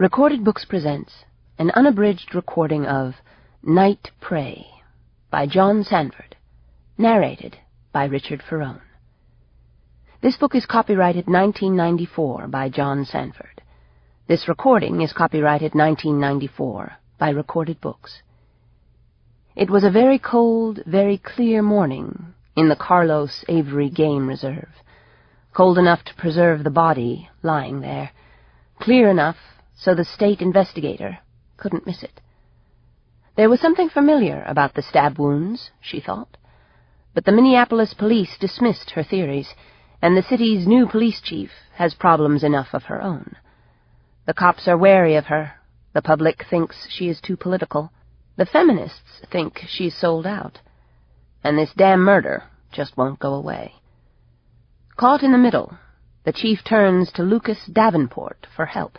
Recorded Books presents an unabridged recording of Night Prey by John Sandford, narrated by Richard Ferrone. This book is copyrighted 1994 by John Sandford. This recording is copyrighted 1994 by Recorded Books. It was a very cold, very clear morning in the Carlos Avery Game Reserve, cold enough to preserve the body lying there, clear enough so the state investigator couldn't miss it. There was something familiar about the stab wounds, she thought, but the Minneapolis police dismissed her theories, and the city's new police chief has problems enough of her own. The cops are wary of her. The public thinks she is too political. The feminists think she's sold out. And this damn murder just won't go away. Caught in the middle, the chief turns to Lucas Davenport for help,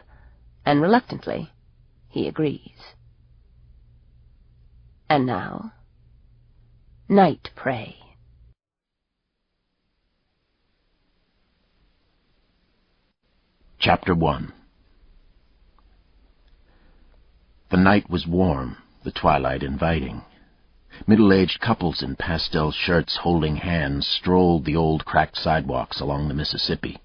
and reluctantly, he agrees. And now, Night Prey. Chapter 1. The night was warm, the twilight inviting. Middle-aged couples in pastel shirts holding hands strolled the old cracked sidewalks along the Mississippi.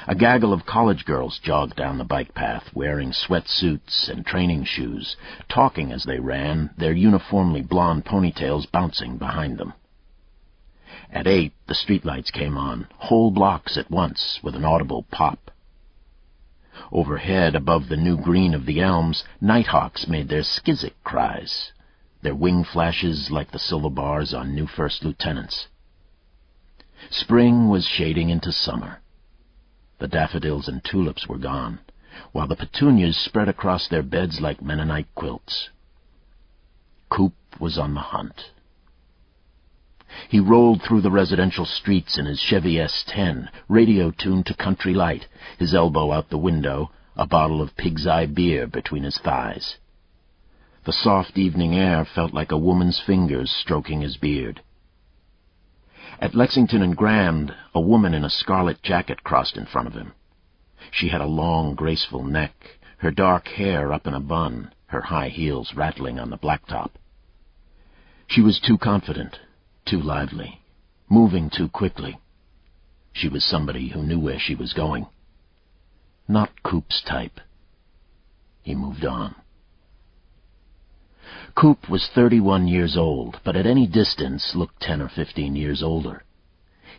A gaggle of college girls jogged down the bike path, wearing sweatsuits and training shoes, talking as they ran, their uniformly blonde ponytails bouncing behind them. At 8, the streetlights came on, whole blocks at once, with an audible pop. Overhead, above the new green of the elms, nighthawks made their skizzic cries, their wing flashes like the silver bars on new first lieutenants. Spring was shading into summer. The daffodils and tulips were gone, while the petunias spread across their beds like Mennonite quilts. Coop was on the hunt. He rolled through the residential streets in his Chevy S10, radio tuned to country light, his elbow out the window, a bottle of Pig's Eye beer between his thighs. The soft evening air felt like a woman's fingers stroking his beard. At Lexington and Grand, a woman in a scarlet jacket crossed in front of him. She had a long, graceful neck, her dark hair up in a bun, her high heels rattling on the blacktop. She was too confident, too lively, moving too quickly. She was somebody who knew where she was going. Not Coop's type. He moved on. Coop was 31 years old, but at any distance looked 10 or 15 years older.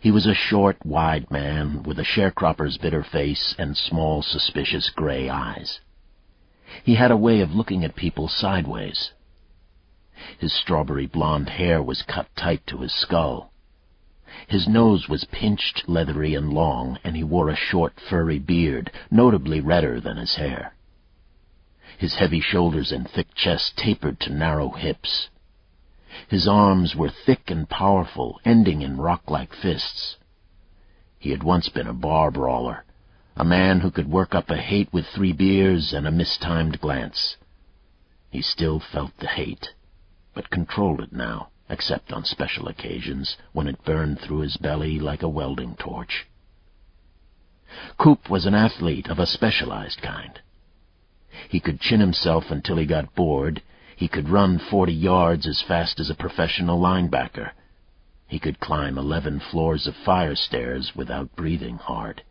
He was a short, wide man with a sharecropper's bitter face and small, suspicious gray eyes. He had a way of looking at people sideways. His strawberry blonde hair was cut tight to his skull. His nose was pinched, leathery, and long, and he wore a short, furry beard, notably redder than his hair. His heavy shoulders and thick chest tapered to narrow hips. His arms were thick and powerful, ending in rock-like fists. He had once been a bar brawler, a man who could work up a hate with 3 beers and a mistimed glance. He still felt the hate, but controlled it now, except on special occasions, when it burned through his belly like a welding torch. Coop was an athlete of a specialized kind. He could chin himself until he got bored. He could run 40 yards as fast as a professional linebacker. He could climb 11 floors of fire stairs without breathing hard.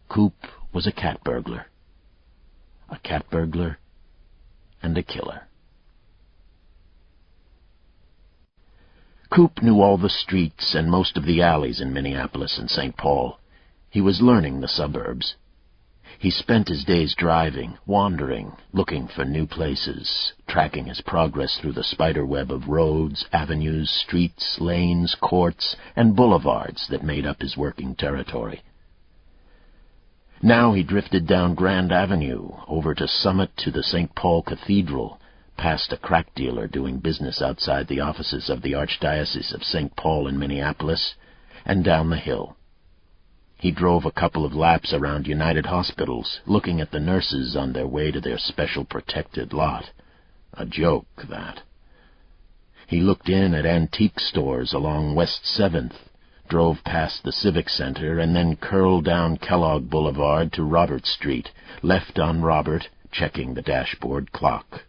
Coop was a cat burglar. A cat burglar and a killer. Coop knew all the streets and most of the alleys in Minneapolis and St. Paul. He was learning the suburbs. He spent his days driving, wandering, looking for new places, tracking his progress through the spiderweb of roads, avenues, streets, lanes, courts, and boulevards that made up his working territory. Now he drifted down Grand Avenue, over to Summit to the St. Paul Cathedral, past a crack dealer doing business outside the offices of the Archdiocese of St. Paul in Minneapolis, and down the hill. He drove a couple of laps around United Hospitals, looking at the nurses on their way to their special protected lot. A joke, that. He looked in at antique stores along West 7th, drove past the Civic Center, and then curled down Kellogg Boulevard to Robert Street, left on Robert, checking the dashboard clock.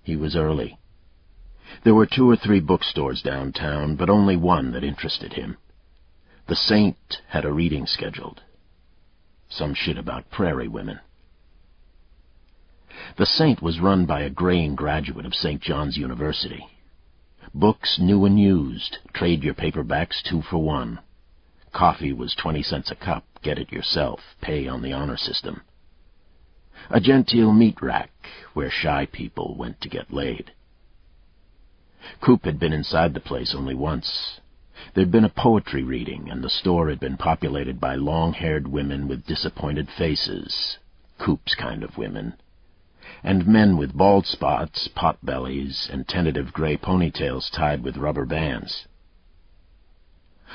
He was early. There were 2 or 3 bookstores downtown, but only one that interested him. The Saint had a reading scheduled. Some shit about prairie women. The Saint was run by a graying graduate of St. John's University. Books new and used, trade your paperbacks 2 for 1. Coffee was 20 cents a cup, get it yourself, pay on the honor system. A genteel meat rack where shy people went to get laid. Coop had been inside the place only once. There'd been a poetry reading, and the store had been populated by long-haired women with disappointed faces, Coop's kind of women, and men with bald spots, pot-bellies, and tentative gray ponytails tied with rubber bands.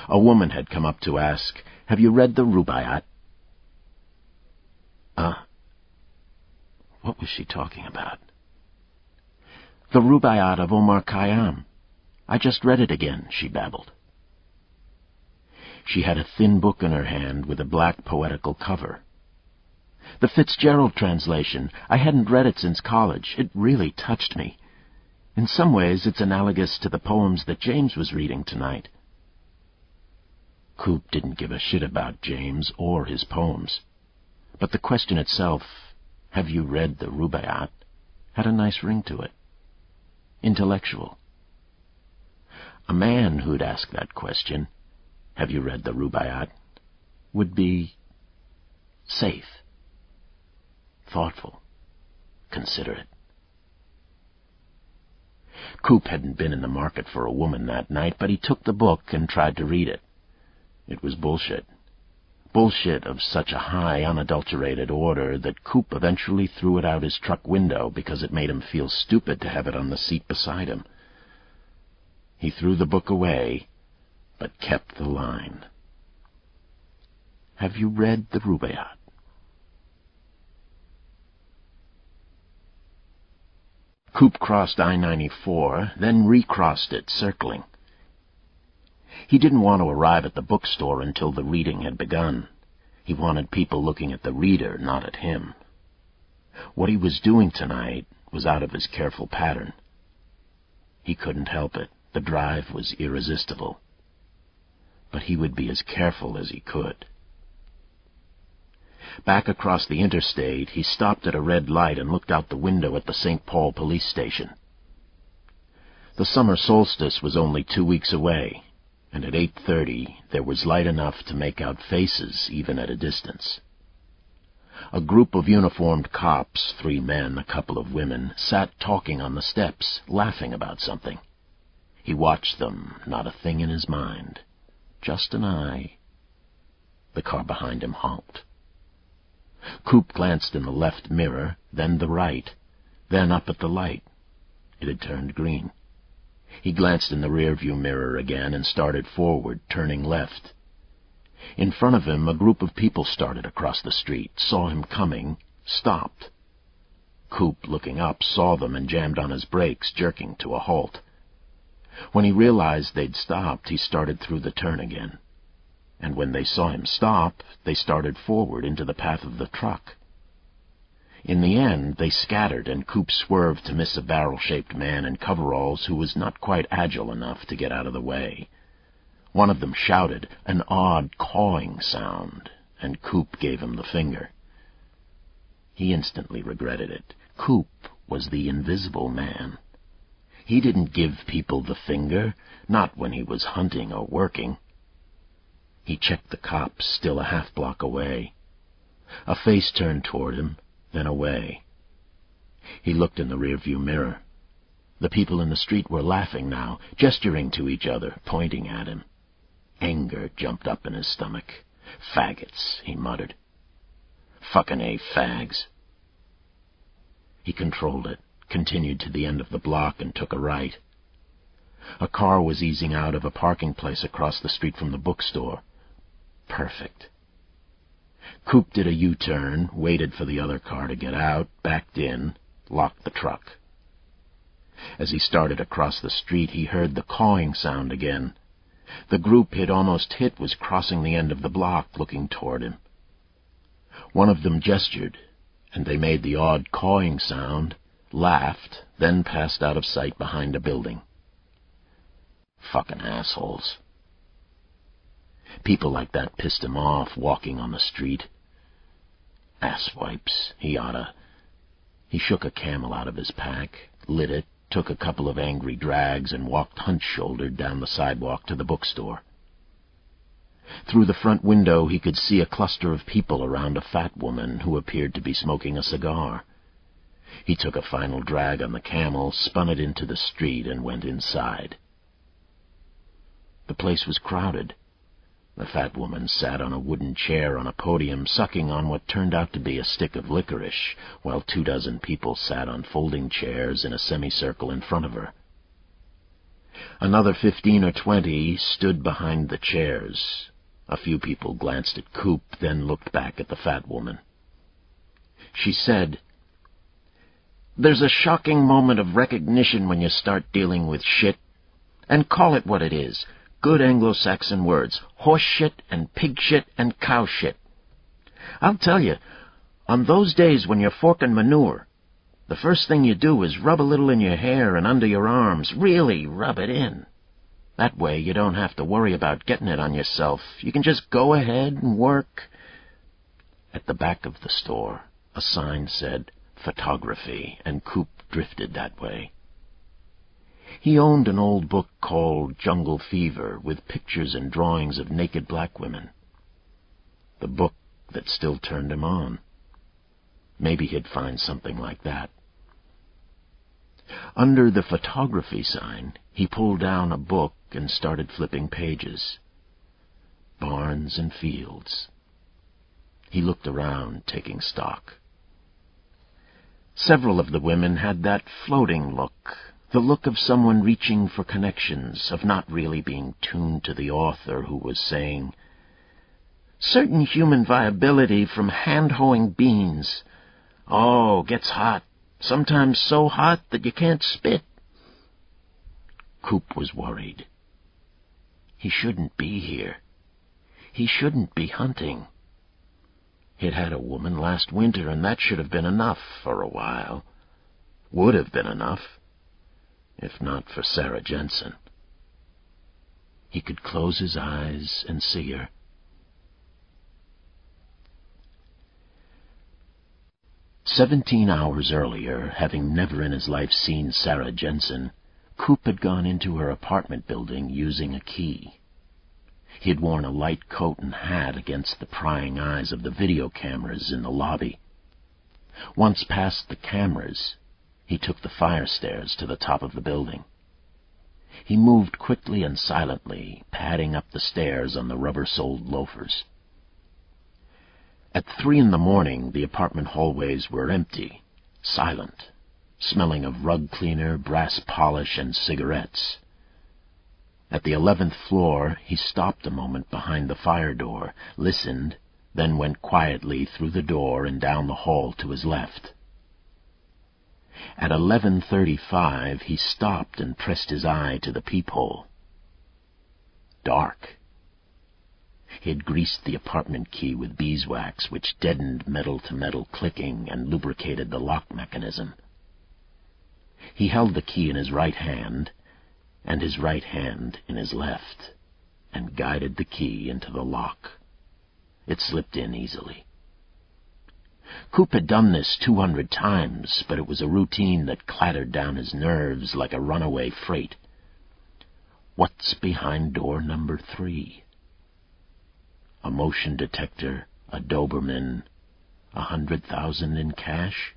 A woman had come up to ask, "Have you read the Rubaiyat?" What was she talking about? "The Rubaiyat of Omar Khayyam. I just read it again," she babbled. She had a thin book in her hand with a black poetical cover. "The Fitzgerald translation. I hadn't read it since college. It really touched me. In some ways, it's analogous to the poems that James was reading tonight." Coop didn't give a shit about James or his poems. But the question itself, "Have you read the Rubaiyat?" had a nice ring to it. Intellectual. A man who'd ask that question, "Have you read the Rubaiyat?" would be safe, thoughtful, considerate. Coop hadn't been in the market for a woman that night, but he took the book and tried to read it. It was bullshit. Bullshit of such a high, unadulterated order that Coop eventually threw it out his truck window because it made him feel stupid to have it on the seat beside him. He threw the book away, but kept the line. "Have you read the Rubaiyat?" Coop crossed I-94, then recrossed it, circling. He didn't want to arrive at the bookstore until the reading had begun. He wanted people looking at the reader, not at him. What he was doing tonight was out of his careful pattern. He couldn't help it. The drive was irresistible. But he would be as careful as he could. Back across the interstate, he stopped at a red light and looked out the window at the St. Paul police station. The summer solstice was only 2 weeks away, and at 8:30 there was light enough to make out faces even at a distance. A group of uniformed cops, 3 men, a couple of women, sat talking on the steps, laughing about something. He watched them, not a thing in his mind. Just an eye. The car behind him honked. Coop glanced in the left mirror, then the right, then up at the light. It had turned green. He glanced in the rearview mirror again and started forward, turning left. In front of him, a group of people started across the street, saw him coming, stopped. Coop, looking up, saw them and jammed on his brakes, jerking to a halt. When he realized they'd stopped, he started through the turn again. And when they saw him stop, they started forward into the path of the truck. In the end, they scattered, and Coop swerved to miss a barrel-shaped man in coveralls who was not quite agile enough to get out of the way. One of them shouted, an odd cawing sound, and Coop gave him the finger. He instantly regretted it. Coop was the invisible man. He didn't give people the finger, not when he was hunting or working. He checked the cops, still a half-block away. A face turned toward him, then away. He looked in the rearview mirror. The people in the street were laughing now, gesturing to each other, pointing at him. Anger jumped up in his stomach. "Faggots," he muttered. "Fucking A, fags." He controlled it, continued to the end of the block, and took a right. A car was easing out of a parking place across the street from the bookstore. Perfect. Coop did a U-turn, waited for the other car to get out, backed in, locked the truck. As he started across the street, he heard the cawing sound again. The group he'd almost hit was crossing the end of the block, looking toward him. One of them gestured, and they made the odd cawing sound, laughed, then passed out of sight behind a building. Fucking assholes. People like that pissed him off, walking on the street. Asswipes, he oughta. He shook a Camel out of his pack, lit it, took a couple of angry drags, and walked hunch-shouldered down the sidewalk to the bookstore. Through the front window he could see a cluster of people around a fat woman who appeared to be smoking a cigar. He took a final drag on the Camel, spun it into the street, and went inside. The place was crowded. The fat woman sat on a wooden chair on a podium, sucking on what turned out to be a stick of licorice, while 24 people sat on folding chairs in a semicircle in front of her. Another 15 or 20 stood behind the chairs. A few people glanced at Coop, then looked back at the fat woman. She said, "There's a shocking moment of recognition when you start dealing with shit. And call it what it is. Good Anglo-Saxon words. Horse shit and pig shit and cow shit. I'll tell you, on those days when you're forking manure, the first thing you do is rub a little in your hair and under your arms. Really rub it in. That way you don't have to worry about getting it on yourself. You can just go ahead and work." At the back of the store, a sign said photography, and Coop drifted that way. He owned an old book called Jungle Fever, with pictures and drawings of naked black women. The book that still turned him on. Maybe he'd find something like that. Under the photography sign, he pulled down a book and started flipping pages. Barns and fields. He looked around, taking stock. Several of the women had that floating look, the look of someone reaching for connections, of not really being tuned to the author who was saying, "Certain human viability from hand-hoeing beans. Oh, gets hot, sometimes so hot that you can't spit." Coop was worried. He shouldn't be here. He shouldn't be hunting. He'd had a woman last winter, and that should have been enough for a while. Would have been enough, if not for Sarah Jensen. He could close his eyes and see her. "17 hours earlier, having never in his life seen Sarah Jensen, Coop had gone into her apartment building using a key. He had worn a light coat and hat against the prying eyes of the video cameras in the lobby. Once past the cameras, he took the fire stairs to the top of the building. He moved quickly and silently, padding up the stairs on the rubber-soled loafers. At 3 a.m, the apartment hallways were empty, silent, smelling of rug cleaner, brass polish, and cigarettes. At the 11th floor, he stopped a moment behind the fire door, listened, then went quietly through the door and down the hall to his left. At 11:35, he stopped and pressed his eye to the peephole. Dark. He had greased the apartment key with beeswax, which deadened metal-to-metal clicking and lubricated the lock mechanism. He held the key in his right hand, and his right hand in his left, and guided the key into the lock. It slipped in easily. Coop had done this 200 times, but it was a routine that clattered down his nerves like a runaway freight. What's behind door number 3? A motion detector, a Doberman, 100,000 in cash?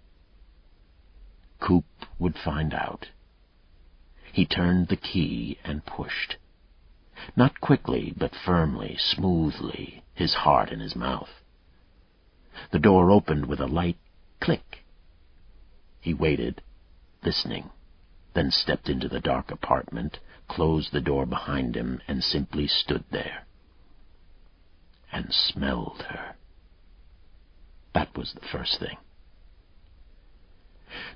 Coop would find out. He turned the key and pushed. Not quickly, but firmly, smoothly, his heart in his mouth. The door opened with a light click. He waited, listening, then stepped into the dark apartment, closed the door behind him, and simply stood there. And smelled her. That was the first thing.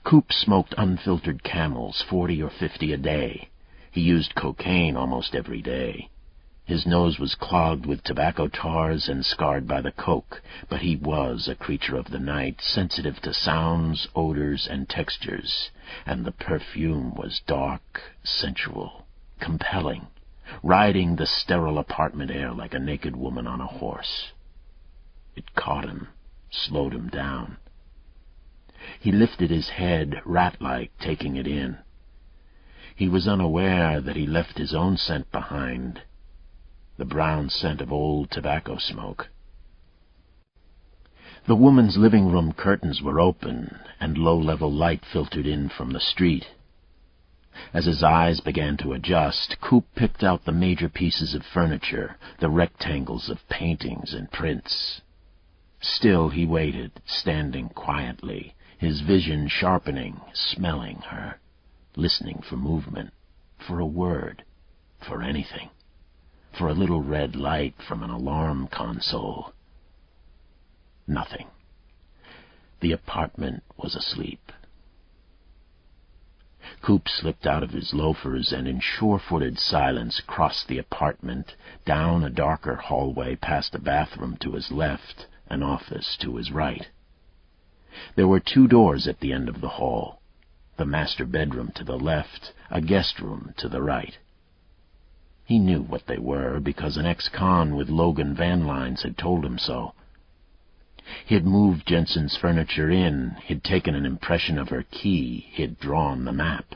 Coop smoked unfiltered Camels, 40 or 50 a day. He used cocaine almost every day. His nose was clogged with tobacco tars and scarred by the coke, but he was a creature of the night, sensitive to sounds, odors, and textures, and the perfume was dark, sensual, compelling, riding the sterile apartment air like a naked woman on a horse. It caught him, slowed him down. He lifted his head, rat-like, taking it in. He was unaware that he left his own scent behind, the brown scent of old tobacco smoke. The woman's living room curtains were open, and low-level light filtered in from the street. As his eyes began to adjust, Coop picked out the major pieces of furniture, the rectangles of paintings and prints. Still he waited, standing quietly, his vision sharpening, smelling her, listening for movement, for a word, for anything, for a little red light from an alarm console. Nothing. The apartment was asleep. Coop slipped out of his loafers and in sure-footed silence crossed the apartment, down a darker hallway past a bathroom to his left, an office to his right. There were 2 doors at the end of the hall, the master bedroom to the left, a guest room to the right. He knew what they were because an ex-con with Logan Van Lines had told him so. He'd moved Jensen's furniture in, he'd taken an impression of her key, he'd drawn the map.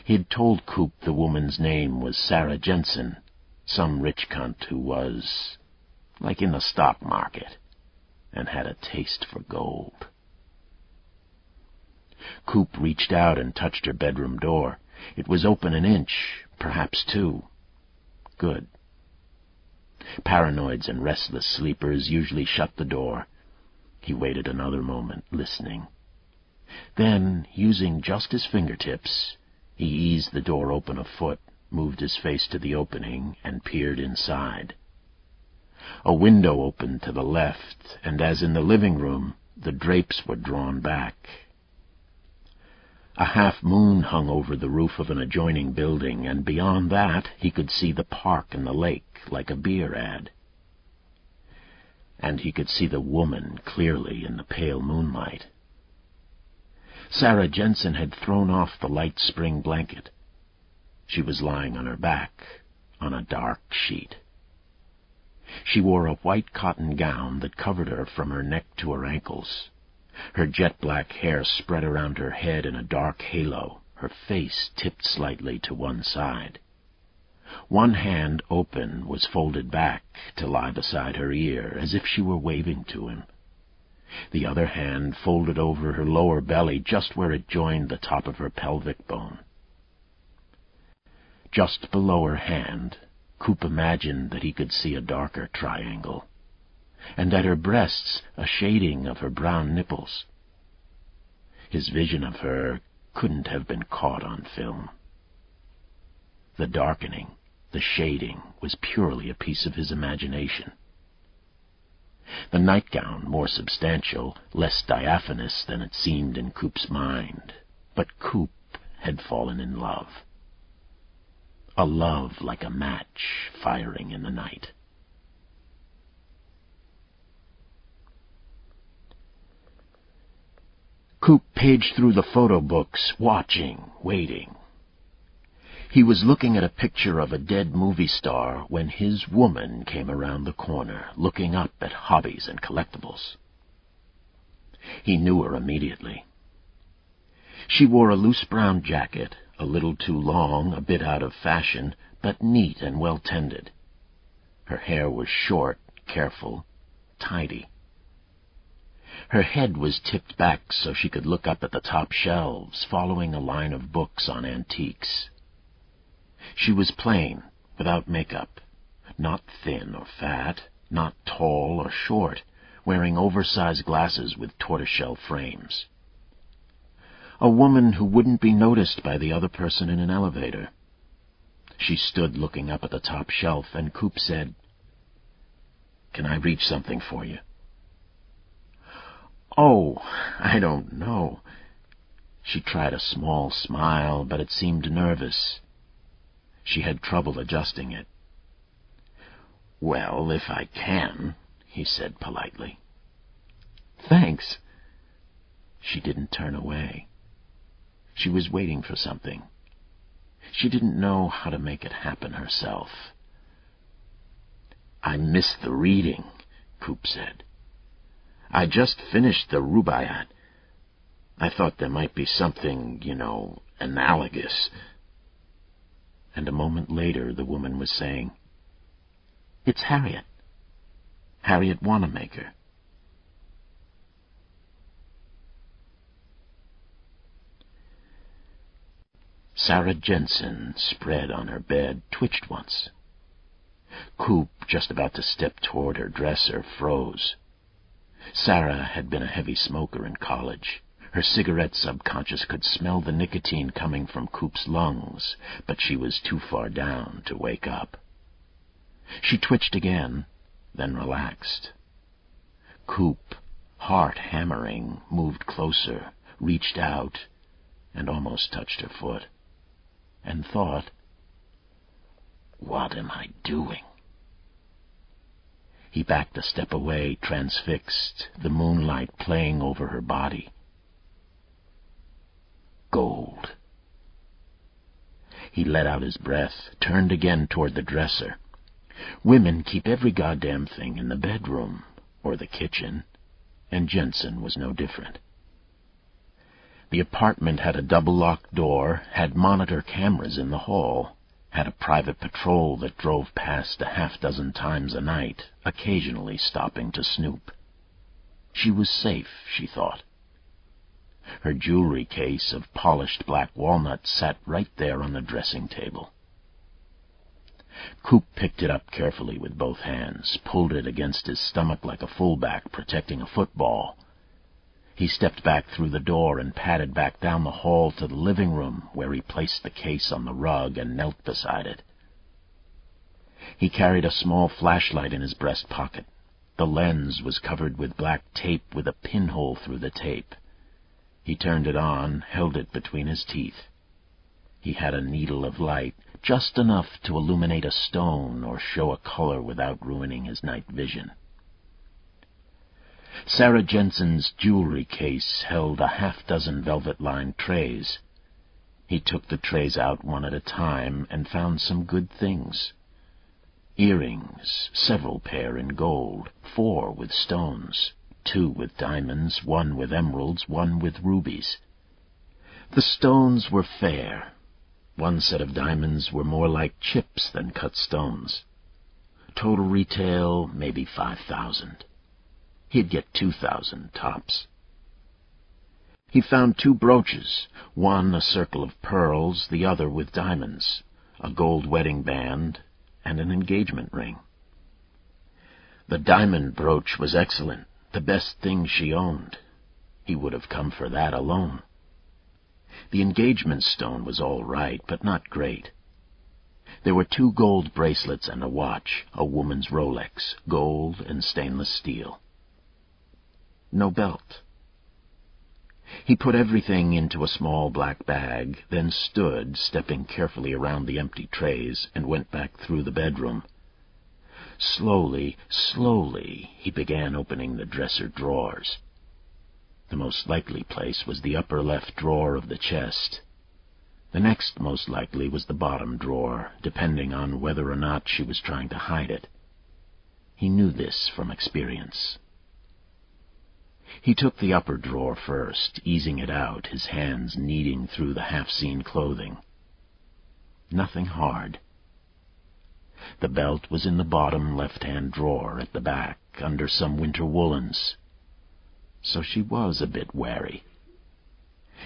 He'd told Coop the woman's name was Sarah Jensen, some rich cunt who was, like in the stock market, and had a taste for gold. Coop reached out and touched her bedroom door. It was open an inch, perhaps 2. Good. Paranoids and restless sleepers usually shut the door. He waited another moment, listening. Then, using just his fingertips, he eased the door open a foot, moved his face to the opening, and peered inside. A window opened to the left, and as in the living room, the drapes were drawn back. A half-moon hung over the roof of an adjoining building, and beyond that he could see the park and the lake like a beer ad. And he could see the woman clearly in the pale moonlight. Sarah Jensen had thrown off the light spring blanket. She was lying on her back, on a dark sheet. She wore a white cotton gown that covered her from her neck to her ankles. Her jet-black hair spread around her head in a dark halo, her face tipped slightly to one side. One hand, open, was folded back to lie beside her ear, as if she were waving to him. The other hand folded over her lower belly just where it joined the top of her pelvic bone. Just below her hand, Coop imagined that he could see a darker triangle, and at her breasts a shading of her brown nipples. His vision of her couldn't have been caught on film. The darkening, the shading, was purely a piece of his imagination. The nightgown, more substantial, less diaphanous than it seemed in Coop's mind, but Coop had fallen in love. A love like a match firing in the night. Coop paged through the photo books, watching, waiting. He was looking at a picture of a dead movie star when his woman came around the corner, looking up at hobbies and collectibles. He knew her immediately. She wore a loose brown jacket, a little too long, a bit out of fashion, but neat and well-tended. Her hair was short, careful, tidy. Her head was tipped back so she could look up at the top shelves, following a line of books on antiques. She was plain, without makeup, not thin or fat, not tall or short, wearing oversized glasses with tortoiseshell frames. A woman who wouldn't be noticed by the other person in an elevator. She stood looking up at the top shelf, and Coop said, "Can I reach something for you?" "Oh, I don't know." She tried a small smile, but it seemed nervous. She had trouble adjusting it. "Well, if I can," he said politely. "Thanks." She didn't turn away. She was waiting for something. She didn't know how to make it happen herself. "I missed the reading," Coop said. "I just finished the Rubaiyat. I thought there might be something, analogous." And a moment later the woman was saying, "It's Harriet. Harriet Wanamaker." Sarah Jensen, spread on her bed, twitched once. Coop, just about to step toward her dresser, froze. Sarah had been a heavy smoker in college. Her cigarette subconscious could smell the nicotine coming from Coop's lungs, but she was too far down to wake up. She twitched again, then relaxed. Coop, heart hammering, moved closer, reached out, and almost touched her foot, and thought, "What am I doing?" He backed a step away, transfixed, the moonlight playing over her body. Gold. He let out his breath, turned again toward the dresser. Women keep every goddamn thing in the bedroom, or the kitchen, and Jensen was no different. The apartment had a double-locked door, had monitor cameras in the hall, had a private patrol that drove past a half-dozen times a night, occasionally stopping to snoop. She was safe, she thought. Her jewelry case of polished black walnut sat right there on the dressing table. Coop picked it up carefully with both hands, pulled it against his stomach like a fullback protecting a football. He stepped back through the door and padded back down the hall to the living room, where he placed the case on the rug and knelt beside it. He carried a small flashlight in his breast pocket. The lens was covered with black tape with a pinhole through the tape. He turned it on, held it between his teeth. He had a needle of light, just enough to illuminate a stone or show a color without ruining his night vision. Sarah Jensen's jewelry case held a half-dozen velvet-lined trays. He took the trays out one at a time and found some good things. Earrings, several pair in gold, 4 with stones, 2 with diamonds, 1 with emeralds, 1 with rubies. The stones were fair. One set of diamonds were more like chips than cut stones. Total retail, maybe 5,000. He'd get 2,000 tops. He found 2 brooches, one a circle of pearls, the other with diamonds, a gold wedding band, and an engagement ring. The diamond brooch was excellent, the best thing she owned. He would have come for that alone. The engagement stone was all right, but not great. There were 2 gold bracelets and a watch, a woman's Rolex, gold and stainless steel. No belt. He put everything into a small black bag, then stood, stepping carefully around the empty trays, and went back through the bedroom. Slowly, he began opening the dresser drawers. The most likely place was the upper left drawer of the chest. The next most likely was the bottom drawer, depending on whether or not she was trying to hide it. He knew this from experience. He took the upper drawer first, easing it out, his hands kneading through the half-seen clothing. Nothing hard. The belt was in the bottom left-hand drawer at the back, under some winter woolens. So she was a bit wary.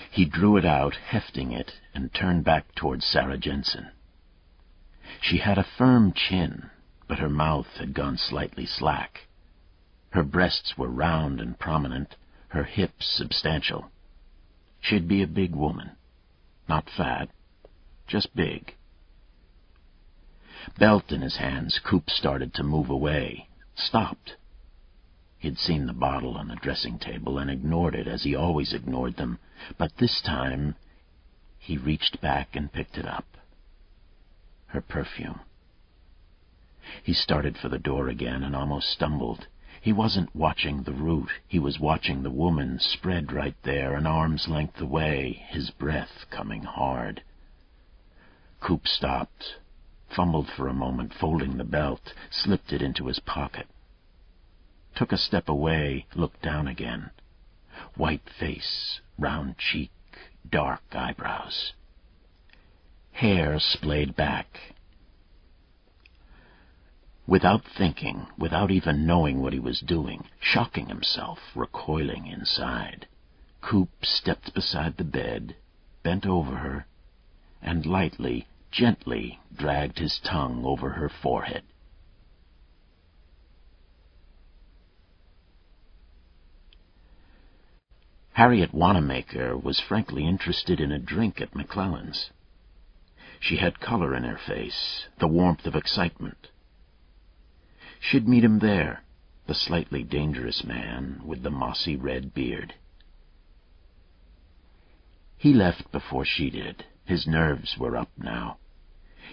He drew it out, hefting it, and turned back towards Sarah Jensen. She had a firm chin, but her mouth had gone slightly slack. Her breasts were round and prominent, her hips substantial. She'd be a big woman. Not fat, just big. Belt in his hands, Coop started to move away, stopped. He'd seen the bottle on the dressing table and ignored it as he always ignored them, but this time he reached back and picked it up. Her perfume. He started for the door again and almost stumbled. He wasn't watching the route. He was watching the woman spread right there, an arm's length away, his breath coming hard. Coop stopped, fumbled for a moment, folding the belt, slipped it into his pocket. Took a step away, looked down again. White face, round cheek, dark eyebrows. Hair splayed back. Without thinking, without even knowing what he was doing, shocking himself, recoiling inside, Coop stepped beside the bed, bent over her, and lightly, gently dragged his tongue over her forehead. Harriet Wanamaker was frankly interested in a drink at McClellan's. She had color in her face, the warmth of excitement. She'd meet him there, the slightly dangerous man with the mossy red beard. He left before she did. His nerves were up now.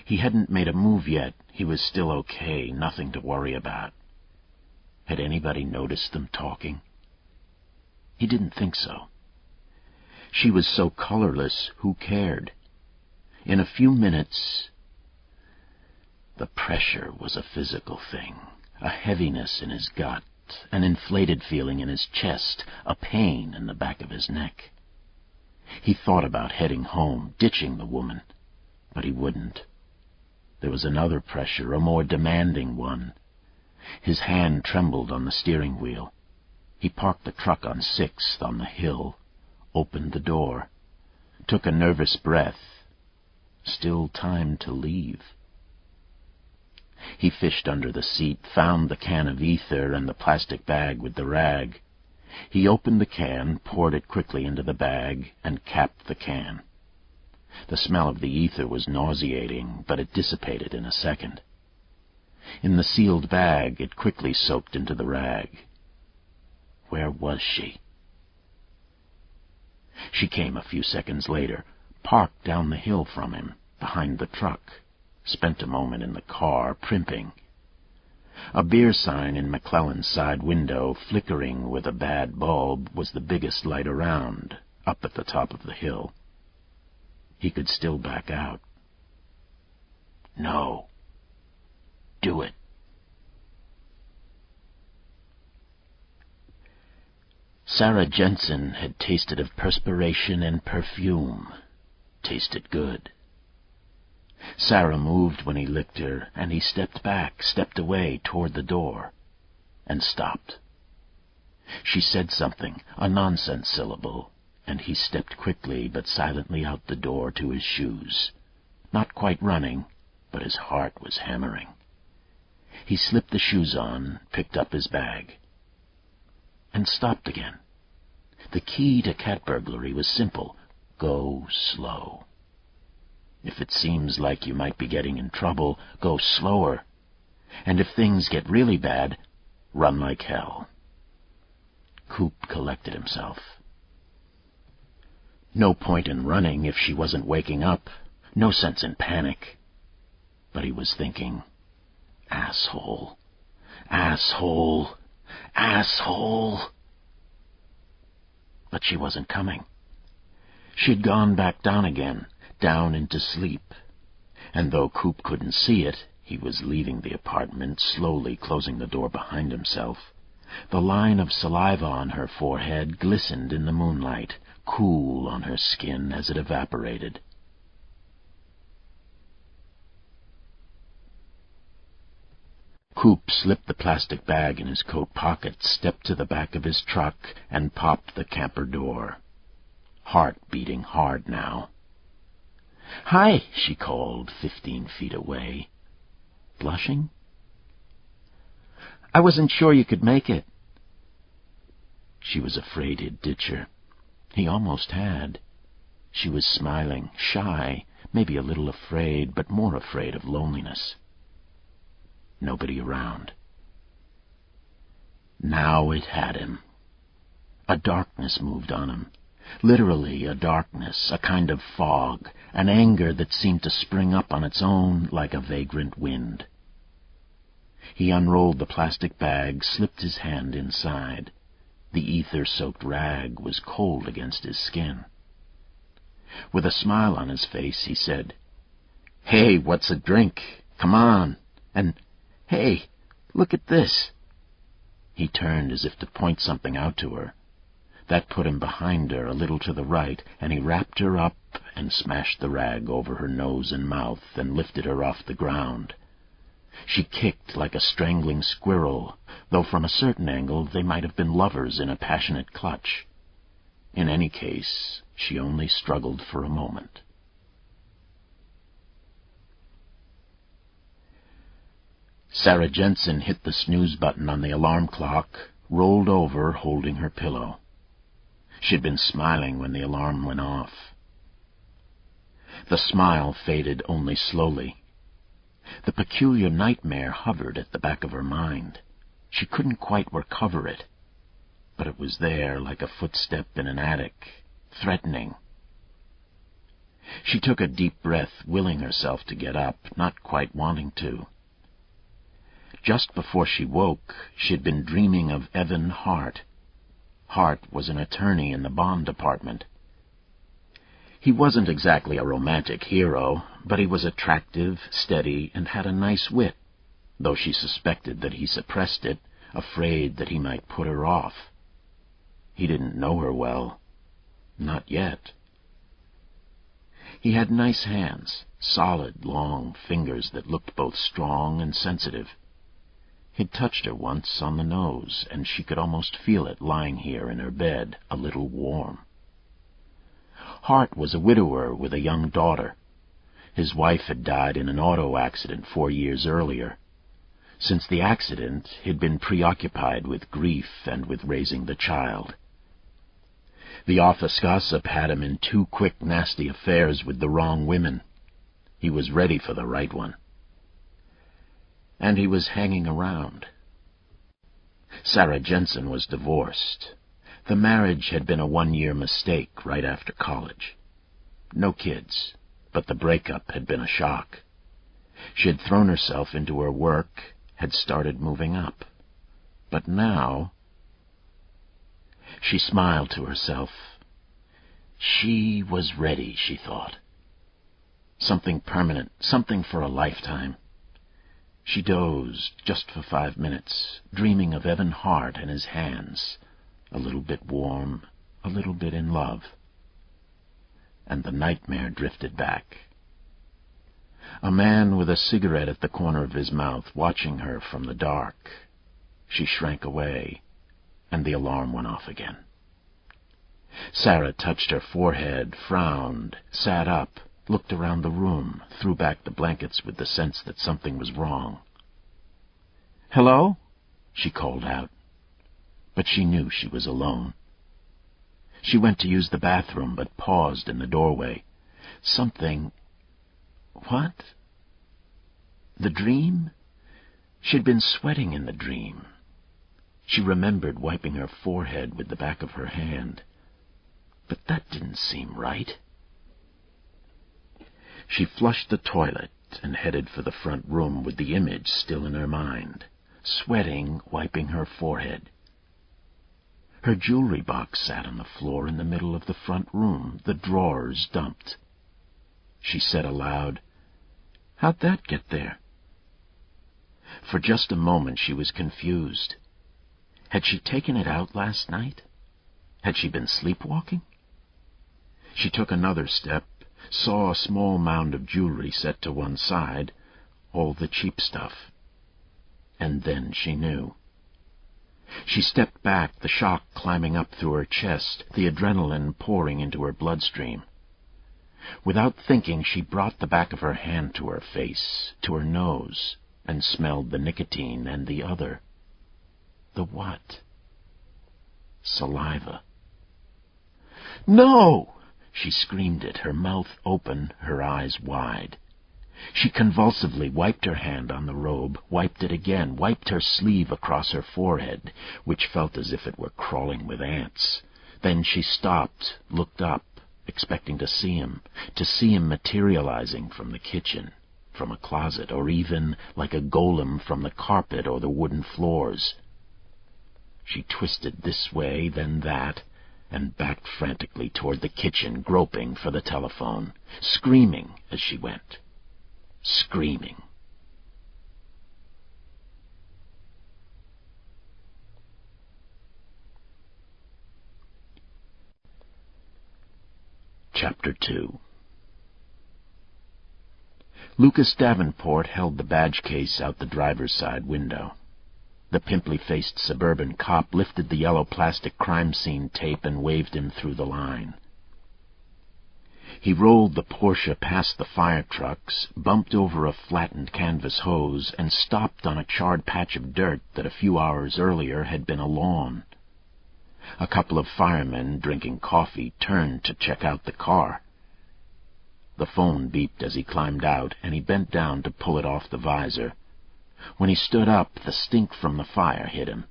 He hadn't made a move yet. He was still okay, nothing to worry about. Had anybody noticed them talking? He didn't think so. She was so colorless, who cared? In a few minutes, the pressure was a physical thing, a heaviness in his gut, an inflated feeling in his chest, a pain in the back of his neck. He thought about heading home, ditching the woman, but he wouldn't. There was another pressure, a more demanding one. His hand trembled on the steering wheel. He parked the truck on 6th on the hill, opened the door, took a nervous breath. Still time to leave. He fished under the seat, found the can of ether and the plastic bag with the rag. He opened the can, poured it quickly into the bag, and capped the can. The smell of the ether was nauseating, but it dissipated in a second. In the sealed bag, it quickly soaked into the rag. Where was she? She came a few seconds later, parked down the hill from him, behind the truck, spent a moment in the car, primping. A beer sign in McClellan's side window, flickering with a bad bulb, was the biggest light around, up at the top of the hill. He could still back out. No. Do it. Sarah Jensen had tasted of perspiration and perfume. Tasted good. Sarah moved when he licked her, and he stepped back, stepped away toward the door, and stopped. She said something, a nonsense syllable, and he stepped quickly but silently out the door to his shoes. Not quite running, but his heart was hammering. He slipped the shoes on, picked up his bag, and stopped again. The key to cat burglary was simple. Go slow. If it seems like you might be getting in trouble, go slower. And if things get really bad, run like hell. Coop collected himself. No point in running if she wasn't waking up. No sense in panic. But he was thinking, asshole, asshole, asshole. But she wasn't coming. She'd gone back down again, down into sleep. And though Coop couldn't see it, he was leaving the apartment, slowly closing the door behind himself. The line of saliva on her forehead glistened in the moonlight, cool on her skin as it evaporated. Coop slipped the plastic bag in his coat pocket, stepped to the back of his truck, and popped the camper door. Heart beating hard now. "Hi," she called, 15 feet away. Blushing? "I wasn't sure you could make it." She was afraid he'd ditch her. He almost had. She was smiling, shy, maybe a little afraid, but more afraid of loneliness. Nobody around. Now it had him. A darkness moved on him. Literally a darkness, a kind of fog, an anger that seemed to spring up on its own like a vagrant wind. He unrolled the plastic bag, slipped his hand inside. The ether-soaked rag was cold against his skin. With a smile on his face, he said, "Hey, what's a drink? Come on. And, hey, look at this." He turned as if to point something out to her. That put him behind her, a little to the right, and he wrapped her up and smashed the rag over her nose and mouth and lifted her off the ground. She kicked like a strangling squirrel, though from a certain angle they might have been lovers in a passionate clutch. In any case, she only struggled for a moment. Sarah Jensen hit the snooze button on the alarm clock, rolled over holding her pillow. She'd been smiling when the alarm went off. The smile faded only slowly. The peculiar nightmare hovered at the back of her mind. She couldn't quite recover it, but it was there like a footstep in an attic, threatening. She took a deep breath, willing herself to get up, not quite wanting to. Just before she woke, she'd been dreaming of Evan Hart. Hart was an attorney in the bond department. He wasn't exactly a romantic hero, but he was attractive, steady, and had a nice wit, though she suspected that he suppressed it, afraid that he might put her off. He didn't know her well. Not yet. He had nice hands, solid, long fingers that looked both strong and sensitive. He'd touched her once on the nose, and she could almost feel it lying here in her bed, a little warm. Hart was a widower with a young daughter. His wife had died in an auto accident 4 years earlier. Since the accident, he'd been preoccupied with grief and with raising the child. The office gossip had him in 2 quick, nasty affairs with the wrong women. He was ready for the right one. And he was hanging around. Sarah Jensen was divorced. The marriage had been a 1-year mistake right after college. No kids, but the breakup had been a shock. She had thrown herself into her work, had started moving up. But now... She smiled to herself. She was ready, she thought. Something permanent, something for a lifetime. She dozed just for 5 minutes, dreaming of Evan Hart and his hands, a little bit warm, a little bit in love. And the nightmare drifted back. A man with a cigarette at the corner of his mouth, watching her from the dark. She shrank away, and the alarm went off again. Sarah touched her forehead, frowned, sat up, looked around the room, threw back the blankets with the sense that something was wrong. "Hello?" she called out. But she knew she was alone. She went to use the bathroom, but paused in the doorway. Something... What? The dream? She'd been sweating in the dream. She remembered wiping her forehead with the back of her hand. But that didn't seem right. She flushed the toilet and headed for the front room with the image still in her mind, sweating, wiping her forehead. Her jewelry box sat on the floor in the middle of the front room, the drawers dumped. She said aloud, "How'd that get there?" For just a moment she was confused. Had she taken it out last night? Had she been sleepwalking? She took another step, saw a small mound of jewelry set to one side, all the cheap stuff. And then she knew. She stepped back, the shock climbing up through her chest, the adrenaline pouring into her bloodstream. Without thinking, she brought the back of her hand to her face, to her nose, and smelled the nicotine and the other. The what? Saliva. "No!" She screamed it, her mouth open, her eyes wide. She convulsively wiped her hand on the robe, wiped it again, wiped her sleeve across her forehead, which felt as if it were crawling with ants. Then she stopped, looked up, expecting to see him materializing from the kitchen, from a closet, or even like a golem from the carpet or the wooden floors. She twisted this way, then that, and backed frantically toward the kitchen, groping for the telephone, screaming as she went. Screaming. Chapter 2. Lucas Davenport held the badge case out the driver's side window. The pimply-faced suburban cop lifted the yellow plastic crime scene tape and waved him through the line. He rolled the Porsche past the fire trucks, bumped over a flattened canvas hose, and stopped on a charred patch of dirt that a few hours earlier had been a lawn. A couple of firemen, drinking coffee, turned to check out the car. The phone beeped as he climbed out, and he bent down to pull it off the visor. When he stood up, the stink from the fire hit him.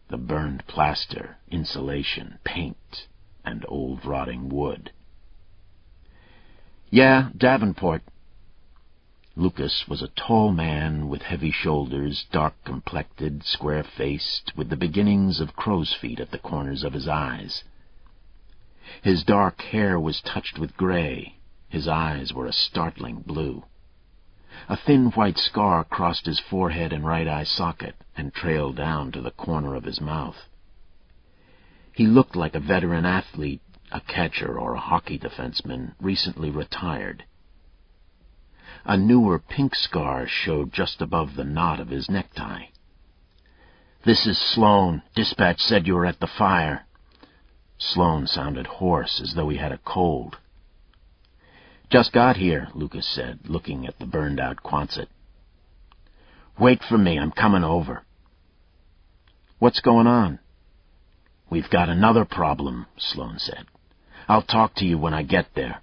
The burned plaster, insulation, paint, and old rotting wood. "Yeah, Davenport." Lucas was a tall man with heavy shoulders, dark-complected, square-faced, with the beginnings of crow's feet at the corners of his eyes. His dark hair was touched with gray. His eyes were a startling blue. A thin white scar crossed his forehead and right eye socket and trailed down to the corner of his mouth. He looked like a veteran athlete, a catcher or a hockey defenseman, recently retired. A newer pink scar showed just above the knot of his necktie. "This is Sloan. Dispatch said you were at the fire." Sloan sounded hoarse, as though he had a cold. "Just got here," Lucas said, looking at the burned-out Quonset. "Wait for me. I'm coming over." "What's going on?" "We've got another problem," Sloan said. "I'll talk to you when I get there."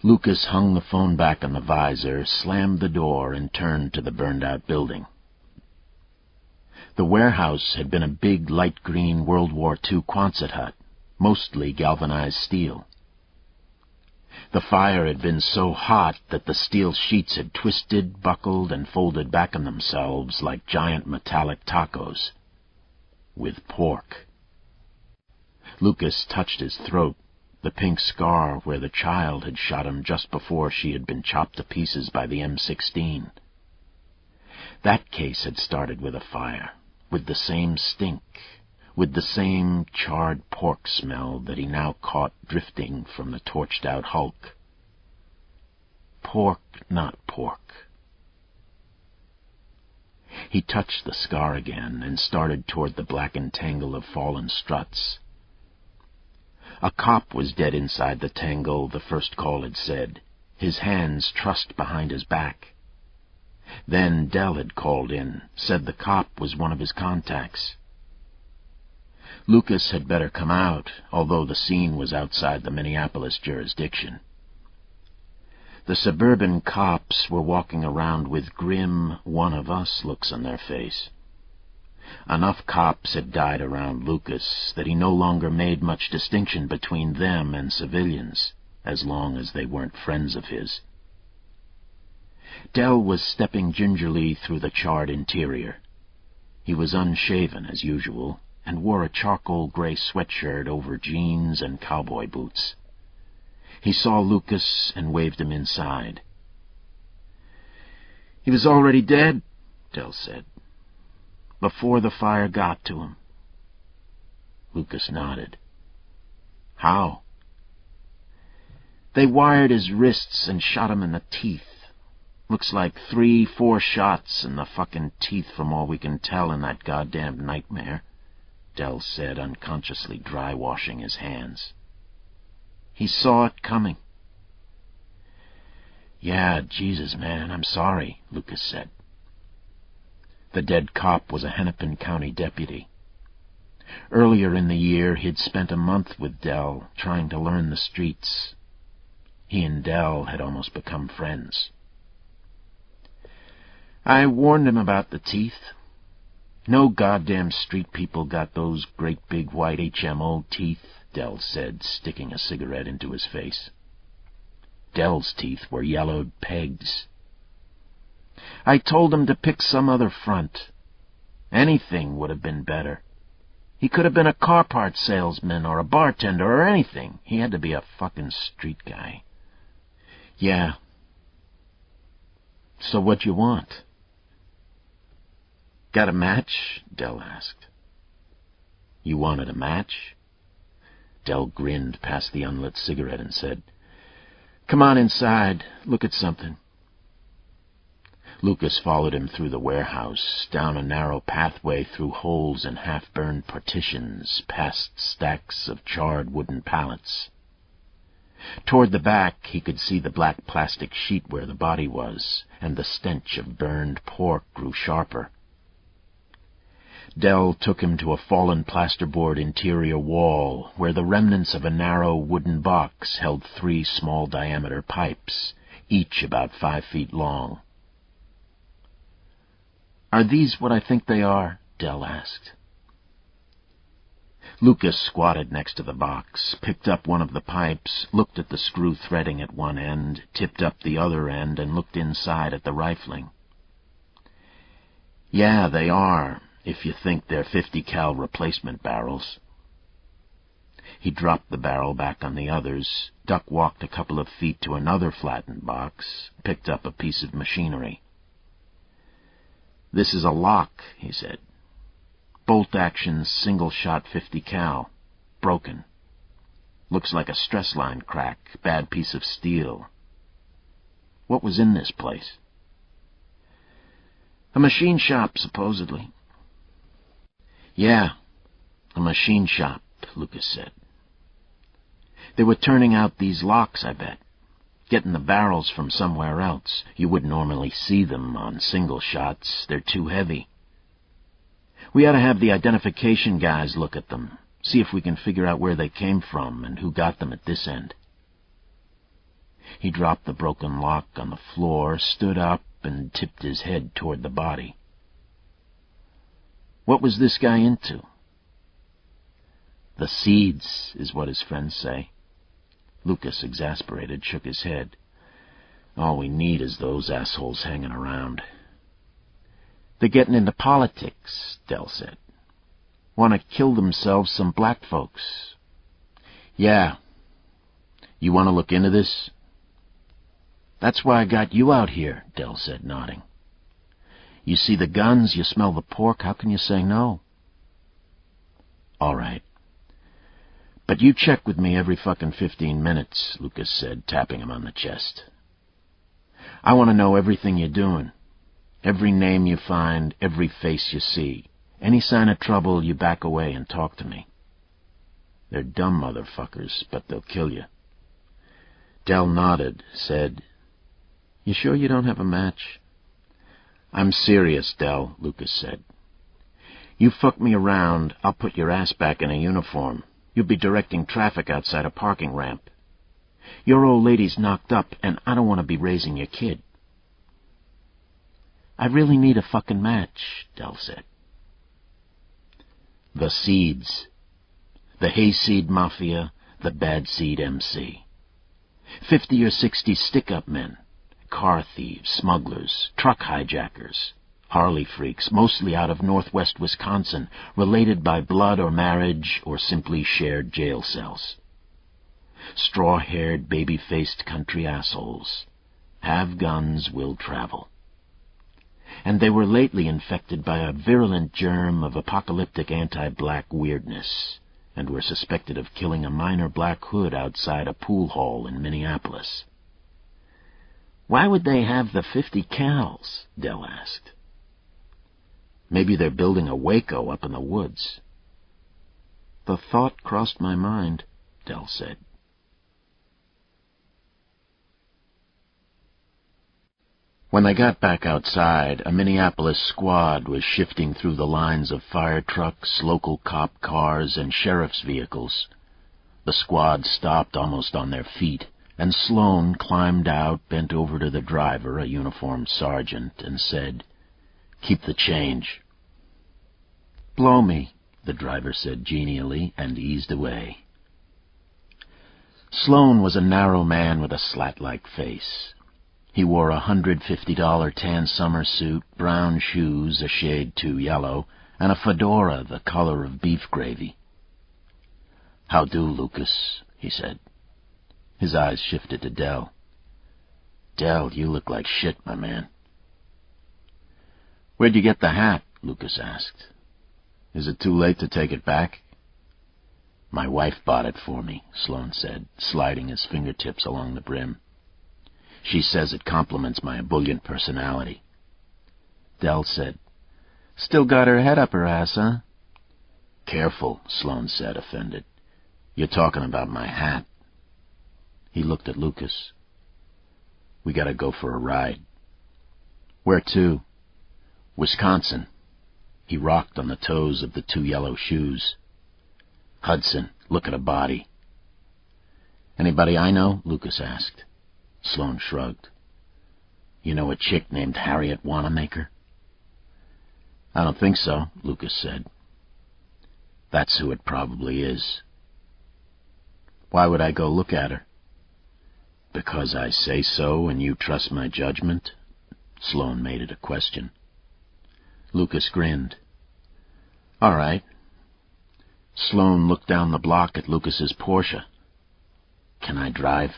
Lucas hung the phone back on the visor, slammed the door, and turned to the burned-out building. The warehouse had been a big light green World War II Quonset hut, mostly galvanized steel. The fire had been so hot that the steel sheets had twisted, buckled, and folded back on themselves like giant metallic tacos. With pork. Lucas touched his throat, the pink scar where the child had shot him just before she had been chopped to pieces by the M16. That case had started with a fire, with the same stink, with the same charred pork smell that he now caught drifting from the torched-out hulk. Pork, not pork. He touched the scar again and started toward the blackened tangle of fallen struts. A cop was dead inside the tangle, the first call had said, his hands trussed behind his back. Then Dell had called in, said the cop was one of his contacts. Lucas had better come out, although the scene was outside the Minneapolis jurisdiction. The suburban cops were walking around with grim one-of-us looks on their face. Enough cops had died around Lucas that he no longer made much distinction between them and civilians, as long as they weren't friends of his. Dell was stepping gingerly through the charred interior. He was unshaven as usual, and wore a charcoal gray sweatshirt over jeans and cowboy boots. He saw Lucas and waved him inside. "He was already dead," Dell said. "Before the fire got to him." Lucas nodded. "How?" "They wired his wrists and shot him in the teeth. Looks like 3-4 shots in the fucking teeth from all we can tell in that goddamn nightmare," Dell said, unconsciously dry-washing his hands. "He saw it coming." "Yeah, Jesus, man, I'm sorry," Lucas said. The dead cop was a Hennepin County deputy. Earlier in the year, he'd spent a month with Dell, trying to learn the streets. He and Dell had almost become friends. "I warned him about the teeth. No goddamn street people got those great big white HMO teeth," Dell said, sticking a cigarette into his face. Dell's teeth were yellowed pegs. I told him to pick some other front. Anything would have been better. He could have been a car parts salesman or a bartender or anything. He had to be a fucking street guy. Yeah. So what you want? Got a match? Dell asked. You wanted a match? Dell grinned past the unlit cigarette and said, Come on inside. Look at something. Lucas followed him through the warehouse, down a narrow pathway through holes in half-burned partitions, past stacks of charred wooden pallets. Toward the back, he could see the black plastic sheet where the body was, and the stench of burned pork grew sharper. Dell took him to a fallen plasterboard interior wall, where the remnants of a narrow wooden box held 3 small-diameter pipes, each about 5 feet long. Are these what I think they are? Dell asked. Lucas squatted next to the box, picked up one of the pipes, looked at the screw threading at one end, tipped up the other end, and looked inside at the rifling. Yeah, they are, if you think they're 50 cal replacement barrels. He dropped the barrel back on the others, duck-walked a couple of feet to another flattened box, picked up a piece of machinery. This is a lock, he said. Bolt-action, single-shot 50 cal. Broken. Looks like a stress line crack, bad piece of steel. What was in this place? A machine shop, supposedly. Yeah, a machine shop, Lucas said. They were turning out these locks, I bet. Getting the barrels from somewhere else. You wouldn't normally see them on single shots. They're too heavy. We ought to have the identification guys look at them, see if we can figure out where they came from and who got them at this end. He dropped the broken lock on the floor, stood up, and tipped his head toward the body. What was this guy into? The seeds, is what his friends say. Lucas, exasperated, shook his head. All we need is those assholes hanging around. They're getting into politics, Dell said. Want to kill themselves some black folks. Yeah. You want to look into this? That's why I got you out here, Dell said, nodding. You see the guns, you smell the pork, how can you say no? All right. But you check with me every fucking 15 minutes, Lucas said, tapping him on the chest. I want to know everything you're doing. Every name you find, every face you see. Any sign of trouble, you back away and talk to me. They're dumb motherfuckers, but they'll kill you. Dell nodded, said, You sure you don't have a match? I'm serious, Dell, Lucas said. You fuck me around, I'll put your ass back in a uniform. You'll be directing traffic outside a parking ramp. Your old lady's knocked up, and I don't want to be raising your kid. I really need a fucking match, Dell said. The seeds. The hayseed mafia, the bad seed MC. 50 or 60 stick-up men. Car thieves, smugglers, truck hijackers. Harley freaks, mostly out of northwest Wisconsin, related by blood or marriage or simply shared jail cells. Straw-haired, baby-faced country assholes. Have guns, will travel. And they were lately infected by a virulent germ of apocalyptic anti-black weirdness, and were suspected of killing a minor black hood outside a pool hall in Minneapolis. Why would they have the 50 cals? Dell asked. Maybe they're building a Waco up in the woods. The thought crossed my mind, Dell said. When they got back outside, a Minneapolis squad was shifting through the lines of fire trucks, local cop cars, and sheriff's vehicles. The squad stopped almost on their feet, and Sloan climbed out, bent over to the driver, a uniformed sergeant, and said, "Keep the change." "Blow me," the driver said genially, and eased away. Sloan was a narrow man with a slat-like face. He wore a $150 tan summer suit, brown shoes a shade too yellow, and a fedora the color of beef gravy. "How do, Lucas?" he said. His eyes shifted to Dell. "Dell, you look like shit, my man." "Where'd you get the hat?" Lucas asked. "Is it too late to take it back?" "My wife bought it for me," Sloan said, sliding his fingertips along the brim. "She says it compliments my ebullient personality." Dell said, "Still got her head up her ass, huh?" "Careful," Sloan said, offended. "You're talking about my hat." He looked at Lucas. "We gotta go for a ride." "Where to?" "Wisconsin." He rocked on the toes of the two yellow shoes. "Hudson, look at a body." "Anybody I know?" Lucas asked. Sloan shrugged. "You know a chick named Harriet Wanamaker?" "I don't think so," Lucas said. "That's who it probably is." "Why would I go look at her?" "Because I say so and you trust my judgment?" Sloan made it a question. Lucas grinned. "All right." Sloan looked down the block at Lucas's Porsche. "Can I drive?"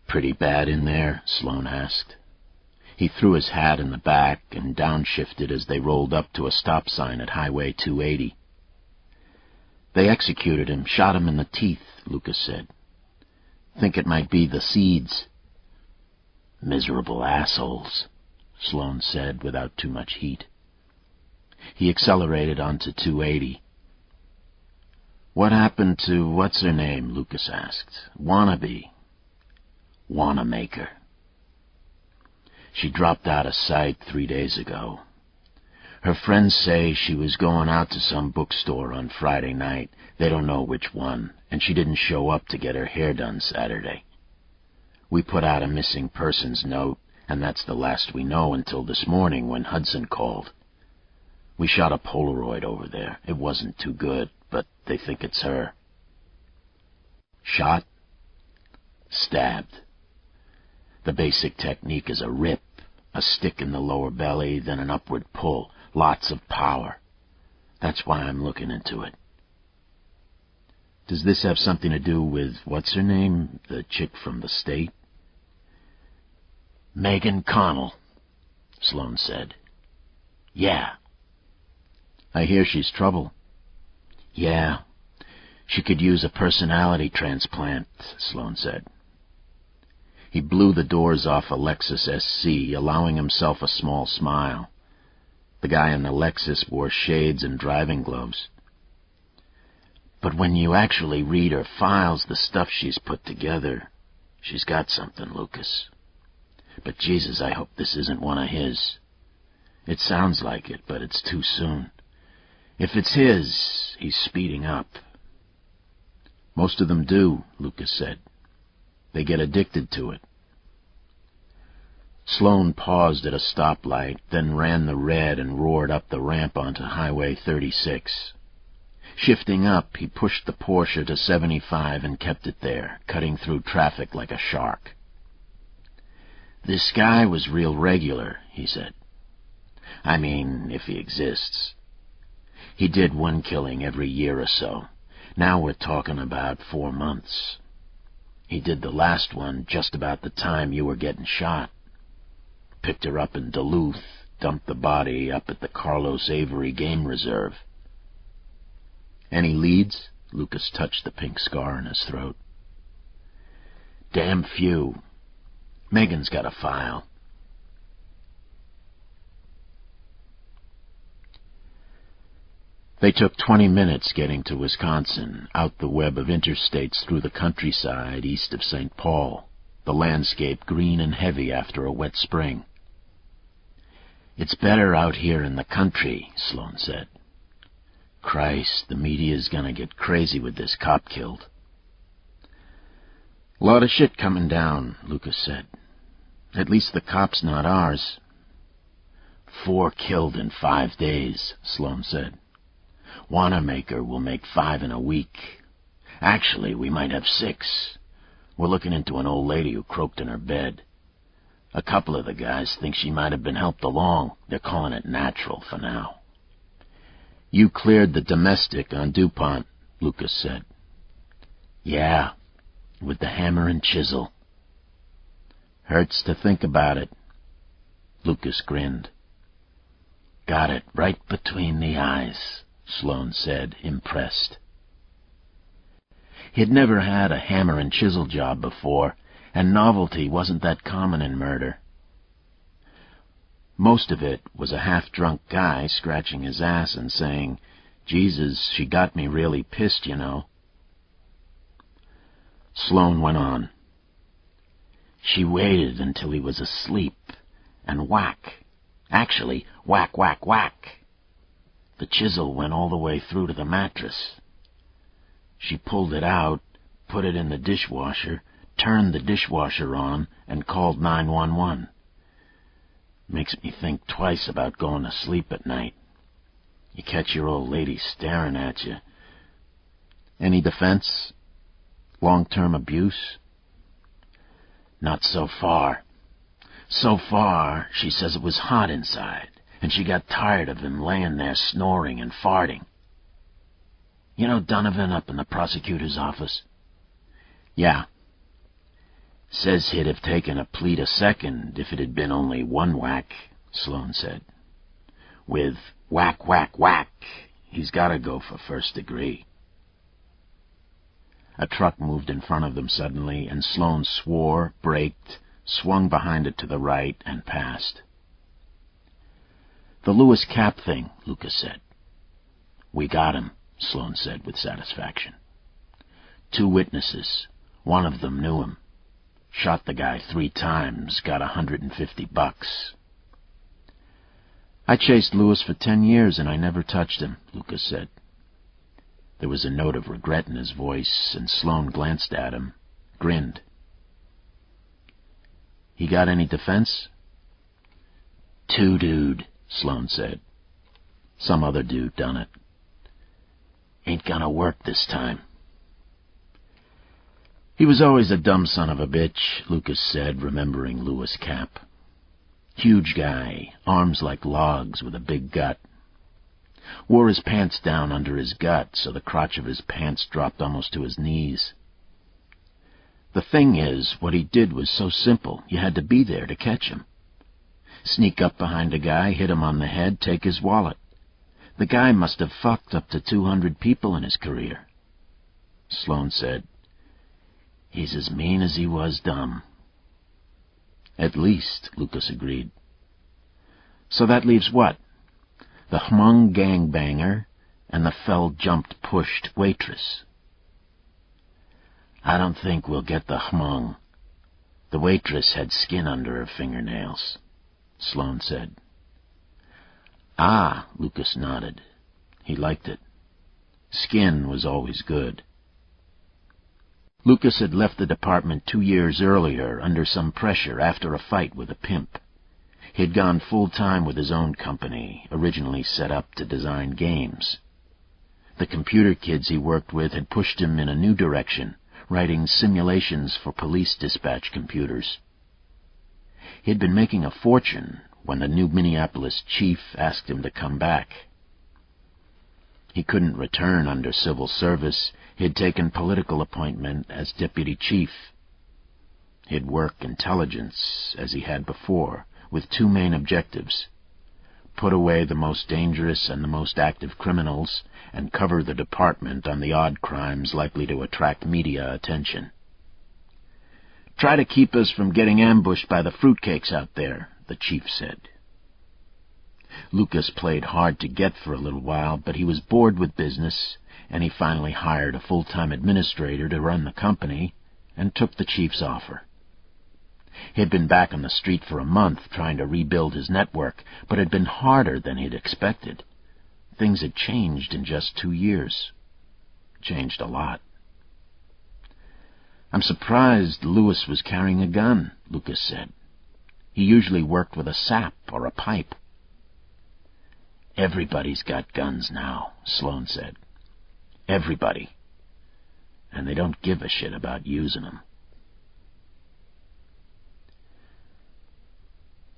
"Pretty bad in there?" Sloan asked. He threw his hat in the back and downshifted as they rolled up to a stop sign at Highway 280. "They executed him, shot him in the teeth," Lucas said. "Think it might be the seeds." "Miserable assholes," Sloan said without too much heat. He accelerated onto 280. "What happened to what's-her-name?" Lucas asked. "Wannabe." "Wanamaker." "She dropped out of sight 3 days ago. Her friends say she was going out to some bookstore on Friday night. They don't know which one, and she didn't show up to get her hair done Saturday. We put out a missing persons note, and that's the last we know until this morning when Hudson called. We shot a Polaroid over there. It wasn't too good, but they think it's her." "Shot?" "Stabbed. The basic technique is a rip, a stick in the lower belly, then an upward pull, lots of power. That's why I'm looking into it." "Does this have something to do with what's-her-name, the chick from the state?" "Megan Connell," Sloan said. "Yeah." "I hear she's trouble." "Yeah. She could use a personality transplant," Sloan said. He blew the doors off a Lexus SC, allowing himself a small smile. The guy in the Lexus wore shades and driving gloves. "But when you actually read her files, the stuff she's put together, she's got something, Lucas. But Jesus, I hope this isn't one of his. It sounds like it, but it's too soon. If it's his, he's speeding up." "Most of them do," Lucas said. "They get addicted to it." Sloan paused at a stoplight, then ran the red and roared up the ramp onto Highway 36. Shifting up, he pushed the Porsche to 75 and kept it there, cutting through traffic like a shark. "This guy was real regular," he said. "I mean, if he exists. He did one killing every year or so. Now we're talking about 4 months. He did the last one just about the time you were getting shot. Picked her up in Duluth, dumped the body up at the Carlos Avery Game Reserve." "Any leads?" Lucas touched the pink scar in his throat. "Damn few. Megan's got a file." They took 20 minutes getting to Wisconsin, out the web of interstates through the countryside east of St. Paul, the landscape green and heavy after a wet spring. "It's better out here in the country," Sloan said. "Christ, the media's gonna get crazy with this cop killed." "A lot of shit coming down," Lucas said. "At least the cop's not ours." 4 killed in 5 days, Sloan said. Wanamaker will make 5 in a week. Actually, we might have 6. We're looking into an old lady who croaked in her bed. A couple of the guys think she might have been helped along. They're calling it natural for now. You cleared the domestic on DuPont, Lucas said. Yeah, with the hammer and chisel. Hurts to think about it. Lucas grinned. Got it right between the eyes, Sloane said, impressed. He'd never had a hammer and chisel job before, and novelty wasn't that common in murder. Most of it was a half-drunk guy scratching his ass and saying, Jesus, she got me really pissed, you know. Sloane went on. She waited until he was asleep, and whack. Actually, whack, whack, whack. The chisel went all the way through to the mattress. She pulled it out, put it in the dishwasher, turned the dishwasher on, and called 911. Makes me think twice about going to sleep at night. You catch your old lady staring at you. Any defense? Long-term abuse? Not so far. So far, she says it was hot inside, and she got tired of him laying there snoring and farting. You know Donovan up in the prosecutor's office? Yeah. Says he'd have taken a plea to second if it had been only one whack, Sloane said. With whack, whack, whack, he's got to go for first degree. A truck moved in front of them suddenly, and Sloane swore, braked, swung behind it to the right, and passed. The Lewis cap thing, Lucas said. We got him, Sloane said with satisfaction. 2 witnesses. One of them knew him. Shot the guy 3 times, got $150. I chased Lewis for 10 years and I never touched him, Lucas said. There was a note of regret in his voice, and Sloane glanced at him, grinned. He got any defense? 2 dude, Sloane said. Some other dude done it. Ain't gonna work this time. He was always a dumb son of a bitch, Lucas said, remembering Lewis Cap. Huge guy, arms like logs with a big gut. Wore his pants down under his gut, so the crotch of his pants dropped almost to his knees. The thing is, what he did was so simple, you had to be there to catch him. Sneak up behind a guy, hit him on the head, take his wallet. The guy must have fucked up to 200 people in his career. Sloane said, He's as mean as he was dumb. At least, Lucas agreed. So that leaves what? The hmung gangbanger and the fell-jumped-pushed waitress. I don't think we'll get the hmung. The waitress had skin under her fingernails, Sloane said. Ah, Lucas nodded. He liked it. Skin was always good. Lucas had left the department 2 years earlier under some pressure after a fight with a pimp. He'd gone full-time with his own company, originally set up to design games. The computer kids he worked with had pushed him in a new direction, writing simulations for police dispatch computers. He'd been making a fortune when the new Minneapolis chief asked him to come back. He couldn't return under civil service. He'd taken political appointment as deputy chief. He'd work intelligence, as he had before, with 2 main objectives: put away the most dangerous and the most active criminals, and cover the department on the odd crimes likely to attract media attention. Try to keep us from getting ambushed by the fruitcakes out there, the chief said. Lucas played hard to get for a little while, but he was bored with business, and he finally hired a full-time administrator to run the company, and took the chief's offer. He'd been back on the street for a month trying to rebuild his network, but it had been harder than he'd expected. Things had changed in just 2 years. Changed a lot. I'm surprised Lewis was carrying a gun, Lucas said. He usually worked with a sap or a pipe. Everybody's got guns now, Sloane said. Everybody. And they don't give a shit about using them.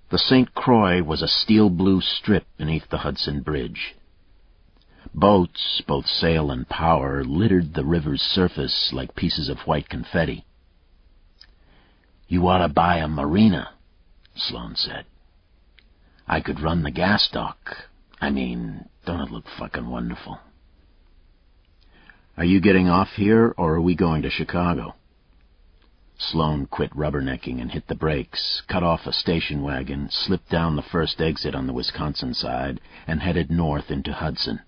The St. Croix was a steel blue strip beneath the Hudson Bridge. Boats, both sail and power, littered the river's surface like pieces of white confetti. "You ought to buy a marina," Sloane said. "I could run the gas dock. I mean, don't it look fucking wonderful?" "Are you getting off here, or are we going to Chicago?" Sloane quit rubbernecking and hit the brakes, cut off a station wagon, slipped down the first exit on the Wisconsin side, and headed north into Hudson.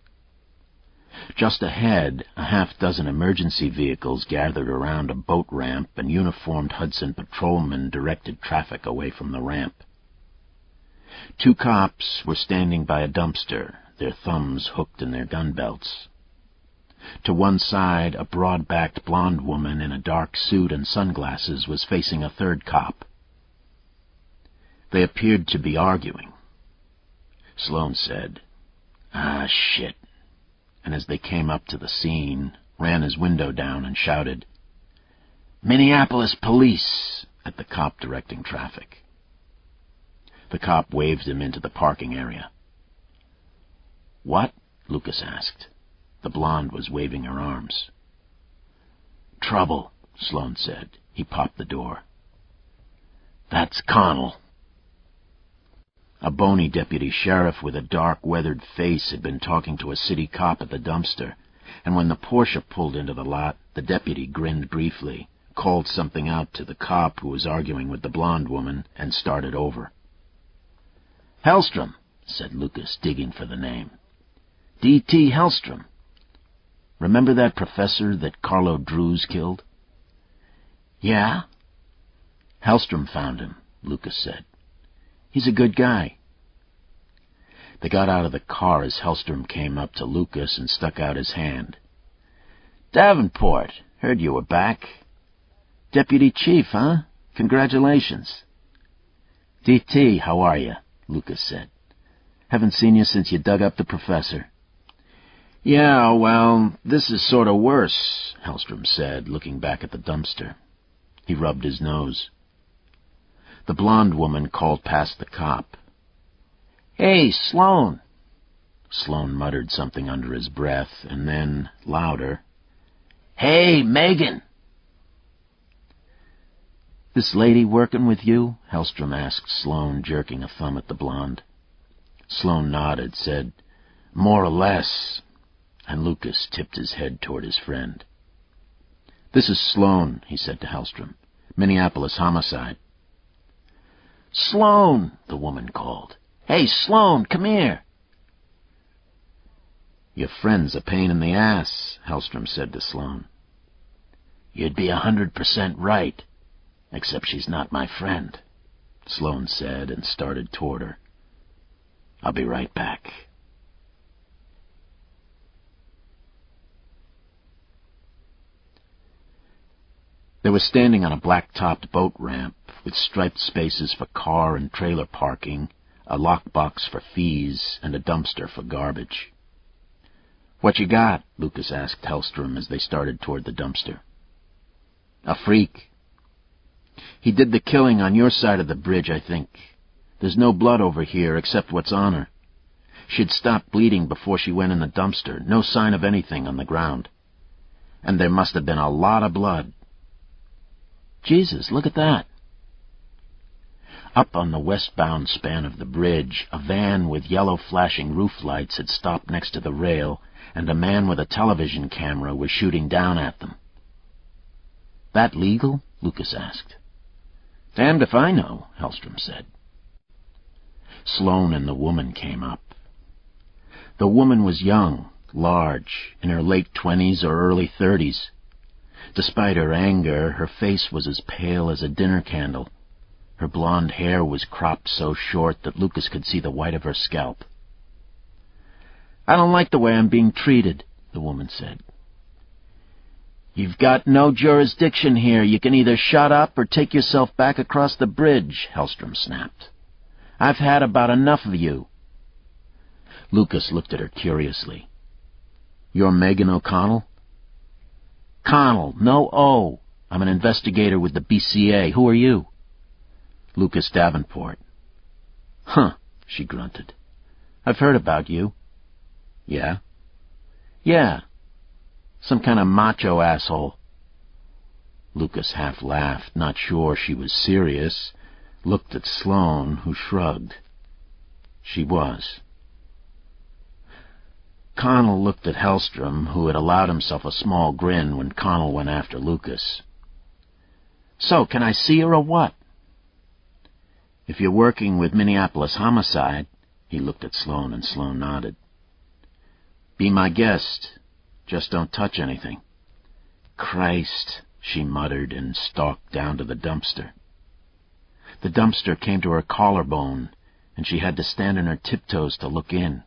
Just ahead, a half-dozen emergency vehicles gathered around a boat ramp, and uniformed Hudson patrolmen directed traffic away from the ramp. 2 cops were standing by a dumpster, their thumbs hooked in their gun belts. To one side, a broad-backed blonde woman in a dark suit and sunglasses was facing a 3rd cop. They appeared to be arguing. Sloane said, "Ah, shit," and as they came up to the scene, ran his window down and shouted, "Minneapolis police," at the cop directing traffic. The cop waved him into the parking area. "What?" Lucas asked. The blonde was waving her arms. "Trouble," Sloane said. He popped the door. "That's Connell." A bony deputy sheriff with a dark, weathered face had been talking to a city cop at the dumpster, and when the Porsche pulled into the lot, the deputy grinned briefly, called something out to the cop who was arguing with the blonde woman, and started over. "Hellstrom," said Lucas, digging for the name. "D.T. Hellstrom. Remember that professor that Carlo Drews killed?" "Yeah." "Hellstrom found him," Lucas said. "He's a good guy." They got out of the car as Hellstrom came up to Lucas and stuck out his hand. "Davenport, heard you were back. Deputy Chief, huh? Congratulations." "D.T., how are you?" Lucas said. "Haven't seen you since you dug up the professor." "Yeah, well, this is sort of worse," Hellstrom said, looking back at the dumpster. He rubbed his nose. The blonde woman called past the cop. "Hey, Sloane!" Sloane muttered something under his breath, and then, louder, "Hey, Megan!" "This lady working with you?" Hellstrom asked Sloane, jerking a thumb at the blonde. Sloane nodded, said, "More or less," and Lucas tipped his head toward his friend. "This is Sloane," he said to Hellstrom. "Minneapolis homicide." "Sloane!" the woman called. "Hey, Sloane, come here." "Your friend's a pain in the ass," Hellstrom said to Sloane. "You'd be 100% right, except she's not my friend," Sloane said and started toward her. "I'll be right back." They were standing on a black-topped boat ramp with striped spaces for car and trailer parking, a lockbox for fees, and a dumpster for garbage. "What you got?" Lucas asked Hellstrom as they started toward the dumpster. "A freak. He did the killing on your side of the bridge, I think. There's no blood over here except what's on her. She'd stopped bleeding before she went in the dumpster, no sign of anything on the ground. And there must have been a lot of blood. Jesus, look at that." Up on the westbound span of the bridge, a van with yellow flashing roof lights had stopped next to the rail, and a man with a television camera was shooting down at them. "That legal?" Lucas asked. "Damned if I know," Hellstrom said. Sloane and the woman came up. The woman was young, large, in her late 20s or early 30s. Despite her anger, her face was as pale as a dinner candle. Her blonde hair was cropped so short that Lucas could see the white of her scalp. "I don't like the way I'm being treated," the woman said. "You've got no jurisdiction here. You can either shut up or take yourself back across the bridge," Hellstrom snapped. "I've had about enough of you." Lucas looked at her curiously. "You're Megan O'Connell?" "Connell, no O. I'm an investigator with the BCA. Who are you?" "Lucas Davenport." "Huh," she grunted. "I've heard about you." "Yeah?" "Yeah. Some kind of macho asshole." Lucas half laughed, not sure she was serious, looked at Sloane, who shrugged. She was. Connell looked at Hellstrom, who had allowed himself a small grin when Connell went after Lucas. "So, can I see her or what?" "If you're working with Minneapolis Homicide," he looked at Sloane, and Sloane nodded. "Be my guest. Just don't touch anything." "Christ," she muttered and stalked down to the dumpster. The dumpster came to her collarbone, and she had to stand on her tiptoes to look in.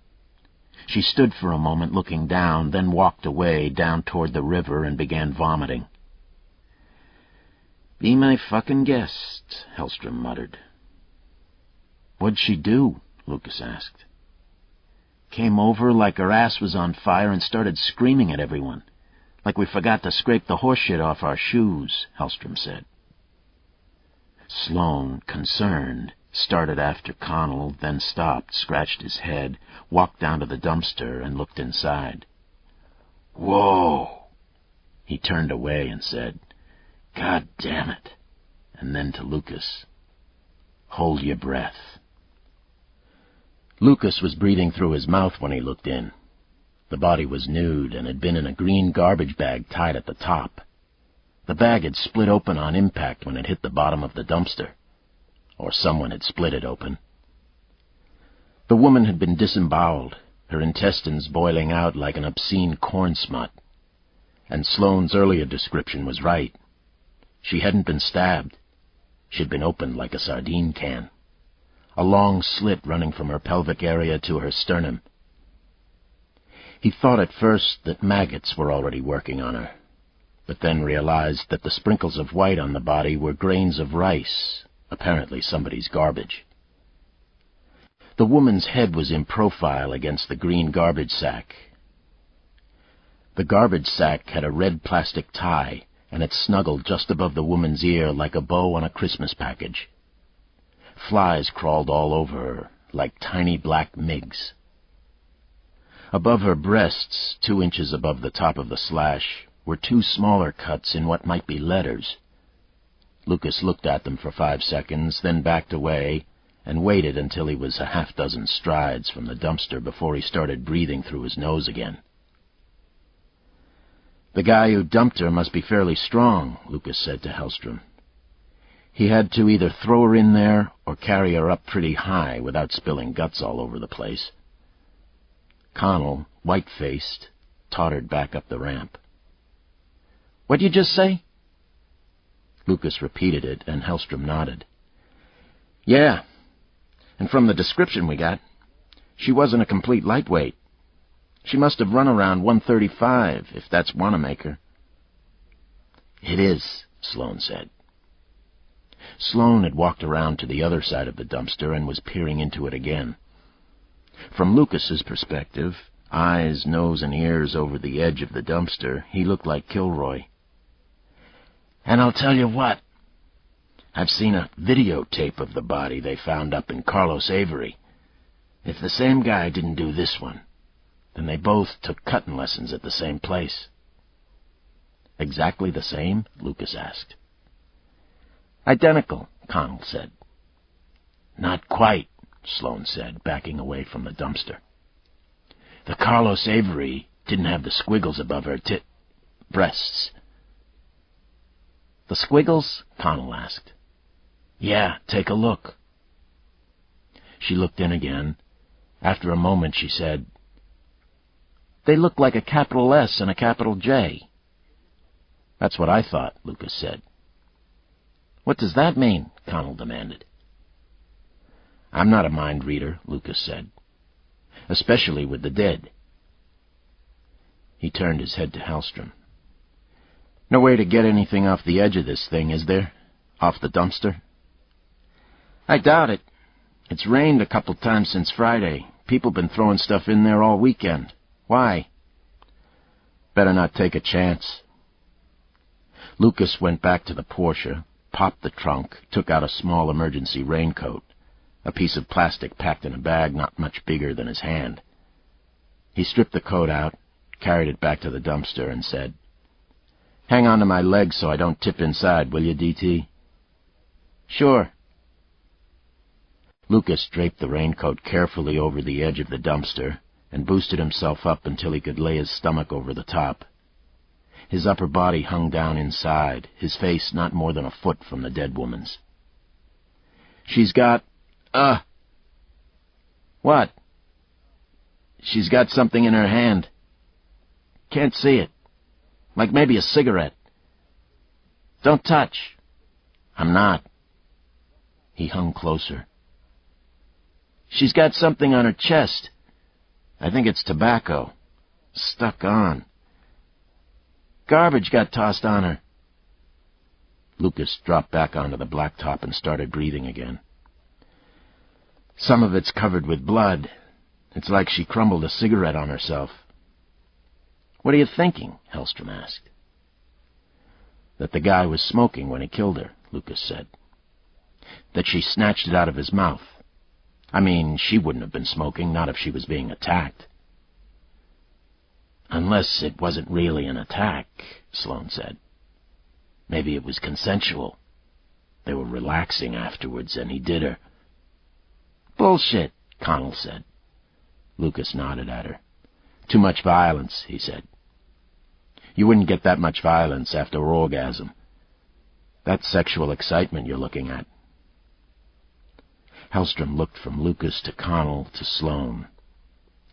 She stood for a moment looking down, then walked away down toward the river and began vomiting. "Be my fucking guest," Hellstrom muttered. "What'd she do?" Lucas asked. "Came over like her ass was on fire and started screaming at everyone. Like we forgot to scrape the horse shit off our shoes," Hellstrom said. Sloane, concerned, started after Connell, then stopped, scratched his head, walked down to the dumpster, and looked inside. "Whoa!" He turned away and said, "God damn it!" And then to Lucas, "Hold your breath." Lucas was breathing through his mouth when he looked in. The body was nude and had been in a green garbage bag tied at the top. The bag had split open on impact when it hit the bottom of the dumpster. Or someone had split it open. The woman had been disemboweled, her intestines boiling out like an obscene corn smut. And Sloane's earlier description was right. She hadn't been stabbed. She'd been opened like a sardine can. A long slit running from her pelvic area to her sternum. He thought at first that maggots were already working on her, but then realized that the sprinkles of white on the body were grains of rice, apparently somebody's garbage. The woman's head was in profile against the green garbage sack. The garbage sack had a red plastic tie, and it snuggled just above the woman's ear like a bow on a Christmas package. Flies crawled all over her, like tiny black migs. Above her breasts, 2 inches above the top of the slash, were 2 smaller cuts in what might be letters. Lucas looked at them for 5 seconds, then backed away, and waited until he was a half-dozen strides from the dumpster before he started breathing through his nose again. "The guy who dumped her must be fairly strong," Lucas said to Hellstrom. "He had to either throw her in there or carry her up pretty high without spilling guts all over the place." Connell, white-faced, tottered back up the ramp. "What'd you just say?" Lucas repeated it, and Hellstrom nodded. "Yeah, and from the description we got, she wasn't a complete lightweight. She must have run around 135, if that's Wanamaker." "It is," Sloane said. Sloane had walked around to the other side of the dumpster and was peering into it again. From Lucas's perspective, eyes, nose, and ears over the edge of the dumpster, he looked like Kilroy. "And I'll tell you what. I've seen a videotape of the body they found up in Carlos Avery. If the same guy didn't do this one, then they both took cutting lessons at the same place." "Exactly the same?" Lucas asked. "Identical," Connell said. "Not quite," Sloane said, backing away from the dumpster. "The Carlos Avery didn't have the squiggles above her breasts." "The squiggles?" Connell asked. "Yeah, take a look." She looked in again. After a moment she said, "They look like a capital S and a capital J." "That's what I thought," Lucas said. "What does that mean?" Connell demanded. "I'm not a mind reader," Lucas said. "Especially with the dead." He turned his head to Hellstrom. "No way to get anything off the edge of this thing, is there? Off the dumpster?" "I doubt it. It's rained a couple times since Friday. People been throwing stuff in there all weekend. Why? Better not take a chance. Lucas went back to the Porsche, popped the trunk, took out a small emergency raincoat, a piece of plastic packed in a bag not much bigger than his hand. He stripped the coat out, carried it back to the dumpster, and said, "Hang on to my legs so I don't tip inside, will you, DT?" "Sure." Lucas draped the raincoat carefully over the edge of the dumpster and boosted himself up until he could lay his stomach over the top. His upper body hung down inside, his face not more than a foot from the dead woman's. "She's got, What?" "She's got something in her hand. Can't see it. Like maybe a cigarette." "Don't touch." "I'm not." He hung closer. "She's got something on her chest. I think it's tobacco. Stuck on. Garbage got tossed on her." Lucas dropped back onto the blacktop and started breathing again. "Some of it's covered with blood. It's like she crumbled a cigarette on herself." "What are you thinking?" Hellstrom asked. "That the guy was smoking when he killed her," Lucas said. "That she snatched it out of his mouth. I mean, she wouldn't have been smoking, not if she was being attacked." "Unless it wasn't really an attack," Sloane said. "Maybe it was consensual. They were relaxing afterwards, and he did her." "Bullshit," Connell said. Lucas nodded at her. "Too much violence," he said. "You wouldn't get that much violence after orgasm. That's sexual excitement you're looking at." Hellstrom looked from Lucas to Connell to Sloane.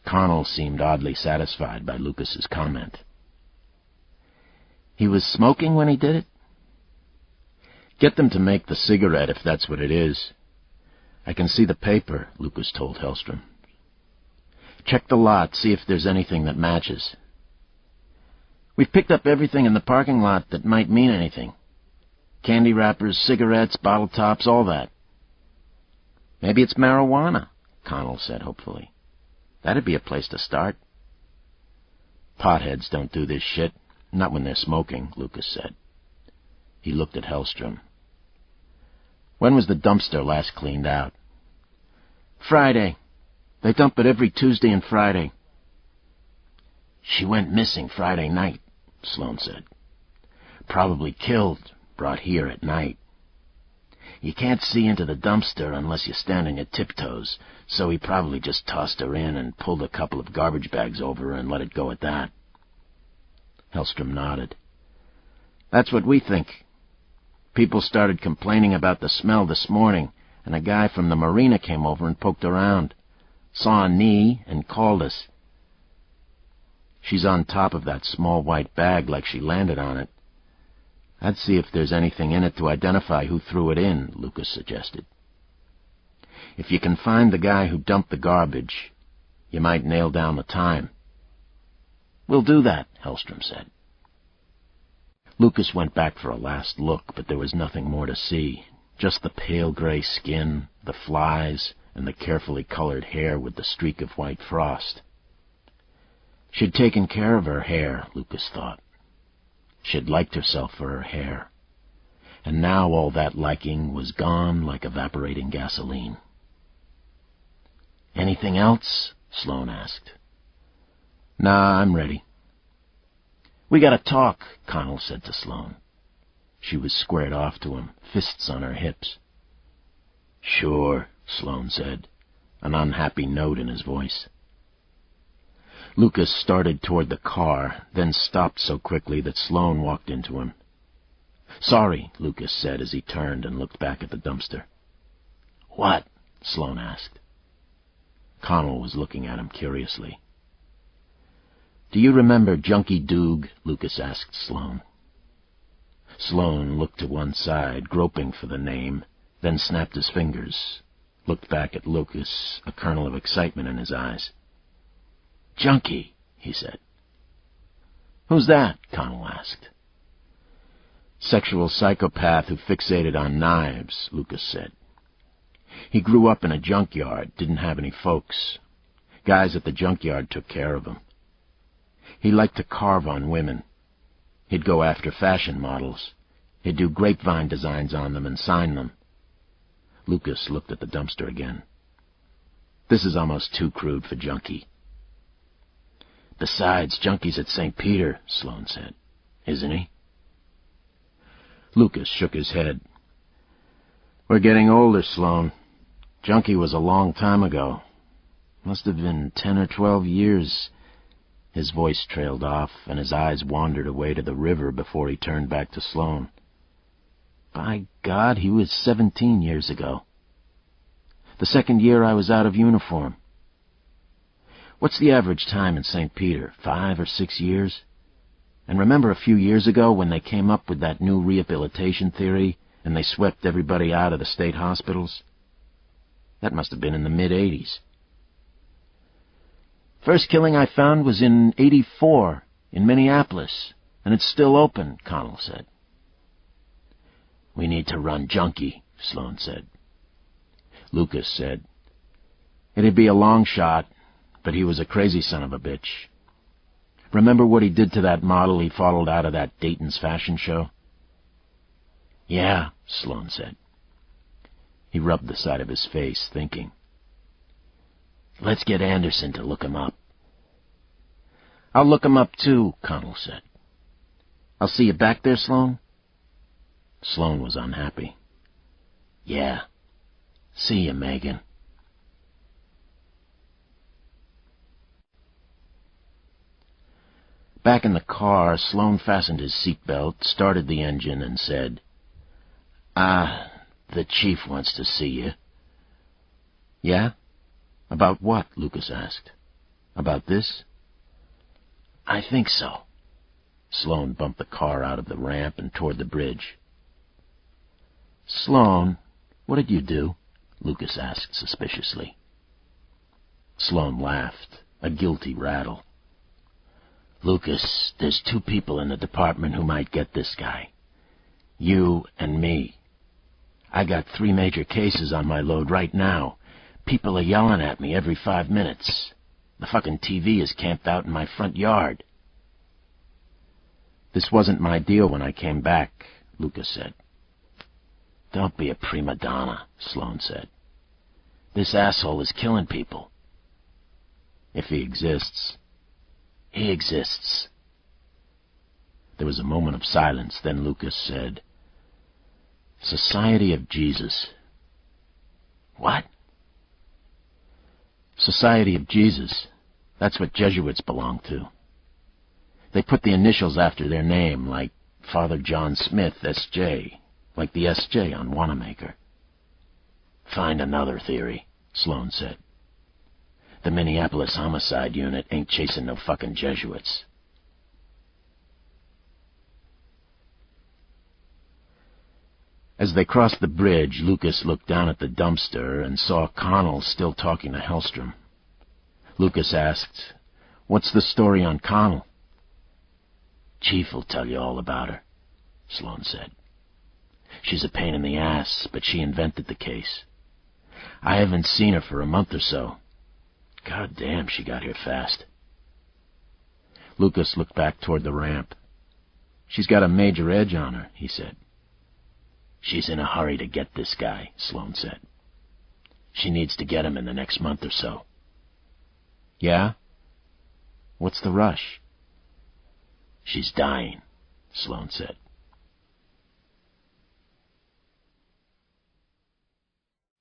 Connell seemed oddly satisfied by Lucas's comment. "He was smoking when he did it?" "Get them to make the cigarette if that's what it is. I can see the paper," Lucas told Hellstrom. "Check the lot, see if there's anything that matches." "We've picked up everything in the parking lot that might mean anything. Candy wrappers, cigarettes, bottle tops, all that." "Maybe it's marijuana," Connell said hopefully. "That'd be a place to start." "Potheads don't do this shit, not when they're smoking," Lucas said. He looked at Hellstrom. "When was the dumpster last cleaned out?" "Friday. They dump it every Tuesday and Friday." "She went missing Friday night," Sloane said. "Probably killed, brought here at night. You can't see into the dumpster unless you're standing at tiptoes, so he probably just tossed her in and pulled a couple of garbage bags over her and let it go at that." Hellstrom nodded. "That's what we think. People started complaining about the smell this morning, and a guy from the marina came over and poked around. Saw a knee and called us." "She's on top of that small white bag like she landed on it. I'd see if there's anything in it to identify who threw it in," Lucas suggested. "If you can find the guy who dumped the garbage, you might nail down the time." "We'll do that," Hellstrom said. Lucas went back for a last look, but there was nothing more to see, just the pale gray skin, the flies, and the carefully colored hair with the streak of white frost. She'd taken care of her hair, Lucas thought. She'd liked herself for her hair. And now all that liking was gone like evaporating gasoline. "Anything else?" Sloane asked. "Nah, I'm ready." "We gotta talk," Connell said to Sloane. She was squared off to him, fists on her hips. "Sure," Sloane said, an unhappy note in his voice. Lucas started toward the car, then stopped so quickly that Sloane walked into him. "Sorry," Lucas said as he turned and looked back at the dumpster. "What?" Sloane asked. Connell was looking at him curiously. "Do you remember Junkie Doog?" Lucas asked Sloane. Sloane looked to one side, groping for the name, then snapped his fingers, looked back at Lucas, a kernel of excitement in his eyes. "Junkie," he said. "Who's that?" Connell asked. "Sexual psychopath who fixated on knives," Lucas said. "He grew up in a junkyard, didn't have any folks. Guys at the junkyard took care of him. He liked to carve on women. He'd go after fashion models. He'd do grapevine designs on them and sign them. Lucas looked at the dumpster again. This is almost too crude for Junkie. Besides, Junkie's at St. Peter, Sloane said. Isn't he? Lucas shook his head. We're getting older, Sloane. Junkie was a long time ago. Must have been 10 or 12 years. His voice trailed off, and his eyes wandered away to the river before he turned back to Sloane. By God, he was 17 years ago. The second year I was out of uniform. What's the average time in St. Peter, 5 or 6 years? And remember a few years ago when they came up with that new rehabilitation theory and they swept everybody out of the state hospitals? That must have been in the mid-'80s. First killing I found was in '84 in Minneapolis, and it's still open, Connell said. We need to run Junkie, Sloane said. Lucas said, it'd be a long shot, but he was a crazy son of a bitch. Remember what he did to that model he followed out of that Dayton's fashion show? Yeah, Sloane said. He rubbed the side of his face, thinking. Let's get Anderson to look him up. I'll look him up too, Connell said. I'll see you back there, Sloane? Sloane was unhappy. Yeah. See you, Megan. Back in the car, Sloane fastened his seatbelt, started the engine, and said, the chief wants to see you. Yeah? About what? Lucas asked. About this? I think so. Sloane bumped the car out of the ramp and toward the bridge. Sloane, what did you do? Lucas asked suspiciously. Sloane laughed, a guilty rattle. Lucas, there's 2 people in the department who might get this guy. You and me. I got 3 major cases on my load right now. People are yelling at me every 5 minutes. The fucking TV is camped out in my front yard. This wasn't my deal when I came back, Lucas said. Don't be a prima donna, Sloane said. This asshole is killing people. If he exists, he exists. There was a moment of silence, then Lucas said, Society of Jesus. What? Society of Jesus. That's what Jesuits belong to. They put the initials after their name, like Father John Smith, S.J., like the S.J. on Wanamaker. Find another theory, Sloane said. The Minneapolis homicide unit ain't chasing no fucking Jesuits. As they crossed the bridge, Lucas looked down at the dumpster and saw Connell still talking to Hellstrom. Lucas asked, What's the story on Connell? Chief will tell you all about her, Sloane said. She's a pain in the ass, but she invented the case. I haven't seen her for a month or so. God damn, she got here fast. Lucas looked back toward the ramp. She's got a major edge on her, he said. She's in a hurry to get this guy, Sloane said. She needs to get him in the next month or so. Yeah? What's the rush? She's dying, Sloane said.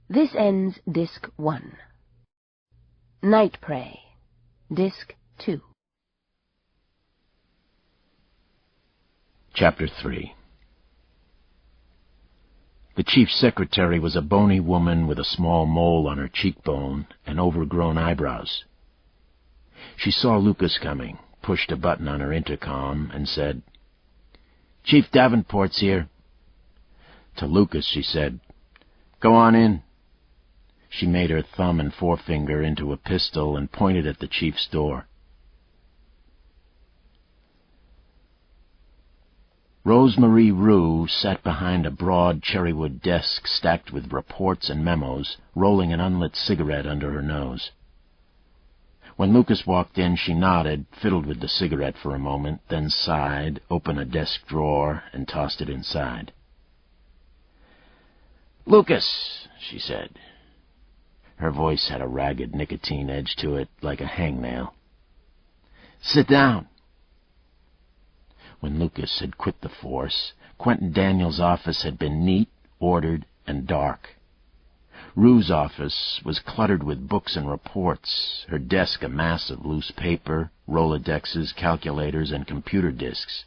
This ends Disc 1. Night Prey, Disc 2. Chapter 3. The chief's secretary was a bony woman with a small mole on her cheekbone and overgrown eyebrows. She saw Lucas coming, pushed a button on her intercom, and said, Chief Davenport's here. To Lucas she said, Go on in. She made her thumb and forefinger into a pistol and pointed at the chief's door. Rosemarie Rue sat behind a broad cherrywood desk stacked with reports and memos, rolling an unlit cigarette under her nose. When Lucas walked in, she nodded, fiddled with the cigarette for a moment, then sighed, opened a desk drawer, and tossed it inside. "Lucas," she said. Her voice had a ragged nicotine edge to it, like a hangnail. "Sit down." When Lucas had quit the force, Quentin Daniels' office had been neat, ordered, and dark. Rue's office was cluttered with books and reports, her desk a mass of loose paper, Rolodexes, calculators, and computer disks.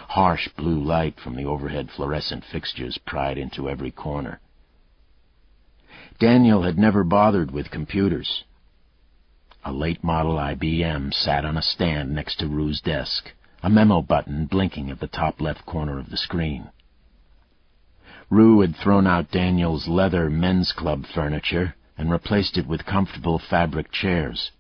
Harsh blue light from the overhead fluorescent fixtures pried into every corner. Daniel had never bothered with computers. A late-model IBM sat on a stand next to Rue's desk, a memo button blinking at the top left corner of the screen. Rue had thrown out Daniel's leather men's club furniture and replaced it with comfortable fabric chairs.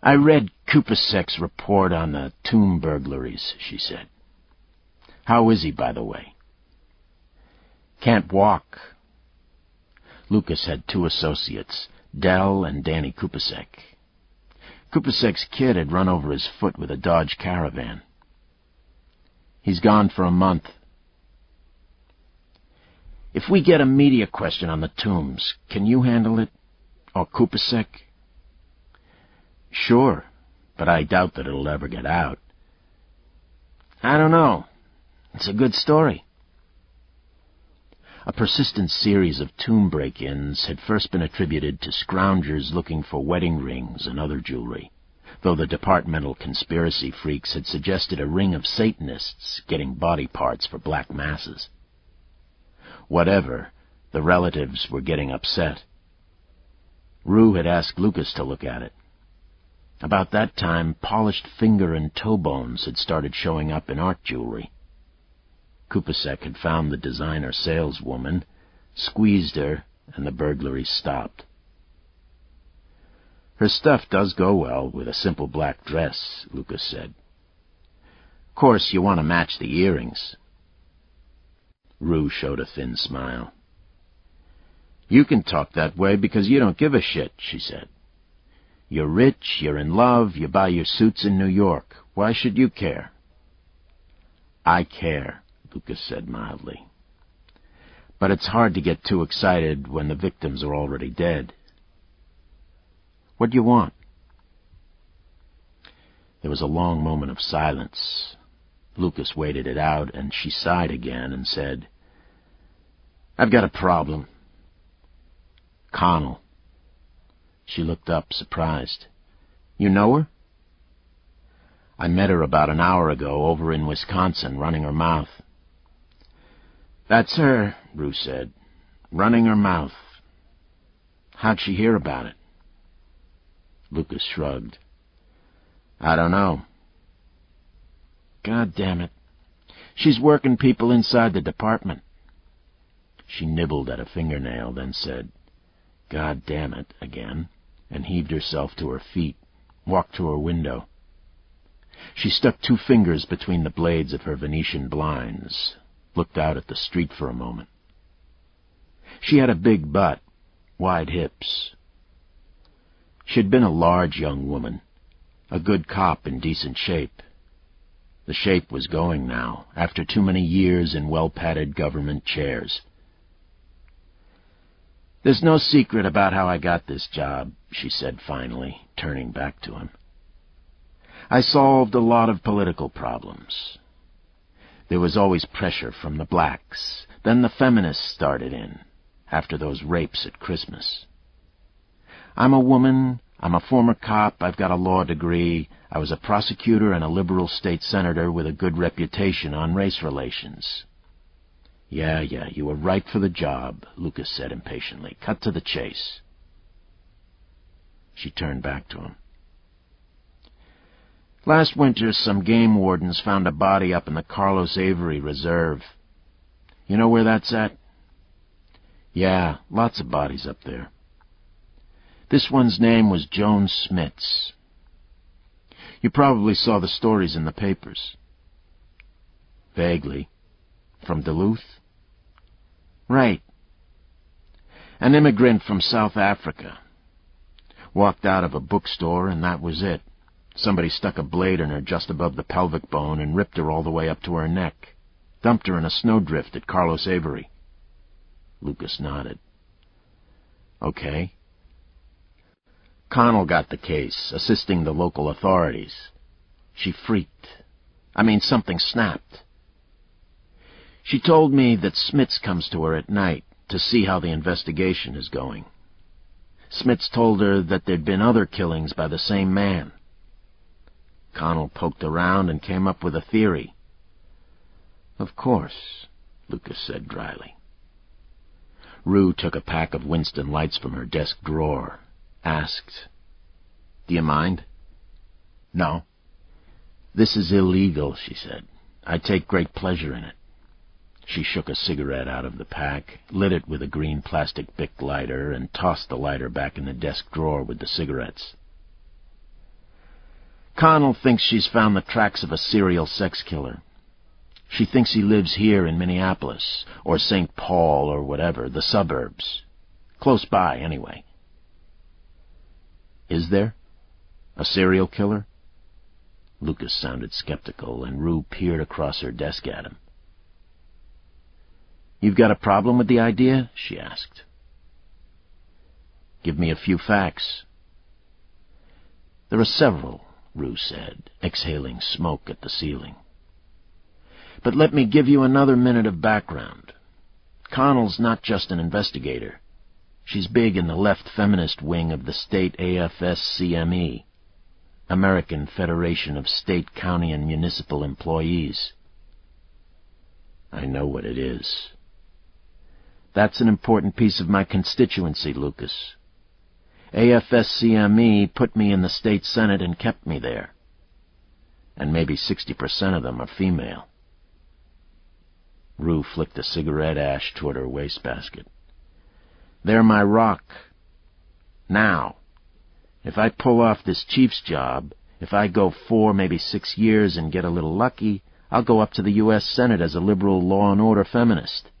"I read Kupisek's report on the tomb burglaries," she said. "How is he, by the way?" "Can't walk." Lucas had two associates, Dell and Danny Kupisek. Kupisek's kid had run over his foot with a Dodge Caravan. "He's gone for a month." "If we get a media question on the tombs, can you handle it? Or Kupisek?" "Sure, but I doubt that it'll ever get out." "I don't know. It's a good story." A persistent series of tomb break-ins had first been attributed to scroungers looking for wedding rings and other jewelry, though the departmental conspiracy freaks had suggested a ring of Satanists getting body parts for black masses. Whatever, the relatives were getting upset. Rue had asked Lucas to look at it. About that time, polished finger and toe bones had started showing up in art jewelry. Kupisek had found the designer saleswoman, squeezed her, and the burglary stopped. "Her stuff does go well with a simple black dress," Lucas said. "Of course, you want to match the earrings." Rue showed a thin smile. "You can talk that way because you don't give a shit," she said. "You're rich, you're in love, you buy your suits in New York. Why should you care?" "I care," Lucas said mildly. "But it's hard to get too excited when the victims are already dead." "What do you want?" There was a long moment of silence. Lucas waited it out, and she sighed again and said, "I've got a problem." "Connell." She looked up, surprised. "You know her?" "I met her about an hour ago over in Wisconsin, running her mouth." "That's her," Rue said, "running her mouth. How'd she hear about it?" Lucas shrugged. "I don't know." "God damn it. She's working people inside the department." She nibbled at a fingernail, then said, "God damn it," again, and heaved herself to her feet, walked to her window. She stuck 2 fingers between the blades of her Venetian blinds, looked out at the street for a moment. She had a big butt, wide hips. She'd been a large young woman, a good cop in decent shape. The shape was going now, after too many years in well-padded government chairs. "There's no secret about how I got this job," she said finally, turning back to him. "I solved a lot of political problems. There was always pressure from the blacks. Then the feminists started in, after those rapes at Christmas. I'm a woman, I'm a former cop, I've got a law degree, I was a prosecutor and a liberal state senator with a good reputation on race relations." Yeah, you were right for the job," Lucas said impatiently. "Cut to the chase." She turned back to him. "Last winter, some game wardens found a body up in the Carlos Avery Reserve. You know where that's at?" "Yeah, lots of bodies up there." "This one's name was Joan Smits. You probably saw the stories in the papers." "Vaguely. From Duluth?" "Right. An immigrant from South Africa. Walked out of a bookstore, and that was it. Somebody stuck a blade in her just above the pelvic bone and ripped her all the way up to her neck. Dumped her in a snowdrift at Carlos Avery. Lucas nodded. Okay. Connell got the case, assisting the local authorities. She freaked. Something snapped. She told me that Smits comes to her at night to see how the investigation is going. Smits told her that there'd been other killings by the same man. Connell poked around and came up with a theory. Of course, Lucas said dryly. Rue took a pack of Winston Lights from her desk drawer, asked, "Do you mind?" "No." "This is illegal," she said. "I take great pleasure in it." She shook a cigarette out of the pack, lit it with a green plastic Bic lighter, and tossed the lighter back in the desk drawer with the cigarettes. Connell thinks she's found the tracks of a serial sex killer. She thinks he lives here in Minneapolis, or St. Paul, or whatever, the suburbs. Close by, anyway. Is there? A serial killer? Lucas sounded skeptical, and Rue peered across her desk at him. "You've got a problem with the idea?" she asked. "Give me a few facts." "There are several," Rue said, exhaling smoke at the ceiling. "But let me give you another minute of background. Connell's not just an investigator. She's big in the left feminist wing of the state AFS-CME, American Federation of State, County, and Municipal Employees." "I know what it is." "That's an important piece of my constituency, Lucas. AFS-CME put me in the state senate and kept me there. And maybe 60% of them are female." Rue flicked a cigarette ash toward her wastebasket. "They're my rock. Now, if I pull off this chief's job, if I go 4, maybe 6 years and get a little lucky, I'll go up to the U.S. Senate as a liberal law and order feminist."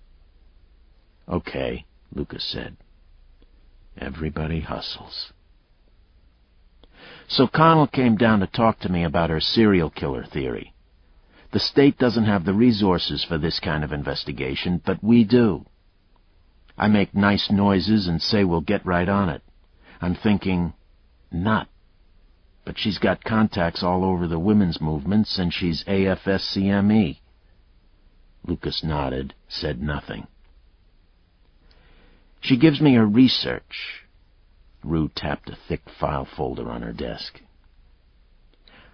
"Okay," Lucas said. Everybody hustles. So Connell came down to talk to me about her serial killer theory. The state doesn't have the resources for this kind of investigation, but we do. I make nice noises and say we'll get right on it. I'm thinking, nut. But she's got contacts all over the women's movements, and she's AFS-CME. Lucas nodded, said nothing. "She gives me her research." Rue tapped a thick file folder on her desk.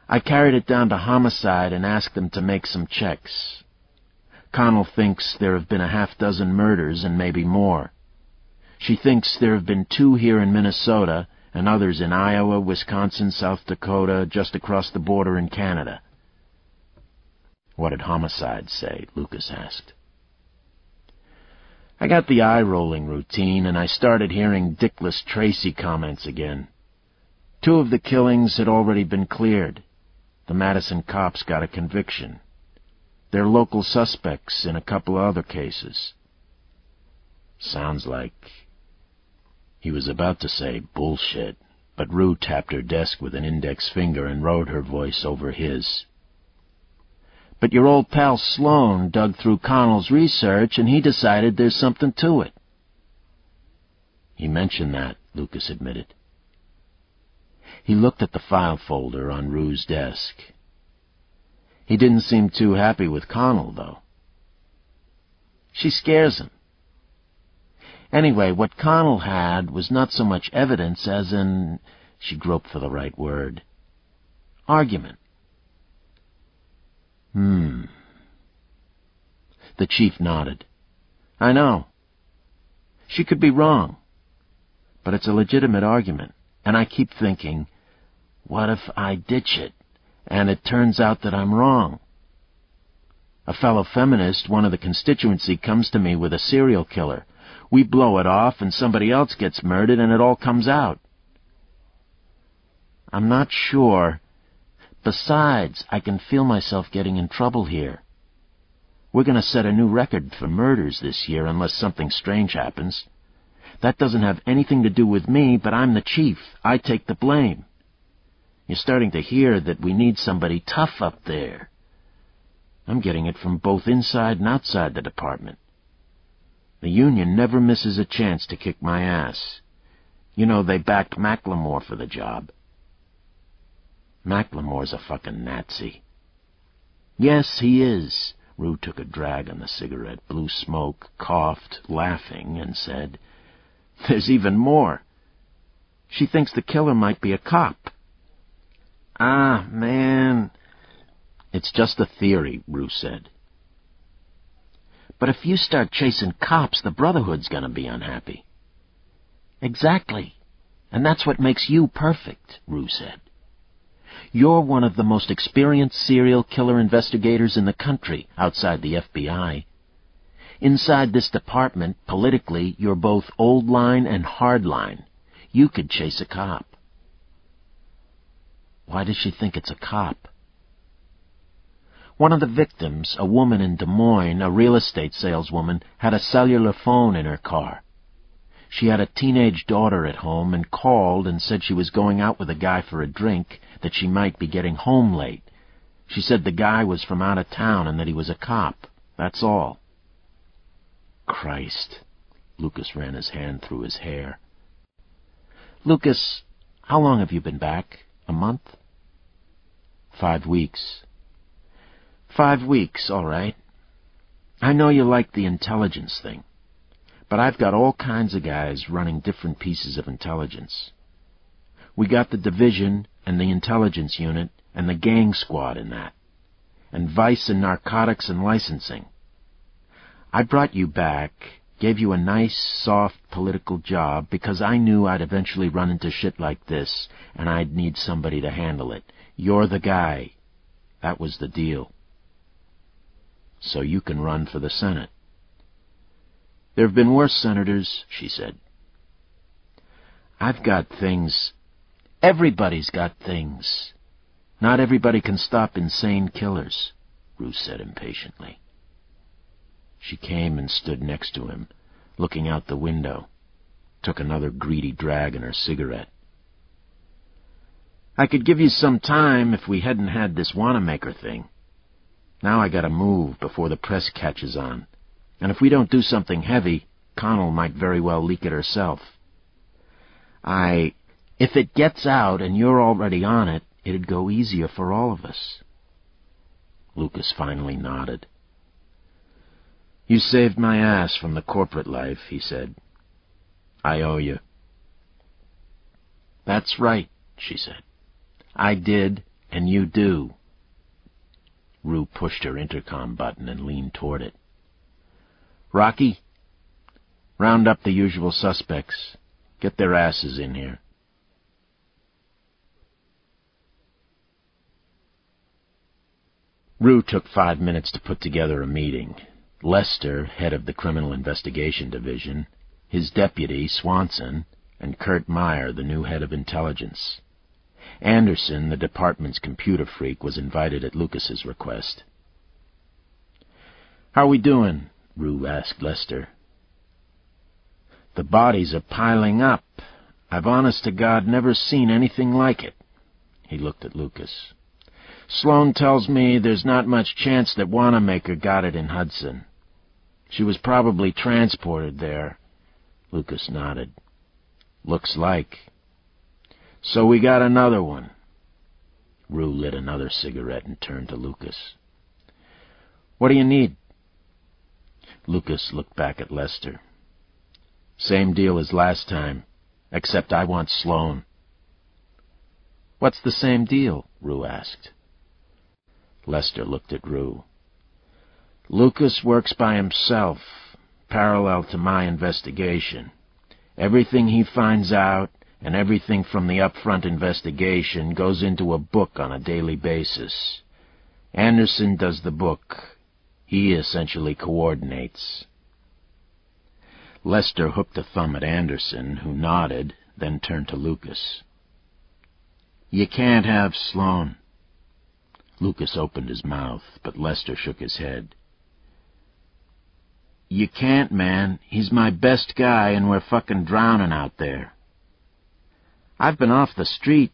"I carried it down to homicide and asked them to make some checks. Connell thinks there have been a half-dozen murders and maybe more. She thinks there have been 2 here in Minnesota and others in Iowa, Wisconsin, South Dakota, just across the border in Canada." "What did homicide say?" Lucas asked. I got the eye-rolling routine, and I started hearing Dickless Tracy comments again. 2 of the killings had already been cleared. The Madison cops got a conviction. They're local suspects in a couple of other cases. Sounds like... He was about to say bullshit, but Rue tapped her desk with an index finger and rode her voice over his. "But your old pal Sloan dug through Connell's research, and he decided there's something to it." "He mentioned that," Lucas admitted. He looked at the file folder on Rue's desk. He didn't seem too happy with Connell, though. "She scares him. Anyway, what Connell had was not so much evidence as an..." She groped for the right word. "Argument." The chief nodded. "I know. She could be wrong. But it's a legitimate argument, and I keep thinking, what if I ditch it, and it turns out that I'm wrong? A fellow feminist, one of the constituency, comes to me with a serial killer. We blow it off, and somebody else gets murdered, and it all comes out. I'm not sure. Besides, I can feel myself getting in trouble here. We're going to set a new record for murders this year unless something strange happens. That doesn't have anything to do with me, but I'm the chief. I take the blame. You're starting to hear that we need somebody tough up there. I'm getting it from both inside and outside the department. The union never misses a chance to kick my ass. You know, they backed McLemore for the job. McLemore's a fucking Nazi. Yes, he is. Rue took a drag on the cigarette, blew smoke, coughed, laughing, and said, "There's even more. She thinks the killer might be a cop." "Ah, man." "It's just a theory," Rue said. "But if you start chasing cops, the Brotherhood's gonna be unhappy." "Exactly. And that's what makes you perfect," Rue said. "You're one of the most experienced serial killer investigators in the country, outside the FBI. Inside this department, politically, you're both old line and hard line. You could chase a cop." "Why does she think it's a cop?" "One of the victims, a woman in Des Moines, a real estate saleswoman, had a cellular phone in her car. She had a teenage daughter at home and called and said she was going out with a guy for a drink, that she might be getting home late. She said the guy was from out of town and that he was a cop. That's all." "Christ." Lucas ran his hand through his hair. "Lucas, how long have you been back? A month?" 5 weeks. 5 weeks, all right. I know you like the intelligence thing. But I've got all kinds of guys running different pieces of intelligence. We got the division and the intelligence unit and the gang squad in that, and vice and narcotics and licensing. I brought you back, gave you a nice, soft political job because I knew I'd eventually run into shit like this, and I'd need somebody to handle it. You're the guy. That was the deal. So you can run for the Senate." "There have been worse senators," she said. "I've got things. Everybody's got things. Not everybody can stop insane killers," Rue said impatiently. She came and stood next to him, looking out the window, took another greedy drag on her cigarette. "I could give you some time if we hadn't had this Wanamaker thing. Now I gotta move before the press catches on. And if we don't do something heavy, Connell might very well leak it herself. If it gets out and you're already on it, it'd go easier for all of us." Lucas finally nodded. "You saved my ass from the corporate life," he said. "I owe you." "That's right," she said. "I did, and you do." Rue pushed her intercom button and leaned toward it. "Rocky, round up the usual suspects. Get their asses in here." Rue took 5 minutes to put together a meeting. Lester, head of the Criminal Investigation Division, his deputy, Swanson, and Kurt Meyer, the new head of intelligence. Anderson, the department's computer freak, was invited at Lucas's request. "How we doing?" Rue asked Lester. "The bodies are piling up. I've honest to God never seen anything like it." He looked at Lucas. "Sloan tells me there's not much chance that Wanamaker got it in Hudson. She was probably transported there." Lucas nodded. "Looks like. So we got another one." Rue lit another cigarette and turned to Lucas. "What do you need?" Lucas looked back at Lester. "Same deal as last time, except I want Sloan." "What's the same deal?" Rue asked. Lester looked at Rue. "Lucas works by himself, parallel to my investigation. Everything he finds out and everything from the upfront investigation goes into a book on a daily basis. Anderson does the book. He essentially coordinates." Lester hooked a thumb at Anderson, who nodded, then turned to Lucas. "You can't have Sloan." Lucas opened his mouth, but Lester shook his head. You can't, man. He's my best guy, and we're fucking drowning out there. I've been off the street.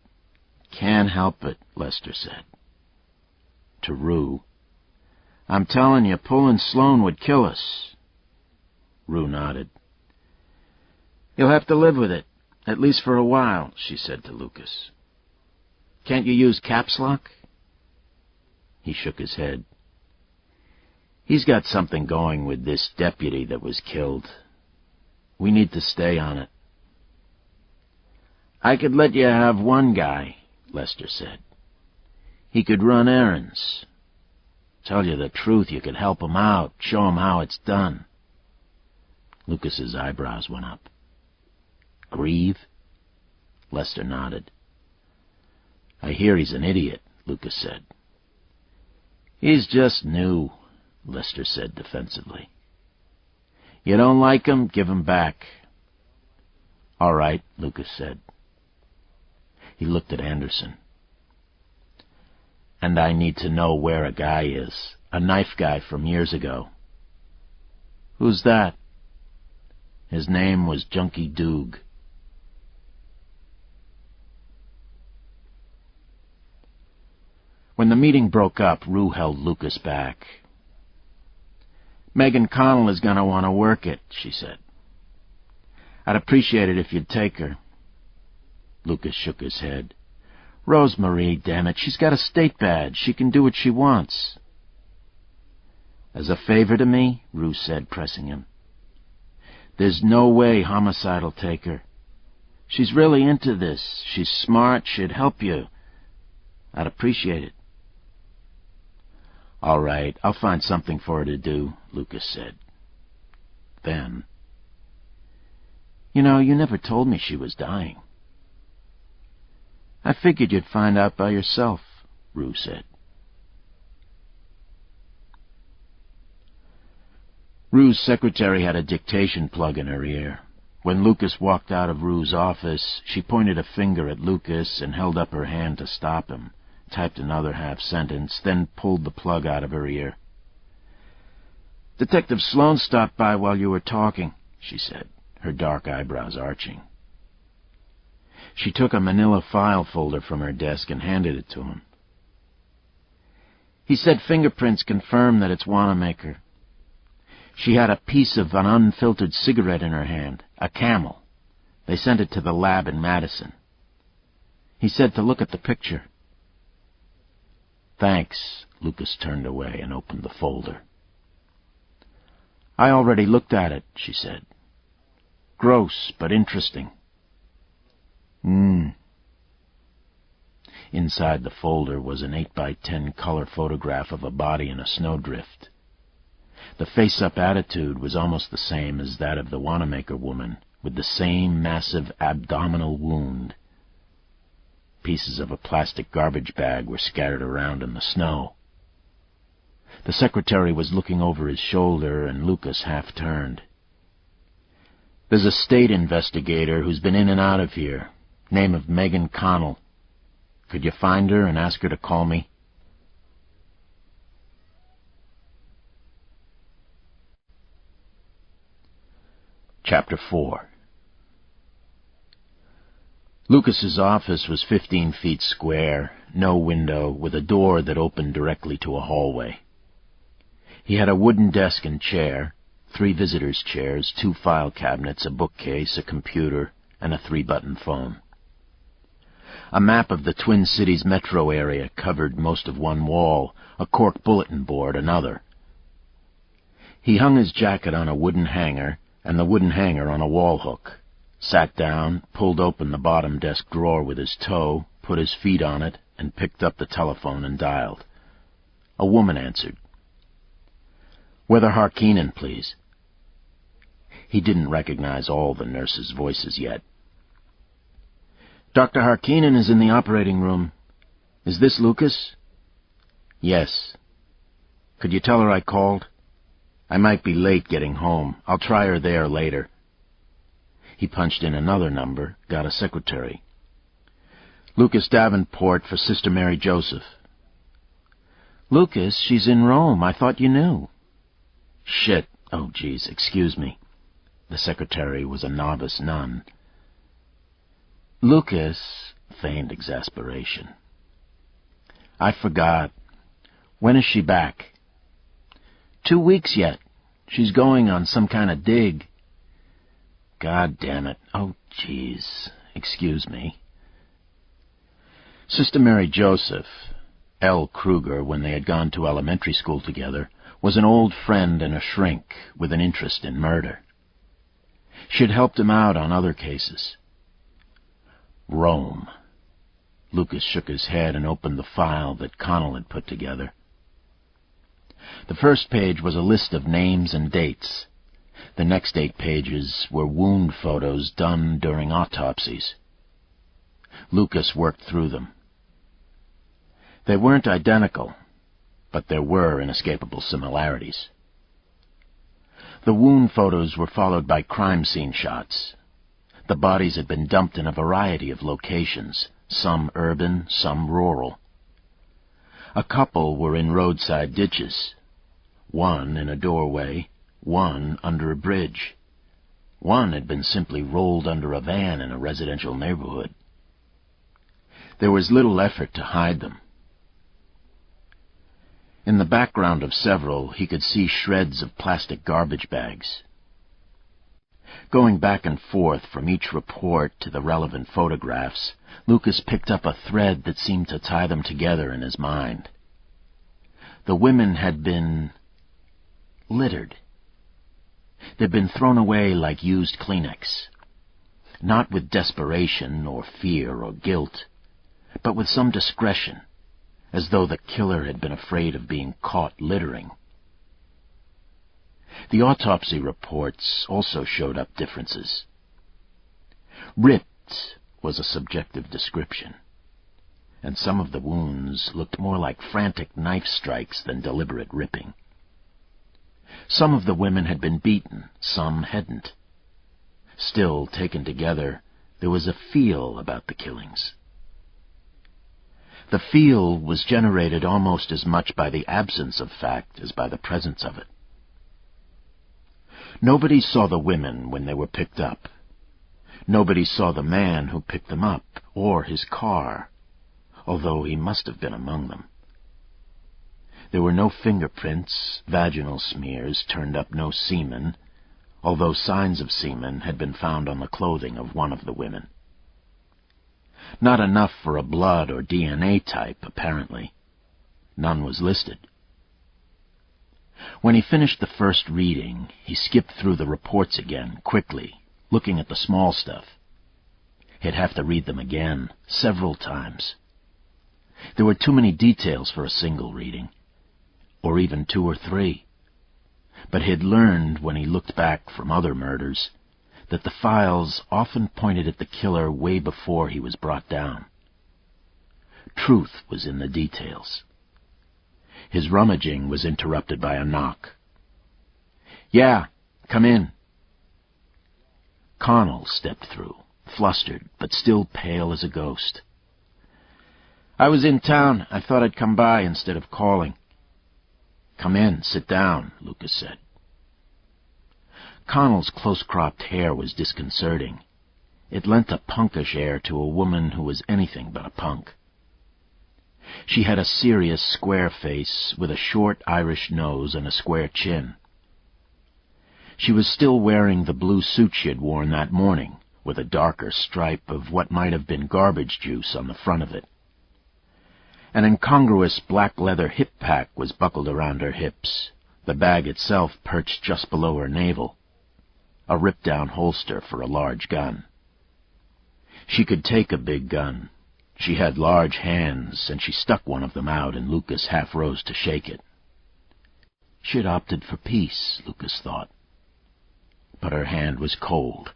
Can't help it, Lester said. To Rue, I'm telling you, pulling Sloan would kill us. Rue nodded. You'll have to live with it, at least for a while, she said to Lucas. Can't you use caps lock? He shook his head. He's got something going with this deputy that was killed. We need to stay on it. I could let you have one guy, Lester said. He could run errands. Tell you the truth, you could help him out, show him how it's done. Lucas's eyebrows went up. Grieve? Lester nodded. I hear he's an idiot, Lucas said. He's just new, Lester said defensively. You don't like him, give him back. All right, Lucas said. He looked at Anderson. And I need to know where a guy is, a knife guy from years ago. Who's that? His name was Junkie Doog. When the meeting broke up, Rue held Lucas back. Megan Connell is going to want to work it, she said. I'd appreciate it if you'd take her. Lucas shook his head. Rosemarie, damn it, she's got a state badge. She can do what she wants. As a favor to me, Rue said, pressing him. There's no way Homicide'll take her. She's really into this. She's smart. She'd help you. I'd appreciate it. All right, I'll find something for her to do, Lucas said. Then, you know, you never told me she was dying. I figured you'd find out by yourself, Rue said. Rue's secretary had a dictation plug in her ear. When Lucas walked out of Rue's office, she pointed a finger at Lucas and held up her hand to stop him, typed another half-sentence, then pulled the plug out of her ear. Detective Sloan stopped by while you were talking, she said, her dark eyebrows arching. She took a manila file folder from her desk and handed it to him. He said fingerprints confirm that it's Wanamaker. She had a piece of an unfiltered cigarette in her hand, a Camel. They sent it to the lab in Madison. He said to look at the picture. Thanks. Lucas turned away and opened the folder. I already looked at it, she said. Gross, but interesting. Inside the folder was an 8x10 color photograph of a body in a snowdrift. The face-up attitude was almost the same as that of the Wanamaker woman, with the same massive abdominal wound. Pieces of a plastic garbage bag were scattered around in the snow. The secretary was looking over his shoulder, and Lucas half-turned. There's a state investigator who's been in and out of here. Name of Megan Connell. Could you find her and ask her to call me? Chapter 4. Lucas's office was 15 feet square, no window, with a door that opened directly to a hallway. He had a wooden desk and chair, 3 visitors' chairs, 2 file cabinets, a bookcase, a computer, and a 3-button phone. A map of the Twin Cities metro area covered most of one wall, a cork bulletin board another. He hung his jacket on a wooden hanger, and the wooden hanger on a wall hook, sat down, pulled open the bottom desk drawer with his toe, put his feet on it, and picked up the telephone and dialed. A woman answered. Weather Harkinen, please. He didn't recognize all the nurses' voices yet. Dr. Harkinen is in the operating room. Is this Lucas? Yes. Could you tell her I called? I might be late getting home. I'll try her there later. He punched in another number, got a secretary. Lucas Davenport for Sister Mary Joseph. Lucas, she's in Rome. I thought you knew. Shit, Oh, geez, excuse me. The secretary was a novice nun. Lucas feigned exasperation. I forgot. When is she back? 2 weeks yet. She's going on some kind of dig. God damn it. Oh, geez. Excuse me. Sister Mary Joseph, L. Kruger, when they had gone to elementary school together, was an old friend and a shrink with an interest in murder. She had helped him out on other cases. Rome. Lucas shook his head and opened the file that Connell had put together. The first page was a list of names and dates. The next 8 pages were wound photos done during autopsies. Lucas worked through them. They weren't identical, but there were inescapable similarities. The wound photos were followed by crime scene shots. The bodies had been dumped in a variety of locations, some urban, some rural. A couple were in roadside ditches, one in a doorway, one under a bridge. One had been simply rolled under a van in a residential neighborhood. There was little effort to hide them. In the background of several, he could see shreds of plastic garbage bags. Going back and forth from each report to the relevant photographs, Lucas picked up a thread that seemed to tie them together in his mind. The women had been littered. They'd been thrown away like used Kleenex, not with desperation or fear or guilt, but with some discretion, as though the killer had been afraid of being caught littering. The autopsy reports also showed up differences. Ripped was a subjective description, and some of the wounds looked more like frantic knife strikes than deliberate ripping. Some of the women had been beaten, some hadn't. Still, taken together, there was a feel about the killings. The feel was generated almost as much by the absence of fact as by the presence of it. Nobody saw the women when they were picked up. Nobody saw the man who picked them up, or his car, although he must have been among them. There were no fingerprints, vaginal smears, turned up no semen, although signs of semen had been found on the clothing of one of the women. Not enough for a blood or DNA type, apparently. None was listed. When he finished the first reading, he skipped through the reports again, quickly, looking at the small stuff. He'd have to read them again, several times. There were too many details for a single reading, or even 2 or 3. But he'd learned, when he looked back from other murders, that the files often pointed at the killer way before he was brought down. Truth was in the details. His rummaging was interrupted by a knock. "Yeah, come in." Connell stepped through, flustered, but still pale as a ghost. "I was in town. I thought I'd come by instead of calling." "Come in, sit down," Lucas said. Connell's close-cropped hair was disconcerting. It lent a punkish air to a woman who was anything but a punk. She had a serious, square face with a short Irish nose and a square chin. She was still wearing the blue suit she had worn that morning, with a darker stripe of what might have been garbage juice on the front of it. An incongruous black leather hip pack was buckled around her hips, the bag itself perched just below her navel, a ripped-down holster for a large gun. She could take a big gun. She had large hands, and she stuck one of them out, and Lucas half rose to shake it. She had opted for peace, Lucas thought. But her hand was cold.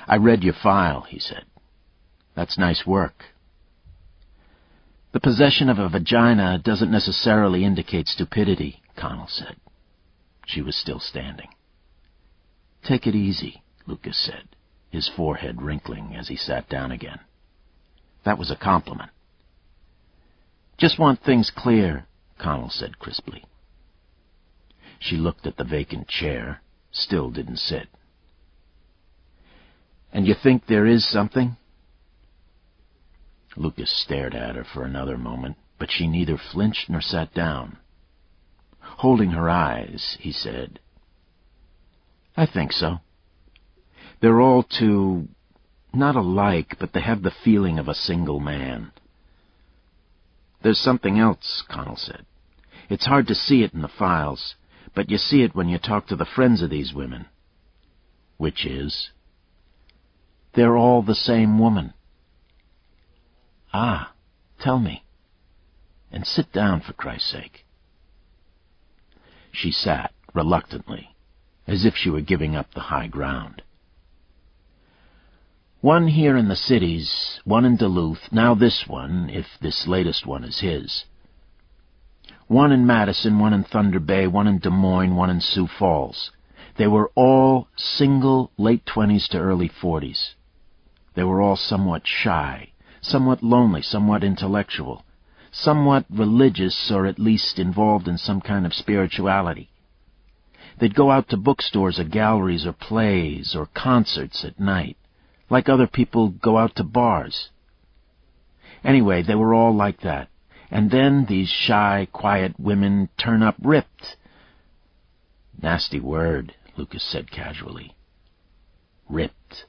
"I read your file," he said. "That's nice work." "The possession of a vagina doesn't necessarily indicate stupidity," Connell said. She was still standing. "Take it easy," Lucas said, his forehead wrinkling as he sat down again. That was a compliment. "Just want things clear," Connell said crisply. She looked at the vacant chair, still didn't sit. "And you think there is something?" Lucas stared at her for another moment, but she neither flinched nor sat down. Holding her eyes, he said, "I think so. They're all too, not alike, but they have the feeling of a single man." "There's something else," Connell said. "It's hard to see it in the files, but you see it when you talk to the friends of these women." "Which is?" "They're all the same woman." "Ah, tell me. And sit down, for Christ's sake." She sat, reluctantly, as if she were giving up the high ground. "One here in the cities, one in Duluth, now this one, if this latest one is his. One in Madison, one in Thunder Bay, one in Des Moines, one in Sioux Falls. They were all single, late 20s to early 40s. They were all somewhat shy, somewhat lonely, somewhat intellectual, somewhat religious, or at least involved in some kind of spirituality. They'd go out to bookstores or galleries or plays or concerts at night, like other people go out to bars. Anyway, they were all like that. And then these shy, quiet women turn up ripped." "Nasty word," Lucas said casually. "Ripped."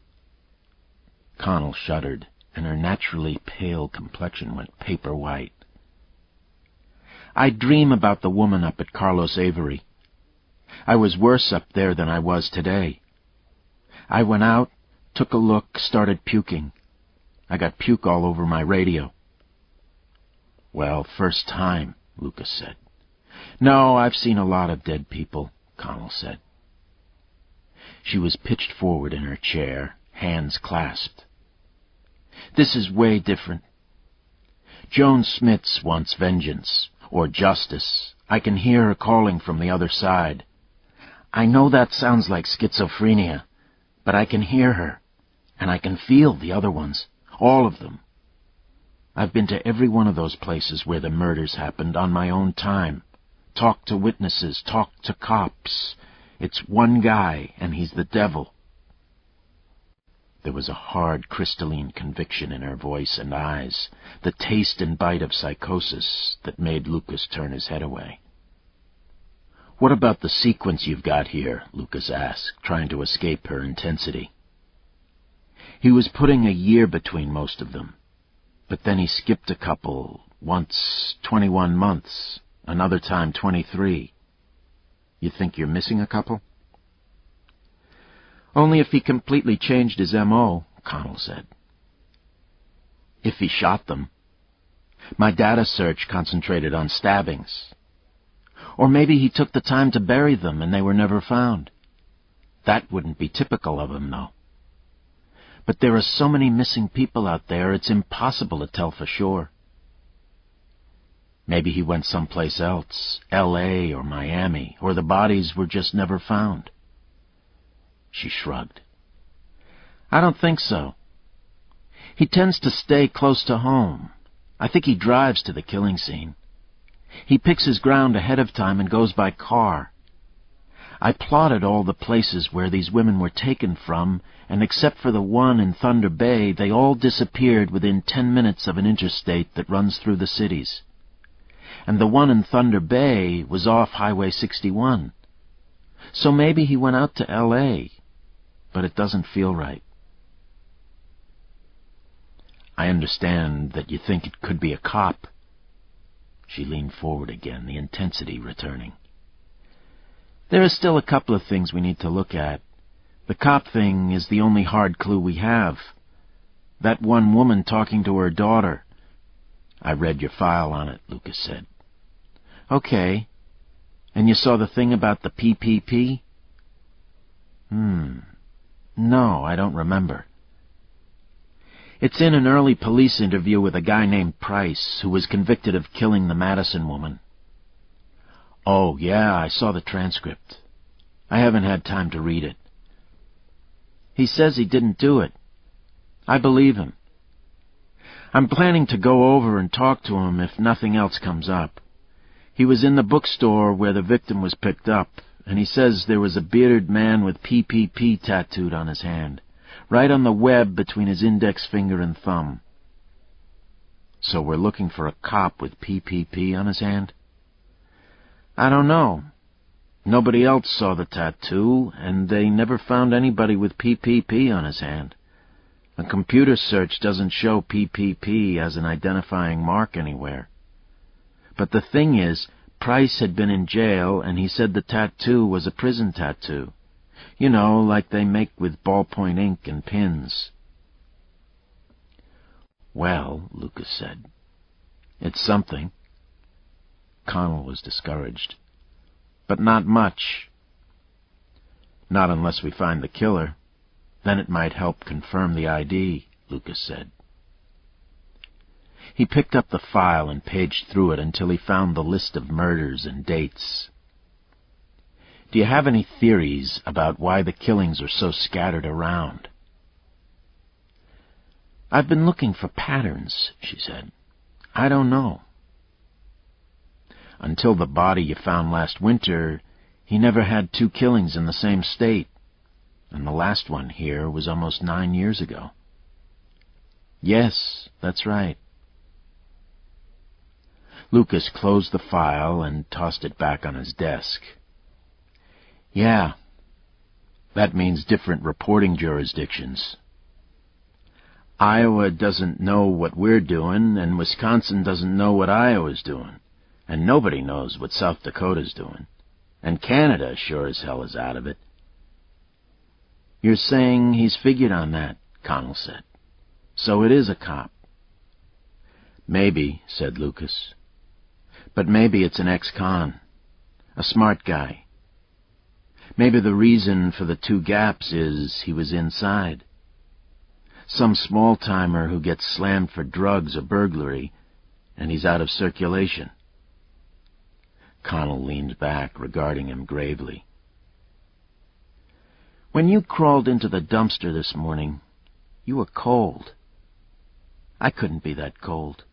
Connell shuddered, and her naturally pale complexion went paper white. "I dream about the woman up at Carlos Avery. I was worse up there than I was today. I went out, took a look, started puking. I got puke all over my radio." "Well, first time," Lucas said. "No, I've seen a lot of dead people," Connell said. She was pitched forward in her chair, hands clasped. "This is way different. Joan Smits wants vengeance, or justice. I can hear her calling from the other side. I know that sounds like schizophrenia, but I can hear her, and I can feel the other ones, all of them. I've been to every one of those places where the murders happened on my own time. Talked to witnesses, talked to cops. It's one guy, and he's the devil." There was a hard, crystalline conviction in her voice and eyes, the taste and bite of psychosis that made Lucas turn his head away. "What about the sequence you've got here?" Lucas asked, trying to escape her intensity. He was putting a year between most of them. But then he skipped a couple, once 21 months, another time 23. "You think you're missing a couple?" "Only if he completely changed his M.O., Connell said. "If he shot them. My data search concentrated on stabbings. Or maybe he took the time to bury them and they were never found. That wouldn't be typical of him, though. But there are so many missing people out there, it's impossible to tell for sure. Maybe he went someplace else, L.A. or Miami, or the bodies were just never found." She shrugged. "I don't think so. He tends to stay close to home. I think he drives to the killing scene. He picks his ground ahead of time and goes by car. I plotted all the places where these women were taken from, and except for the one in Thunder Bay, they all disappeared within 10 minutes of an interstate that runs through the cities. And the one in Thunder Bay was off Highway 61. So maybe he went out to L.A., but it doesn't feel right." "I understand that you think it could be a cop." She leaned forward again, the intensity returning. "There are still a couple of things we need to look at. The cop thing is the only hard clue we have. That one woman talking to her daughter." "I read your file on it," Lucas said. "Okay. And you saw the thing about the PPP?" No, I don't remember." "It's in an early police interview with a guy named Price, who was convicted of killing the Madison woman." "Oh, yeah, I saw the transcript. I haven't had time to read it." "He says he didn't do it. I believe him. I'm planning to go over and talk to him if nothing else comes up. He was in the bookstore where the victim was picked up, and he says there was a bearded man with PPP tattooed on his hand, right on the web between his index finger and thumb. So we're looking for a cop with PPP on his hand? I don't know. Nobody else saw the tattoo, and they never found anybody with PPP on his hand. A computer search doesn't show PPP as an identifying mark anywhere. But the thing is, Price had been in jail, and he said the tattoo was a prison tattoo. You know, like they make with ballpoint ink and pins. Well, Lucas said, it's something. Connell was discouraged. But not much. Not unless we find the killer. Then it might help confirm the ID, Lucas said. He picked up the file and paged through it until he found the list of murders and dates. Do you have any theories about why the killings are so scattered around? I've been looking for patterns, she said. I don't know. Until the body you found last winter, he never had 2 killings in the same state, and the last one here was almost 9 years ago. Yes, that's right. Lucas closed the file and tossed it back on his desk. Yeah, that means different reporting jurisdictions. Iowa doesn't know what we're doing, and Wisconsin doesn't know what Iowa's doing. And nobody knows what South Dakota's doing. And Canada sure as hell is out of it. You're saying he's figured on that, Connell said. So it is a cop. Maybe, said Lucas. But maybe it's an ex-con. A smart guy. Maybe the reason for the 2 gaps is he was inside. Some small-timer who gets slammed for drugs or burglary, and he's out of circulation. Connell leaned back, regarding him gravely. When you crawled into the dumpster this morning, you were cold. I couldn't be that cold.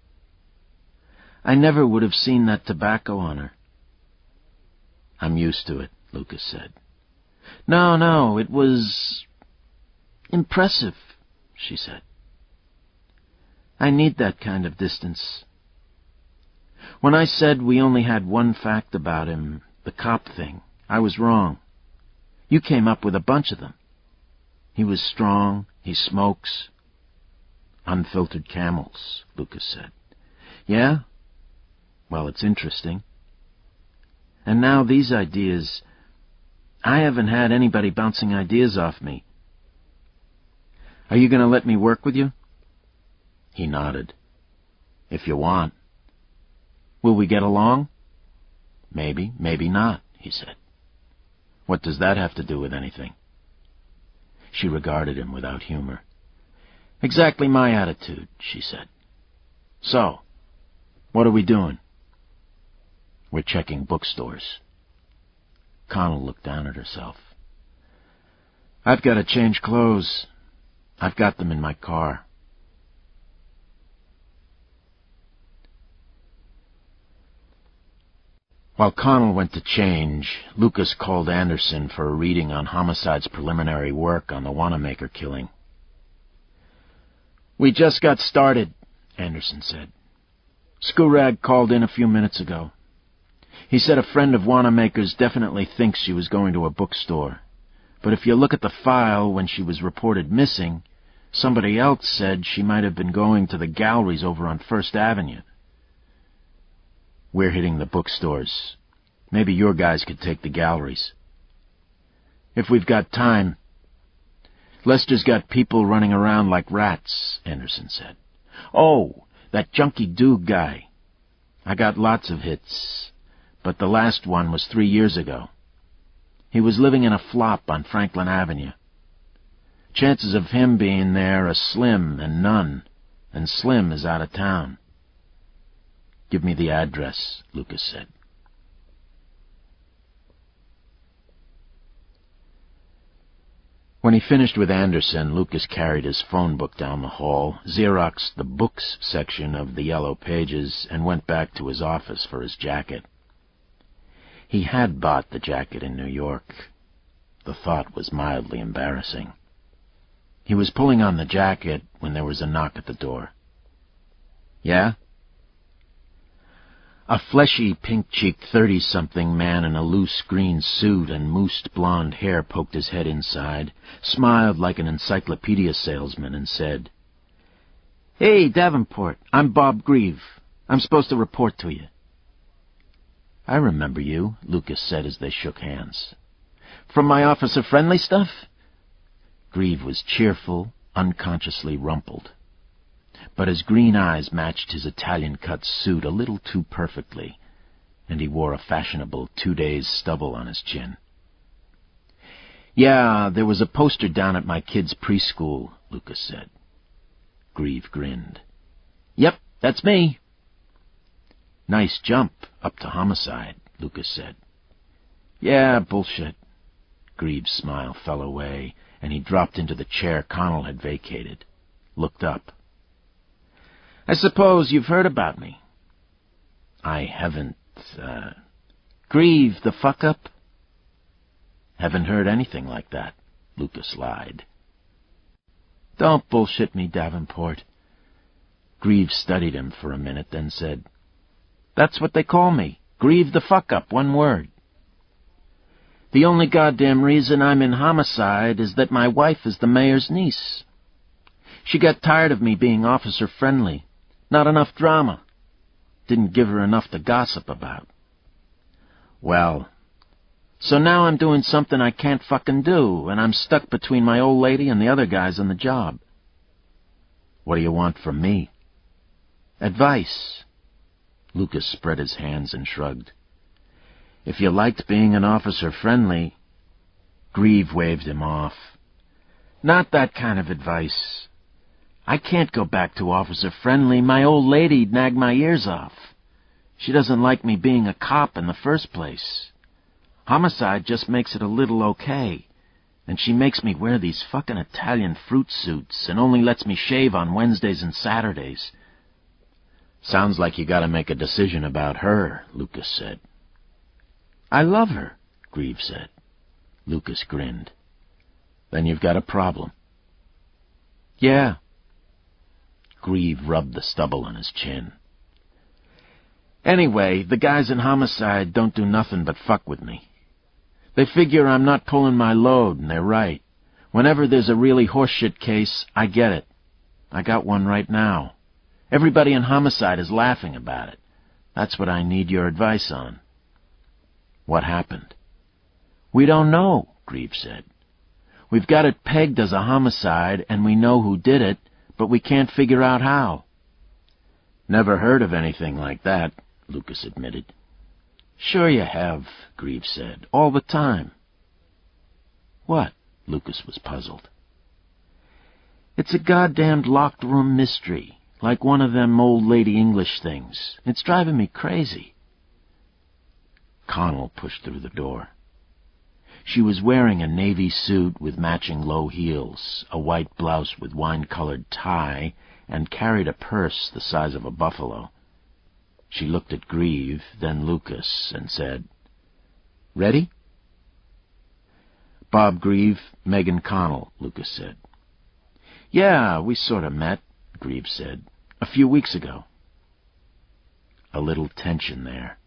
I never would have seen that tobacco on her. I'm used to it, Lucas said. No, it was impressive, she said. I need that kind of distance. When I said we only had one fact about him, the cop thing, I was wrong. You came up with a bunch of them. He was strong, he smokes. Unfiltered Camels, Lucas said. Yeah? Well, it's interesting. And now these ideas... I haven't had anybody bouncing ideas off me. Are you going to let me work with you? He nodded. If you want. Will we get along? Maybe, maybe not, he said. What does that have to do with anything? She regarded him without humor. Exactly my attitude, she said. So, what are we doing? We're checking bookstores. Connell looked down at herself. I've got to change clothes. I've got them in my car. While Connell went to change, Lucas called Anderson for a reading on Homicide's preliminary work on the Wanamaker killing. We just got started, Anderson said. Scurag called in a few minutes ago. He said a friend of Wanamaker's definitely thinks she was going to a bookstore. But if you look at the file when she was reported missing, somebody else said she might have been going to the galleries over on First Avenue. We're hitting the bookstores. Maybe your guys could take the galleries. If we've got time. Lester's got people running around like rats, Anderson said. Oh, that Junkie Dude guy. I got lots of hits, but the last one was 3 years ago. He was living in a flop on Franklin Avenue. Chances of him being there are slim and none, and Slim is out of town. Give me the address, Lucas said. When he finished with Anderson, Lucas carried his phone book down the hall, Xeroxed the books section of the yellow pages, and went back to his office for his jacket. He had bought the jacket in New York. The thought was mildly embarrassing. He was pulling on the jacket when there was a knock at the door. "Yeah?" A fleshy, pink-cheeked 30-something man in a loose green suit and moosed blonde hair poked his head inside, smiled like an encyclopedia salesman, and said, "Hey, Davenport, I'm Bob Grieve. I'm supposed to report to you." "I remember you," Lucas said as they shook hands. "From my officer-friendly stuff?" Grieve was cheerful, unconsciously rumpled. But his green eyes matched his Italian-cut suit a little too perfectly, and he wore a fashionable 2-days stubble on his chin. "Yeah, there was a poster down at my kid's preschool," Lucas said. Grieve grinned. "Yep, that's me." "Nice jump up to homicide," Lucas said. "Yeah, bullshit." Grieve's smile fell away, and he dropped into the chair Connell had vacated, looked up. "I suppose you've heard about me." "I haven't, Grieve, the fuck-up?" "Haven't heard anything like that," Lucas lied. "Don't bullshit me, Davenport." Grieve studied him for a minute, then said, "That's what they call me. Grieve the fuck-up, one word. The only goddamn reason I'm in homicide is that my wife is the mayor's niece. She got tired of me being officer-friendly. Not enough drama. Didn't give her enough to gossip about. Well, so now I'm doing something I can't fucking do, and I'm stuck between my old lady and the other guys on the job." "What do you want from me?" "Advice." Lucas spread his hands and shrugged. "If you liked being an officer-friendly..." Grieve waved him off. "Not that kind of advice. I can't go back to officer-friendly. My old lady'd nag my ears off. She doesn't like me being a cop in the first place. Homicide just makes it a little okay, and she makes me wear these fucking Italian fruit suits and only lets me shave on Wednesdays and Saturdays." "Sounds like you gotta make a decision about her," Lucas said. "I love her," Grieve said. Lucas grinned. "Then you've got a problem." "Yeah." Grieve rubbed the stubble on his chin. "Anyway, the guys in homicide don't do nothing but fuck with me. They figure I'm not pulling my load, and they're right. Whenever there's a really horseshit case, I get it. I got one right now. Everybody in homicide is laughing about it. That's what I need your advice on." "What happened?" "We don't know," Grieve said. "We've got it pegged as a homicide, and we know who did it, but we can't figure out how." "Never heard of anything like that," Lucas admitted. "Sure you have," Grieve said. "All the time." "What?" Lucas was puzzled. "It's a goddamned locked room mystery, like one of them old lady English things. It's driving me crazy." Connell pushed through the door. She was wearing a navy suit with matching low heels, a white blouse with wine-colored tie, and carried a purse the size of a buffalo. She looked at Grieve, then Lucas, and said, "Ready?" "Bob Grieve, Megan Connell," Lucas said. "Yeah, we sort of met," Grieve said, "a few weeks ago." A little tension there.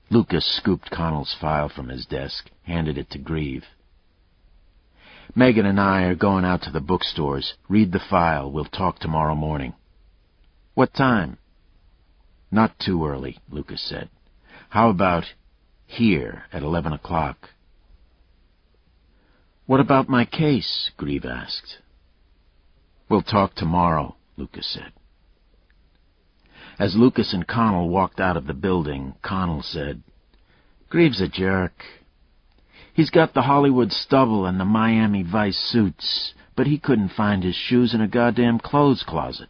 Lucas scooped Connell's file from his desk, handed it to Grieve. "Megan and I are going out to the bookstores. Read the file. We'll talk tomorrow morning." "What time?" "Not too early," Lucas said. "How about here at 11 o'clock? "What about my case?" Grieve asked. "We'll talk tomorrow," Lucas said. As Lucas and Connell walked out of the building, Connell said, "Grieve's a jerk. He's got the Hollywood stubble and the Miami Vice suits, but he couldn't find his shoes in a goddamn clothes closet."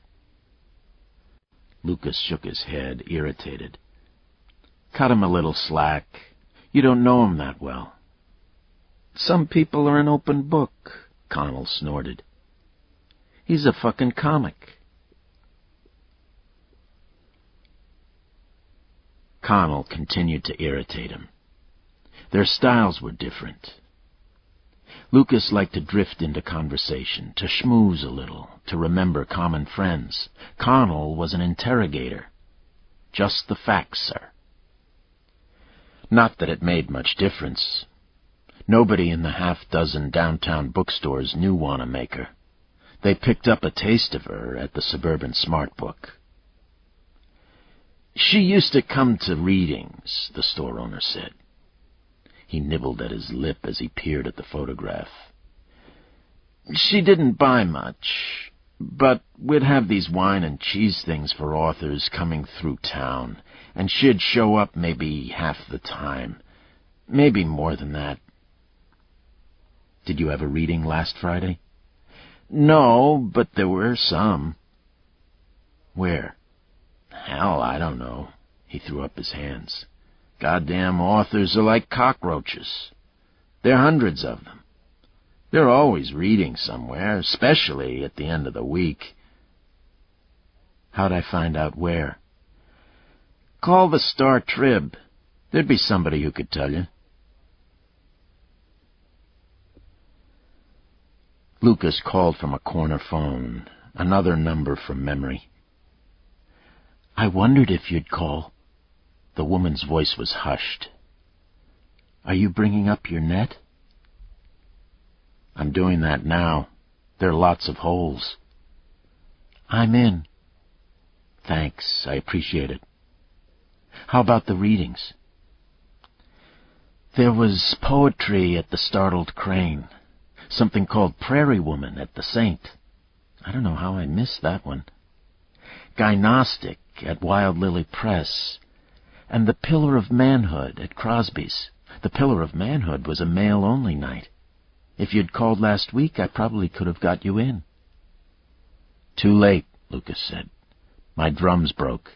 Lucas shook his head, irritated. "Cut him a little slack. You don't know him that well." "Some people are an open book," Connell snorted. "He's a fucking comic." Connell continued to irritate him. Their styles were different. Lucas liked to drift into conversation, to schmooze a little, to remember common friends. Connell was an interrogator. Just the facts, sir. Not that it made much difference. Nobody in the half-dozen downtown bookstores knew Wanamaker. They picked up a taste of her at the suburban Smart Book. She used to come to readings, the store owner said. He nibbled at his lip as he peered at the photograph. She didn't buy much, but we'd have these wine and cheese things for authors coming through town, and she'd show up maybe half the time, maybe more than that. Did you have a reading last Friday? No, but there were some. Where? Hell, I don't know. He threw up his hands. Goddamn authors are like cockroaches. There are hundreds of them. They're always reading somewhere, especially at the end of the week. How'd I find out where? Call the Star Trib. There'd be somebody who could tell you. Lucas called from a corner phone, another number from memory. I wondered if you'd call. The woman's voice was hushed. Are you bringing up your net? I'm doing that now. There are lots of holes. I'm in. Thanks, I appreciate it. How about the readings? There was poetry at the Startled Crane. Something called Prairie Woman at the Saint. I don't know how I missed that one. Gnostic at Wild Lily Press. And The Pillar of Manhood at Crosby's. The Pillar of Manhood was a male-only night. If you'd called last week, I probably could have got you in. Too late, Lucas said. My drums broke.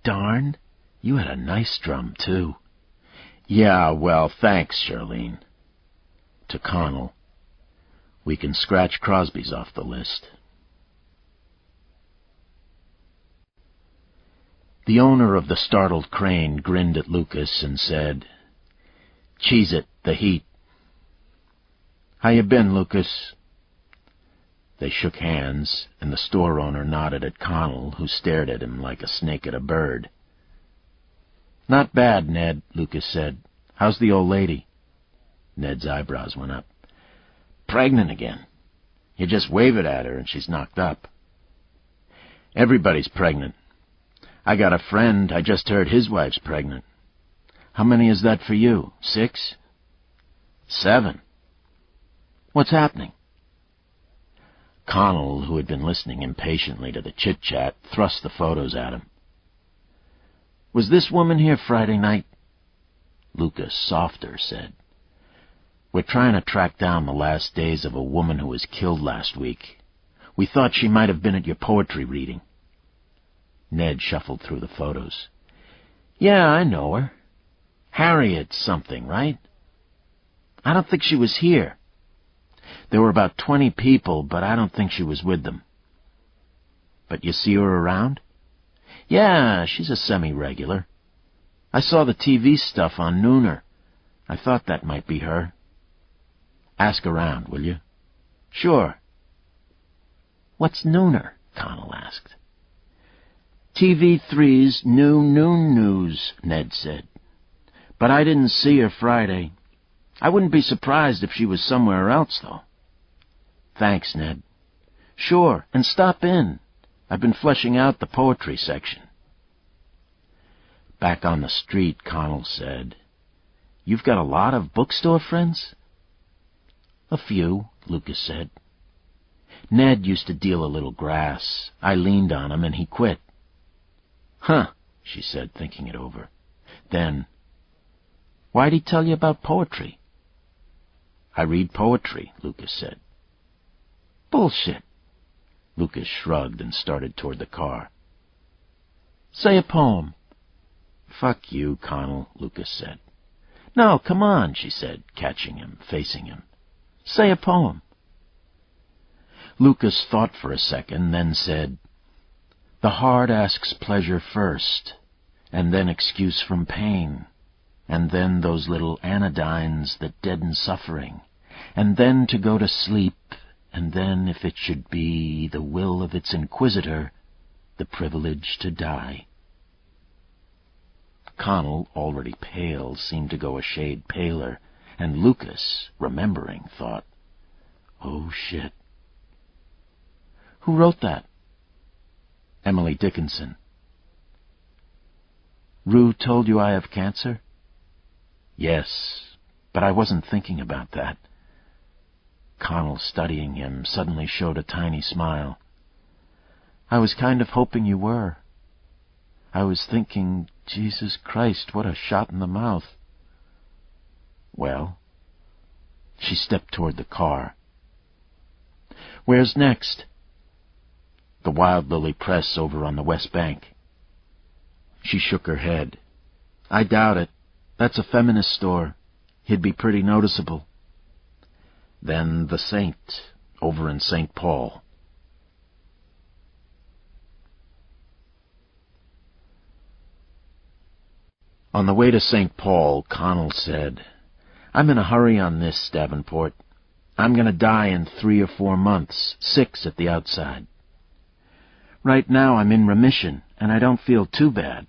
Darn, you had a nice drum, too. Yeah, well, thanks, Charlene. To Connell. We can scratch Crosby's off the list. The owner of the Startled Crane grinned at Lucas and said, Cheese it, the heat. How you been, Lucas? They shook hands, and the store owner nodded at Connell, who stared at him like a snake at a bird. Not bad, Ned, Lucas said. How's the old lady? Ned's eyebrows went up. Pregnant again. You just wave it at her and she's knocked up. Everybody's pregnant. I got a friend, I just heard his wife's pregnant. How many is that for you? 6? 7. What's happening? Connell, who had been listening impatiently to the chit-chat, thrust the photos at him. Was this woman here Friday night? Lucas, softer, said. We're trying to track down the last days of a woman who was killed last week. We thought she might have been at your poetry reading. Ned shuffled through the photos. Yeah, I know her. Harriet something, right? I don't think she was here. There were about 20 people, but I don't think she was with them. But you see her around? Yeah, she's a semi-regular. I saw the TV stuff on Nooner. I thought that might be her. Ask around, will you? Sure. What's Nooner? Connell asked. TV3's New Noon News, Ned said. But I didn't see her Friday. I wouldn't be surprised if she was somewhere else, though. Thanks, Ned. Sure, and stop in. I've been fleshing out the poetry section. Back on the street, Connell said, You've got a lot of bookstore friends? A few, Lucas said. Ned used to deal a little grass. I leaned on him, and he quit. Huh, she said, thinking it over. Then, why'd he tell you about poetry? I read poetry, Lucas said. Bullshit. Lucas shrugged and started toward the car. Say a poem. Fuck you, Connell, Lucas said. No, come on, she said, catching him, facing him. Say a poem. Lucas thought for a second, then said, The heart asks pleasure first, and then excuse from pain, and then those little anodynes that deaden suffering, and then to go to sleep, and then, if it should be the will of its inquisitor, the privilege to die. Connell, already pale, seemed to go a shade paler, and Lucas, remembering, thought, "Oh, shit." "Who wrote that?" "Emily Dickinson." "Rue told you I have cancer?" "Yes, but I wasn't thinking about that." Connell, studying him, suddenly showed a tiny smile. "I was kind of hoping you were. I was thinking, Jesus Christ, what a shot in the mouth." "Well?" She stepped toward the car. "Where's next?" "The Wild Lily Press over on the West Bank." She shook her head. "I doubt it. That's a feminist store. He'd be pretty noticeable." "Then the Saint, over in St. Paul." On the way to St. Paul, Connell said, "I'm in a hurry on this, Davenport. I'm going to die in 3 or 4 months, 6 at the outside. Right now I'm in remission, and I don't feel too bad.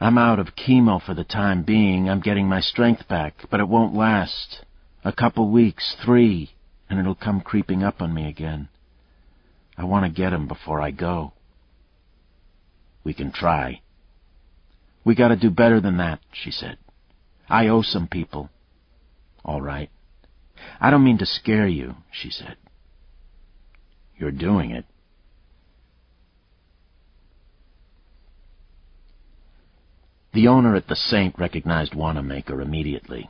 I'm out of chemo for the time being. I'm getting my strength back, but it won't last. A couple weeks, 3, and it'll come creeping up on me again. I want to get him before I go." "We can try." "We got to do better than that," she said. "I owe some people." "All right." "I don't mean to scare you," she said. "You're doing it." The owner at the Saint recognized Wanamaker immediately.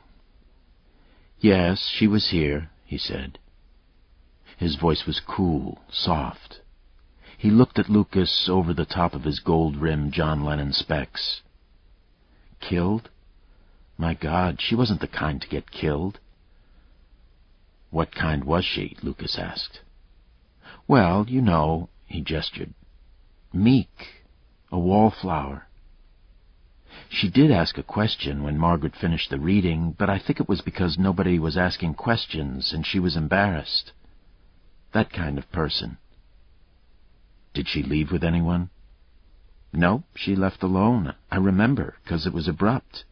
"Yes, she was here," he said. His voice was cool, soft. He looked at Lucas over the top of his gold-rimmed John Lennon specs. "Killed? My God, she wasn't the kind to get killed." "What kind was she?" Lucas asked. "Well, you know," he gestured. "Meek. A wallflower." She did ask a question when Margaret finished the reading, but I think it was because nobody was asking questions and she was embarrassed. That kind of person. "Did she leave with anyone?" "No, she left alone. I remember, 'cause it was abrupt.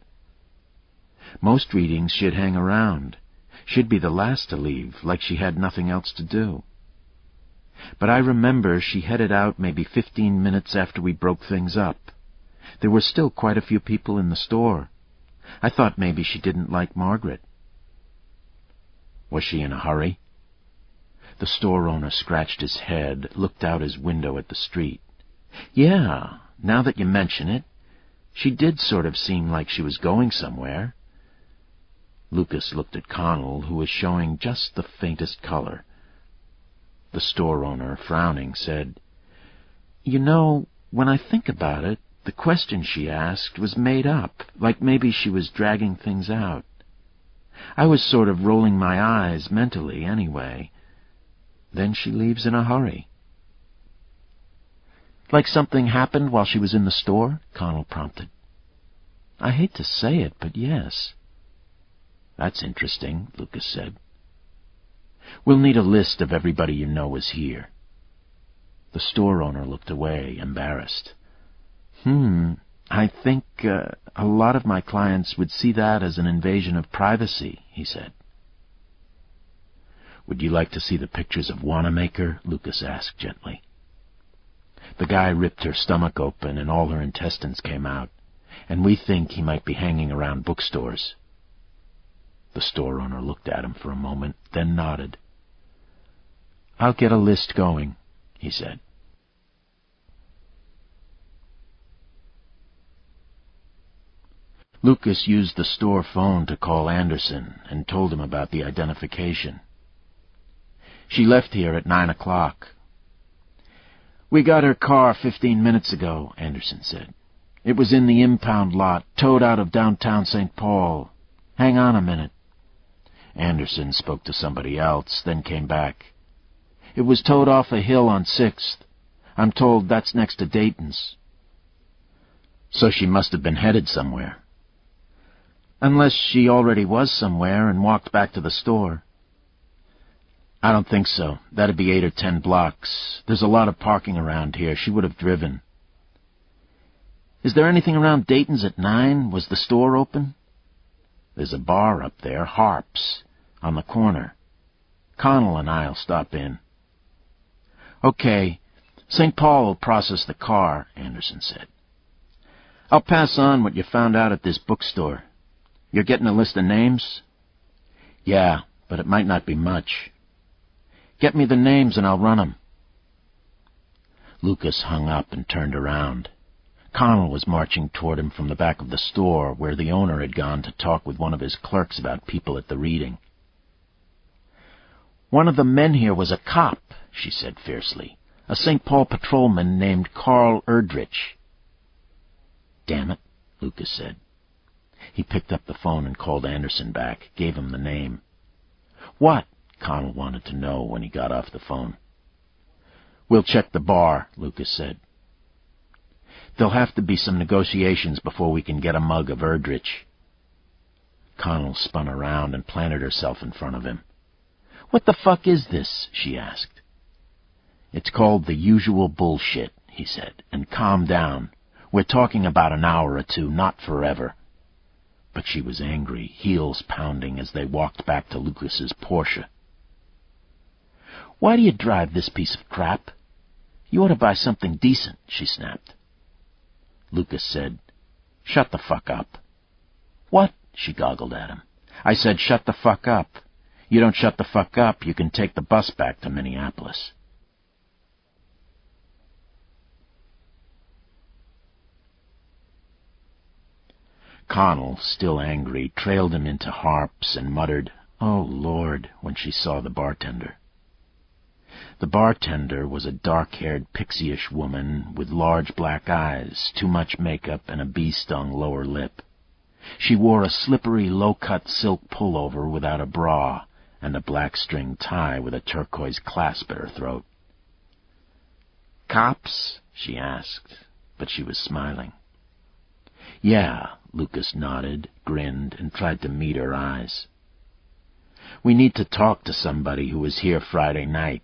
Most readings she'd hang around. She'd be the last to leave, like she had nothing else to do. But I remember she headed out maybe 15 minutes after we broke things up. There were still quite a few people in the store. I thought maybe she didn't like Margaret." "Was she in a hurry?" The store owner scratched his head, looked out his window at the street. "Yeah, now that you mention it, she did sort of seem like she was going somewhere." Lucas looked at Connell, who was showing just the faintest color. The store owner, frowning, said, "You know, when I think about it, the question she asked was made up, like maybe she was dragging things out. I was sort of rolling my eyes mentally anyway. Then she leaves in a hurry." "Like something happened while she was in the store?" Connell prompted. "I hate to say it, but yes." "That's interesting," Lucas said. "We'll need a list of everybody you know is here." The store owner looked away, embarrassed. I think a lot of my clients would see that as an invasion of privacy," he said. "Would you like to see the pictures of Wanamaker?" Lucas asked gently. "The guy ripped her stomach open and all her intestines came out, and we think he might be hanging around bookstores." The store owner looked at him for a moment, then nodded. "I'll get a list going," he said. Lucas used the store phone to call Anderson and told him about the identification. "She left here at 9 o'clock. "We got her car 15 minutes ago," Anderson said. "It was in the impound lot, towed out of downtown St. Paul. Hang on a minute." Anderson spoke to somebody else, then came back. "It was towed off a hill on 6th. I'm told that's next to Dayton's." "So she must have been headed somewhere." Unless she already was somewhere and walked back to the store. I don't think so. That'd be 8 or 10 blocks. There's a lot of parking around here. She would have driven. Is there anything around Dayton's at 9? Was the store open? There's a bar up there, Harp's, on the corner. Connell and I'll stop in. Okay. St. Paul will process the car, Anderson said. I'll pass on what you found out at this bookstore. You're getting a list of names? Yeah, but it might not be much. Get me the names and I'll run 'em. Lucas hung up and turned around. Connell was marching toward him from the back of the store, where the owner had gone to talk with one of his clerks about people at the reading. One of the men here was a cop, she said fiercely. A St. Paul patrolman named Carl Erdrich. Damn it, Lucas said. He picked up the phone and called Anderson back, gave him the name. What? Connell wanted to know when he got off the phone. We'll check the bar, Lucas said. There'll have to be some negotiations before we can get a mug of Erdrich. Connell spun around and planted herself in front of him. What the fuck is this? She asked. It's called the usual bullshit, he said, and calm down. We're talking about an hour or two, not forever. But she was angry, heels pounding as they walked back to Lucas's Porsche. Why do you drive this piece of crap? You ought to buy something decent, she snapped. Lucas said, Shut the fuck up. What? She goggled at him. I said, shut the fuck up. You don't shut the fuck up, you can take the bus back to Minneapolis. Connell, still angry, trailed him into Harp's and muttered, Oh, Lord, when she saw the bartender. The bartender was a dark-haired, pixie-ish woman with large black eyes, too much makeup, and a bee-stung lower lip. She wore a slippery, low-cut silk pullover without a bra, and a black string tie with a turquoise clasp at her throat. Cops? She asked, but she was smiling. Yeah, Lucas nodded, grinned, and tried to meet her eyes. We need to talk to somebody who was here Friday night.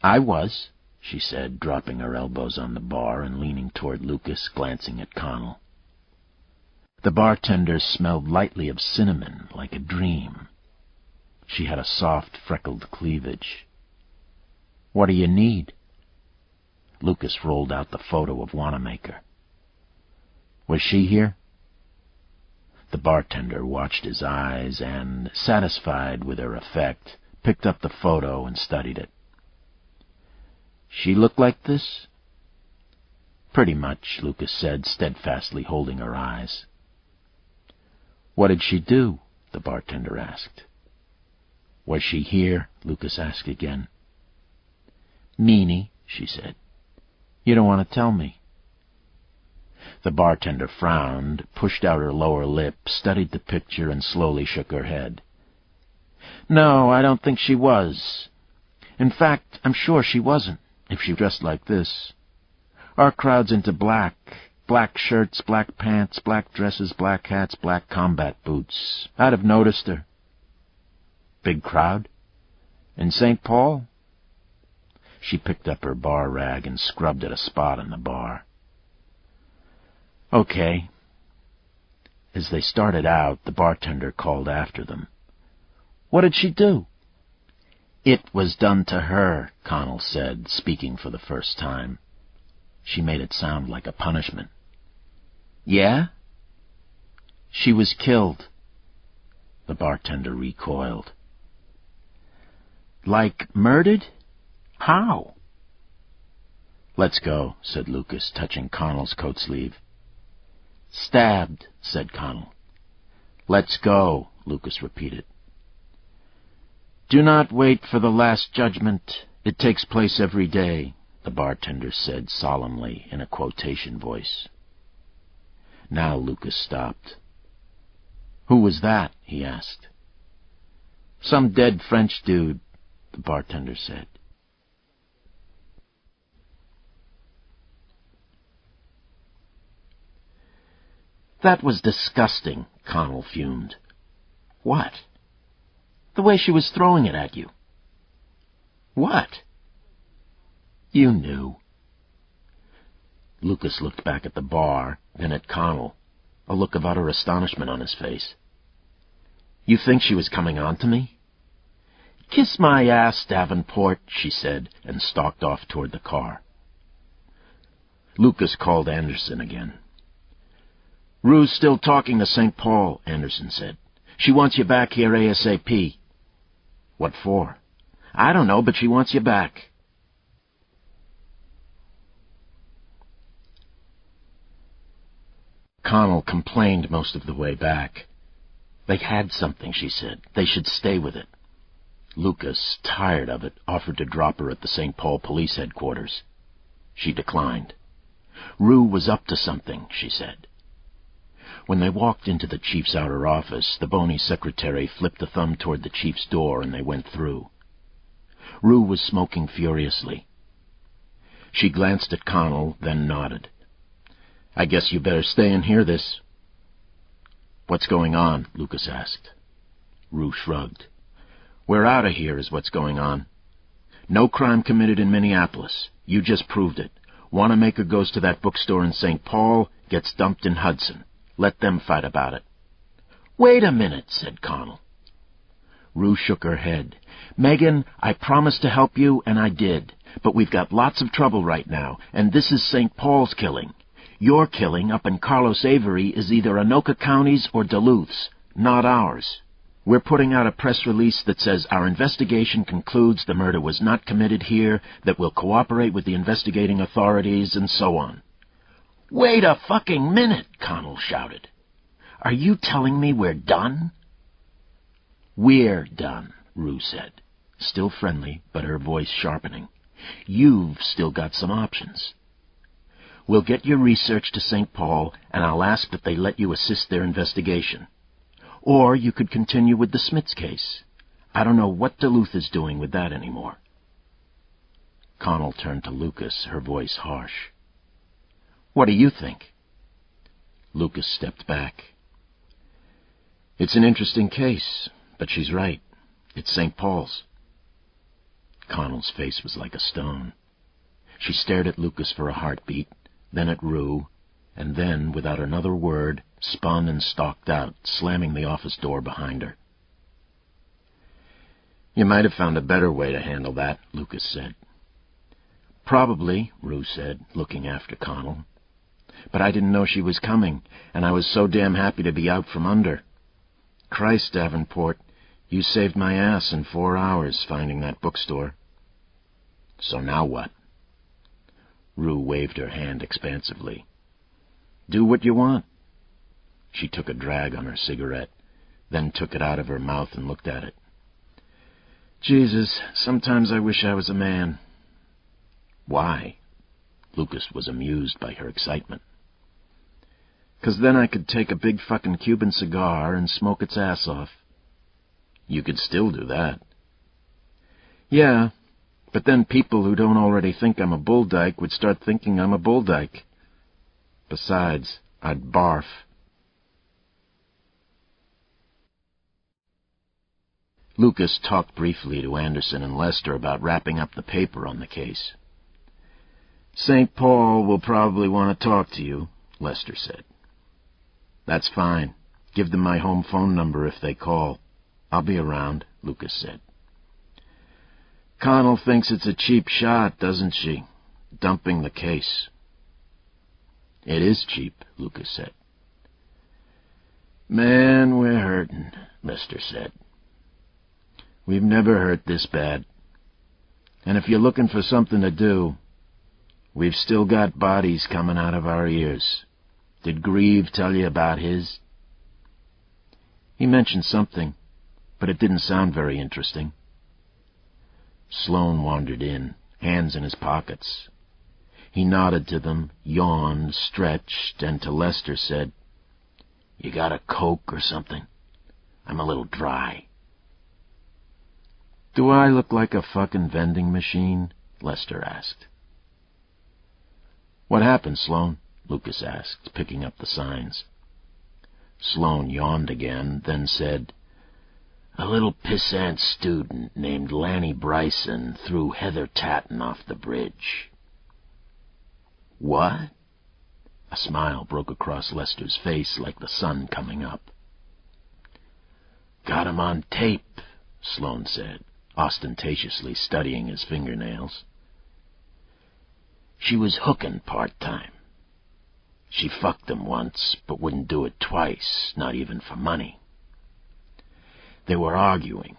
I was, she said, dropping her elbows on the bar and leaning toward Lucas, glancing at Connell. The bartender smelled lightly of cinnamon, like a dream. She had a soft, freckled cleavage. What do you need? Lucas rolled out the photo of Wanamaker. Was she here? The bartender watched his eyes and, satisfied with her effect, picked up the photo and studied it. She looked like this? Pretty much, Lucas said, steadfastly holding her eyes. What did she do? The bartender asked. Was she here? Lucas asked again. Meanie, she said. You don't want to tell me. The bartender frowned, pushed out her lower lip, studied the picture, and slowly shook her head. No, I don't think she was. In fact, I'm sure she wasn't, if she dressed like this. Our crowd's into black. Black shirts, black pants, black dresses, black hats, black combat boots. I'd have noticed her. Big crowd? In St. Paul? She picked up her bar rag and scrubbed at a spot in the bar. Okay. As they started out, the bartender called after them. What did she do? It was done to her, Connell said, speaking for the first time. She made it sound like a punishment. Yeah? She was killed. The bartender recoiled. Like murdered? How? Let's go, said Lucas, touching Connell's coat sleeve. Stabbed, said Connell. Let's go, Lucas repeated. Do not wait for the last judgment. It takes place every day, the bartender said solemnly in a quotation voice. Now Lucas stopped. Who was that? He asked. Some dead French dude, the bartender said. That was disgusting, Connell fumed. What? The way she was throwing it at you. What? You knew. Lucas looked back at the bar, then at Connell, a look of utter astonishment on his face. You think she was coming on to me? Kiss my ass, Davenport, she said, and stalked off toward the car. Lucas called Anderson again. Rue's still talking to St. Paul, Anderson said. She wants you back here ASAP. What for? I don't know, but she wants you back. Connell complained most of the way back. They had something, she said. They should stay with it. Lucas, tired of it, offered to drop her at the St. Paul police headquarters. She declined. Rue was up to something, she said. When they walked into the chief's outer office, the bony secretary flipped a thumb toward the chief's door and they went through. Rue was smoking furiously. She glanced at Connell, then nodded. I guess you better stay and hear this. What's going on? Lucas asked. Rue shrugged. We're out of here is what's going on. No crime committed in Minneapolis. You just proved it. Wanamaker goes to that bookstore in St. Paul, gets dumped in Hudson. Let them fight about it. Wait a minute, said Connell. Rue shook her head. Megan, I promised to help you, and I did. But we've got lots of trouble right now, and this is St. Paul's killing. Your killing up in Carlos Avery is either Anoka County's or Duluth's, not ours. We're putting out a press release that says our investigation concludes the murder was not committed here, that we'll cooperate with the investigating authorities, and so on. Wait a fucking minute, Connell shouted. Are you telling me we're done? We're done, Rue said, still friendly, but her voice sharpening. You've still got some options. We'll get your research to St. Paul, and I'll ask that they let you assist their investigation. Or you could continue with the Smiths case. I don't know what Duluth is doing with that anymore. Connell turned to Lucas, her voice harsh. What do you think? Lucas stepped back. It's an interesting case, but she's right. It's St. Paul's. Connell's face was like a stone. She stared at Lucas for a heartbeat, then at Rue, and then, without another word, spun and stalked out, slamming the office door behind her. You might have found a better way to handle that, Lucas said. Probably, Rue said, looking after Connell. But I didn't know she was coming, and I was so damn happy to be out from under. Christ, Davenport, you saved my ass in 4 hours finding that bookstore. So now what? Rue waved her hand expansively. Do what you want. She took a drag on her cigarette, then took it out of her mouth and looked at it. Jesus, sometimes I wish I was a man. Why? Lucas was amused by her excitement. 'Cause then I could take a big fucking Cuban cigar and smoke its ass off. You could still do that. Yeah, but then people who don't already think I'm a bull dyke would start thinking I'm a bull dyke. Besides, I'd barf. Lucas talked briefly to Anderson and Lester about wrapping up the paper on the case. St. Paul will probably want to talk to you, Lester said. That's fine. Give them my home phone number if they call. I'll be around, Lucas said. Connell thinks it's a cheap shot, doesn't she? Dumping the case. It is cheap, Lucas said. Man, we're hurting, Lester said. We've never hurt this bad. And if you're looking for something to do, we've still got bodies coming out of our ears. Did Grieve tell you about his? He mentioned something, but it didn't sound very interesting. Sloane wandered in, hands in his pockets. He nodded to them, yawned, stretched, and to Lester said, You got a Coke or something? I'm a little dry. Do I look like a fucking vending machine? Lester asked. What happened, Sloane? Lucas asked, picking up the signs. Sloane yawned again, then said, "A little pissant student named Lanny Bryson threw Heather Tatton off the bridge." "What?" A smile broke across Lester's face like the sun coming up. "Got him on tape," Sloane said, ostentatiously studying his fingernails. "She was hooking part-time. She fucked him once, but wouldn't do it twice, not even for money. They were arguing,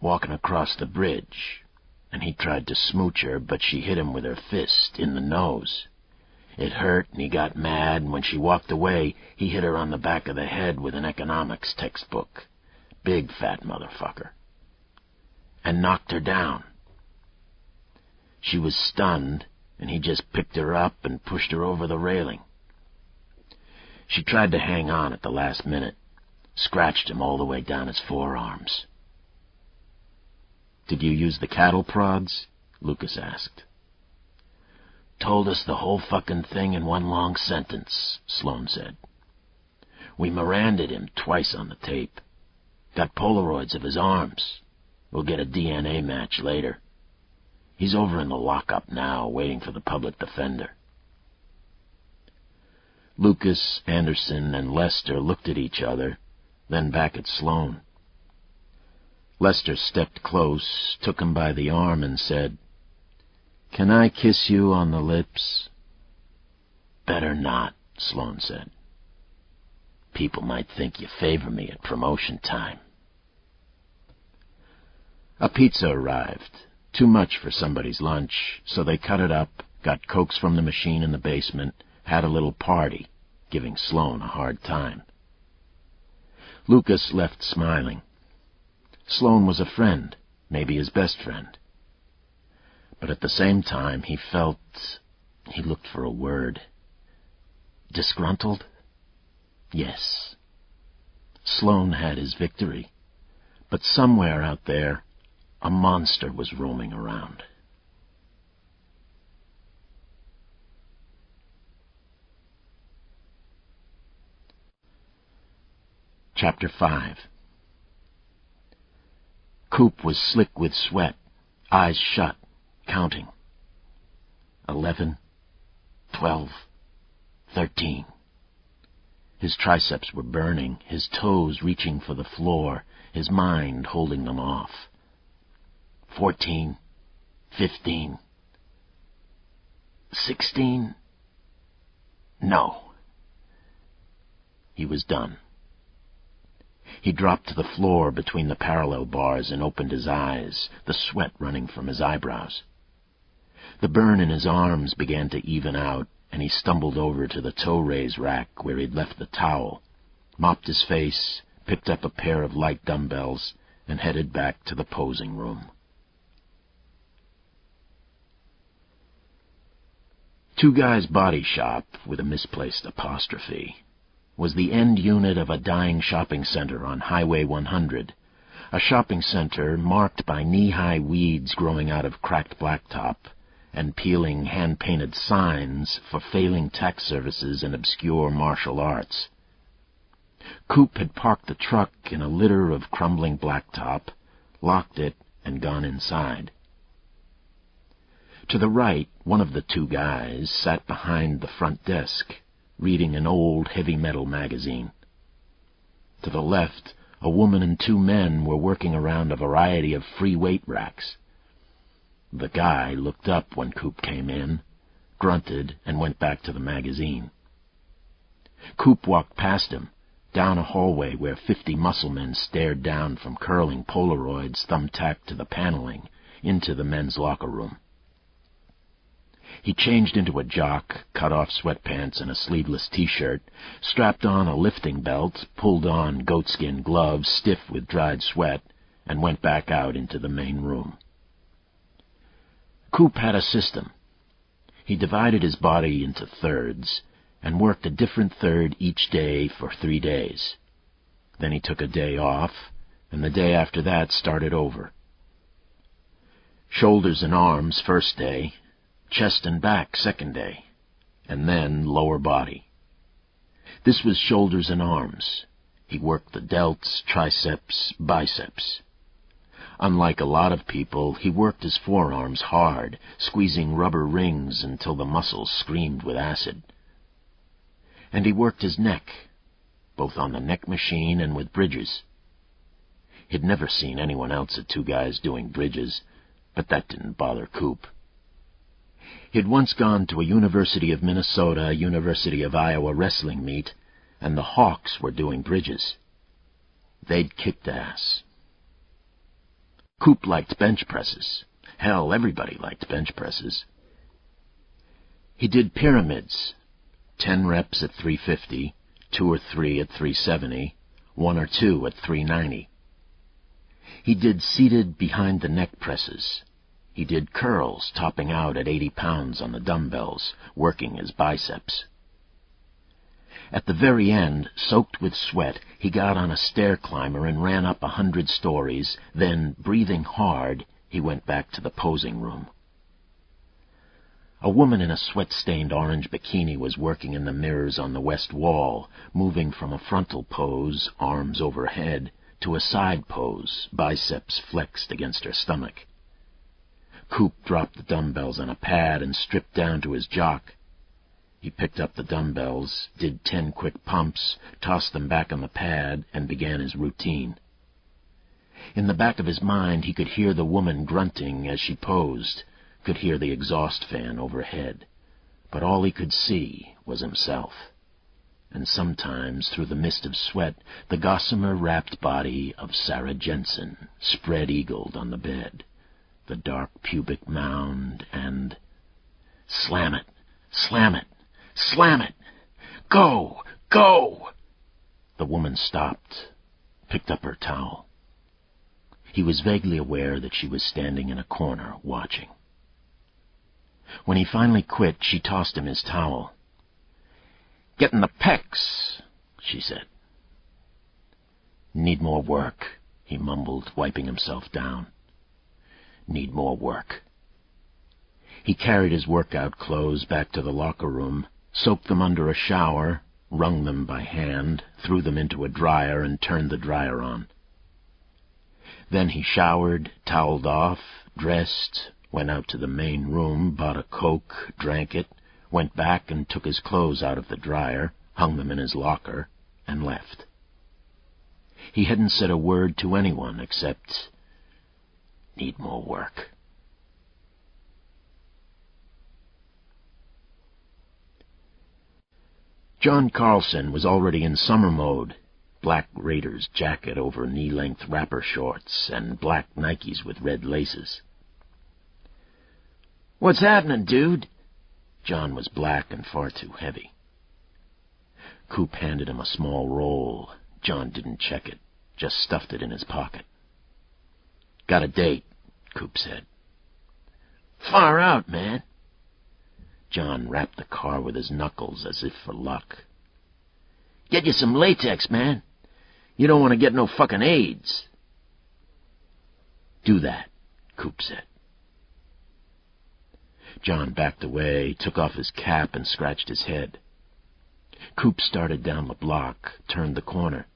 walking across the bridge, and he tried to smooch her, but she hit him with her fist in the nose. It hurt, and he got mad, and when she walked away, he hit her on the back of the head with an economics textbook. Big fat motherfucker. And knocked her down. She was stunned, and he just picked her up and pushed her over the railing. She tried to hang on at the last minute, scratched him all the way down his forearms." "Did you use the cattle prods?" Lucas asked. "Told us the whole fucking thing in one long sentence," Sloane said. "We Miranda'd him twice on the tape. Got Polaroids of his arms. We'll get a DNA match later. He's over in the lockup now, waiting for the public defender." Lucas, Anderson, and Lester looked at each other, then back at Sloane. Lester stepped close, took him by the arm, and said, "Can I kiss you on the lips?" "Better not," Sloane said. "People might think you favor me at promotion time." A pizza arrived, too much for somebody's lunch, so they cut it up, got Cokes from the machine in the basement, had a little party, giving Sloane a hard time. Lucas left smiling. Sloane was a friend, maybe his best friend. But at the same time, he looked for a word. Disgruntled? Yes. Sloane had his victory, but somewhere out there, a monster was roaming around. Chapter 5. Coop was slick with sweat, eyes shut, counting. 11, 12, 13. His triceps were burning, his toes reaching for the floor, his mind holding them off. 14, 15, 16. No. He was done. He dropped to the floor between the parallel bars and opened his eyes, the sweat running from his eyebrows. The burn in his arms began to even out, and he stumbled over to the toe-raise rack where he'd left the towel, mopped his face, picked up a pair of light dumbbells, and headed back to the posing room. Two Guys Body Shop, with a misplaced apostrophe, was the end unit of a dying shopping center on Highway 100, a shopping center marked by knee-high weeds growing out of cracked blacktop and peeling hand-painted signs for failing tax services and obscure martial arts. Coop had parked the truck in a litter of crumbling blacktop, locked it, and gone inside. To the right, one of the two guys sat behind the front desk, reading an old heavy metal magazine. To the left, a woman and two men were working around a variety of free weight racks. The guy looked up when Coop came in, grunted, and went back to the magazine. Coop walked past him, down a hallway where 50 muscle men stared down from curling Polaroids thumbtacked to the paneling, into the men's locker room. He changed into a jock, cut-off sweatpants and a sleeveless T-shirt, strapped on a lifting belt, pulled on goatskin gloves stiff with dried sweat, and went back out into the main room. Coop had a system. He divided his body into thirds, and worked a different third each day for 3 days. Then he took a day off, and the day after that started over. Shoulders and arms first day, chest and back second day, and then lower body. This was shoulders and arms. He worked the delts, triceps, biceps. Unlike a lot of people, he worked his forearms hard, squeezing rubber rings until the muscles screamed with acid. And he worked his neck, both on the neck machine and with bridges. He'd never seen anyone else at Two Guys doing bridges, but that didn't bother Coop. He'd once gone to a University of Minnesota, University of Iowa wrestling meet, and the Hawks were doing bridges. They'd kicked ass. Coop liked bench presses. Hell, everybody liked bench presses. He did pyramids, 10 reps at 350, 2 or 3 at 370, 1 or 2 at 390. He did seated behind-the-neck presses. He did curls topping out at 80 pounds on the dumbbells, working his biceps. At the very end, soaked with sweat, he got on a stair climber and ran up 100 stories. Then, breathing hard, he went back to the posing room. A woman in a sweat-stained orange bikini was working in the mirrors on the west wall, moving from a frontal pose, arms overhead, to a side pose, biceps flexed against her stomach. Coop dropped the dumbbells on a pad and stripped down to his jock. He picked up the dumbbells, did 10 quick pumps, tossed them back on the pad, and began his routine. In the back of his mind, he could hear the woman grunting as she posed, could hear the exhaust fan overhead, but all he could see was himself. And sometimes, through the mist of sweat, the gossamer-wrapped body of Sarah Jensen, spread-eagled on the bed, the dark pubic mound, and... "Slam it! Slam it! Slam it! Go! Go!" The woman stopped, picked up her towel. He was vaguely aware that she was standing in a corner, watching. When he finally quit, she tossed him his towel. "Getting the pecs," she said. "Need more work," he mumbled, wiping himself down. "Need more work." He carried his workout clothes back to the locker room, soaked them under a shower, wrung them by hand, threw them into a dryer, and turned the dryer on. Then he showered, toweled off, dressed, went out to the main room, bought a Coke, drank it, went back and took his clothes out of the dryer, hung them in his locker, and left. He hadn't said a word to anyone except, "Need more work." John Carlson was already in summer mode, black Raiders jacket over knee-length wrapper shorts, and black Nikes with red laces. "What's happening, dude?" John was black and far too heavy. Coop handed him a small roll. John didn't check it, just stuffed it in his pocket. "Got a date," Coop said. "Far out, man." John rapped the car with his knuckles as if for luck. "Get you some latex, man. You don't want to get no fucking AIDS." "Do that," Coop said. John backed away, took off his cap, and scratched his head. Coop started down the block, turned the corner.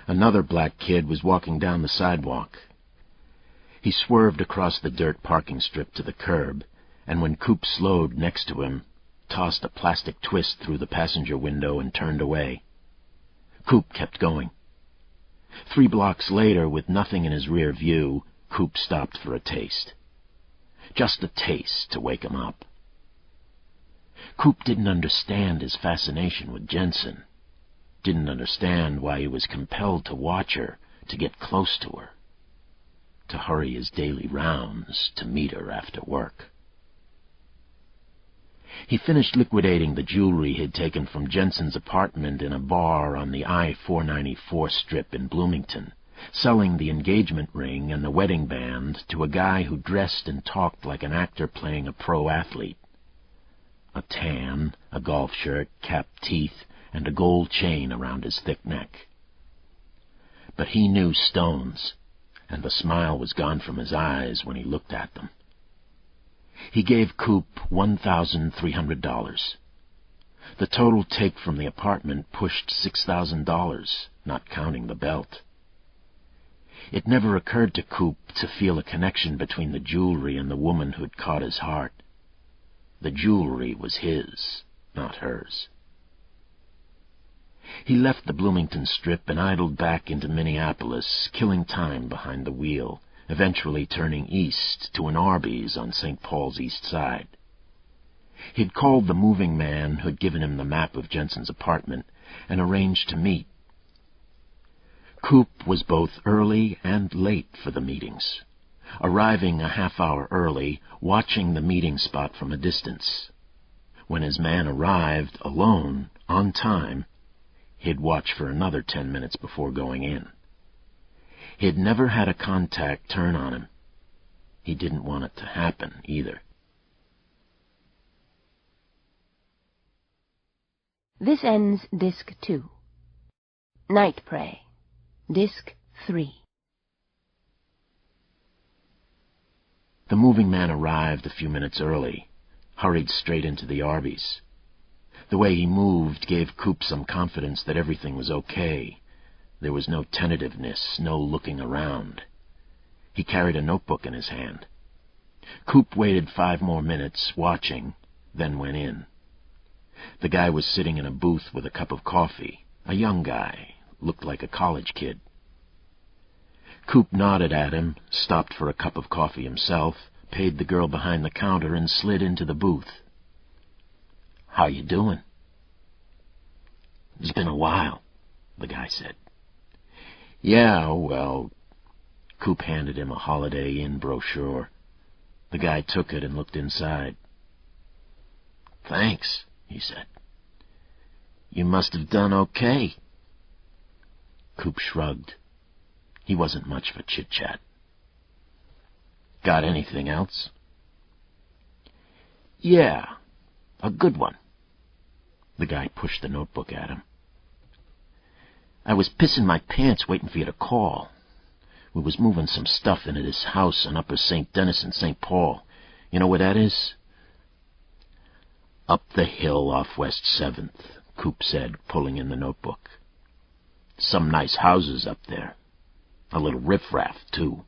Another black kid was walking down the sidewalk. He swerved across the dirt parking strip to the curb, and when Coop slowed next to him, tossed a plastic twist through the passenger window and turned away. Coop kept going. 3 blocks later, with nothing in his rear view, Coop stopped for a taste. Just a taste to wake him up. Coop didn't understand his fascination with Jensen. Didn't understand why he was compelled to watch her, to get close to her, to hurry his daily rounds, to meet her after work. He finished liquidating the jewelry he'd taken from Jensen's apartment in a bar on the I-494 strip in Bloomington, selling the engagement ring and the wedding band to a guy who dressed and talked like an actor playing a pro athlete. A tan, a golf shirt, capped teeth, and a gold chain around his thick neck. But he knew stones, and the smile was gone from his eyes when he looked at them. He gave Coop $1,300. The total take from the apartment pushed $6,000, not counting the belt. It never occurred to Coop to feel a connection between the jewelry and the woman who'd caught his heart. The jewelry was his, not hers. He left the Bloomington Strip and idled back into Minneapolis, killing time behind the wheel, eventually turning east to an Arby's on St. Paul's East Side. He'd called the moving man who'd given him the map of Jensen's apartment and arranged to meet. Coop was both early and late for the meetings, arriving a half-hour early, watching the meeting spot from a distance. When his man arrived, alone, on time, he'd watch for another 10 minutes before going in. He'd never had a contact turn on him. He didn't want it to happen, either. This ends Disc 2. Night Prey, Disc 3. The moving man arrived a few minutes early, hurried straight into the Arby's. The way he moved gave Coop some confidence that everything was okay. There was no tentativeness, no looking around. He carried a notebook in his hand. Coop waited 5 more minutes, watching, then went in. The guy was sitting in a booth with a cup of coffee. A young guy, looked like a college kid. Coop nodded at him, stopped for a cup of coffee himself, paid the girl behind the counter, and slid into the booth. "How you doing?" "It's been a while," the guy said. "Yeah, well..." Coop handed him a Holiday Inn brochure. The guy took it and looked inside. "Thanks," he said. "You must have done okay." Coop shrugged. He wasn't much for chit-chat. "Got anything else?" "Yeah, a good one." The guy pushed the notebook at him. "I was pissing my pants waiting for you to call. We was moving some stuff into this house on Upper St. Denis in St. Paul. You know where that is?" "Up the hill off West 7th, Coop said, pulling in the notebook. "Some nice houses up there. A little riffraff, too."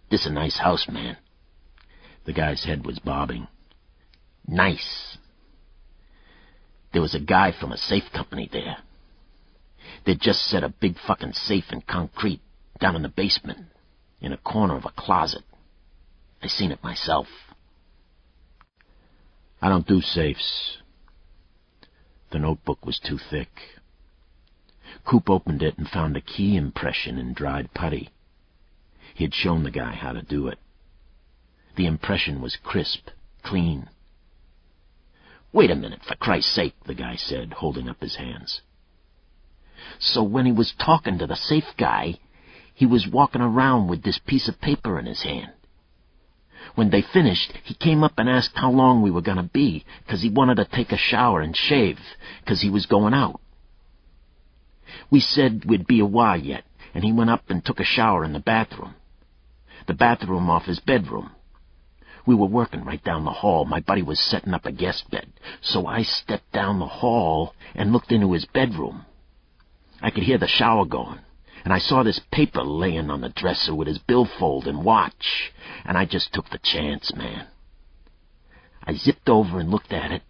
"This a nice house, man." The guy's head was bobbing. "Nice. There was a guy from a safe company there. They'd just set a big fucking safe in concrete down in the basement, in a corner of a closet. I seen it myself." "I don't do safes." The notebook was too thick. Coop opened it and found a key impression in dried putty. He had shown the guy how to do it. The impression was crisp, clean. "Wait a minute, for Christ's sake," the guy said, holding up his hands. "So when he was talking to the safe guy, he was walking around with this piece of paper in his hand. When they finished, he came up and asked how long we were going to be, 'cause he wanted to take a shower and shave, 'cause he was going out. We said we'd be a while yet, and he went up and took a shower in the bathroom off his bedroom. We were working right down the hall. My buddy was setting up a guest bed, so I stepped down the hall and looked into his bedroom. I could hear the shower going, and I saw this paper laying on the dresser with his billfold and watch, and I just took the chance, man. I zipped over and looked at it,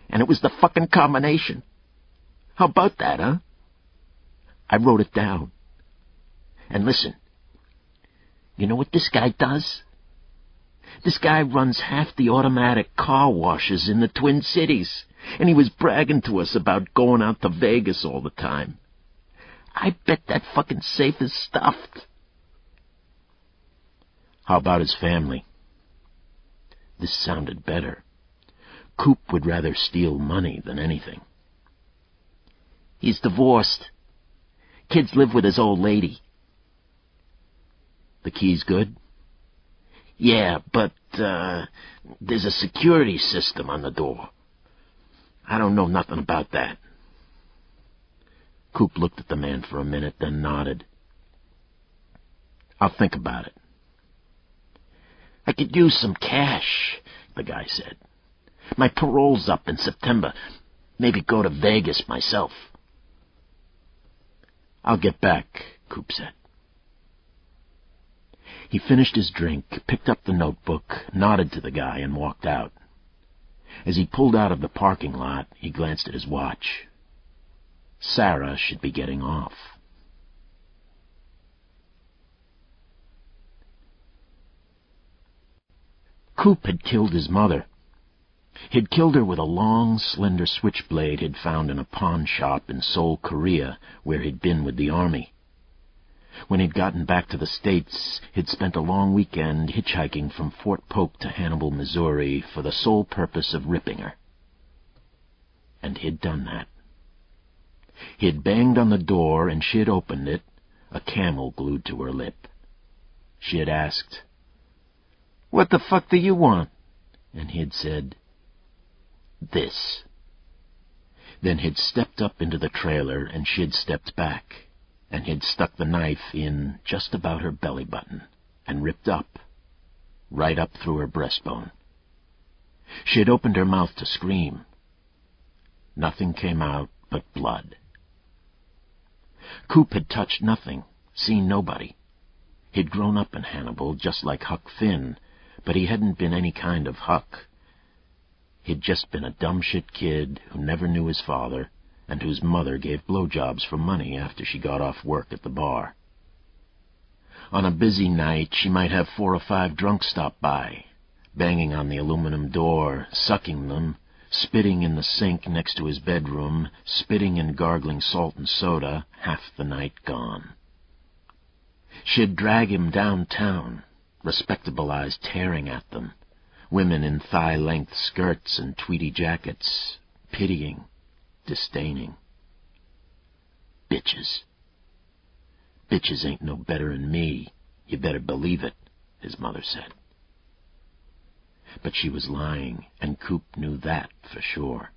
and it was the fucking combination. How about that, huh? I wrote it down. And listen, you know what this guy does? This guy runs half the automatic car washes in the Twin Cities, and he was bragging to us about going out to Vegas all the time. I bet that fucking safe is stuffed." "How about his family?" This sounded better. Coop would rather steal money than anything. "He's divorced. Kids live with his old lady." "The key's good?" "Yeah, but there's a security system on the door. I don't know nothing about that." Coop looked at the man for a minute, then nodded. "I'll think about it." "I could use some cash," the guy said. My parole's up in September. Maybe go to Vegas myself." "I'll get back," Coop said. He finished his drink, picked up the notebook, nodded to the guy, and walked out. As he pulled out of the parking lot, he glanced at his watch. Sarah should be getting off. Coop had killed his mother. He'd killed her with a long, slender switchblade he'd found in a pawn shop in Seoul, Korea, where he'd been with the army. When he'd gotten back to the States, he'd spent a long weekend hitchhiking from Fort Polk to Hannibal, Missouri, for the sole purpose of ripping her. And he'd done that. He'd banged on the door, and she'd opened it, a camel glued to her lip. She had asked, "What the fuck do you want?" And he'd said, "This." Then he'd stepped up into the trailer, and she'd stepped back, and he'd stuck the knife in just about her belly button, and ripped up, right up through her breastbone. She had opened her mouth to scream. Nothing came out but blood. Coop had touched nothing, seen nobody. He'd grown up in Hannibal, just like Huck Finn, but he hadn't been any kind of Huck. He'd just been a dumb-shit kid who never knew his father, and whose mother gave blowjobs for money after she got off work at the bar. On a busy night, she might have 4 or 5 drunks stop by, banging on the aluminum door, sucking them, spitting in the sink next to his bedroom, spitting and gargling salt and soda, half the night gone. She'd drag him downtown, respectable eyes tearing at them, women in thigh-length skirts and tweedy jackets, pitying, disdaining. Bitches. "Bitches ain't no better'n me, you better believe it," his mother said. But she was lying, and Coop knew that for sure.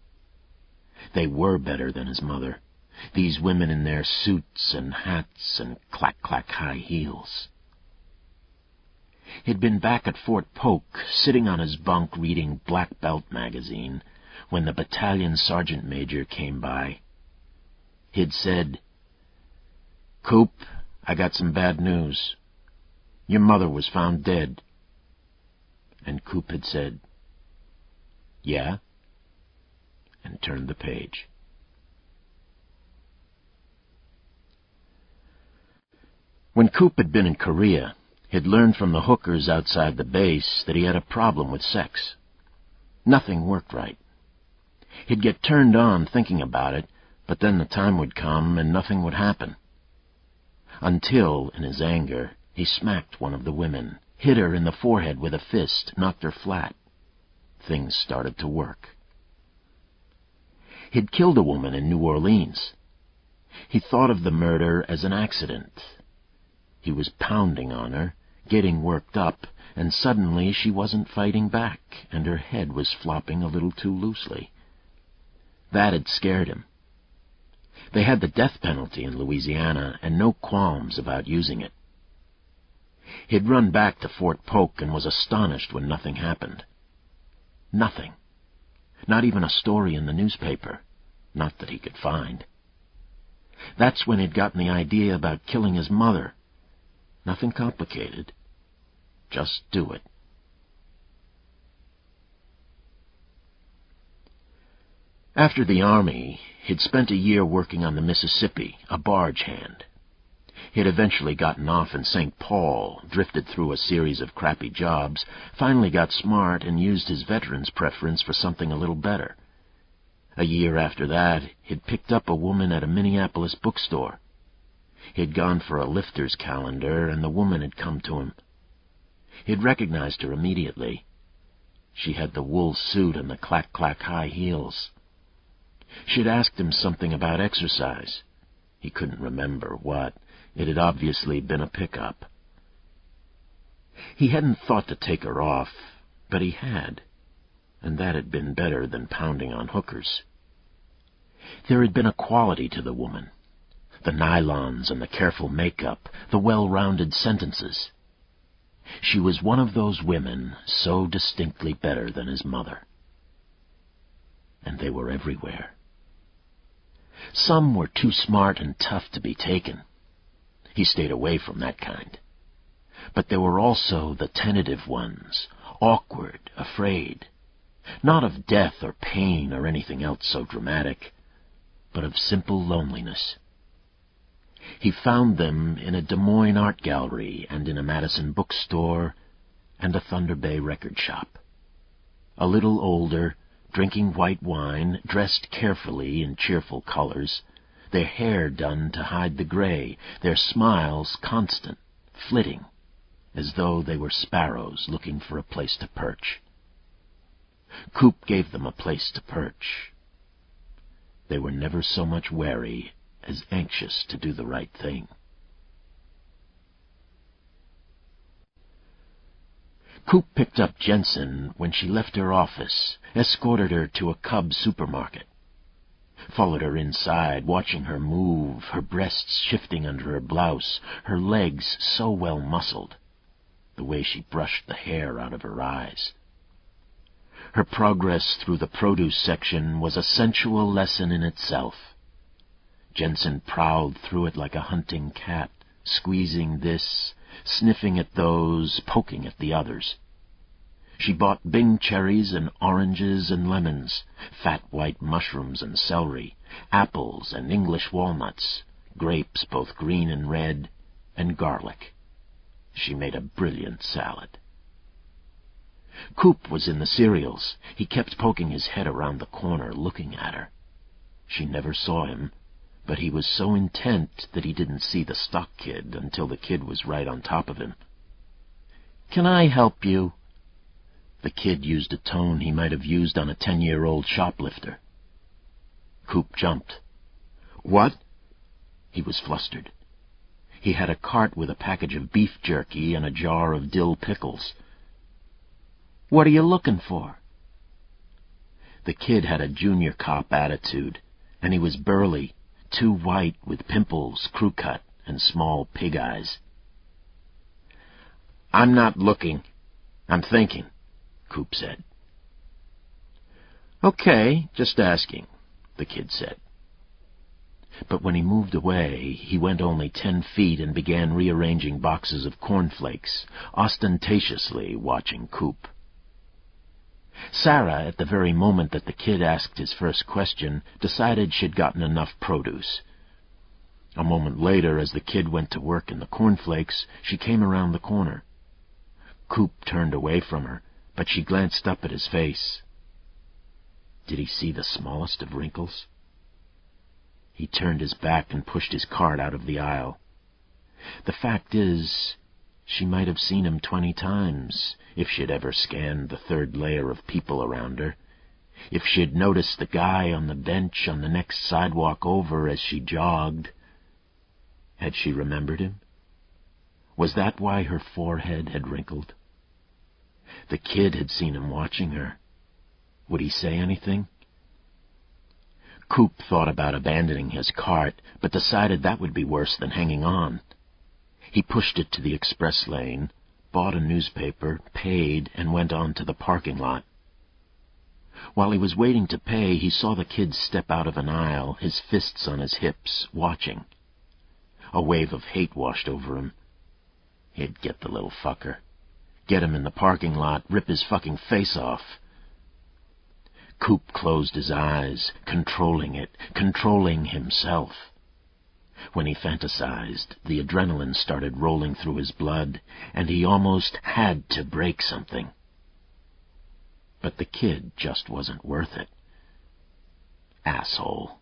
They were better than his mother, these women in their suits and hats and clack-clack high heels. He'd been back at Fort Polk, sitting on his bunk reading Black Belt magazine, when the battalion sergeant major came by. He'd said, "Coop, I got some bad news. Your mother was found dead." And Coop had said, "Yeah?" and turned the page. When Coop had been in Korea, he'd learned from the hookers outside the base that he had a problem with sex. Nothing worked right. He'd get turned on thinking about it, but then the time would come and nothing would happen. Until, in his anger, he smacked one of the women, hit her in the forehead with a fist, knocked her flat. Things started to work. He'd killed a woman in New Orleans. He thought of the murder as an accident. He was pounding on her, getting worked up, and suddenly she wasn't fighting back, and her head was flopping a little too loosely. That had scared him. They had the death penalty in Louisiana, and no qualms about using it. He'd run back to Fort Polk and was astonished when nothing happened. Nothing. Not even a story in the newspaper. Not that he could find. That's when he'd gotten the idea about killing his mother. Nothing complicated. Just do it. After the army, he'd spent a year working on the Mississippi, a barge hand. He'd eventually gotten off in St. Paul, drifted through a series of crappy jobs, finally got smart and used his veteran's preference for something a little better. A year after that, he'd picked up a woman at a Minneapolis bookstore. He'd gone for a lifter's calendar, and the woman had come to him. He'd recognized her immediately. She had the wool suit and the clack-clack high heels. She'd asked him something about exercise. He couldn't remember what. It had obviously been a pickup. He hadn't thought to take her off, but he had, and that had been better than pounding on hookers. There had been a quality to the woman. The nylons and the careful makeup, the well-rounded sentences. She was one of those women so distinctly better than his mother. and they were everywhere. Some were too smart and tough to be taken. He stayed away from that kind. But there were also the tentative ones, awkward, afraid, not of death or pain or anything else so dramatic, but of simple loneliness. He found them in a Des Moines art gallery and in a Madison bookstore and a Thunder Bay record shop. A little older, drinking white wine, dressed carefully in cheerful colors, their hair done to hide the gray, their smiles constant, flitting, as though they were sparrows looking for a place to perch. Coop gave them a place to perch. They were never so much wary as anxious to do the right thing. Coop picked up Jensen when she left her office, escorted her to a Cub supermarket, followed her inside, watching her move, her breasts shifting under her blouse, her legs so well muscled, the way she brushed the hair out of her eyes. Her progress through the produce section was a sensual lesson in itself. Jensen prowled through it like a hunting cat, squeezing this, sniffing at those, poking at the others. She bought Bing cherries and oranges and lemons, fat white mushrooms and celery, apples and English walnuts, grapes both green and red, and garlic. She made a brilliant salad. Coop was in the cereals. He kept poking his head around the corner, looking at her. She never saw him, but he was so intent that he didn't see the stock kid until the kid was right on top of him. "Can I help you?" The kid used a tone he might have used on a 10-year-old shoplifter. Coop jumped. "What?" He was flustered. He had a cart with a package of beef jerky and a jar of dill pickles. "What are you looking for?" The kid had a junior cop attitude, and he was burly, too white with pimples, crew cut, and small pig eyes. "I'm not looking. I'm thinking," Coop said. "Okay, just asking," the kid said. But when he moved away, he went only 10 feet and began rearranging boxes of cornflakes, ostentatiously watching Coop. Sarah, at the very moment that the kid asked his first question, decided she'd gotten enough produce. A moment later, as the kid went to work in the cornflakes, she came around the corner. Coop turned away from her, but she glanced up at his face. Did he see the smallest of wrinkles? He turned his back and pushed his cart out of the aisle. The fact is, she might have seen him 20 times, if she'd ever scanned the third layer of people around her, if she'd noticed the guy on the bench on the next sidewalk over as she jogged. Had she remembered him? Was that why her forehead had wrinkled? The kid had seen him watching her. Would he say anything? Coop thought about abandoning his cart, but decided that would be worse than hanging on. He pushed it to the express lane, bought a newspaper, paid, and went on to the parking lot. While he was waiting to pay, he saw the kid step out of an aisle, his fists on his hips, watching. A wave of hate washed over him. He'd get the little fucker. Get him in the parking lot, rip his fucking face off. Coop closed his eyes, controlling it, controlling himself. When he fantasized, the adrenaline started rolling through his blood, and he almost had to break something. But the kid just wasn't worth it. Asshole.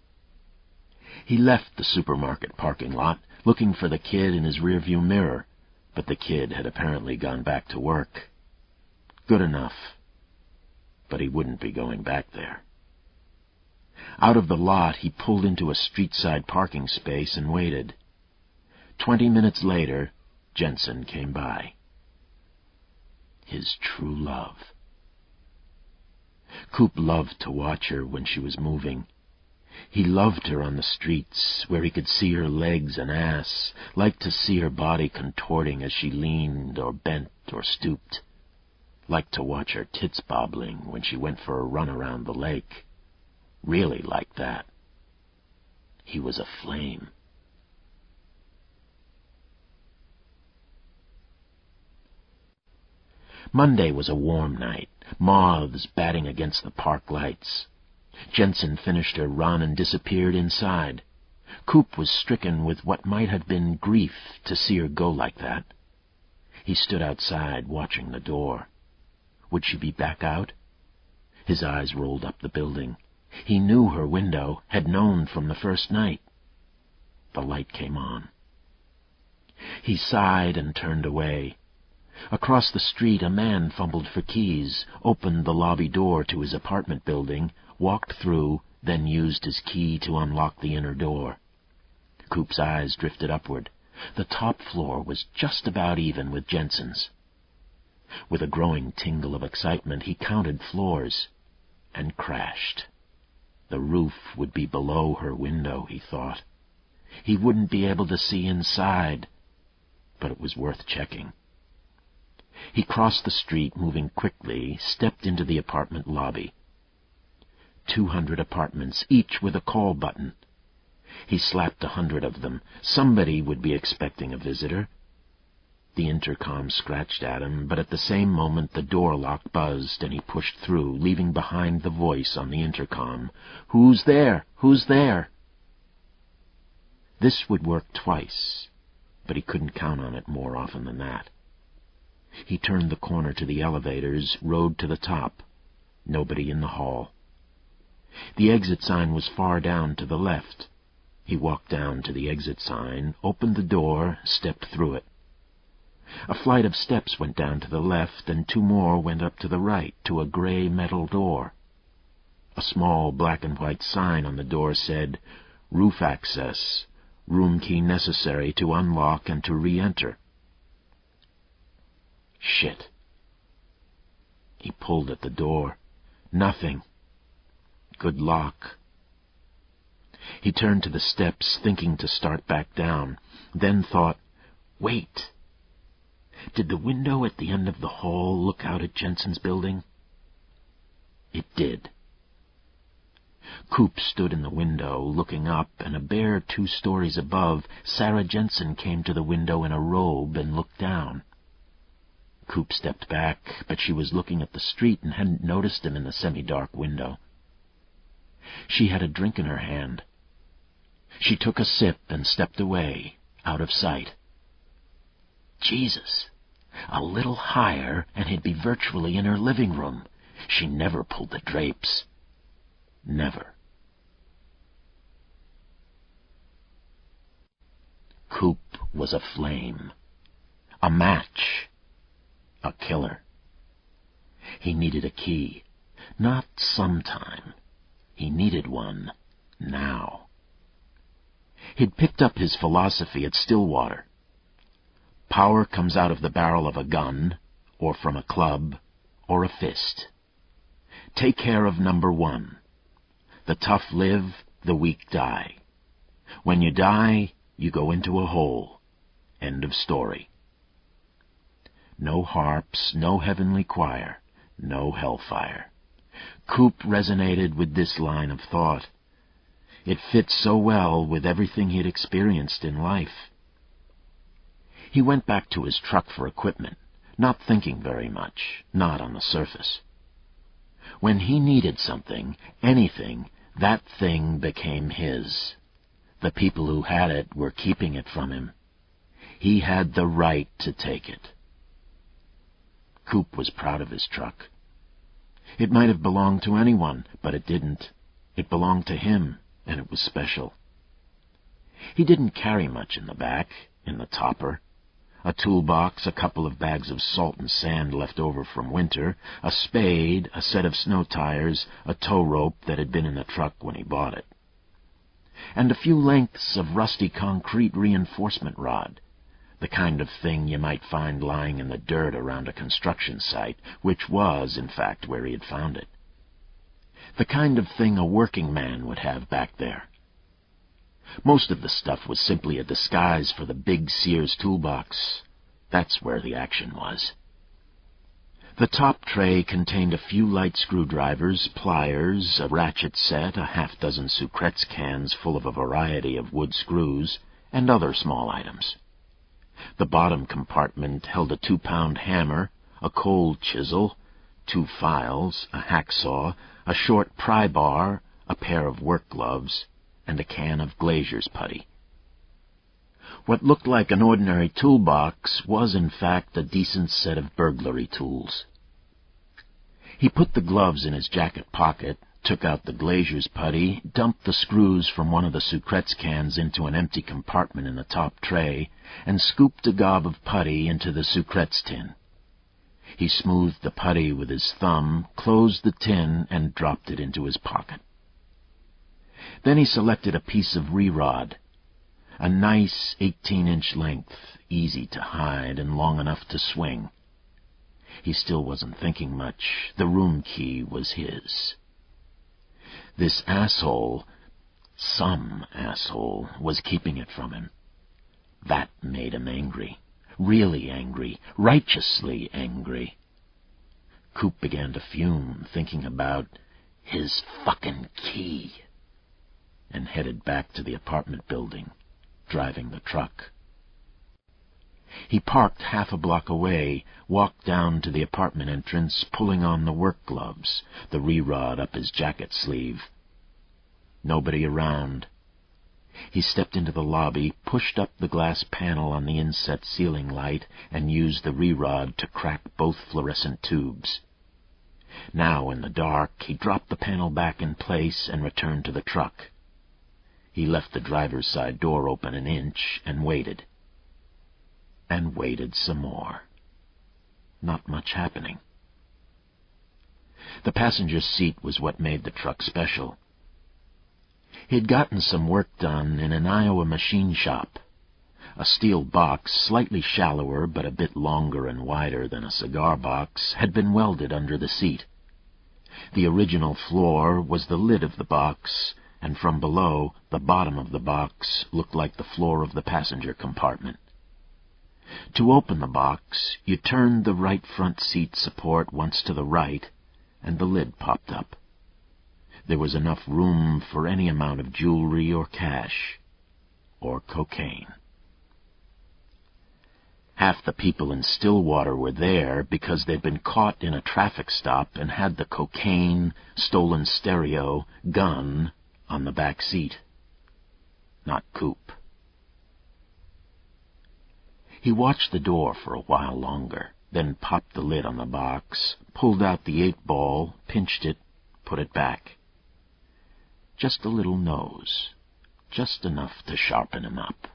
He left the supermarket parking lot, looking for the kid in his rearview mirror, but the kid had apparently gone back to work. Good enough. But he wouldn't be going back there. Out of the lot, he pulled into a street-side parking space and waited. 20 minutes later, Jensen came by. His true love. Coop loved to watch her when she was moving. He loved her on the streets, where he could see her legs and ass, liked to see her body contorting as she leaned or bent or stooped, liked to watch her tits bobbling when she went for a run around the lake. really like that. He was aflame. Monday was a warm night, moths batting against the park lights. Jensen finished her run and disappeared inside. Coop was stricken with what might have been grief to see her go like that. He stood outside, watching the door. Would she be back out? His eyes rolled up the building. He knew her window, had known from the first night. The light came on. He sighed and turned away. Across the street, a man fumbled for keys, opened the lobby door to his apartment building, walked through, then used his key to unlock the inner door. Coop's eyes drifted upward. The top floor was just about even with Jensen's. With a growing tingle of excitement, he counted floors and crashed. The roof would be below her window, he thought. He wouldn't be able to see inside, but it was worth checking. He crossed the street, moving quickly, stepped into the apartment lobby. 200 apartments, each with a call button. He slapped 100 of them. Somebody would be expecting a visitor. The intercom scratched at him, but at the same moment the door lock buzzed and he pushed through, leaving behind the voice on the intercom. "Who's there? Who's there?" This would work twice, but he couldn't count on it more often than that. He turned the corner to the elevators, rode to the top. Nobody in the hall. The exit sign was far down to the left. He walked down to the exit sign, opened the door, stepped through it. A flight of steps went down to the left, and 2 more went up to the right, to a gray metal door. A small black and white sign on the door said, "Roof access. Room key necessary to unlock and to re-enter." Shit. He pulled at the door. Nothing. Good luck. He turned to the steps, thinking to start back down, then thought, wait. Did the window at the end of the hall look out at Jensen's building? It did. Coop stood in the window, looking up, and a bare 2 stories above, Sarah Jensen came to the window in a robe and looked down. Coop stepped back, but she was looking at the street and hadn't noticed him in the semi-dark window. She had a drink in her hand. She took a sip and stepped away, out of sight. Jesus! A little higher, and he'd be virtually in her living room. She never pulled the drapes. Never. Coop was aflame. A match. A killer. He needed a key. Not sometime. He needed one now. He'd picked up his philosophy at Stillwater. Power comes out of the barrel of a gun, or from a club, or a fist. Take care of number 1. The tough live, the weak die. When you die, you go into a hole. End of story. No harps, no heavenly choir, no hellfire. Coop resonated with this line of thought. It fit so well with everything he'd experienced in life. He went back to his truck for equipment, not thinking very much, not on the surface. When he needed something, anything, that thing became his. The people who had it were keeping it from him. He had the right to take it. Coop was proud of his truck. It might have belonged to anyone, but it didn't. It belonged to him, and it was special. He didn't carry much in the back, in the topper. A toolbox, a couple of bags of salt and sand left over from winter, a spade, a set of snow tires, a tow rope that had been in the truck when he bought it. And a few lengths of rusty concrete reinforcement rod, the kind of thing you might find lying in the dirt around a construction site, which was, in fact, where he had found it. The kind of thing a working man would have back there. Most of the stuff was simply a disguise for the big Sears toolbox. That's where the action was. The top tray contained a few light screwdrivers, pliers, a ratchet set, a half-dozen Sucrets cans full of a variety of wood screws, and other small items. The bottom compartment held a 2-pound hammer, a cold chisel, 2 files, a hacksaw, a short pry bar, a pair of work gloves, and a can of glazier's putty. What looked like an ordinary toolbox was, in fact, a decent set of burglary tools. He put the gloves in his jacket pocket, took out the glazier's putty, dumped the screws from one of the Sucrets cans into an empty compartment in the top tray, and scooped a gob of putty into the Sucrets tin. He smoothed the putty with his thumb, closed the tin, and dropped it into his pocket. Then he selected a piece of re-rod, a nice 18-inch length, easy to hide and long enough to swing. He still wasn't thinking much. The room key was his. This asshole, some asshole, was keeping it from him. That made him angry. Really angry. Righteously angry. Coop began to fume, thinking about his fucking key, and headed back to the apartment building, driving the truck. He parked half a block away, walked down to the apartment entrance, pulling on the work gloves, the re-rod up his jacket sleeve. Nobody around. He stepped into the lobby, pushed up the glass panel on the inset ceiling light, and used the re-rod to crack both fluorescent tubes. Now, in the dark, he dropped the panel back in place and returned to the truck. He left the driver's side door open an inch and waited. And waited some more. Not much happening. The passenger's seat was what made the truck special. He'd gotten some work done in an Iowa machine shop. A steel box, slightly shallower but a bit longer and wider than a cigar box, had been welded under the seat. The original floor was the lid of the box, and from below, the bottom of the box looked like the floor of the passenger compartment. To open the box, you turned the right front seat support once to the right, and the lid popped up. There was enough room for any amount of jewelry or cash, or cocaine. Half the people in Stillwater were there because they'd been caught in a traffic stop and had the cocaine, stolen stereo, gun on the back seat. Not Coop. He watched the door for a while longer, then popped the lid on the box, pulled out the 8-ball, pinched it, put it back. Just a little nose, just enough to sharpen him up.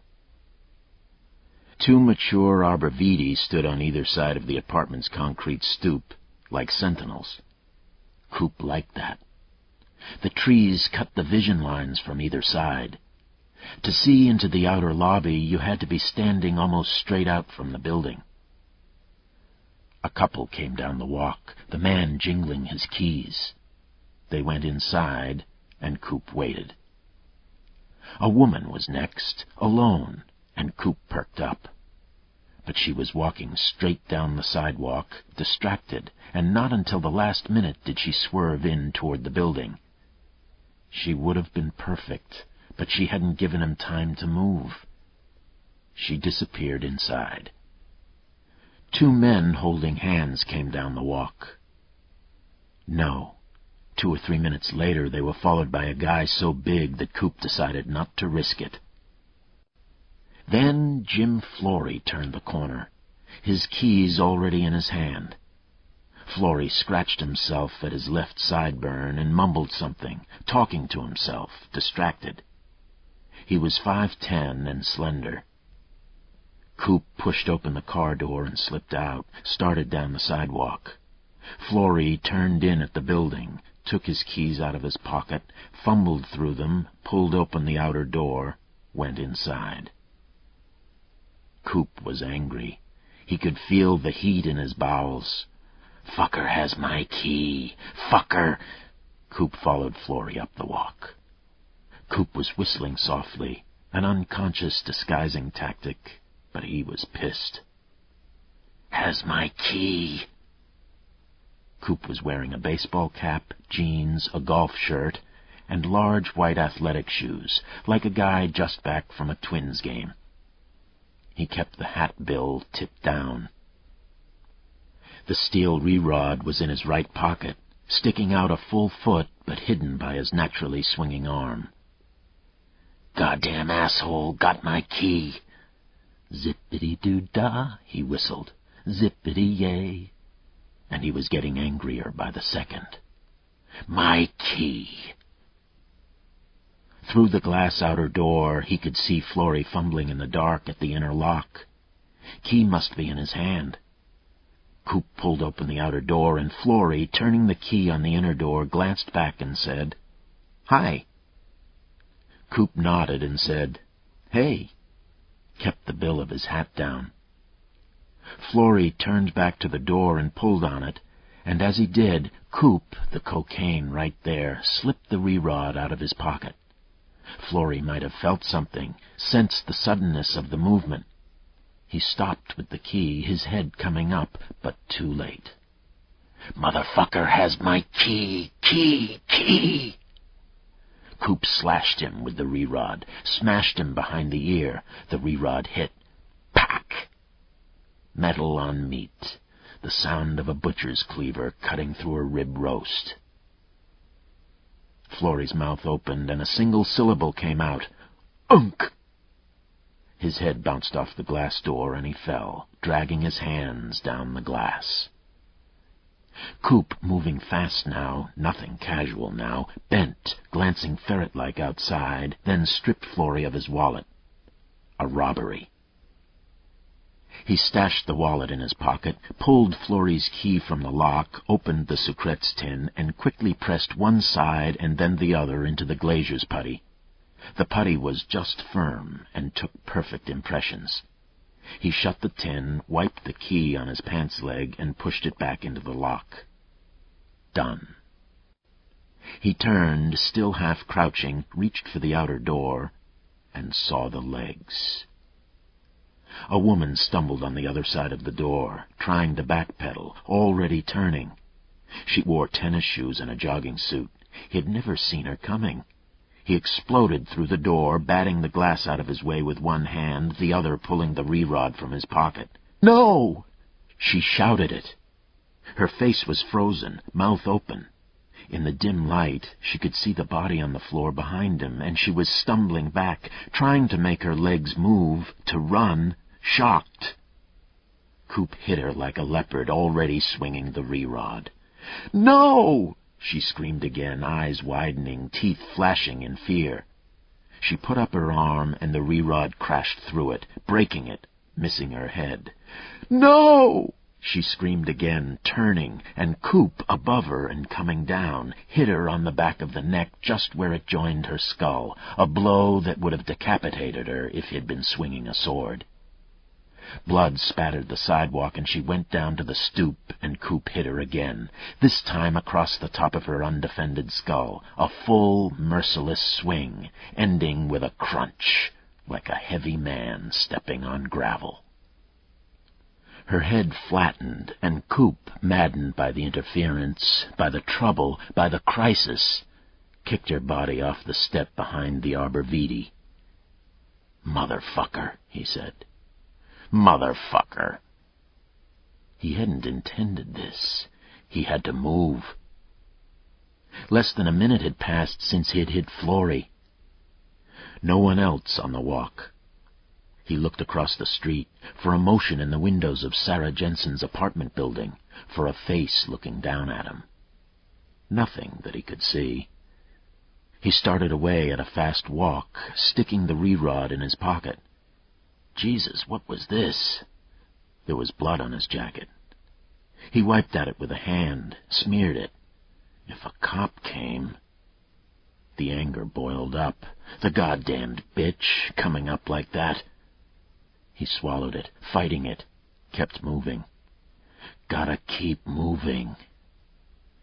2 mature arborvitae stood on either side of the apartment's concrete stoop, like sentinels. Coop liked that. The trees cut the vision lines from either side. To see into the outer lobby, you had to be standing almost straight out from the building. A couple came down the walk, the man jingling his keys. They went inside, and Coop waited. A woman was next, alone, and Coop perked up. But she was walking straight down the sidewalk, distracted, and not until the last minute did she swerve in toward the building. She would have been perfect, but she hadn't given him time to move. She disappeared inside. 2 men holding hands came down the walk. No. 2 or 3 minutes later, they were followed by a guy so big that Coop decided not to risk it. Then Jim Florey turned the corner, his keys already in his hand. Florey scratched himself at his left sideburn and mumbled something, talking to himself, distracted. He was 5'10" and slender. Coop pushed open the car door and slipped out, started down the sidewalk. Florey turned in at the building, took his keys out of his pocket, fumbled through them, pulled open the outer door, went inside. Coop was angry. He could feel the heat in his bowels. "Fucker has my key! Fucker!" Coop followed Florey up the walk. Coop was whistling softly, an unconscious disguising tactic, but he was pissed. "Has my key!" Coop was wearing a baseball cap, jeans, a golf shirt, and large white athletic shoes, like a guy just back from a Twins game. He kept the hat bill tipped down. The steel re-rod was in his right pocket, sticking out a full foot, but hidden by his naturally swinging arm. "Goddamn asshole, got my key." "Zippity-doo-dah," he whistled. "Zippity-yay." And he was getting angrier by the second. My key. Through the glass outer door, he could see Florrie fumbling in the dark at the inner lock. Key must be in his hand. Coop pulled open the outer door, and Florrie, turning the key on the inner door, glanced back and said, "Hi." Coop nodded and said, "Hey," kept the bill of his hat down. Florrie turned back to the door and pulled on it, and as he did, Coop, the cocaine right there, slipped the re-rod out of his pocket. Florrie might have felt something, sensed the suddenness of the movement. He stopped with the key, his head coming up, but too late. "Motherfucker has my key! Key! Coop slashed him with the re-rod, smashed him behind the ear. The re-rod hit. Pack! Metal on meat, the sound of a butcher's cleaver cutting through a rib roast. Florrie's mouth opened, and a single syllable came out. "Unk!" His head bounced off the glass door, and he fell, dragging his hands down the glass. Coop, moving fast now, nothing casual now, bent, glancing ferret-like outside, then stripped Florrie of his wallet. A robbery. He stashed the wallet in his pocket, pulled Florrie's key from the lock, opened the Sucrets tin, and quickly pressed one side and then the other into the glazier's putty. The putty was just firm and took perfect impressions. He shut the tin, wiped the key on his pants leg, and pushed it back into the lock. Done. He turned, still half crouching, reached for the outer door, and saw the legs. A woman stumbled on the other side of the door, trying to backpedal, already turning. She wore tennis shoes and a jogging suit. He had never seen her coming. He exploded through the door, batting the glass out of his way with one hand, the other pulling the re-rod from his pocket. "No!" She shouted it. Her face was frozen, mouth open. In the dim light, she could see the body on the floor behind him, and she was stumbling back, trying to make her legs move, to run, shocked. Coop hit her like a leopard, already swinging the re-rod. "No!" She screamed again, eyes widening, teeth flashing in fear. She put up her arm, and the re-rod crashed through it, breaking it, missing her head. "No!" She screamed again, turning, and Coop, above her and coming down, hit her on the back of the neck just where it joined her skull, a blow that would have decapitated her if he had been swinging a sword. Blood spattered the sidewalk, and she went down to the stoop, and Coop hit her again, this time across the top of her undefended skull, a full, merciless swing, ending with a crunch, like a heavy man stepping on gravel. Her head flattened, and Coop, maddened by the interference, by the trouble, by the crisis, kicked her body off the step behind the arborvitae. "Motherfucker," he said. "Motherfucker." He hadn't intended this. He had to move. Less than a minute had passed since he had hit Florrie. No one else on the walk. He looked across the street, for a motion in the windows of Sarah Jensen's apartment building, for a face looking down at him. Nothing that he could see. He started away at a fast walk, sticking the re-rod in his pocket. Jesus, what was this? There was blood on his jacket. He wiped at it with a hand, smeared it. If a cop came... The anger boiled up. The goddamned bitch, coming up like that. He swallowed it, fighting it, kept moving. Gotta keep moving.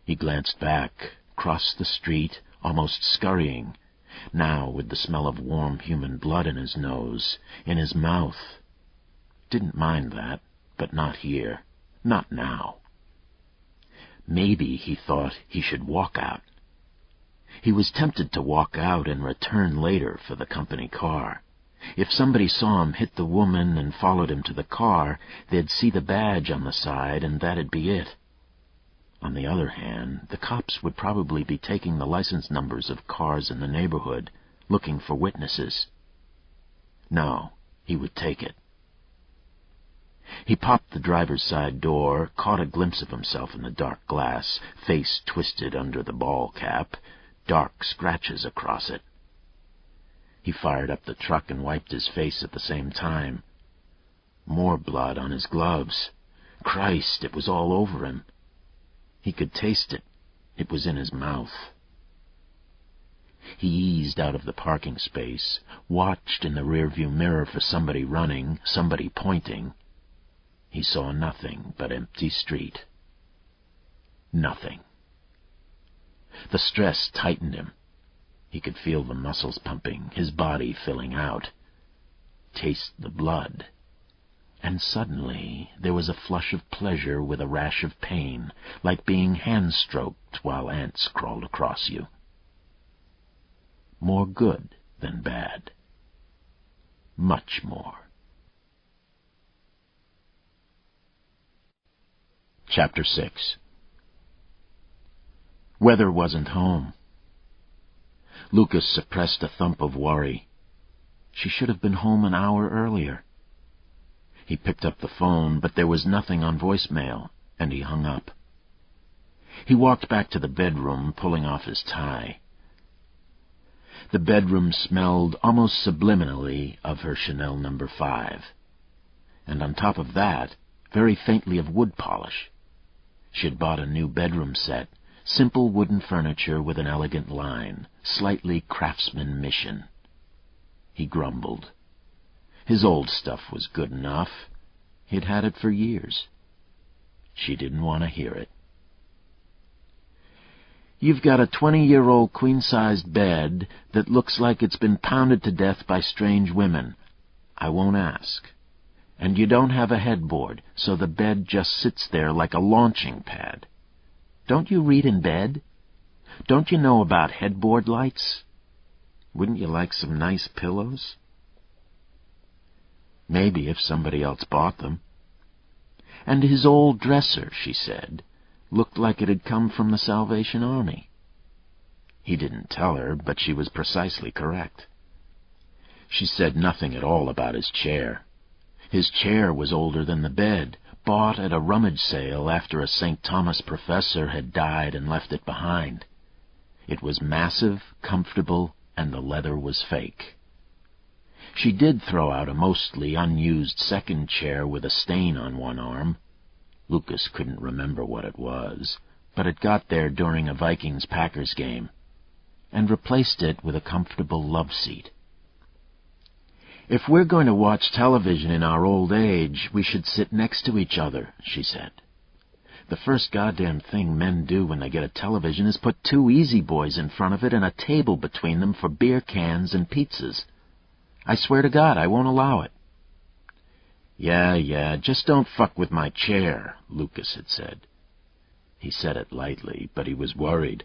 He glanced back, crossed the street, almost scurrying, now with the smell of warm human blood in his nose, in his mouth. Didn't mind that, but not here, not now. Maybe he thought he should walk out. He was tempted to walk out and return later for the company car. If somebody saw him hit the woman and followed him to the car, they'd see the badge on the side, and that'd be it. On the other hand, the cops would probably be taking the license numbers of cars in the neighborhood, looking for witnesses. No, he would take it. He popped the driver's side door, caught a glimpse of himself in the dark glass, face twisted under the ball cap, dark scratches across it. He fired up the truck and wiped his face at the same time. More blood on his gloves. Christ, it was all over him. He could taste it. It was in his mouth. He eased out of the parking space, watched in the rearview mirror for somebody running, somebody pointing. He saw nothing but empty street. Nothing. The stress tightened him. He could feel the muscles pumping, his body filling out. Taste the blood. And suddenly there was a flush of pleasure with a rash of pain, like being hand-stroked while ants crawled across you. More good than bad. Much more. Chapter 6. Weather wasn't home. Lucas suppressed a thump of worry. She should have been home an hour earlier. He picked up the phone, but there was nothing on voicemail, and he hung up. He walked back to the bedroom, pulling off his tie. The bedroom smelled almost subliminally of her Chanel No. 5. And on top of that, very faintly of wood polish. She had bought a new bedroom set, simple wooden furniture with an elegant line, slightly craftsman mission. He grumbled. His old stuff was good enough. He'd had it for years. She didn't want to hear it. You've got a 20-year-old queen-sized bed that looks like it's been pounded to death by strange women. I won't ask. And you don't have a headboard, so the bed just sits there like a launching pad. Don't you read in bed? Don't you know about headboard lights? Wouldn't you like some nice pillows? Maybe if somebody else bought them. And his old dresser, she said, looked like it had come from the Salvation Army. He didn't tell her, but she was precisely correct. She said nothing at all about his chair. His chair was older than the bed, bought at a rummage sale after a St. Thomas professor had died and left it behind. It was massive, comfortable, and the leather was fake. She did throw out a mostly unused second chair with a stain on one arm. Lucas couldn't remember what it was, but it got there during a Vikings-Packers game, and replaced it with a comfortable love seat. If we're going to watch television in our old age, we should sit next to each other, she said. The first goddamn thing men do when they get a television is put 2 Easy Boys in front of it and a table between them for beer cans and pizzas. I swear to God, I won't allow it. Yeah, just don't fuck with my chair, Lucas had said. He said it lightly, but he was worried.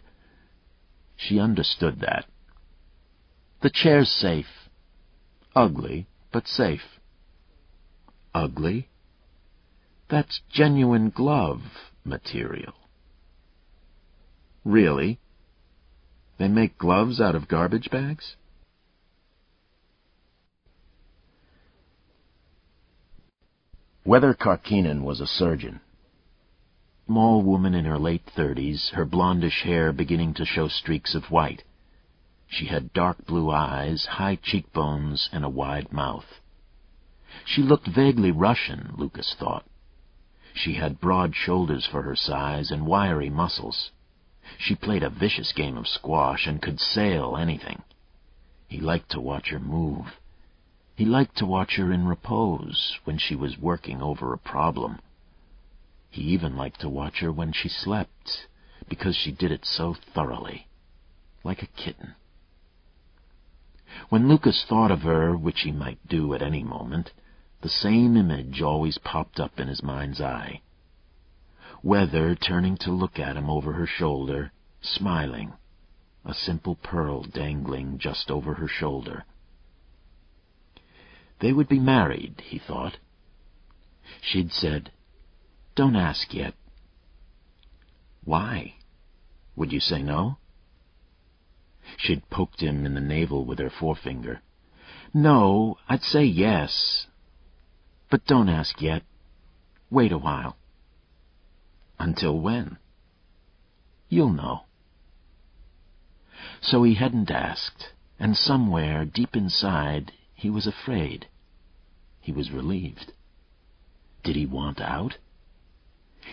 She understood that. The chair's safe. Ugly, but safe. Ugly? That's genuine glove material. Really? They make gloves out of garbage bags? Whether Karkinen was a surgeon. Small woman in her late 30s, her blondish hair beginning to show streaks of white. She had dark blue eyes, high cheekbones, and a wide mouth. She looked vaguely Russian, Lucas thought. She had broad shoulders for her size and wiry muscles. She played a vicious game of squash and could sail anything. He liked to watch her move. He liked to watch her in repose when she was working over a problem. He even liked to watch her when she slept, because she did it so thoroughly, like a kitten. When Lucas thought of her, which he might do at any moment, the same image always popped up in his mind's eye. Weather turning to look at him over her shoulder, smiling, a simple pearl dangling just over her shoulder. They would be married, he thought. She'd said, "Don't ask yet." Why? Would you say no? She'd poked him in the navel with her forefinger. "No, I'd say yes. But don't ask yet. Wait a while." Until when? You'll know. So he hadn't asked, and somewhere, deep inside, he was afraid. He was relieved. Did he want out?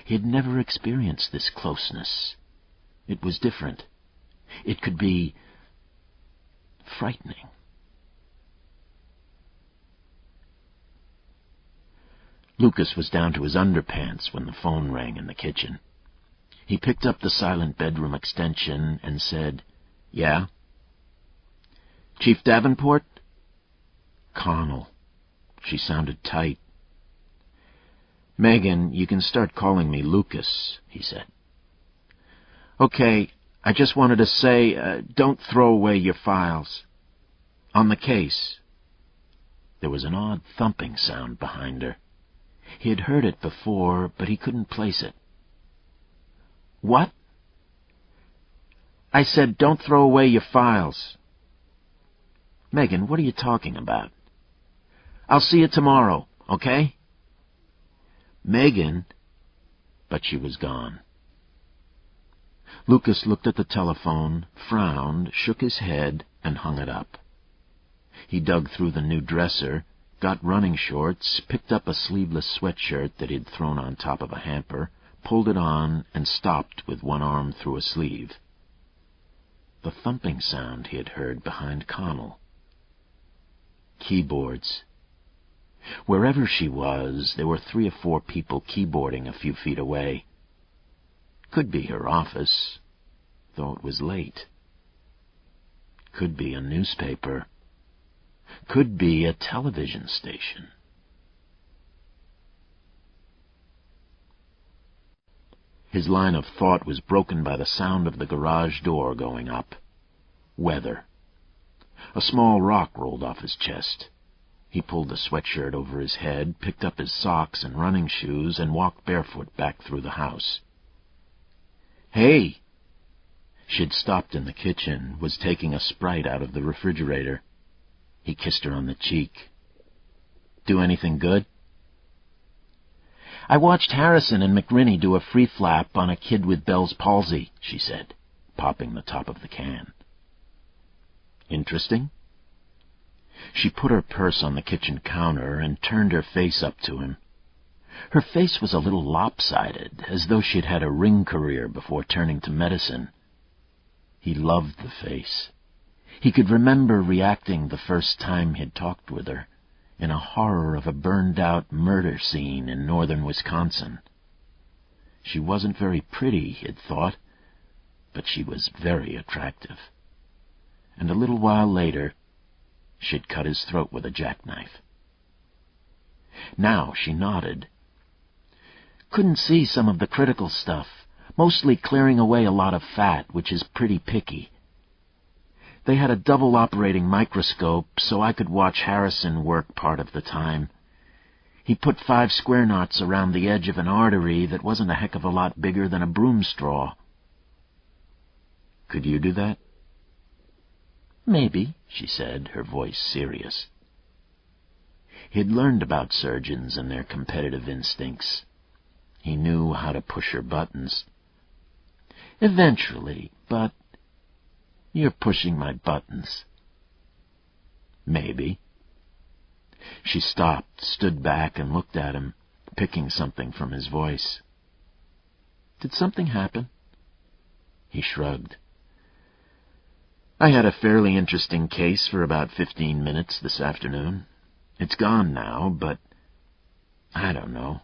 He had never experienced this closeness. It was different. It could be frightening. Lucas was down to his underpants when the phone rang in the kitchen. He picked up the silent bedroom extension and said, "Yeah?" "Chief Davenport?" "Connell." She sounded tight. "Megan, you can start calling me Lucas," he said. "Okay, I just wanted to say, don't throw away your files. On the case." There was an odd thumping sound behind her. He had heard it before, but he couldn't place it. "What?" "I said, don't throw away your files." "Megan, what are you talking about?" "I'll see you tomorrow, okay?" "Megan," but she was gone. Lucas looked at the telephone, frowned, shook his head, and hung it up. He dug through the new dresser, got running shorts, picked up a sleeveless sweatshirt that he'd thrown on top of a hamper, pulled it on, and stopped with one arm through a sleeve. The thumping sound he had heard behind Connell. Keyboards. Wherever she was, there were 3 or 4 people keyboarding a few feet away. Could be her office, though it was late. Could be a newspaper. Could be a television station. His line of thought was broken by the sound of the garage door going up. Weather. A small rock rolled off his chest. He pulled the sweatshirt over his head, picked up his socks and running shoes, and walked barefoot back through the house. "Hey!" She'd stopped in the kitchen, was taking a Sprite out of the refrigerator. He kissed her on the cheek. "Do anything good?" "I watched Harrison and McRinney do a free flap on a kid with Bell's palsy," she said, popping the top of the can. "Interesting?" She put her purse on the kitchen counter and turned her face up to him. Her face was a little lopsided, as though she'd had a ring career before turning to medicine. He loved the face. He could remember reacting the first time he'd talked with her, in a horror of a burned-out murder scene in northern Wisconsin. She wasn't very pretty, he'd thought, but she was very attractive. And a little while later, she'd cut his throat with a jackknife. Now she nodded. "Couldn't see some of the critical stuff, mostly clearing away a lot of fat, which is pretty picky. They had a double operating microscope, so I could watch Harrison work part of the time. He put 5 square knots around the edge of an artery that wasn't a heck of a lot bigger than a broom straw." "Could you do that?" "Maybe," she said, her voice serious. He'd learned about surgeons and their competitive instincts. He knew how to push her buttons. "Eventually, but you're pushing my buttons." "Maybe." She stopped, stood back, and looked at him, picking something from his voice. "Did something happen?" He shrugged. "I had a fairly interesting case for about 15 minutes this afternoon. It's gone now, but I don't know."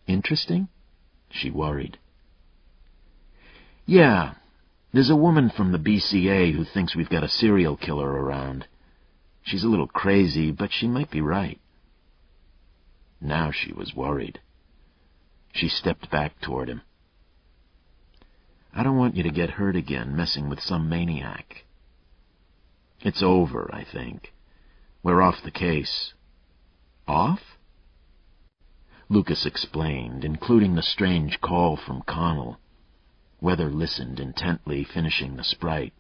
"Interesting?" She worried. "Yeah. There's a woman from the BCA who thinks we've got a serial killer around. She's a little crazy, but she might be right." Now she was worried. She stepped back toward him. "I don't want you to get hurt again messing with some maniac. It's over, I think. We're off the case." "Off?" Lucas explained, including the strange call from Connell. Weather listened intently, finishing the Sprite.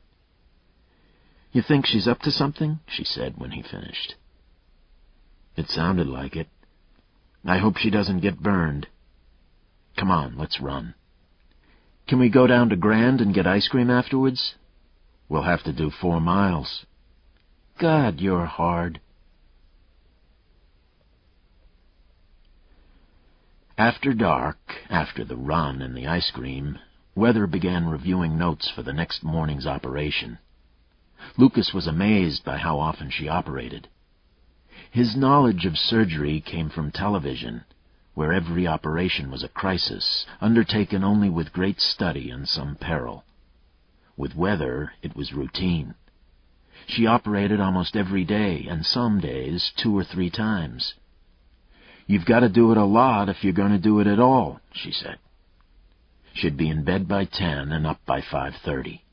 "You think she's up to something?" she said when he finished. "It sounded like it. I hope she doesn't get burned. Come on, let's run." "Can we go down to Grand and get ice cream afterwards?" "We'll have to do 4 miles. God, you're hard." After dark, after the run and the ice cream, Weather began reviewing notes for the next morning's operation. Lucas was amazed by how often she operated. His knowledge of surgery came from television, where every operation was a crisis, undertaken only with great study and some peril. With Weather, it was routine. She operated almost every day, and some days 2 or 3 times. "You've got to do it a lot if you're going to do it at all," she said. She'd be in bed by 10 and up by 5:30.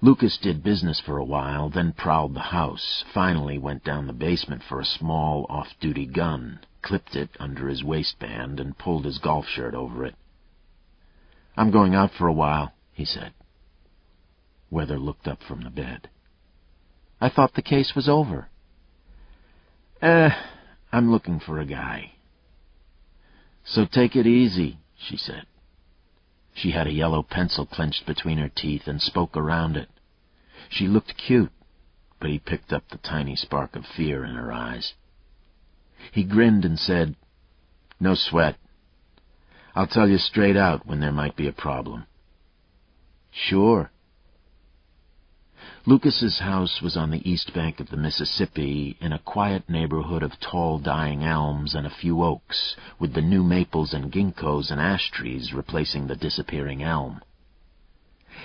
Lucas did business for a while, then prowled the house, finally went down the basement for a small off-duty gun, clipped it under his waistband, and pulled his golf shirt over it. "I'm going out for a while," he said. Weather looked up from the bed. "I thought the case was over." I'm looking for a guy." "So take it easy," she said. She had a yellow pencil clenched between her teeth and spoke around it. She looked cute, but he picked up the tiny spark of fear in her eyes. He grinned and said, "No sweat. I'll tell you straight out when there might be a problem." "Sure." Lucas's house was on the east bank of the Mississippi, in a quiet neighborhood of tall dying elms and a few oaks, with the new maples and ginkgos and ash trees replacing the disappearing elm.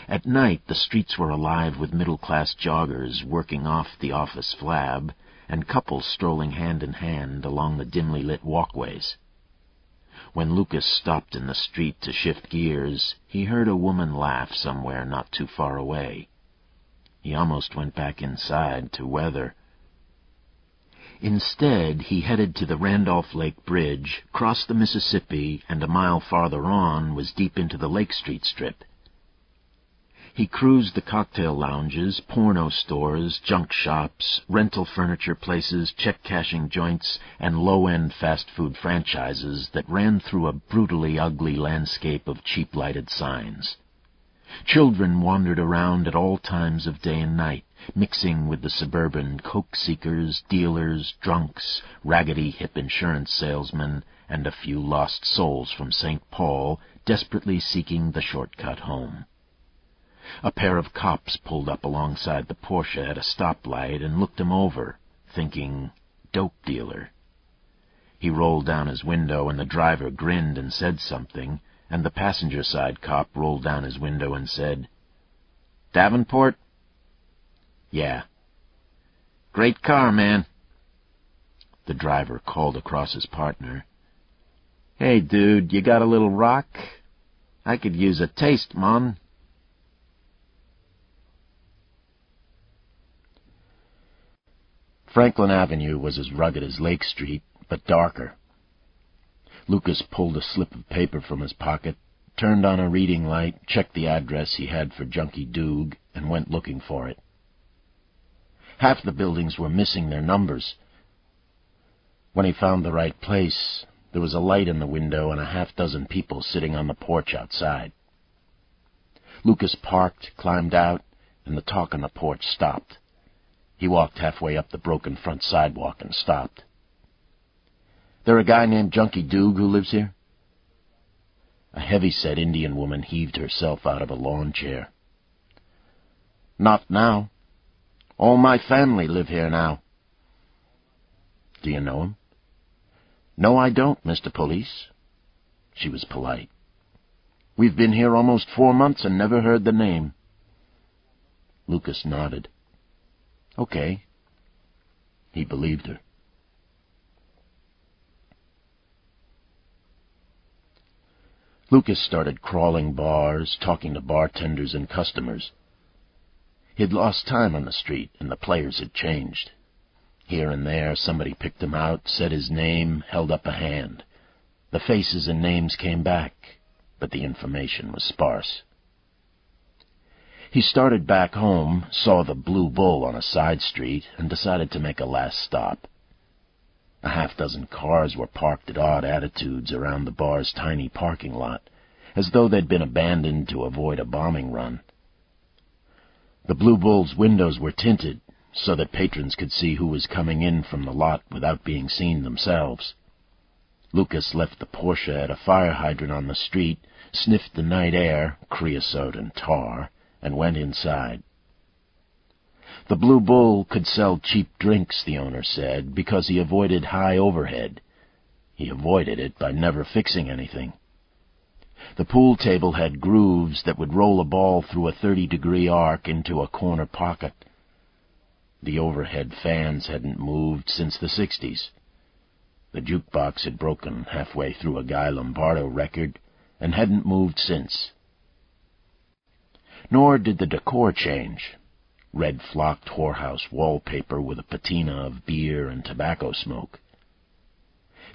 At night, the streets were alive with middle-class joggers working off the office flab, and couples strolling hand in hand along the dimly lit walkways. When Lucas stopped in the street to shift gears, he heard a woman laugh somewhere not too far away. He almost went back inside to Weather. Instead, he headed to the Randolph Lake Bridge, crossed the Mississippi, and a mile farther on was deep into the Lake Street Strip. He cruised the cocktail lounges, porno stores, junk shops, rental furniture places, check-cashing joints, and low-end fast-food franchises that ran through a brutally ugly landscape of cheap-lighted signs. Children wandered around at all times of day and night, mixing with the suburban coke-seekers, dealers, drunks, raggedy hip insurance salesmen, and a few lost souls from St. Paul desperately seeking the shortcut home. A pair of cops pulled up alongside the Porsche at a stoplight and looked him over, thinking, "Dope dealer." He rolled down his window, and the driver grinned and said something, and the passenger-side cop rolled down his window and said, "Davenport?" "Yeah." "Great car, man." The driver called across his partner, "Hey, dude, you got a little rock? I could use a taste, man." Franklin Avenue was as rugged as Lake Street, but darker. Lucas pulled a slip of paper from his pocket, turned on a reading light, checked the address he had for Junkie Doog, and went looking for it. Half the buildings were missing their numbers. When he found the right place, there was a light in the window and a half-dozen people sitting on the porch outside. Lucas parked, climbed out, and the talk on the porch stopped. He walked halfway up the broken front sidewalk and stopped. "There a guy named Junkie Doog who lives here?" A heavy-set Indian woman heaved herself out of a lawn chair. "Not now. All my family live here now." "Do you know him?" "No, I don't, Mr. Police." She was polite. "We've been here almost 4 months and never heard the name." Lucas nodded. "Okay." He believed her. Lucas started crawling bars, talking to bartenders and customers. He'd lost time on the street, and the players had changed. Here and there, somebody picked him out, said his name, held up a hand. The faces and names came back, but the information was sparse. He started back home, saw the Blue Bull on a side street, and decided to make a last stop. A half-dozen cars were parked at odd attitudes around the bar's tiny parking lot, as though they'd been abandoned to avoid a bombing run. The Blue Bull's windows were tinted, so that patrons could see who was coming in from the lot without being seen themselves. Lucas left the Porsche at a fire hydrant on the street, sniffed the night air, creosote and tar, and went inside. The Blue Bull could sell cheap drinks, the owner said, because he avoided high overhead. He avoided it by never fixing anything. The pool table had grooves that would roll a ball through a 30-degree arc into a corner pocket. The overhead fans hadn't moved since the 60s. The jukebox had broken halfway through a Guy Lombardo record and hadn't moved since. Nor did the decor change. Red flocked whorehouse wallpaper with a patina of beer and tobacco smoke.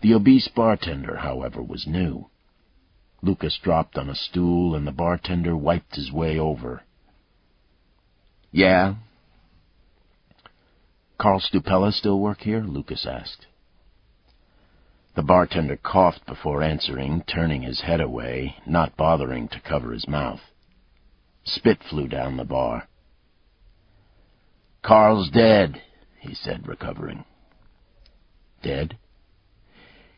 The obese bartender, however, was new. Lucas dropped on a stool, and the bartender wiped his way over. "Yeah?" "Carl Stupella still work here?" Lucas asked. The bartender coughed before answering, turning his head away, not bothering to cover his mouth. Spit flew down the bar. "Carl's dead," he said, recovering. "Dead?"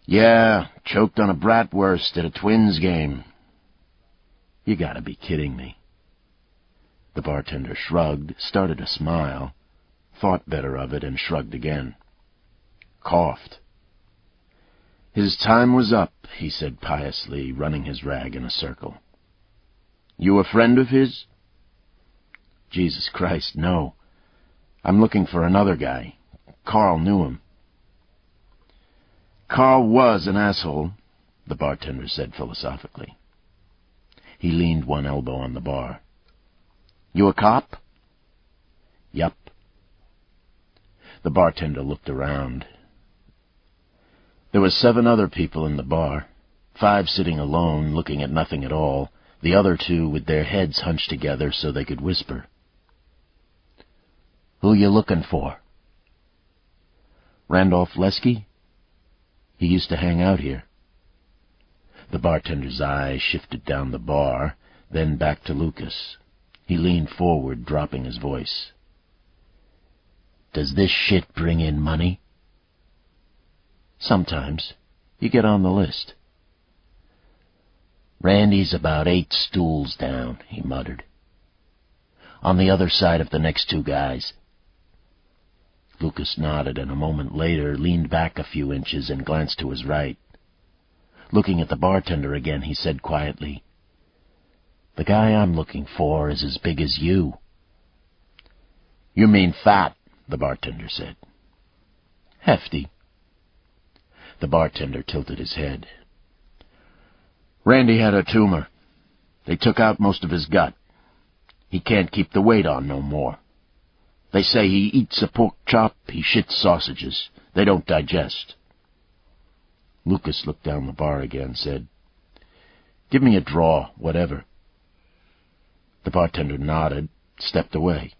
"Yeah, choked on a bratwurst at a Twins game." "You gotta be kidding me." The bartender shrugged, started to smile, thought better of it, and shrugged again. Coughed. "His time was up," he said piously, running his rag in a circle. "You a friend of his?" "Jesus Christ, no. I'm looking for another guy. Carl knew him." "Carl was an asshole," the bartender said philosophically. He leaned one elbow on the bar. "You a cop?" "Yup." The bartender looked around. There were 7 other people in the bar, 5 sitting alone, looking at nothing at all, the other 2 with their heads hunched together so they could whisper. "Who you looking for?" "Randolph Lesky? He used to hang out here." The bartender's eyes shifted down the bar, then back to Lucas. He leaned forward, dropping his voice. "Does this shit bring in money?" "Sometimes. You get on the list." "Randy's about 8 stools down," he muttered. "On the other side of the next 2 guys." Lucas nodded, and a moment later leaned back a few inches and glanced to his right. Looking at the bartender again, he said quietly, "The guy I'm looking for is as big as you." "You mean fat," the bartender said. "Hefty." The bartender tilted his head. "Randy had a tumor. They took out most of his gut. He can't keep the weight on no more. They say he eats a pork chop, he shits sausages. They don't digest." Lucas looked down the bar again, said, "Give me a draw, whatever." The bartender nodded, stepped away.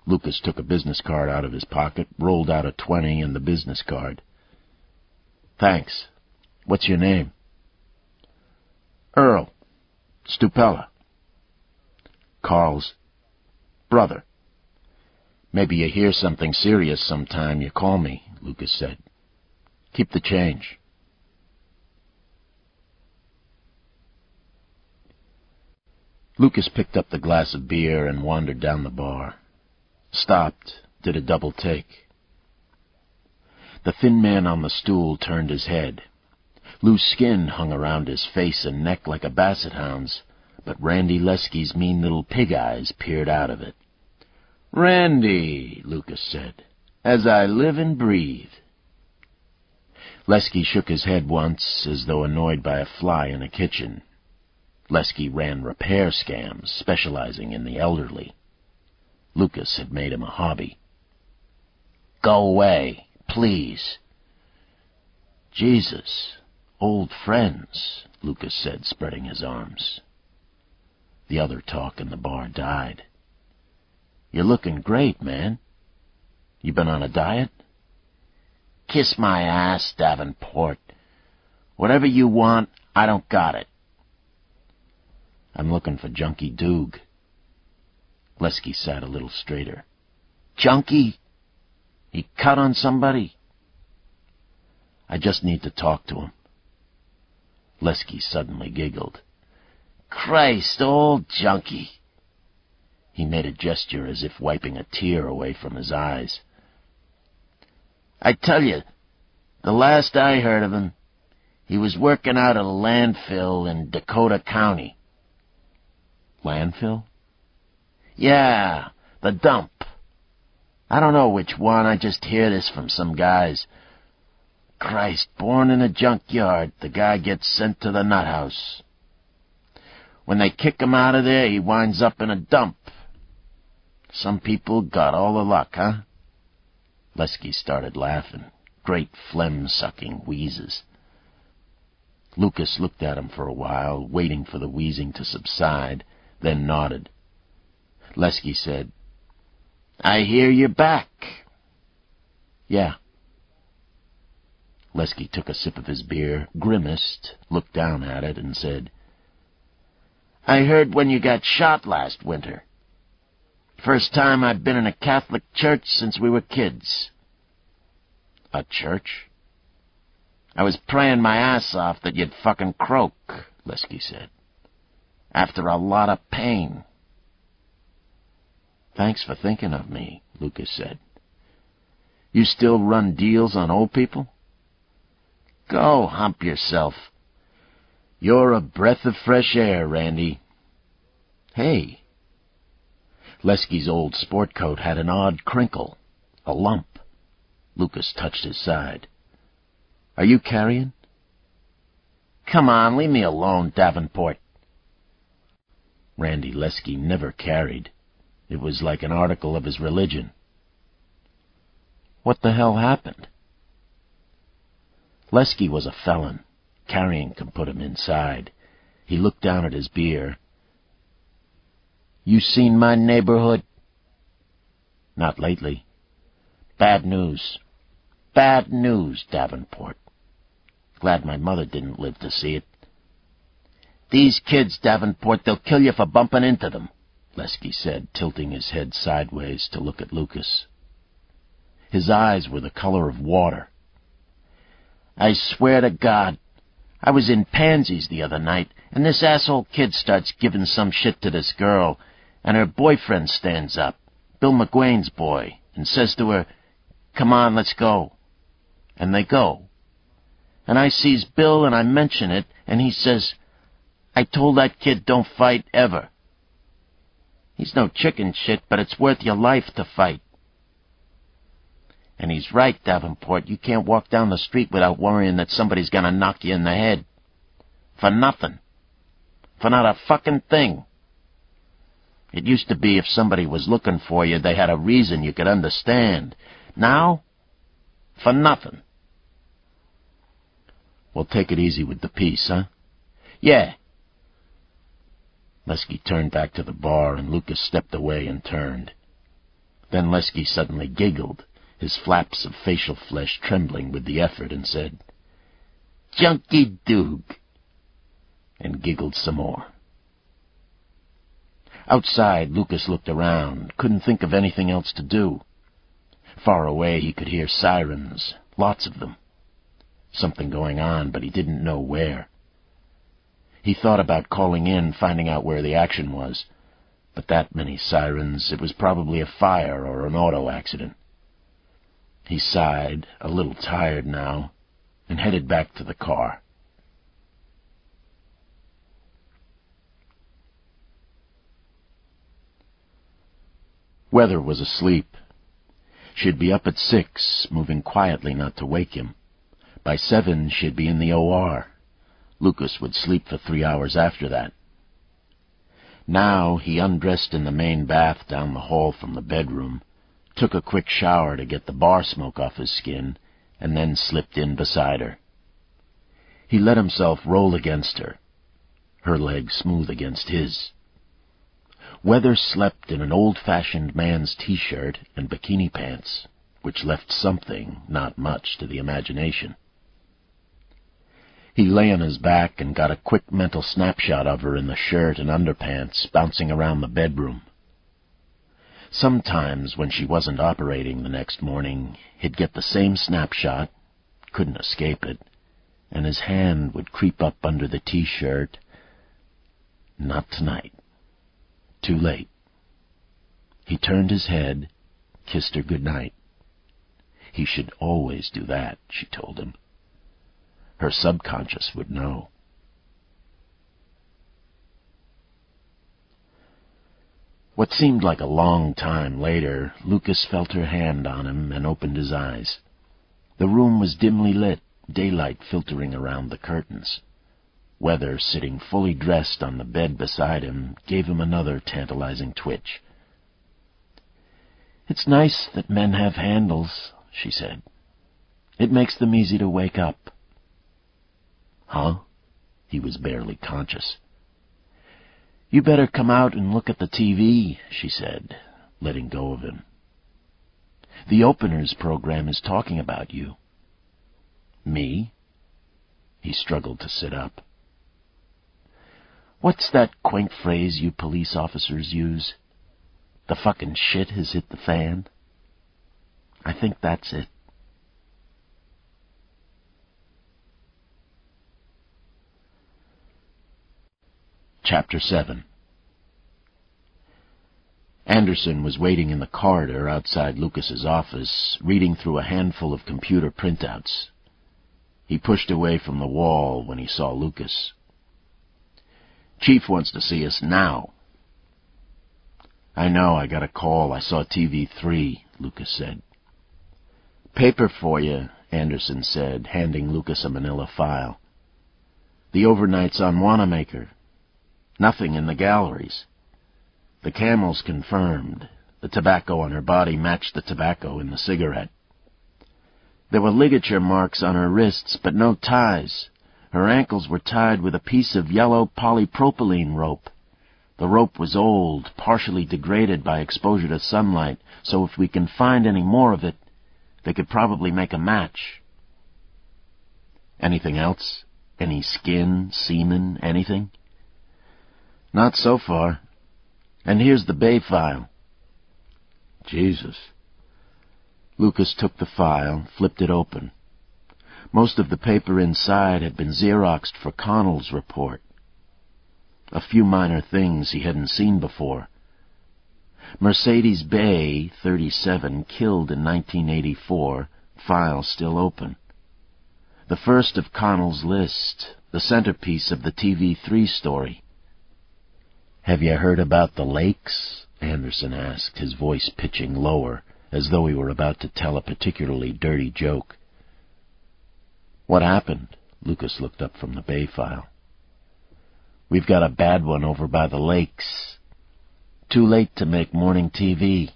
Lucas took a business card out of his pocket, rolled out a 20 and the business card. "Thanks. What's your name?" "Earl. Stupella." "Carl's brother." "Maybe you hear something serious sometime, you call me," Lucas said. "Keep the change." Lucas picked up the glass of beer and wandered down the bar. Stopped, did a double take. The thin man on the stool turned his head. Loose skin hung around his face and neck like a basset hound's, but Randy Lesky's mean little pig eyes peered out of it. "Randy," Lucas said, "as I live and breathe." Lesky shook his head once, as though annoyed by a fly in a kitchen. Lesky ran repair scams, specializing in the elderly. Lucas had made him a hobby. "Go away, please." "Jesus, old friends," Lucas said, spreading his arms. The other talk in the bar died. "You're looking great, man. You been on a diet?" "Kiss my ass, Davenport. Whatever you want, I don't got it." "I'm looking for Junkie Doog." Lesky sat a little straighter. "Junkie? He cut on somebody?" "I just need to talk to him." Lesky suddenly giggled. "Christ, old Junkie." He made a gesture as if wiping a tear away from his eyes. "I tell you, the last I heard of him, he was working out at a landfill in Dakota County." "Landfill?" "Yeah, the dump. I don't know which one, I just hear this from some guys. Christ, born in a junkyard, the guy gets sent to the nut house. When they kick him out of there, he winds up in a dump. Some people got all the luck, huh?" Lesky started laughing, great phlegm-sucking wheezes. Lucas looked at him for a while, waiting for the wheezing to subside, then nodded. Lesky said, "I hear you're back." "Yeah." Lesky took a sip of his beer, grimaced, looked down at it, and said, "I heard when you got shot last winter. First time I've been in a Catholic church since we were kids." "A church?" "I was praying my ass off that you'd fucking croak," Lesky said. "After a lot of pain." "Thanks for thinking of me," Lucas said. "You still run deals on old people?" "Go hump yourself. You're a breath of fresh air, Randy." "Hey." Lesky's old sport coat had an odd crinkle, a lump. Lucas touched his side. "Are you carrying?" "Come on, leave me alone, Davenport." Randy Lesky never carried. It was like an article of his religion. "What the hell happened?" Lesky was a felon. Carrying could put him inside. He looked down at his beer. "You seen my neighborhood?" "Not lately." "Bad news. Bad news, Davenport. Glad my mother didn't live to see it. These kids, Davenport, they'll kill you for bumping into them," Lesky said, tilting his head sideways to look at Lucas. His eyes were the color of water. "I swear to God, I was in Pansy's the other night, and this asshole kid starts giving some shit to this girl, and her boyfriend stands up, Bill McGuane's boy, and says to her, 'Come on, let's go.' And they go. And I sees Bill, and I mention it, and he says, 'I told that kid don't fight ever.' He's no chicken shit, but it's worth your life to fight. And he's right, Davenport. You can't walk down the street without worrying that somebody's gonna knock you in the head. For nothing. For not a fucking thing. It used to be if somebody was looking for you, they had a reason you could understand. Now, for nothing." "Well, take it easy with the piece, huh?" "Yeah." Lesky turned back to the bar, and Lucas stepped away and turned. Then Lesky suddenly giggled, his flaps of facial flesh trembling with the effort, and said, "Junkie Doog," and giggled some more. Outside, Lucas looked around, couldn't think of anything else to do. Far away he could hear sirens, lots of them. Something going on, but he didn't know where. He thought about calling in, finding out where the action was, but that many sirens, it was probably a fire or an auto accident. He sighed, a little tired now, and headed back to the car. Weather was asleep. She'd be up at 6, moving quietly not to wake him. By 7, she'd be in the OR. Lucas would sleep for 3 hours after that. Now he undressed in the main bath down the hall from the bedroom, took a quick shower to get the bar smoke off his skin, and then slipped in beside her. He let himself roll against her, her legs smooth against his. Weather slept in an old-fashioned man's T-shirt and bikini pants, which left something, not much, to the imagination. He lay on his back and got a quick mental snapshot of her in the shirt and underpants bouncing around the bedroom. Sometimes, when she wasn't operating the next morning, he'd get the same snapshot, couldn't escape it, and his hand would creep up under the T-shirt. Not tonight. Too late. He turned his head, kissed her goodnight. He should always do that, she told him. Her subconscious would know. What seemed like a long time later, Lucas felt her hand on him and opened his eyes. The room was dimly lit, daylight filtering around the curtains. Weather, sitting fully dressed on the bed beside him, gave him another tantalizing twitch. "It's nice that men have handles," she said. "It makes them easy to wake up." "Huh?" He was barely conscious. "You better come out and look at the TV," she said, letting go of him. "The Openers program is talking about you." "Me?" He struggled to sit up. "What's that quaint phrase you police officers use? The fucking shit has hit the fan? I think that's it." Chapter 7. Anderson was waiting in the corridor outside Lucas's office, reading through a handful of computer printouts. He pushed away from the wall when he saw Lucas. "Chief wants to see us now." "I know, I got a call. I saw TV3, Lucas said. "Paper for you," Anderson said, handing Lucas a manila file. "The overnight's on Wanamaker. Nothing in the galleries. The camels confirmed. The tobacco on her body matched the tobacco in the cigarette. There were ligature marks on her wrists, but no ties. Her ankles were tied with a piece of yellow polypropylene rope. The rope was old, partially degraded by exposure to sunlight, so if we can find any more of it, they could probably make a match." "Anything else? Any skin, semen, anything?" "Not so far. And here's the Bay file." "Jesus." Lucas took the file, flipped it open. Most of the paper inside had been Xeroxed for Connell's report. A few minor things he hadn't seen before. Mercedes Bay, 37, killed in 1984, file still open. The first of Connell's list, the centerpiece of the TV3 story. "Have you heard about the lakes?" Anderson asked, his voice pitching lower, as though he were about to tell a particularly dirty joke. "What happened?" Lucas looked up from the Bay file. "We've got a bad one over by the lakes. Too late to make morning TV.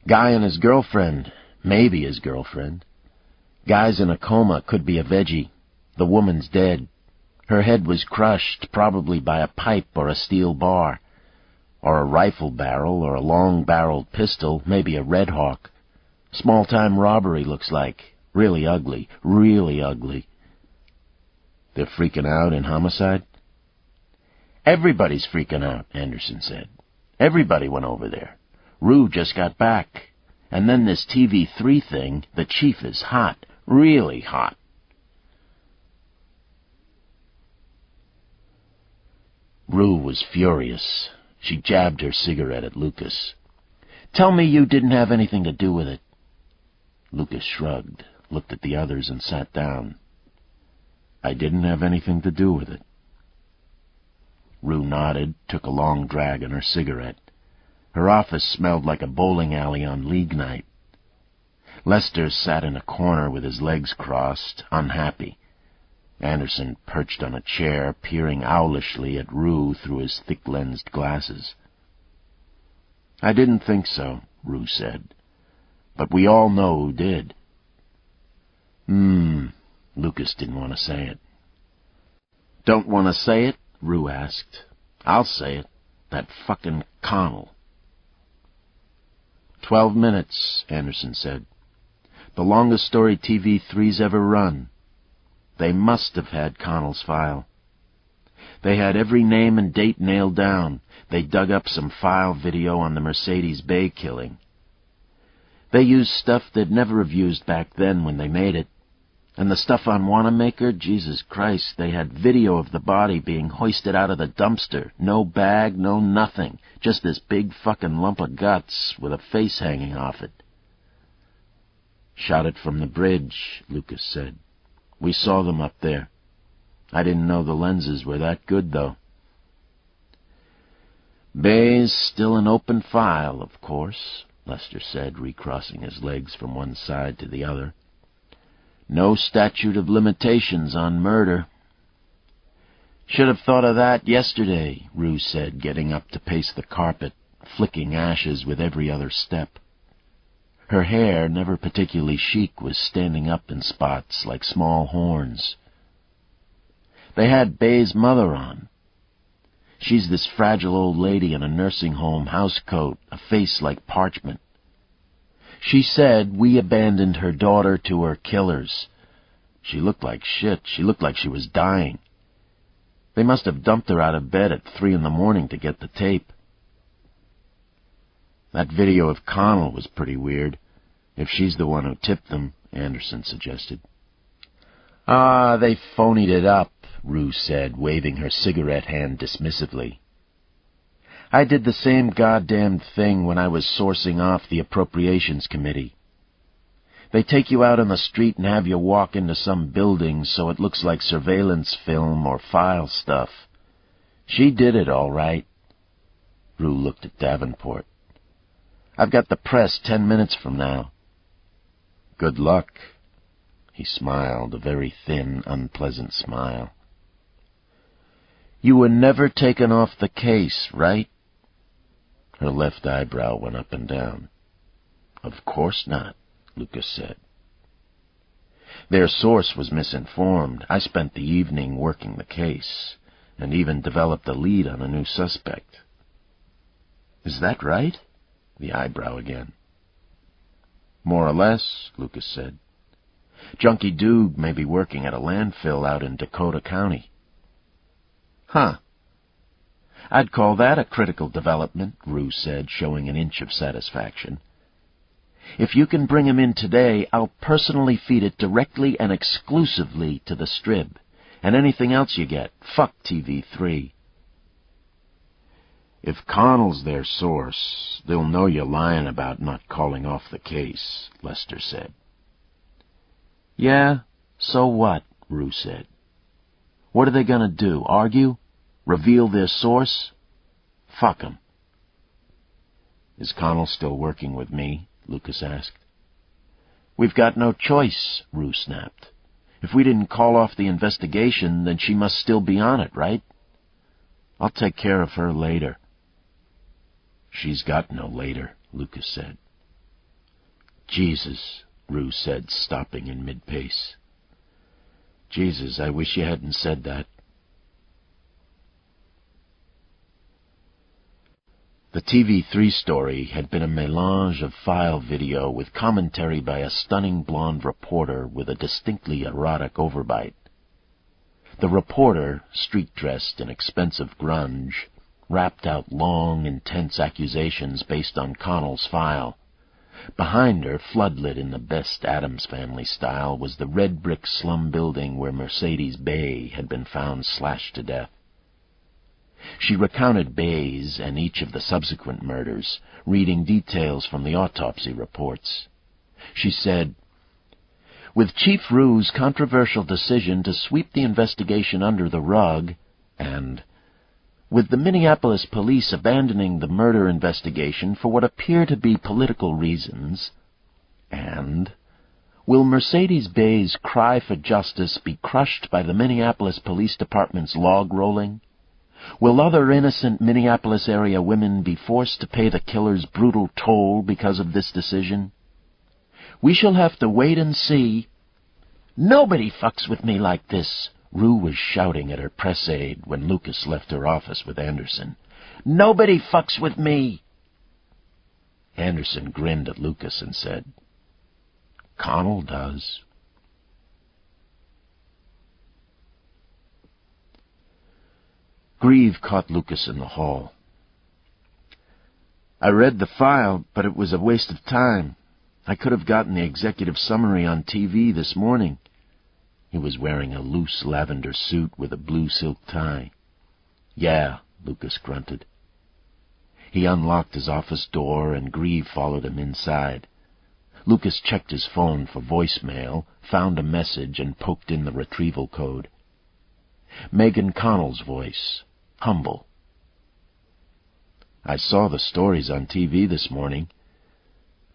Guy and his girlfriend, maybe his girlfriend. Guy's in a coma, could be a veggie. The woman's dead. Her head was crushed, probably by a pipe or a steel bar. Or a rifle barrel, or a long-barreled pistol, maybe a Red Hawk. Small-time robbery, looks like. Really ugly, really ugly." "They're freaking out in homicide?" "Everybody's freaking out," Anderson said. "Everybody went over there. Rue just got back. And then this TV3 thing, the chief is hot, really hot." Rue was furious. She jabbed her cigarette at Lucas. "Tell me you didn't have anything to do with it." Lucas shrugged, looked at the others, and sat down. "I didn't have anything to do with it." Rue nodded, took a long drag on her cigarette. Her office smelled like a bowling alley on league night. Lester sat in a corner with his legs crossed, unhappy. Anderson perched on a chair, peering owlishly at Rue through his thick-lensed glasses. "I didn't think so," Rue said. "But we all know who did." Lucas didn't want to say it. "Don't want to say it?" Rue asked. "I'll say it. That fucking Connell." 12 minutes, Anderson said. "The longest story TV3's ever run. They must have had Connell's file. They had every name and date nailed down. They dug up some file video on the Mercedes Bay killing. They used stuff they'd never have used back then when they made it. And the stuff on Wanamaker, Jesus Christ, they had video of the body being hoisted out of the dumpster. No bag, no nothing. Just this big fucking lump of guts with a face hanging off it." "Shot it from the bridge," Lucas said. "We saw them up there. I didn't know the lenses were that good, though." "Bay's still an open file, of course," Lester said, recrossing his legs from one side to the other. "No statute of limitations on murder." "Should have thought of that yesterday," Rue said, getting up to pace the carpet, flicking ashes with every other step. Her hair, never particularly chic, was standing up in spots like small horns. "They had Bay's mother on. She's this fragile old lady in a nursing home housecoat, a face like parchment. She said we abandoned her daughter to her killers. She looked like shit. She looked like she was dying. They must have dumped her out of bed at 3 a.m. to get the tape." "That video of Connell was pretty weird, if she's the one who tipped them," Anderson suggested. "Ah, they phonied it up," Rue said, waving her cigarette hand dismissively. "I did the same goddamn thing when I was sourcing off the Appropriations Committee. They take you out on the street and have you walk into some building so it looks like surveillance film or file stuff. She did it all right." Rue looked at Davenport. "I've got the press 10 minutes from now." "Good luck." He smiled, a very thin, unpleasant smile. "You were never taken off the case, right?" Her left eyebrow went up and down. "Of course not," Lucas said. "Their source was misinformed. I spent the evening working the case, and even developed a lead on a new suspect." "Is that right?" The eyebrow again. "More or less," Lucas said. "Junkie Dude may be working at a landfill out in Dakota County." "Huh. I'd call that a critical development," Rue said, showing an inch of satisfaction. "If you can bring him in today, I'll personally feed it directly and exclusively to the Strib. And anything else you get, fuck TV3. "If Connell's their source, they'll know you're lying about not calling off the case," Lester said. "Yeah, so what?" Rue said. "What are they going to do, argue? Reveal their source? Fuck 'em." "Is Connell still working with me?" Lucas asked. "We've got no choice," Rue snapped. "If we didn't call off the investigation, then she must still be on it, right? I'll take care of her later." "She's got no later," Lucas said. "Jesus," Rue said, stopping in mid-pace. "Jesus, I wish you hadn't said that." The TV3 story had been a mélange of file video with commentary by a stunning blonde reporter with a distinctly erotic overbite. The reporter, street-dressed in expensive grunge, rapped out long, intense accusations based on Connell's file. Behind her, floodlit in the best Addams Family style, was the red brick slum building where Mercedes Bay had been found slashed to death. She recounted Bay's and each of the subsequent murders, reading details from the autopsy reports. She said, "With Chief Rue's controversial decision to sweep the investigation under the rug," and "with the Minneapolis police abandoning the murder investigation for what appear to be political reasons," and Will Mercedes Bay's cry for justice be crushed by the Minneapolis Police Department's log rolling? Will other innocent Minneapolis area women be forced to pay the killer's brutal toll because of this decision? We shall have to wait and see. "Nobody fucks with me like this," Rue was shouting at her press aide when Lucas left her office with Anderson. "Nobody fucks with me." Anderson grinned at Lucas and said, "Connell does." Grieve caught Lucas in the hall. "I read the file, but it was a waste of time. I could have gotten the executive summary on TV this morning." He was wearing a loose lavender suit with a blue silk tie. "Yeah," Lucas grunted. He unlocked his office door, and Grieve followed him inside. Lucas checked his phone for voicemail, found a message, and poked in the retrieval code. Megan Connell's voice, humble. "I saw the stories on TV this morning.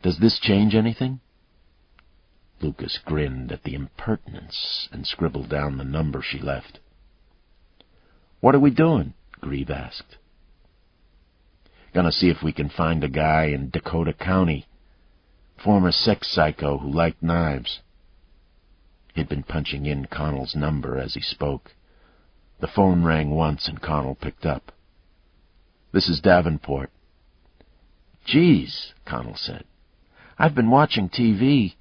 Does this change anything?" Lucas grinned at the impertinence and scribbled down the number she left. "What are we doing?" Grieve asked. "Gonna see if we can find a guy in Dakota County. Former sex psycho who liked knives." He'd been punching in Connell's number as he spoke. The phone rang once and Connell picked up. "This is Davenport." "Geez," Connell said. "I've been watching TV.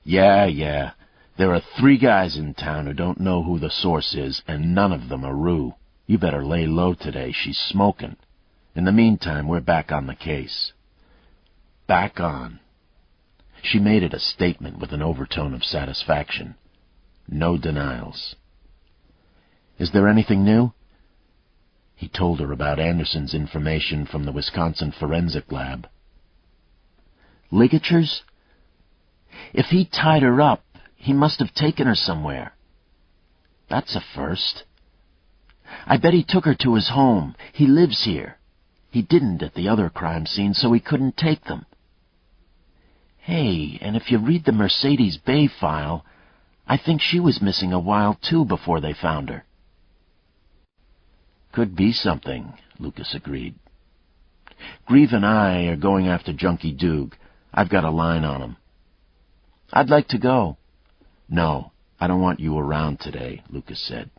Yeah. There are 3 guys in town who don't know who the source is, and none of them are Rue. You better lay low today. She's smoking. In the meantime, we're back on the case." Back on. She made it a statement with an overtone of satisfaction. No denials. "Is there anything new?" He told her about Anderson's information from the Wisconsin Forensic Lab. "Ligatures? If he tied her up, he must have taken her somewhere. That's a first. I bet he took her to his home. He lives here. He didn't at the other crime scene, so he couldn't take them. Hey, and if you read the Mercedes Bay file, I think she was missing a while, too, before they found her." "Could be something," Lucas agreed. "Grieve and I are going after Junkie Duke. I've got a line on him." "I'd like to go." "No, I don't want you around today," Lucas said.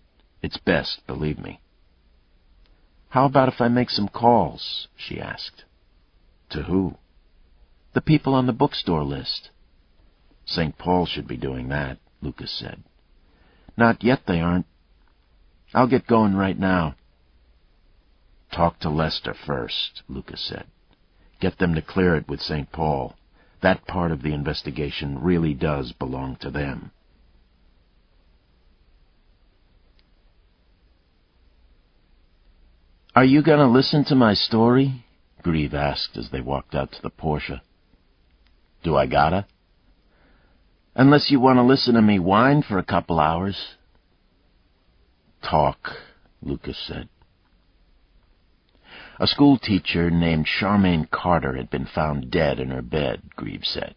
"It's best, believe me." "How about if I make some calls?" she asked. "To who?" "The people on the bookstore list." "St. Paul should be doing that," Lucas said. "Not yet they aren't. I'll get going right now." "Talk to Lester first," Lucas said. "Get them to clear it with St. Paul. That part of the investigation really does belong to them." "Are you going to listen to my story?" Grieve asked as they walked out to the Porsche. "Do I gotta?" "Unless you want to listen to me whine for a couple hours." "Talk," Lucas said. A school teacher named Charmaine Carter had been found dead in her bed, Grieve said.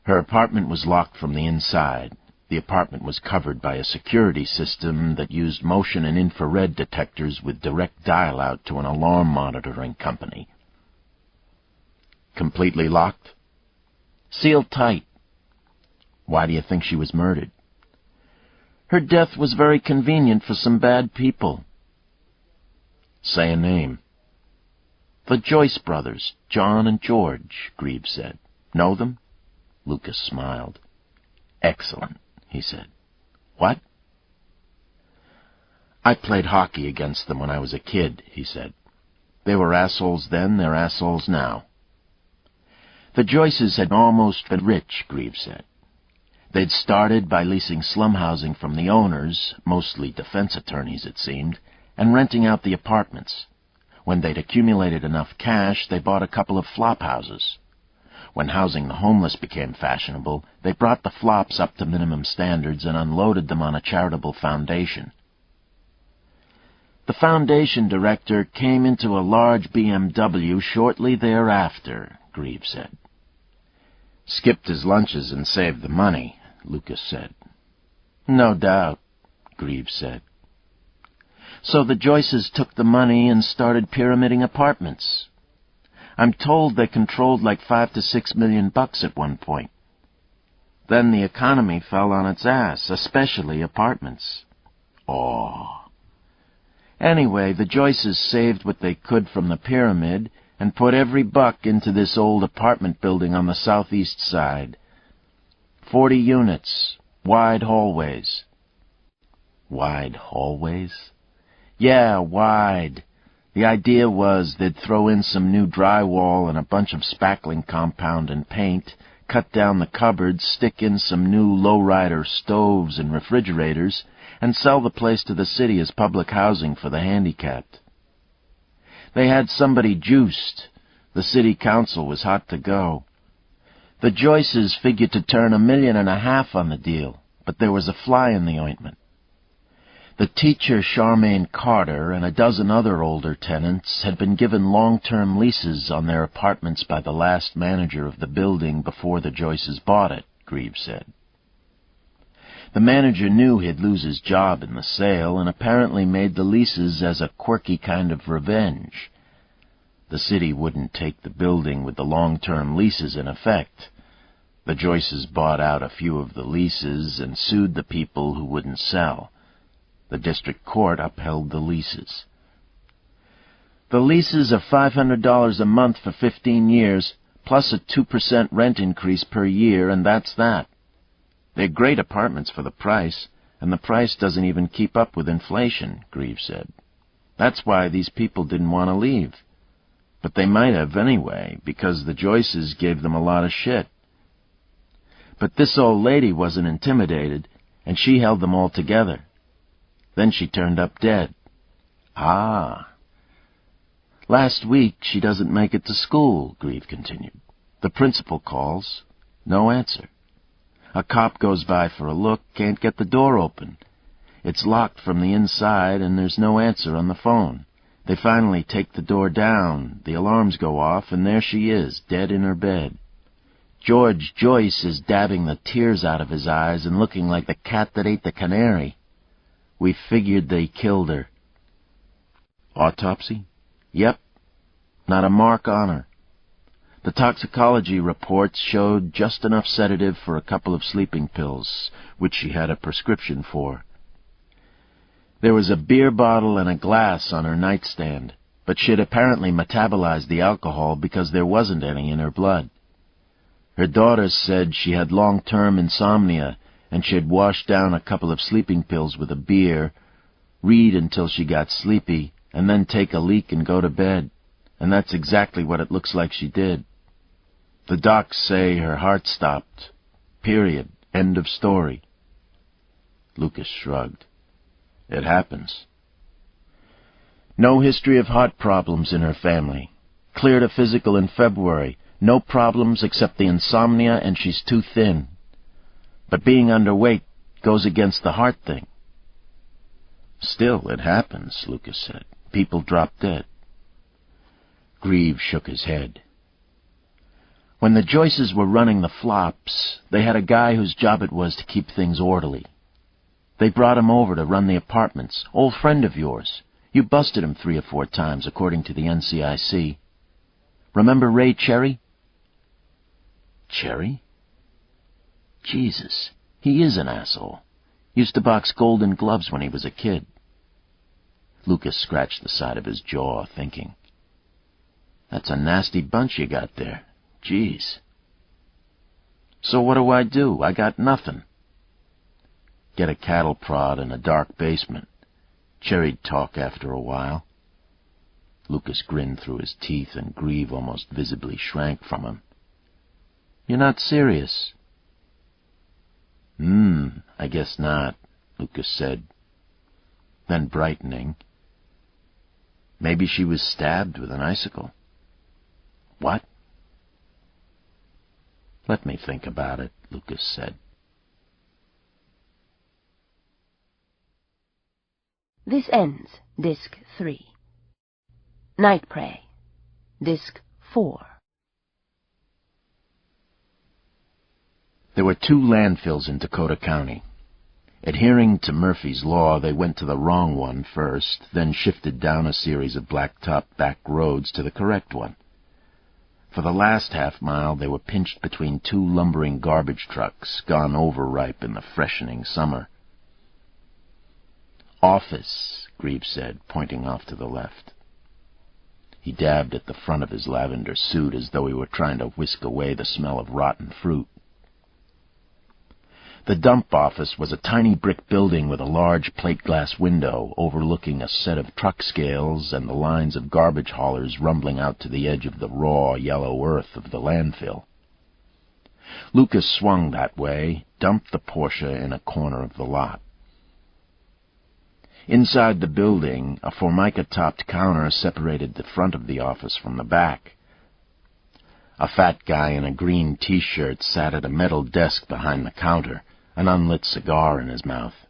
Her apartment was locked from the inside. The apartment was covered by a security system that used motion and infrared detectors with direct dial-out to an alarm monitoring company. "Completely locked?" "Sealed tight." "Why do you think she was murdered?" "Her death was very convenient for some bad people." "Say a name." "The Joyce brothers, John and George," Grieve said. "Know them?" Lucas smiled. "Excellent," he said. "What?" "I played hockey against them when I was a kid," he said. "They were assholes then, they're assholes now." "The Joyces had almost been rich," Grieve said. They'd started by leasing slum housing from the owners, mostly defense attorneys it seemed, and renting out the apartments. When they'd accumulated enough cash, they bought a couple of flop houses. When housing the homeless became fashionable, they brought the flops up to minimum standards and unloaded them on a charitable foundation. The foundation director came into a large BMW shortly thereafter, Grieve said. Skipped his lunches and saved the money, Lucas said. No doubt, Greaves said. So the Joyces took the money and started pyramiding apartments. I'm told they controlled like $5 to $6 million at one point. Then the economy fell on its ass, especially apartments. Oh. Anyway, the Joyces saved what they could from the pyramid and put every buck into this old apartment building on the southeast side. 40 units, wide hallways. Wide hallways? Yeah, wide. The idea was they'd throw in some new drywall and a bunch of spackling compound and paint, cut down the cupboards, stick in some new lowrider stoves and refrigerators, and sell the place to the city as public housing for the handicapped. They had somebody juiced. The city council was hot to go. The Joyces figured to turn $1.5 million on the deal, but there was a fly in the ointment. The teacher, Charmaine Carter, and a dozen other older tenants had been given long-term leases on their apartments by the last manager of the building before the Joyces bought it, Greaves said. The manager knew he'd lose his job in the sale and apparently made the leases as a quirky kind of revenge. The city wouldn't take the building with the long-term leases in effect. The Joyces bought out a few of the leases and sued the people who wouldn't sell. The district court upheld the leases. The leases are $500 a month for 15 years, plus a 2% rent increase per year, and that's that. They're great apartments for the price, and the price doesn't even keep up with inflation, Greaves said. That's why these people didn't want to leave. But they might have anyway, because the Joyces gave them a lot of shit. But this old lady wasn't intimidated, and she held them all together. Then she turned up dead. Ah. Last week she doesn't make it to school, Greaves continued. The principal calls. No answer. A cop goes by for a look, can't get the door open. It's locked from the inside, and there's no answer on the phone. They finally take the door down, the alarms go off, and there she is, dead in her bed. George Joyce is dabbing the tears out of his eyes and looking like the cat that ate the canary. We figured they killed her. Autopsy? Yep. Not a mark on her. The toxicology reports showed just enough sedative for a couple of sleeping pills, which she had a prescription for. There was a beer bottle and a glass on her nightstand, but she'd apparently metabolized the alcohol because there wasn't any in her blood. Her daughters said she had long-term insomnia, and she'd wash down a couple of sleeping pills with a beer, read until she got sleepy, and then take a leak and go to bed. And that's exactly what it looks like she did. The docs say her heart stopped. Period. End of story. Lucas shrugged. It happens. No history of heart problems in her family. Cleared a physical in February. No problems except the insomnia, and she's too thin. But being underweight goes against the heart thing. Still, it happens, Lucas said. People drop dead. Greaves shook his head. When the Joyces were running the flops, they had a guy whose job it was to keep things orderly. They brought him over to run the apartments. Old friend of yours. You busted him 3 or 4 times, according to the NCIC. Remember Ray Cherry? Cherry? Jesus, he is an asshole. Used to box Golden Gloves when he was a kid. Lucas scratched the side of his jaw, thinking. That's a nasty bunch you got there. Jeez. So what do? I got nothing. Get a cattle prod in a dark basement. Cherry'd talk after a while. Lucas grinned through his teeth, and Greaves almost visibly shrank from him. You're not serious. I guess not, Lucas said. Then brightening, maybe she was stabbed with an icicle. What? Let me think about it, Lucas said. This ends Disc 3. Night Prey, Disc 4. There were 2 landfills in Dakota County. Adhering to Murphy's Law, they went to the wrong one first, then shifted down a series of blacktop back roads to the correct one. For the last half-mile, they were pinched between 2 lumbering garbage trucks, gone overripe in the freshening summer. "Office," Greaves said, pointing off to the left. He dabbed at the front of his lavender suit as though he were trying to whisk away the smell of rotten fruit. The dump office was a tiny brick building with a large plate-glass window overlooking a set of truck scales and the lines of garbage haulers rumbling out to the edge of the raw, yellow earth of the landfill. Lucas swung that way, dumped the Porsche in a corner of the lot. Inside the building, a formica-topped counter separated the front of the office from the back. A fat guy in a green T-shirt sat at a metal desk behind the counter, an unlit cigar in his mouth.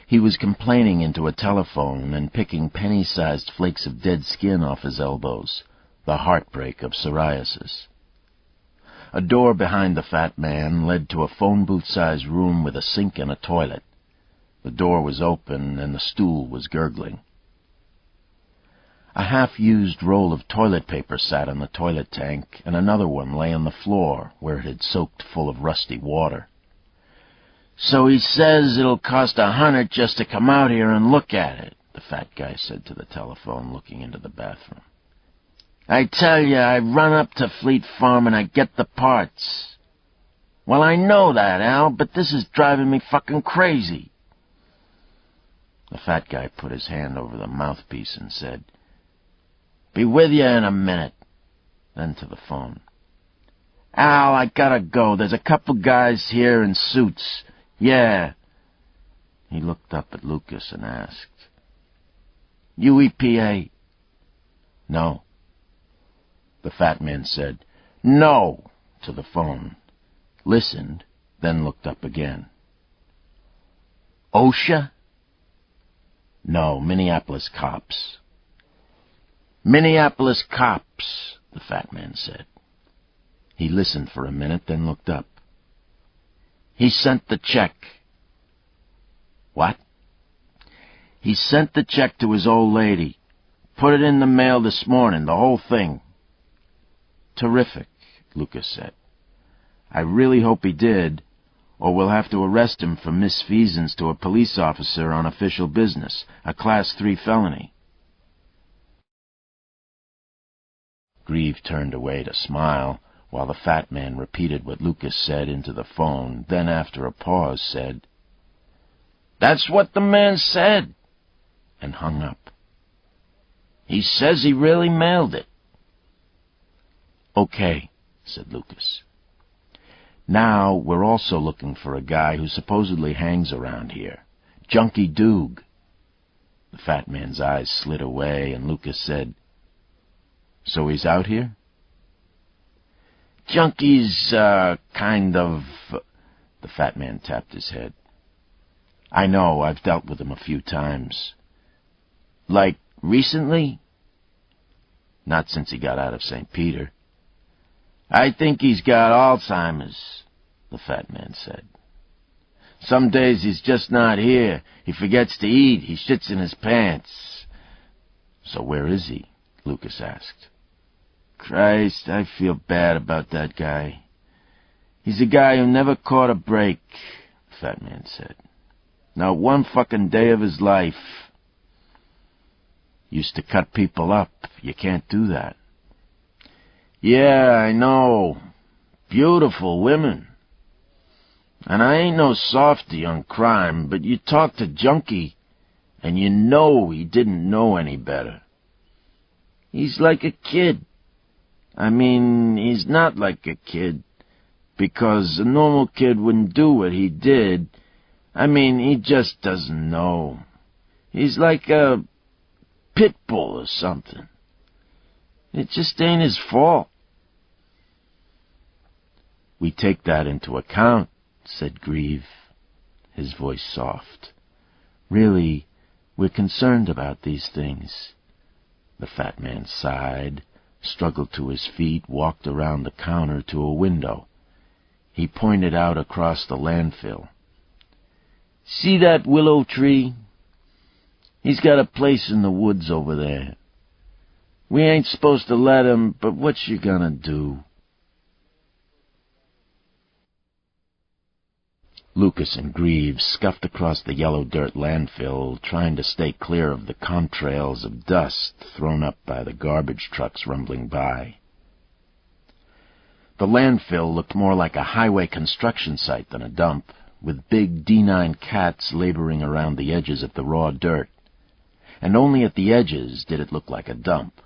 He was complaining into a telephone and picking penny-sized flakes of dead skin off his elbows, the heartbreak of psoriasis. A door behind the fat man led to a phone booth-sized room with a sink and a toilet. The door was open and the stool was gurgling. A half-used roll of toilet paper sat on the toilet tank, and another one lay on the floor where it had soaked full of rusty water. "So he says it'll cost $100 just to come out here and look at it," the fat guy said to the telephone, looking into the bathroom. "I tell you, I run up to Fleet Farm and I get the parts." "Well, I know that, Al, but this is driving me fucking crazy." The fat guy put his hand over the mouthpiece and said, "Be with you in a minute." Then to the phone. "Al, I gotta go. There's a couple guys here in suits." "Yeah." He looked up at Lucas and asked, "You EPA?" "No." The fat man said, "No," to the phone, listened, then looked up again. "OSHA?" "No, Minneapolis cops." "Minneapolis cops," the fat man said. He listened for a minute, then looked up. "He sent the check." "What?" "He sent the check to his old lady. Put it in the mail this morning, the whole thing." "Terrific," Lucas said. "I really hope he did, or we'll have to arrest him for misfeasance to a police officer on official business, a Class 3 felony." Greaves turned away to smile, while the fat man repeated what Lucas said into the phone, then after a pause said, "That's what the man said," and hung up. "He says he really mailed it." "Okay," said Lucas. "Now we're also looking for a guy who supposedly hangs around here. Junkie Doog." The fat man's eyes slid away, and Lucas said, "So he's out here?" "Junkie's, kind of..." The fat man tapped his head. "I know, I've dealt with him a few times." "Like, recently?" "Not since he got out of St. Peter." "I think he's got Alzheimer's," the fat man said. "Some days he's just not here. He forgets to eat. He shits in his pants." "So where is he?" Lucas asked. "Christ, I feel bad about that guy. He's a guy who never caught a break," the fat man said. "Not one fucking day of his life. Used to cut people up. You can't do that." "Yeah, I know. Beautiful women. And I ain't no softy on crime, but you talk to Junkie, and you know he didn't know any better. He's like a kid. I mean, he's not like a kid, because a normal kid wouldn't do what he did. I mean, he just doesn't know. He's like a pit bull or something. It just ain't his fault." "We take that into account," said Greaves, his voice soft. "Really, we're concerned about these things." The fat man sighed, struggled to his feet, walked around the counter to a window. He pointed out across the landfill. "See that willow tree? He's got a place in the woods over there. We ain't supposed to let him, but what you gonna do?" Lucas and Greaves scuffed across the yellow dirt landfill, trying to stay clear of the contrails of dust thrown up by the garbage trucks rumbling by. The landfill looked more like a highway construction site than a dump, with big D9 cats laboring around the edges of the raw dirt. And only at the edges did it look like a dump.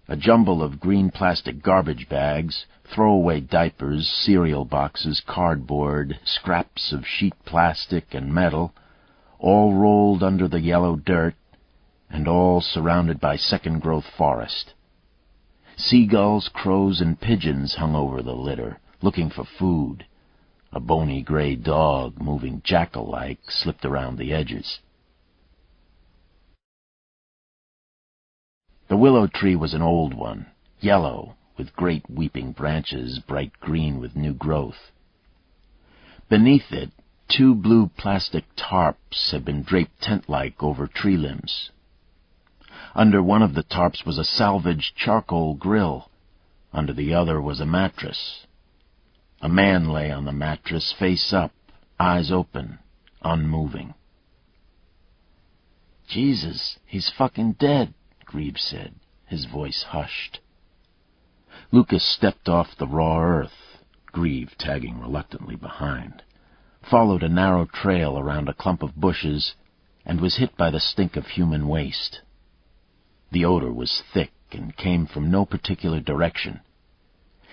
A jumble of green plastic garbage bags, throwaway diapers, cereal boxes, cardboard, scraps of sheet plastic and metal, all rolled under the yellow dirt, and all surrounded by second-growth forest. Seagulls, crows, and pigeons hung over the litter, looking for food. A bony gray dog, moving jackal-like, slipped around the edges. The willow tree was an old one, yellow, with great weeping branches, bright green with new growth. Beneath it, 2 blue plastic tarps had been draped tent-like over tree limbs. Under one of the tarps was a salvaged charcoal grill. Under the other was a mattress. A man lay on the mattress, face up, eyes open, unmoving. "Jesus, he's fucking dead," Greaves said, his voice hushed. Lucas stepped off the raw earth, Greaves tagging reluctantly behind, followed a narrow trail around a clump of bushes, and was hit by the stink of human waste. The odor was thick and came from no particular direction.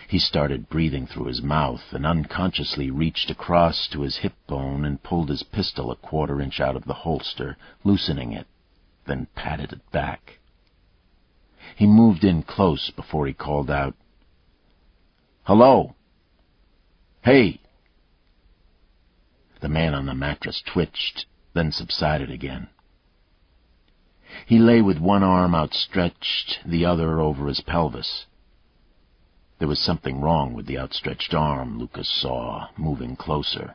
He started breathing through his mouth and unconsciously reached across to his hip bone and pulled his pistol a 1/4 inch out of the holster, loosening it, then patted it back. He moved in close before he called out, "Hello? Hey!" The man on the mattress twitched, then subsided again. He lay with one arm outstretched, the other over his pelvis. There was something wrong with the outstretched arm, Lucas saw, moving closer.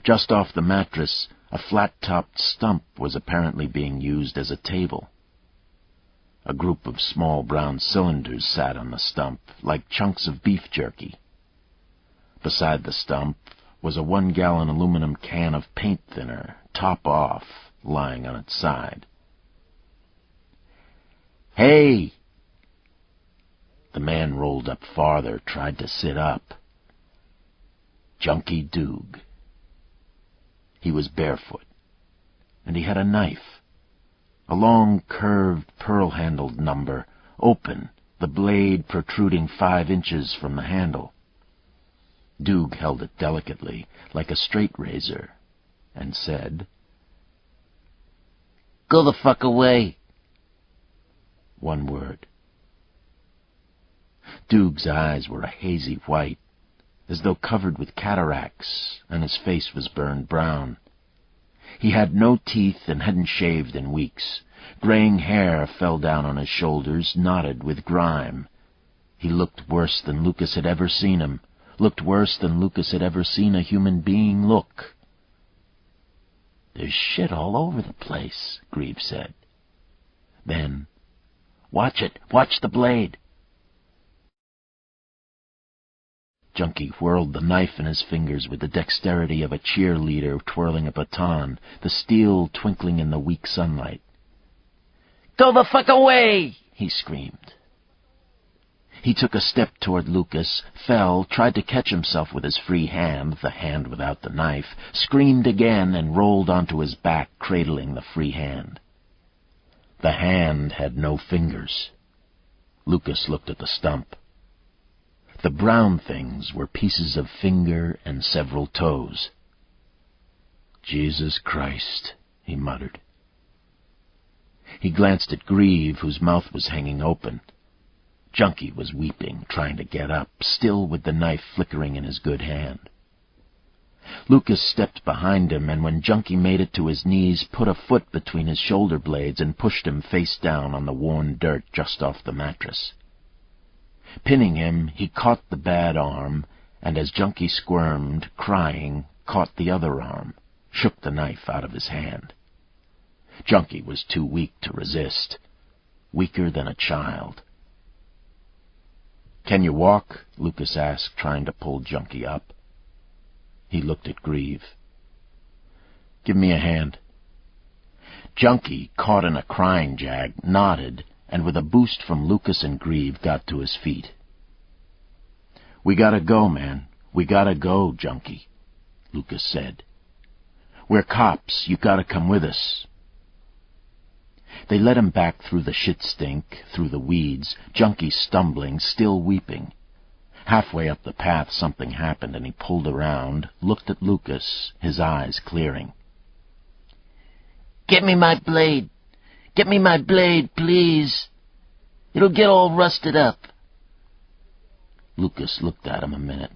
Just off the mattress, a flat-topped stump was apparently being used as a table. A group of small brown cylinders sat on the stump, like chunks of beef jerky. Beside the stump was a 1-gallon aluminum can of paint thinner, top off, lying on its side. "Hey!" The man rolled up farther, tried to sit up. Junkie Doog. He was barefoot, and he had a knife. A long, curved, pearl-handled number, open, the blade protruding 5 inches from the handle. Doog held it delicately, like a straight razor, and said, "Go the fuck away." 1 word. Doog's eyes were a hazy white, as though covered with cataracts, and his face was burned brown. He had no teeth and hadn't shaved in weeks. Graying hair fell down on his shoulders, knotted with grime. He looked worse than Lucas had ever seen him, looked worse than Lucas had ever seen a human being look. "There's shit all over the place," Greaves said. Then, "Watch it! Watch the blade!" Junkie whirled the knife in his fingers with the dexterity of a cheerleader twirling a baton, the steel twinkling in the weak sunlight. "Go the fuck away!" he screamed. He took a step toward Lucas, fell, tried to catch himself with his free hand, the hand without the knife, screamed again, and rolled onto his back, cradling the free hand. The hand had no fingers. Lucas looked at the stump. The brown things were pieces of finger and several toes. "Jesus Christ," he muttered. He glanced at Greaves, whose mouth was hanging open. Junkie was weeping, trying to get up, still with the knife flickering in his good hand. Lucas stepped behind him, and when Junkie made it to his knees, put a foot between his shoulder blades and pushed him face down on the worn dirt just off the mattress. Pinning him, he caught the bad arm and as Junkie squirmed, crying, caught the other arm, shook the knife out of his hand. Junkie was too weak to resist, weaker than a child. "Can you walk?" Lucas asked, trying to pull Junkie up. He looked at Grieve. "Give me a hand." Junkie, caught in a crying jag, nodded, and with a boost from Lucas and Grieve got to his feet. "We gotta go, man. We gotta go, Junkie," Lucas said. "We're cops. You gotta come with us." They led him back through the shit stink, through the weeds, Junkie stumbling, still weeping. Halfway up the path something happened, and he pulled around, looked at Lucas, his eyes clearing. "Get me my blade. Get me my blade, please. It'll get all rusted up." Lucas looked at him a minute,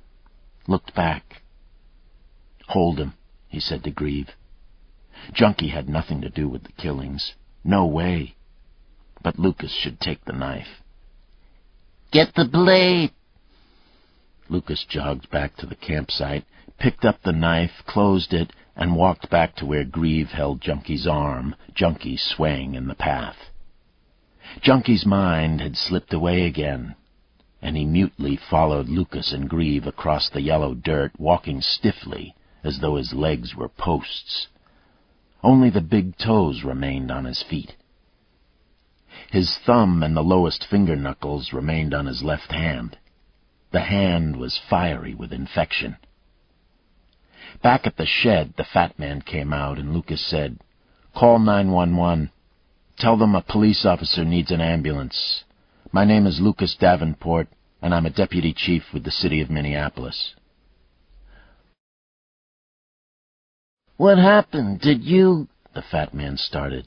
looked back. "Hold him," he said to Grieve. Junkie had nothing to do with the killings. No way. But Lucas should take the knife. "Get the blade." Lucas jogged back to the campsite, picked up the knife, closed it, and walked back to where Grieve held Junkie's arm, Junkie swaying in the path. Junkie's mind had slipped away again, and he mutely followed Lucas and Grieve across the yellow dirt, walking stiffly, as though his legs were posts. Only the big toes remained on his feet. His thumb and the lowest finger-knuckles remained on his left hand. The hand was fiery with infection. Back at the shed, the fat man came out, and Lucas said, "Call 911. Tell them a police officer needs an ambulance. My name is Lucas Davenport, and I'm a deputy chief with the city of Minneapolis." "What happened? Did you—" the fat man started,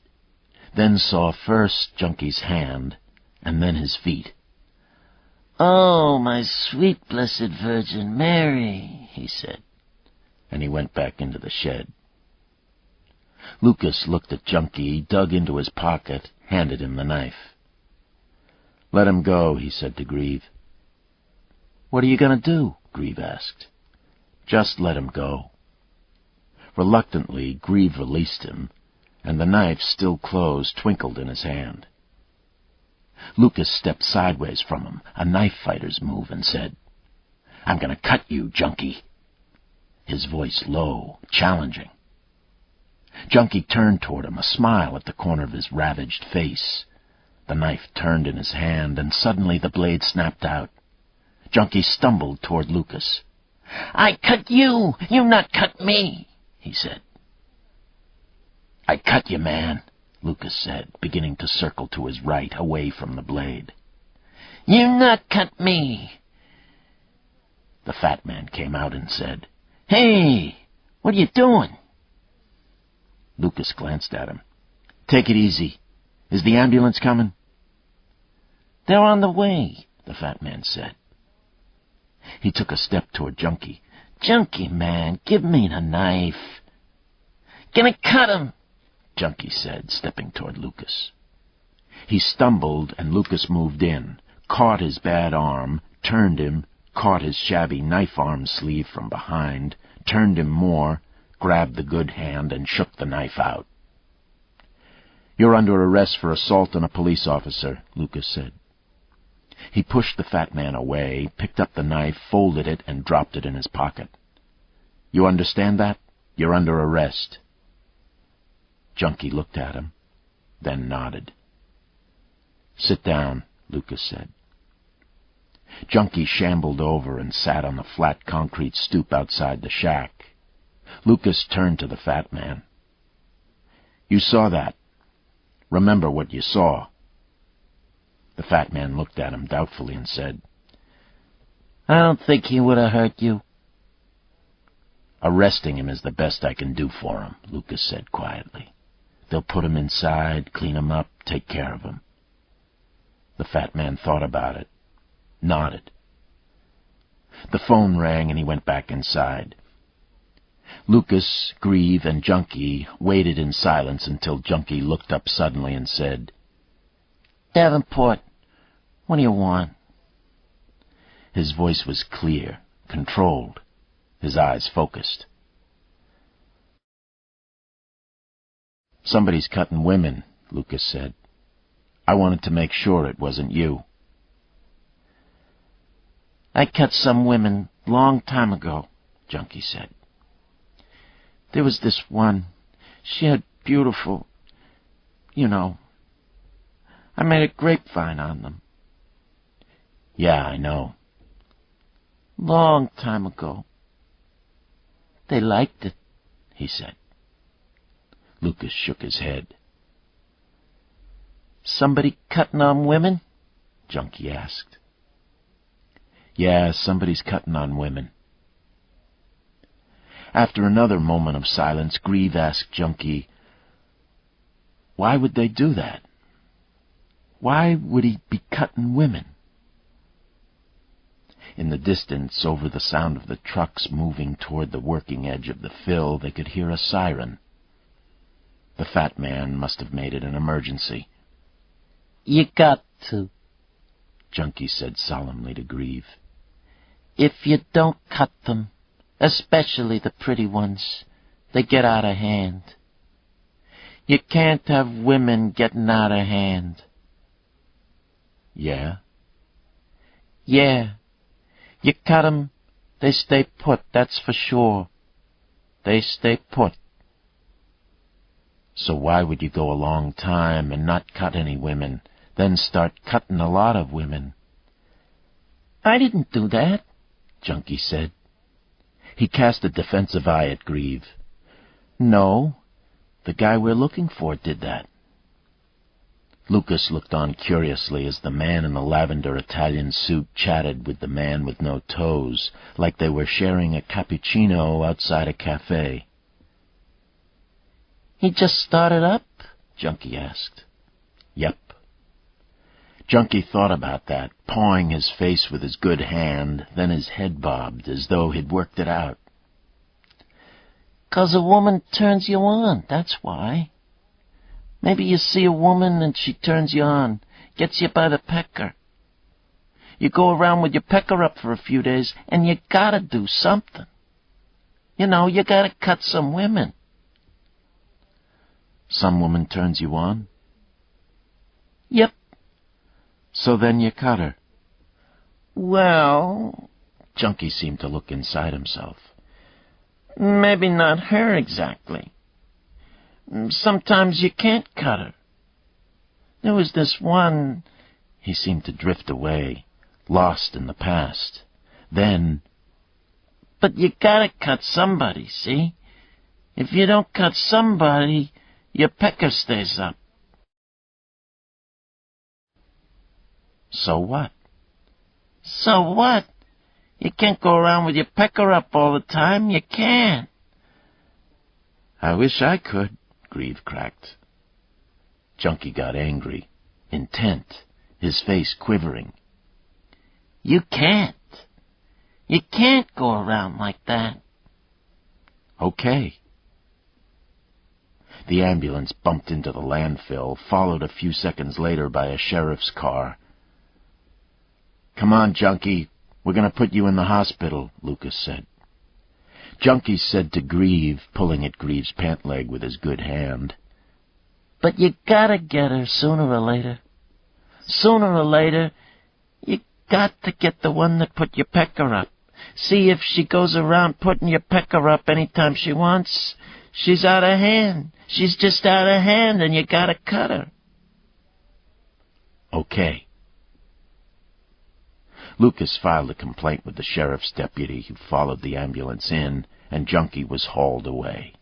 then saw first Junkie's hand, and then his feet. "Oh, my sweet blessed Virgin Mary," he said, and he went back into the shed. Lucas looked at Junkie, dug into his pocket, handed him the knife. "Let him go," he said to Grieve. "What are you going to do?" Grieve asked. "Just let him go." Reluctantly, Grieve released him, and the knife, still closed, twinkled in his hand. Lucas stepped sideways from him, a knife fighter's move, and said, "I'm going to cut you, Junkie." His voice low, challenging. Junkie turned toward him, a smile at the corner of his ravaged face. The knife turned in his hand, and suddenly the blade snapped out. Junkie stumbled toward Lucas. "I cut you! You not cut me!" he said. "I cut you, man," Lucas said, beginning to circle to his right, away from the blade. "You not cut me!" The fat man came out and said, "Hey, what are you doing?" Lucas glanced at him. "Take it easy. Is the ambulance coming?" "They're on the way," the fat man said. He took a step toward Junkie. "Junkie, man, give me the knife." "Gonna cut him," Junkie said, stepping toward Lucas. He stumbled, and Lucas moved in, caught his bad arm, turned him, caught his shabby knife-arm sleeve from behind, turned him more, grabbed the good hand, and shook the knife out. "You're under arrest for assault on a police officer," Lucas said. He pushed the fat man away, picked up the knife, folded it, and dropped it in his pocket. "You understand that? You're under arrest." Junkie looked at him, then nodded. "Sit down," Lucas said. Junkie shambled over and sat on the flat concrete stoop outside the shack. Lucas turned to the fat man. "You saw that. Remember what you saw." The fat man looked at him doubtfully and said, "I don't think he would have hurt you." "Arresting him is the best I can do for him," Lucas said quietly. "They'll put him inside, clean him up, take care of him." The fat man thought about it, nodded. The phone rang, and he went back inside. Lucas, Grieve, and Junkie waited in silence until Junkie looked up suddenly and said, "Davenport, what do you want?" His voice was clear, controlled, his eyes focused. "Somebody's cutting women," Lucas said. "I wanted to make sure it wasn't you." "I cut some women long time ago," Junkie said. "There was this one. She had beautiful, I made a grapevine on them." "Yeah, I know." "Long time ago. They liked it," he said. Lucas shook his head. "Somebody cutting on women?" Junkie asked. "Yeah, somebody's cutting on women." After another moment of silence, Grieve asked Junkie, "Why would they do that? Why would he be cutting women?" In the distance, over the sound of the trucks moving toward the working edge of the fill, they could hear a siren. The fat man must have made it an emergency. "You got to," Junkie said solemnly to Grieve. "If you don't cut them, especially the pretty ones, they get out of hand. You can't have women getting out of hand." "Yeah?" "Yeah. You cut 'em, they stay put, that's for sure. They stay put." "So why would you go a long time and not cut any women, then start cutting a lot of women?" "I didn't do that," Junkie said. He cast a defensive eye at Grieve. "No, the guy we're looking for did that." Lucas looked on curiously as the man in the lavender Italian suit chatted with the man with no toes, like they were sharing a cappuccino outside a cafe. "He just started up?" Junkie asked. "Yep." Junkie thought about that, pawing his face with his good hand, then his head bobbed as though he'd worked it out. "'Cause a woman turns you on, that's why. Maybe you see a woman and she turns you on, gets you by the pecker. You go around with your pecker up for a few days, and you gotta do something. You gotta cut some women." "Some woman turns you on?" "Yep." "So then you cut her?" "Well," Junkie seemed to look inside himself. "maybe not her exactly. Sometimes you can't cut her. There was this one—" He seemed to drift away, lost in the past. Then, "But you gotta cut somebody, see? If you don't cut somebody, your pecker stays up." "So what?" "So what? You can't go around with your pecker up all the time. You can't." "I wish I could," Grieve cracked. Junkie got angry, intent, his face quivering. "You can't. You can't go around like that." "Okay." The ambulance bumped into the landfill, followed a few seconds later by a sheriff's car. "Come on, Junkie. We're going to put you in the hospital," Lucas said. Junkie said to Grieve, pulling at Grieve's pant leg with his good hand, "But you gotta get her sooner or later. Sooner or later, you got to get the one that put your pecker up. See, if she goes around putting your pecker up any time she wants, she's out of hand. She's just out of hand, and you gotta cut her." "Okay." Lucas filed a complaint with the sheriff's deputy who followed the ambulance in, and Junkie was hauled away.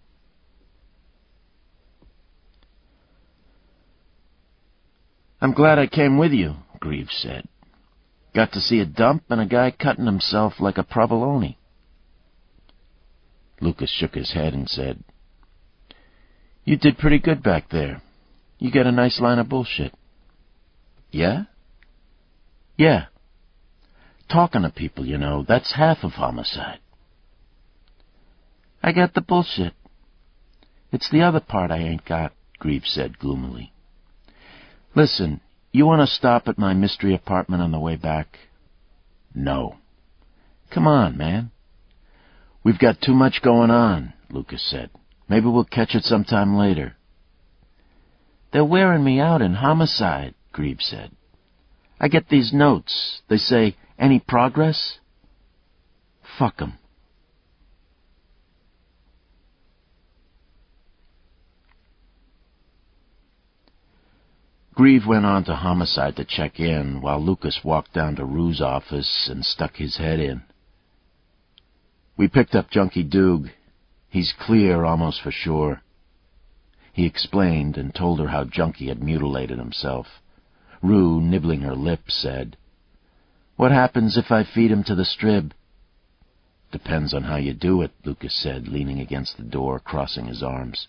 "I'm glad I came with you," Grieve said. "Got to see a dump and a guy cutting himself like a provolone." Lucas shook his head and said, "You did pretty good back there. You got a nice line of bullshit." "Yeah?" "Yeah. Talking to people, that's half of homicide." "I got the bullshit. It's the other part I ain't got," Grieve said gloomily. "Listen, you want to stop at my mystery apartment on the way back?" "No." Come on, man. We've got too much going on, Lucas said. Maybe we'll catch it sometime later. They're wearing me out in homicide, Grieve said. I get these notes. They say, any progress? Fuck 'em. Grieve went on to homicide to check in, while Lucas walked down to Rue's office and stuck his head in. We picked up Junkie Doog. He's clear almost for sure. He explained and told her how Junkie had mutilated himself. Rue, nibbling her lip, said, "What happens if I feed him to the strib?" "Depends on how you do it," Lucas said, leaning against the door, crossing his arms.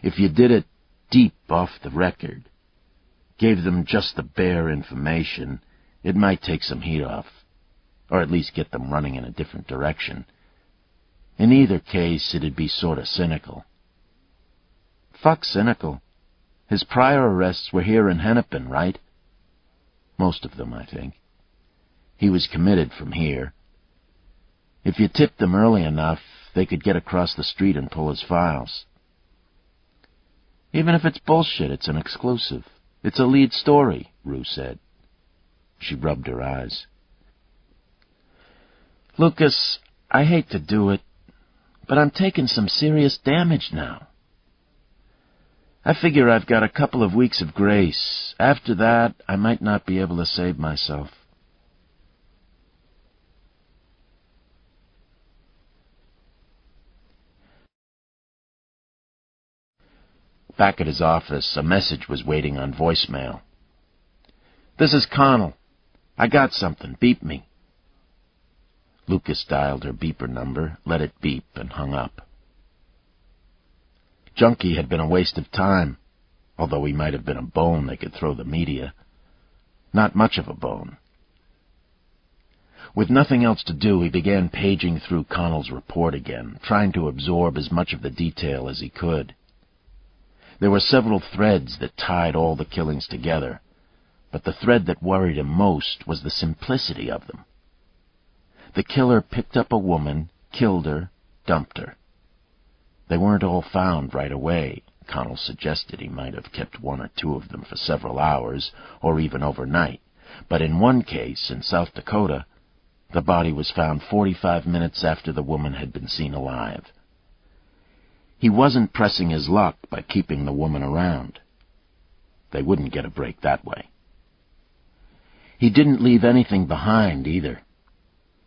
"If you did it deep off the record, gave them just the bare information, it might take some heat off, or at least get them running in a different direction. In either case, it'd be sort of cynical." "Fuck cynical. His prior arrests were here in Hennepin, right?" "Most of them, I think. He was committed from here. If you tipped them early enough, they could get across the street and pull his files." "Even if it's bullshit, it's an exclusive. It's a lead story," Rue said. She rubbed her eyes. "Lucas, I hate to do it, but I'm taking some serious damage now. I figure I've got a couple of weeks of grace. After that, I might not be able to save myself." Back at his office, a message was waiting on voicemail. "This is Connell. I got something. Beep me." Lucas dialed her beeper number, let it beep, and hung up. Junkie had been a waste of time, although he might have been a bone they could throw the media. Not much of a bone. With nothing else to do, he began paging through Connell's report again, trying to absorb as much of the detail as he could. There were several threads that tied all the killings together, but the thread that worried him most was the simplicity of them. The killer picked up a woman, killed her, dumped her. They weren't all found right away. Connell suggested he might have kept one or two of them for several hours, or even overnight, but in one case, in South Dakota, the body was found 45 minutes after the woman had been seen alive. He wasn't pressing his luck by keeping the woman around. They wouldn't get a break that way. He didn't leave anything behind, either.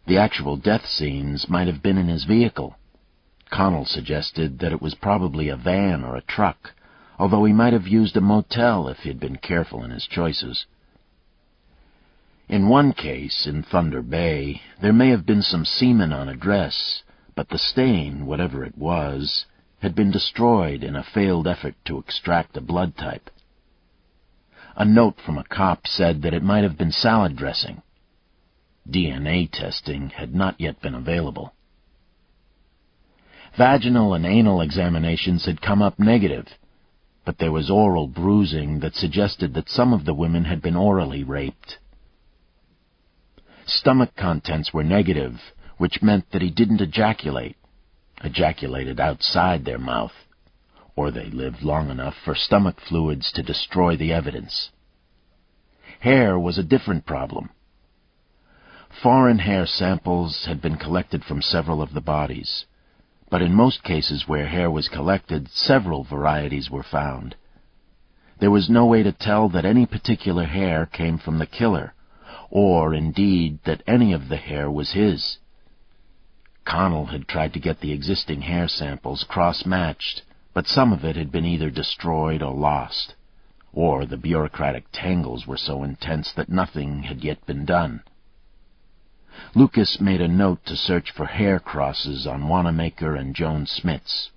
The actual death scenes might have been in his vehicle. Connell suggested that it was probably a van or a truck, although he might have used a motel if he'd been careful in his choices. In one case, in Thunder Bay, there may have been some semen on a dress, but the stain, whatever it was, had been destroyed in a failed effort to extract a blood type. A note from a cop said that it might have been salad dressing. DNA testing had not yet been available. Vaginal and anal examinations had come up negative, but there was oral bruising that suggested that some of the women had been orally raped. Stomach contents were negative, which meant that he didn't ejaculated outside their mouth, or they lived long enough for stomach fluids to destroy the evidence. Hair was a different problem. Foreign hair samples had been collected from several of the bodies, but in most cases where hair was collected, several varieties were found. There was no way to tell that any particular hair came from the killer, or, indeed, that any of the hair was his. Connell had tried to get the existing hair samples cross-matched, but some of it had been either destroyed or lost, or the bureaucratic tangles were so intense that nothing had yet been done. Lucas made a note to search for hair crosses on Wanamaker and Joan Smits.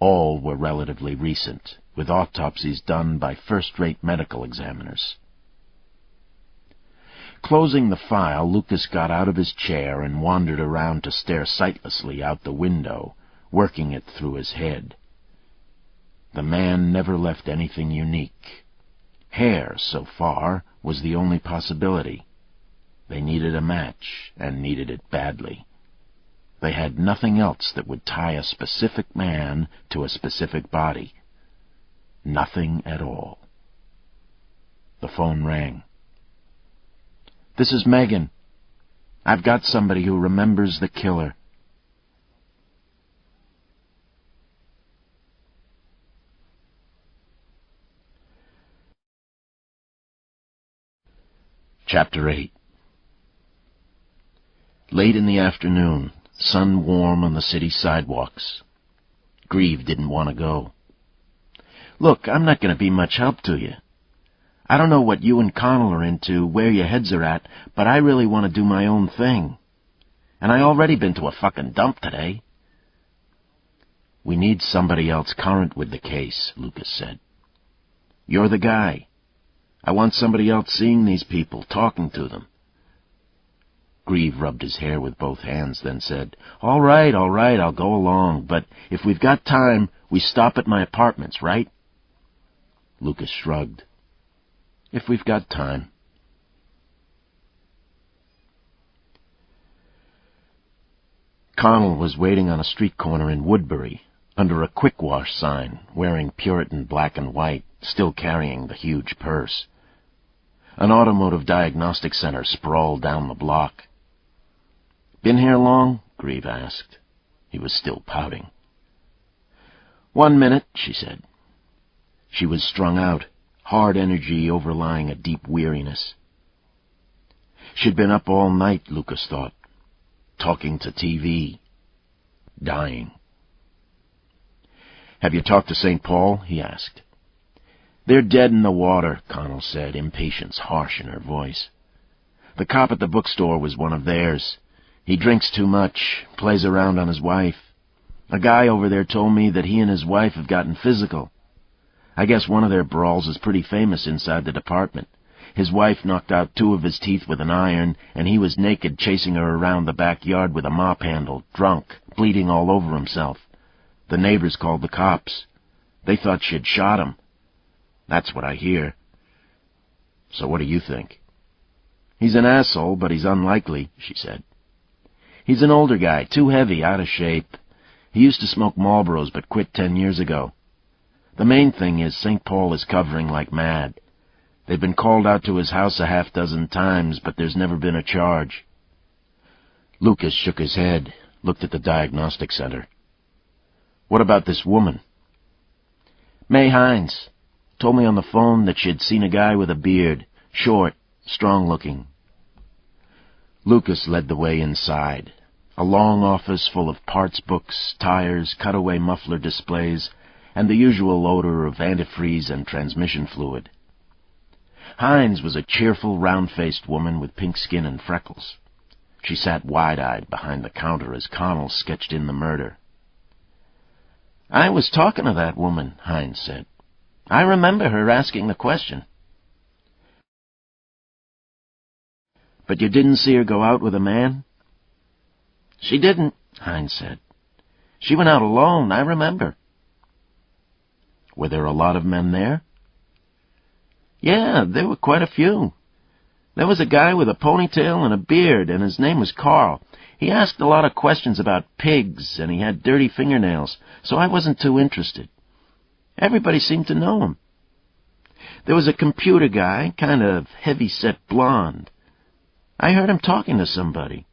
All were relatively recent, with autopsies done by first-rate medical examiners. Closing the file, Lucas got out of his chair and wandered around to stare sightlessly out the window, working it through his head. The man never left anything unique. Hair, so far, was the only possibility. They needed a match, and needed it badly. They had nothing else that would tie a specific man to a specific body. Nothing at all. The phone rang. "This is Megan. I've got somebody who remembers the killer." Chapter 8. Late in the afternoon, sun warm on the city sidewalks. Grieve didn't want to go. "Look, I'm not going to be much help to you. I don't know what you and Connell are into, where your heads are at, but I really want to do my own thing. And I already been to a fucking dump today." "We need somebody else current with the case," Lucas said. "You're the guy. I want somebody else seeing these people, talking to them." Grieve rubbed his hair with both hands, then said, All right, I'll go along, but if we've got time, we stop at my apartments, right?" Lucas shrugged. "If we've got time." Connell was waiting on a street corner in Woodbury, under a quick wash sign, wearing Puritan black and white, still carrying the huge purse. An automotive diagnostic center sprawled down the block. "Been here long?" Grieve asked. He was still pouting. "1 minute," she said. She was strung out, hard energy overlying a deep weariness. She'd been up all night, Lucas thought, talking to TV, dying. "Have you talked to St. Paul?" he asked. "They're dead in the water," Connell said, impatience harsh in her voice. "The cop at the bookstore was one of theirs. He drinks too much, plays around on his wife. A guy over there told me that he and his wife have gotten physical. I guess one of their brawls is pretty famous inside the department. His wife knocked out 2 of his teeth with an iron, and he was naked chasing her around the backyard with a mop handle, drunk, bleeding all over himself. The neighbors called the cops. They thought she'd shot him. That's what I hear. So what do you think?" "He's an asshole, but he's unlikely," she said. "He's an older guy, too heavy, out of shape. He used to smoke Marlboros, but quit 10 years ago. The main thing is St. Paul is covering like mad. They've been called out to his house a half-dozen times, but there's never been a charge." Lucas shook his head, looked at the diagnostic center. "What about this woman?" "May Hines. Told me on the phone that she'd seen a guy with a beard, short, strong-looking." Lucas led the way inside, a long office full of parts books, tires, cutaway muffler displays, and the usual odor of antifreeze and transmission fluid. Hines was a cheerful, round-faced woman with pink skin and freckles. She sat wide-eyed behind the counter as Connell sketched in the murder. "I was talking to that woman," Hines said. "I remember her asking the question." "But you didn't see her go out with a man?" "She didn't," Hines said. "She went out alone, I remember." "Were there a lot of men there?" "Yeah, there were quite a few. There was a guy with a ponytail and a beard, and his name was Carl. He asked a lot of questions about pigs, and he had dirty fingernails, so I wasn't too interested. Everybody seemed to know him. There was a computer guy, kind of heavy-set blonde. I heard him talking to somebody."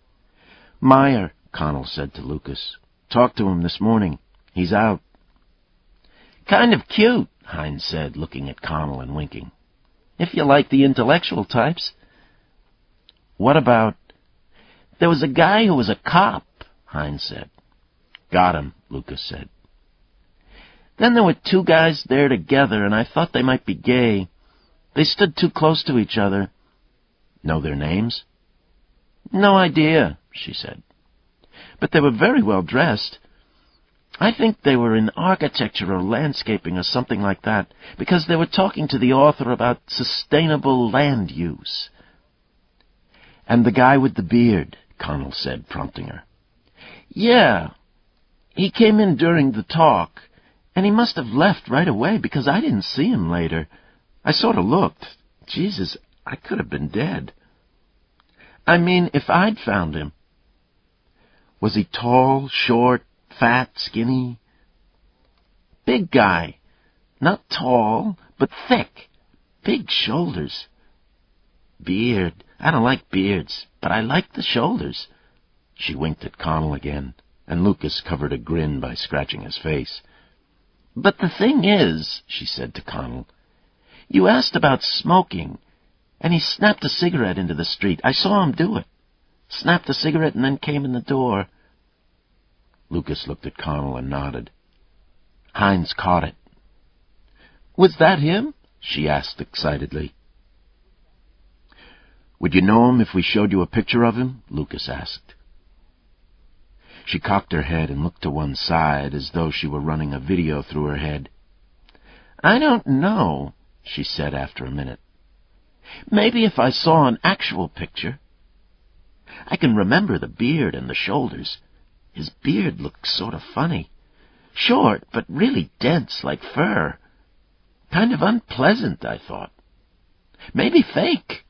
"Meyer," Connell said to Lucas. "Talked to him this morning. He's out." "Kind of cute," Hines said, looking at Connell and winking. "If you like the intellectual types." "What about—" "There was a guy who was a cop," Hines said. "Got him," Lucas said. "Then there were 2 guys there together, and I thought they might be gay. They stood too close to each other." "Know their names?" "No idea," she said. "But they were very well dressed. I think they were in architecture or landscaping or something like that, because they were talking to the author about sustainable land use." "And the guy with the beard," Connell said, prompting her. "Yeah. He came in during the talk, and he must have left right away because I didn't see him later. I sort of looked. Jesus, I could have been dead." I mean, if I'd found him. Was he tall, short, fat, skinny? Big guy. Not tall, but thick. Big shoulders. Beard. I don't like beards, but I like the shoulders. She winked at Connell again, and Lucas covered a grin by scratching his face. But the thing is, she said to Connell, you asked about smoking, and he snapped a cigarette into the street. I saw him do it. Snapped the cigarette and then came in the door. Lucas looked at Connell and nodded. Hines caught it. Was that him? She asked excitedly. Would you know him if we showed you a picture of him? Lucas asked. She cocked her head and looked to one side as though she were running a video through her head. I don't know, she said after a minute. Maybe if I saw an actual picture. I can remember the beard and the shoulders. His beard looked sort of funny. Short, but really dense, like fur. Kind of unpleasant, I thought. Maybe fake.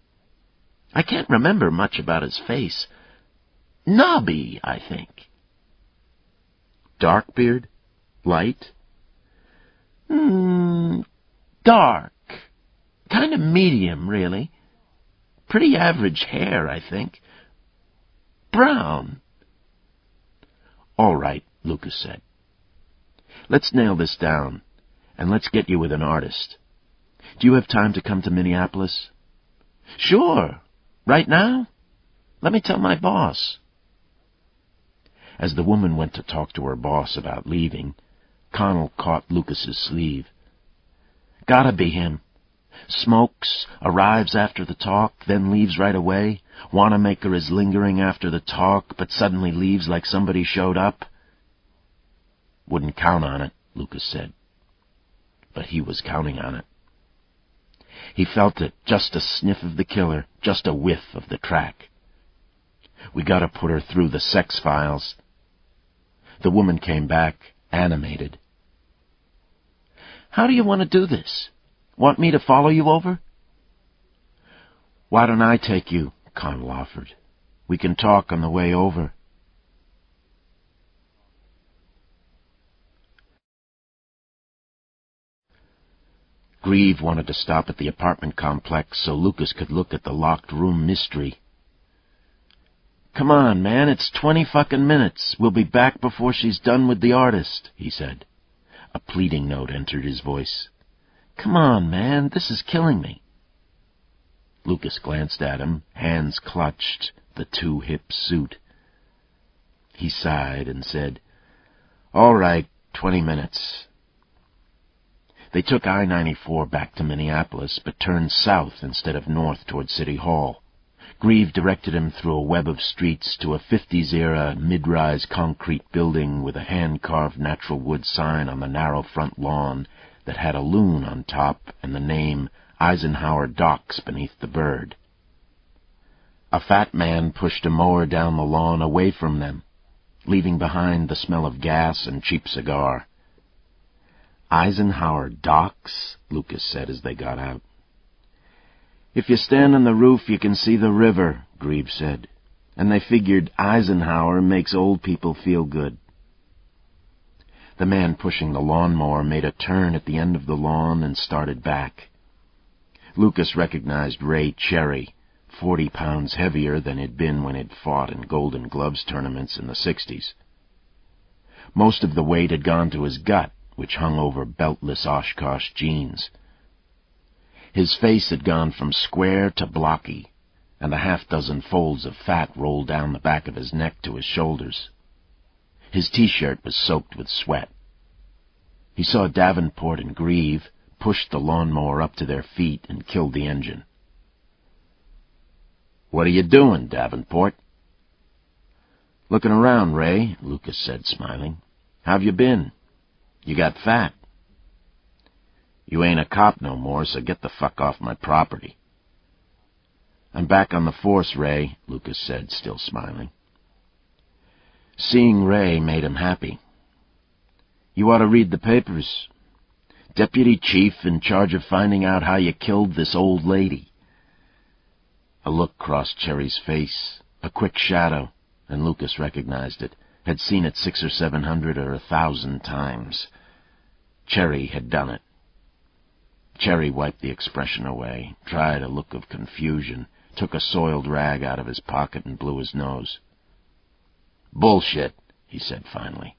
I can't remember much about his face. Knobby, I think. Dark beard? Light? Dark. Kind of medium, really. Pretty average hair, I think. Brown. All right, Lucas said. Let's nail this down, and let's get you with an artist. Do you have time to come to Minneapolis? Sure. Right now? Let me tell my boss. As the woman went to talk to her boss about leaving, Connell caught Lucas's sleeve. Gotta be him. Smokes, arrives after the talk, then leaves right away. Wanamaker is lingering after the talk, but suddenly leaves like somebody showed up. Wouldn't count on it, Lucas said. But he was counting on it. He felt it, just a sniff of the killer, just a whiff of the track. We gotta put her through the sex files. The woman came back, animated. How do you want to do this? Want me to follow you over? Why don't I take you? Connell offered. We can talk on the way over. Grieve wanted to stop at the apartment complex so Lucas could look at the locked room mystery. Come on, man, it's 20 fucking minutes. We'll be back before she's done with the artist, he said. A pleading note entered his voice. Come on, man, this is killing me. Lucas glanced at him, hands clutched, the two-hip suit. He sighed and said, All right, 20 minutes. They took I-94 back to Minneapolis, but turned south instead of north toward City Hall. Grieve directed him through a web of streets to a 50s-era mid-rise concrete building with a hand-carved natural wood sign on the narrow front lawn that had a loon on top and the name Eisenhower Docks beneath the bird. A fat man pushed a mower down the lawn away from them, leaving behind the smell of gas and cheap cigar. Eisenhower Docks, Lucas said as they got out. If you stand on the roof, you can see the river, Grieve said, and they figured Eisenhower makes old people feel good. The man pushing the lawnmower made a turn at the end of the lawn and started back. Lucas recognized Ray Cherry, 40 pounds heavier than he'd been when he'd fought in Golden Gloves tournaments in the 60s. Most of the weight had gone to his gut, which hung over beltless Oshkosh jeans. His face had gone from square to blocky, and a half-dozen folds of fat rolled down the back of his neck to his shoulders. His T-shirt was soaked with sweat. He saw Davenport and Grieve, pushed the lawnmower up to their feet, and killed the engine. What are you doing, Davenport? Looking around, Ray, Lucas said, smiling. How've you been? You got fat. You ain't a cop no more, so get the fuck off my property. I'm back on the force, Ray, Lucas said, still smiling. Seeing Ray made him happy. You ought to read the papers. Deputy chief in charge of finding out how you killed this old lady. A look crossed Cherry's face, a quick shadow, and Lucas recognized it, had seen it 600 or 700 or 1,000 times. Cherry had done it. Cherry wiped the expression away, tried a look of confusion, took a soiled rag out of his pocket and blew his nose. "Bullshit," he said finally.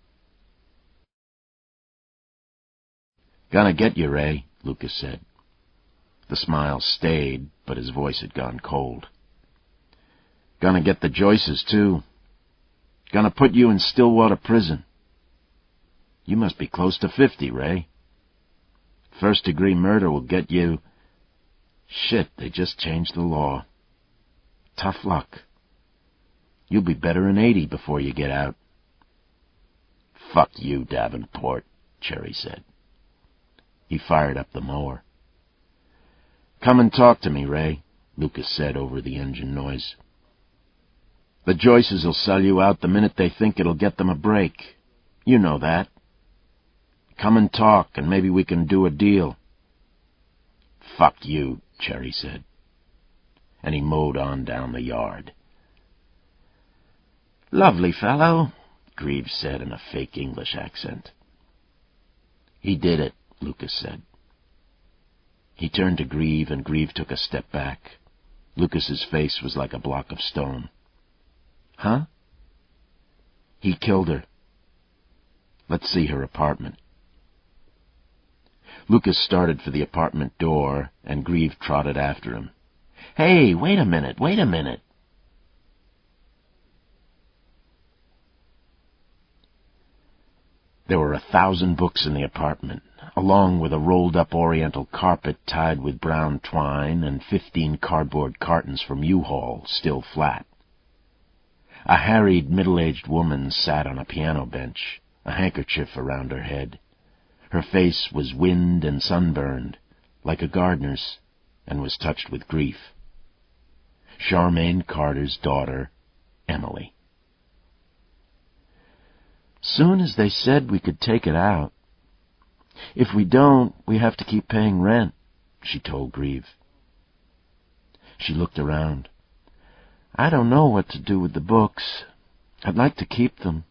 "Gonna get you, Ray," Lucas said. The smile stayed, but his voice had gone cold. "Gonna get the Joyces, too. Gonna put you in Stillwater Prison. You must be close to 50, Ray. First-degree murder will get you... Shit, they just changed the law. Tough luck. You'll be better than 80 before you get out." "Fuck you, Davenport," Cherry said. He fired up the mower. "Come and talk to me, Ray," Lucas said over the engine noise. "The Joyces will sell you out the minute they think it'll get them a break. You know that. Come and talk, and maybe we can do a deal." "Fuck you," Cherry said. And he mowed on down the yard. "Lovely fellow," Greaves said in a fake English accent. "He did it," Lucas said. He turned to Greave, and Greave took a step back. Lucas's face was like a block of stone. "Huh?" "He killed her. Let's see her apartment." Lucas started for the apartment door, and Greave trotted after him. "Hey, wait a minute, wait a minute." There were 1,000 books in the apartment, along with a rolled-up oriental carpet tied with brown twine and 15 cardboard cartons from U-Haul, still flat. A harried, middle-aged woman sat on a piano bench, a handkerchief around her head. Her face was wind and sunburned, like a gardener's, and was touched with grief. Charmaine Carter's daughter, Emily. "Soon as they said we could take it out. If we don't, we have to keep paying rent," she told Greave. She looked around. "I don't know what to do with the books. I'd like to keep them,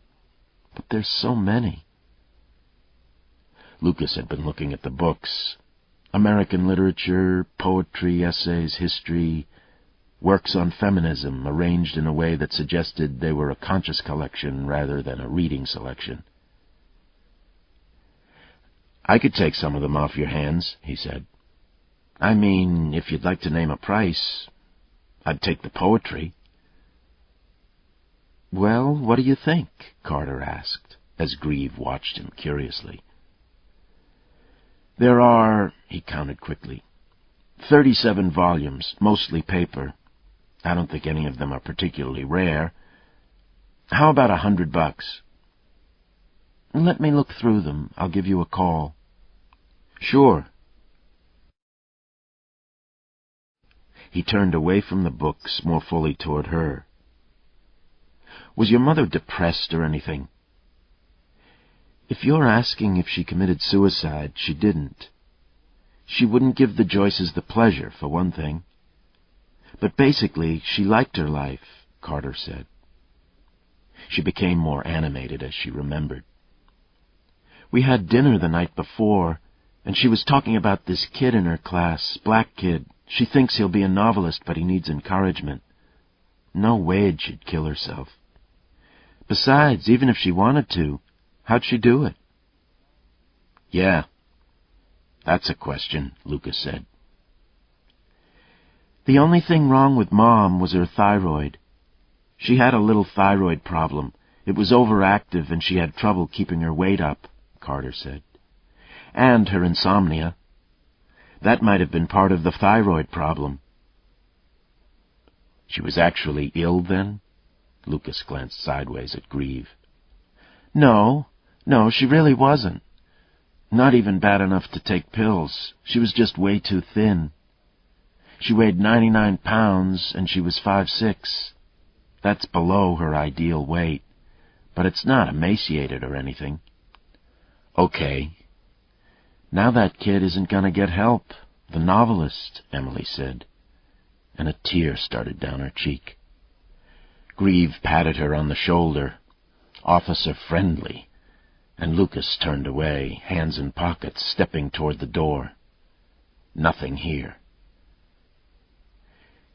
but there's so many." Lucas had been looking at the books. American literature, poetry, essays, history, works on feminism, arranged in a way that suggested they were a conscious collection rather than a reading selection. "I could take some of them off your hands," he said. "I mean, if you'd like to name a price, I'd take the poetry." "Well, what do you think?" Carter asked, as Greave watched him curiously. "There are," he counted quickly, 37 volumes, mostly paper. I don't think any of them are particularly rare. How about $100? "Let me look through them. I'll give you a call." "Sure." He turned away from the books, more fully toward her. "Was your mother depressed or anything?" "If you're asking if she committed suicide, she didn't. She wouldn't give the Joyces the pleasure, for one thing. But basically, she liked her life," Carter said. She became more animated as she remembered. "We had dinner the night before, and she was talking about this kid in her class, black kid. She thinks he'll be a novelist, but he needs encouragement. No way'd she'd kill herself. Besides, even if she wanted to, how'd she do it?" "Yeah, that's a question," Lucas said. "The only thing wrong with Mom was her thyroid. She had a little thyroid problem. It was overactive and she had trouble keeping her weight up," Carter said. "And her insomnia. That might have been part of the thyroid problem." "She was actually ill, then?" Lucas glanced sideways at Greave. No, she really wasn't. Not even bad enough to take pills. She was just way too thin. She weighed 99 pounds, and she was 5'6". That's below her ideal weight, but it's not emaciated or anything." "Okay." "Now that kid isn't going to get help. The novelist," Emily said. and a tear started down her cheek. Grieve patted her on the shoulder, officer friendly, and Lucas turned away, hands in pockets, stepping toward the door. Nothing here.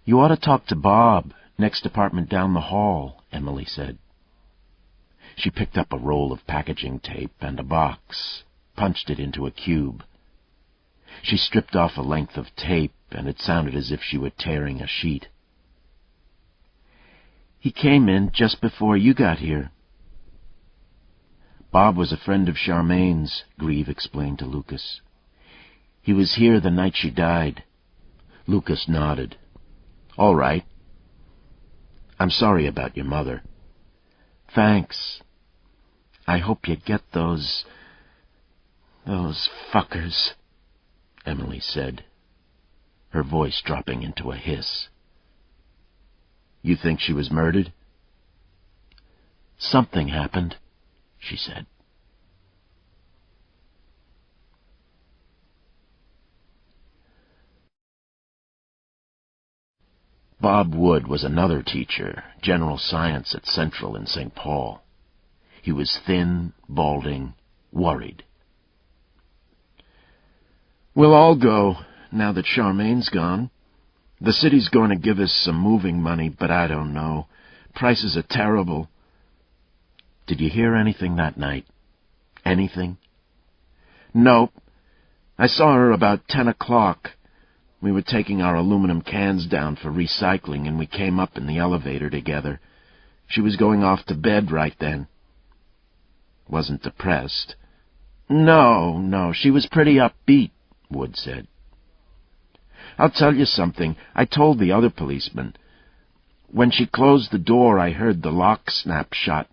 "You ought to talk to Bob, next apartment down the hall," Emily said. She picked up a roll of packaging tape and a box, punched it into a cube. She stripped off a length of tape, and it sounded as if she were tearing a sheet. "He came in just before you got here." "Bob was a friend of Charmaine's," Grieve explained to Lucas. "He was here the night she died." Lucas nodded. "All right. I'm sorry about your mother." "Thanks. I hope you get those fuckers," Emily said, her voice dropping into a hiss. "You think she was murdered?" "Something happened," she said. Bob Wood was another teacher, general science at Central in St. Paul. He was thin, balding, worried. "We'll all go, now that Charmaine's gone. The city's going to give us some moving money, but I don't know. Prices are terrible." "Did you hear anything that night? Anything?" "Nope. I saw her about 10 o'clock. We were taking our aluminum cans down for recycling, and we came up in the elevator together. She was going off to bed right then." "Wasn't depressed?" No, she was pretty upbeat," Wood said. "I'll tell you something. I told the other policeman. When she closed the door, I heard the lock snap shut.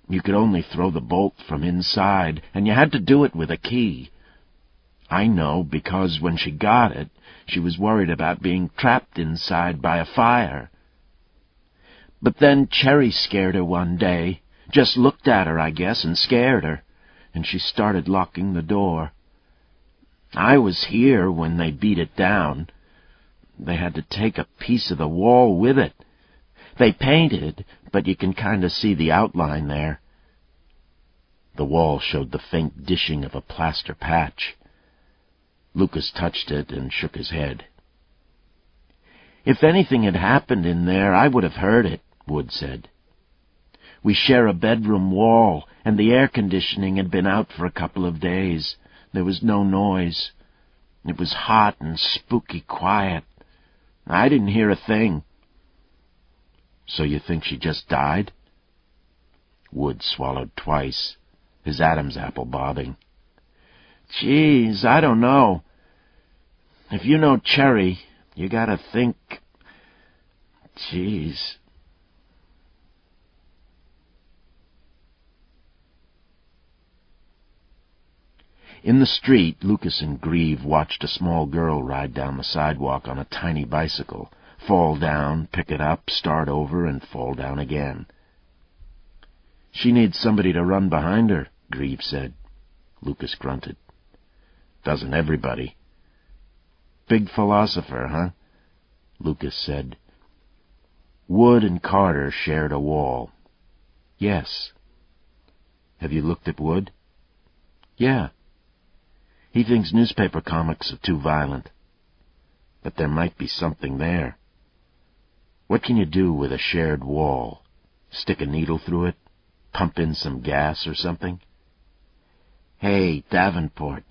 You could only throw the bolt from inside, and you had to do it with a key. I know, because when she got it, she was worried about being trapped inside by a fire. But then Cherry scared her one day. Just looked at her, I guess, and scared her, and she started locking the door. I was here when they beat it down. They had to take a piece of the wall with it. They painted, but you can kind of see the outline there." The wall showed the faint dishing of a plaster patch. Lucas touched it and shook his head. "If anything had happened in there, I would have heard it," Wood said. "We share a bedroom wall, and the air conditioning had been out for a couple of days. There was no noise. It was hot and spooky quiet. I didn't hear a thing." "So you think she just died?" Wood swallowed twice, his Adam's apple bobbing. "Geez, I don't know. If you know Cherry, you gotta think... Geez." In the street, Lucas and Grieve watched a small girl ride down the sidewalk on a tiny bicycle, fall down, pick it up, start over, and fall down again. "She needs somebody to run behind her," Grieve said. Lucas grunted. "Doesn't everybody?" "Big philosopher, huh?" Lucas said. Wood and Carter shared a wall. "Yes." "Have you looked at Wood?" "Yeah. He thinks newspaper comics are too violent. But there might be something there. What can you do with a shared wall? Stick a needle through it? Pump in some gas or something?" "Hey, Davenport,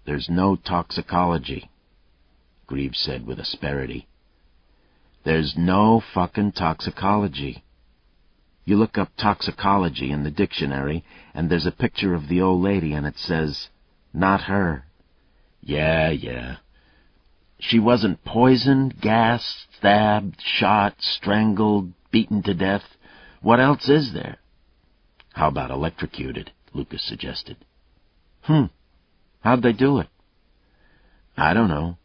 there's no toxicology," Grieve said with asperity. "There's no fucking toxicology. You look up toxicology in the dictionary, and there's a picture of the old lady, and it says, 'Not her.'" Yeah. "She wasn't poisoned, gassed, stabbed, shot, strangled, beaten to death. What else is there?" "How about electrocuted?" Lucas suggested. How'd they do it?" "I don't know.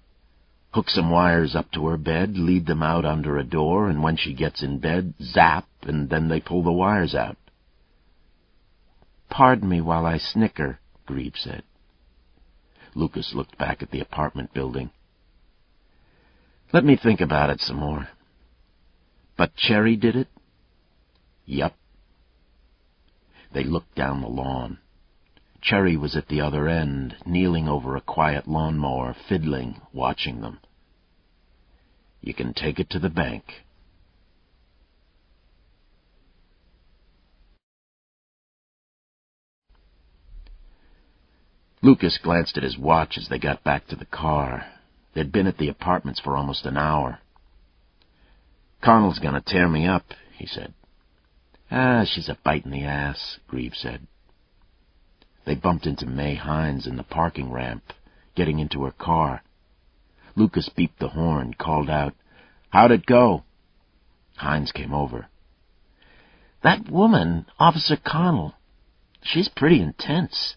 Hook some wires up to her bed, lead them out under a door, and when she gets in bed, zap, and then they pull the wires out." "Pardon me while I snicker," Grieve said. Lucas looked back at the apartment building. Let me think about it some more. But Cherry did it? Yup. They looked down the lawn. Cherry was at the other end, kneeling over a quiet lawnmower, fiddling, watching them. You can take it to the bank. Lucas glanced at his watch as they got back to the car. They'd been at the apartments for almost an hour. "Connell's gonna tear me up," he said. "Ah, she's a bite in the ass," Grieve said. They bumped into May Hines in the parking ramp, getting into her car. Lucas beeped the horn, called out, "How'd it go?" Hines came over. "That woman, Officer Connell, she's pretty intense."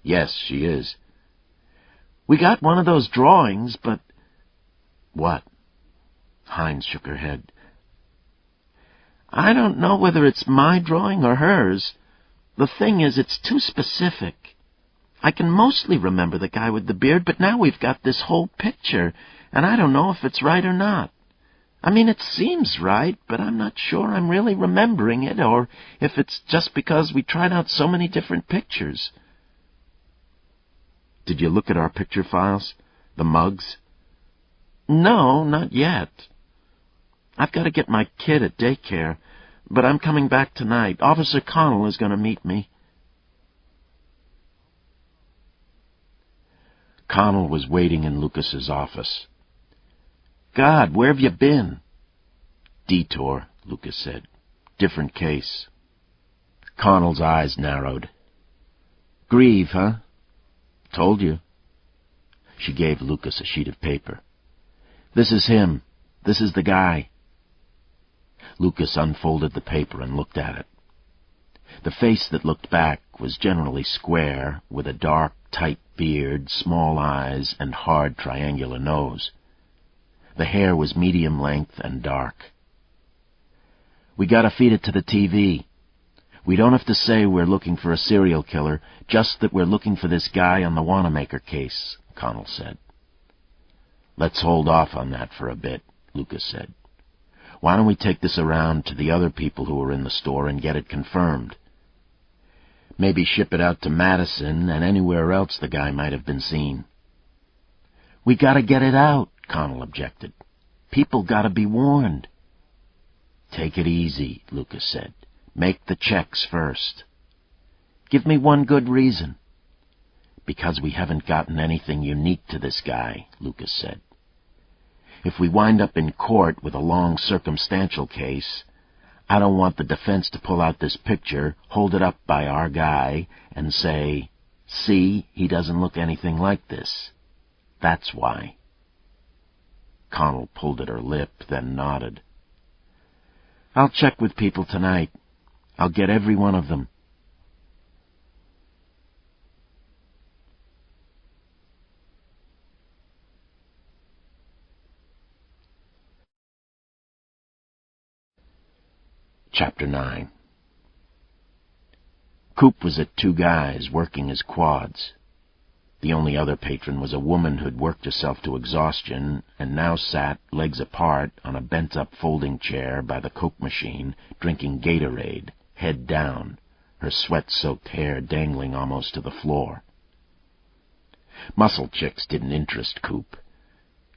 "Yes, she is." "We got one of those drawings, but—" "What?" Hines shook her head. "I don't know whether it's my drawing or hers. The thing is, it's too specific. I can mostly remember the guy with the beard, but now we've got this whole picture, and I don't know if it's right or not. I mean, it seems right, but I'm not sure I'm really remembering it, or if it's just because we tried out so many different pictures." "Did you look at our picture files? The mugs?" "No, not yet. I've got to get my kid at daycare, but I'm coming back tonight. Officer Connell is going to meet me." Connell was waiting in Lucas's office. "God, where have you been?" "Detour," Lucas said. "Different case." Connell's eyes narrowed. "Grieve, huh?" "Told you." She gave Lucas a sheet of paper. "This is him. This is the guy." Lucas unfolded the paper and looked at it. The face that looked back was generally square, with a dark, tight beard, small eyes, and hard triangular nose. The hair was medium length and dark. "We gotta feed it to the TV. We don't have to say we're looking for a serial killer, just that we're looking for this guy on the Wanamaker case," Connell said. "Let's hold off on that for a bit," Lucas said. "Why don't we take this around to the other people who were in the store and get it confirmed? Maybe ship it out to Madison and anywhere else the guy might have been seen." "We gotta get it out," Connell objected. "People gotta be warned." "Take it easy," Lucas said. "Make the checks first." "Give me one good reason." "Because we haven't gotten anything unique to this guy," Lucas said. "If we wind up in court with a long circumstantial case, I don't want the defense to pull out this picture, hold it up by our guy, and say, 'See, he doesn't look anything like this.' That's why." Connell pulled at her lip, then nodded. "I'll check with people tonight. I'll get every one of them." Chapter 9. Coop was at Two Guys, working his quads. The only other patron was a woman who'd worked herself to exhaustion and now sat, legs apart, on a bent-up folding chair by the Coke machine, drinking Gatorade, head down, her sweat-soaked hair dangling almost to the floor. Muscle chicks didn't interest Coop.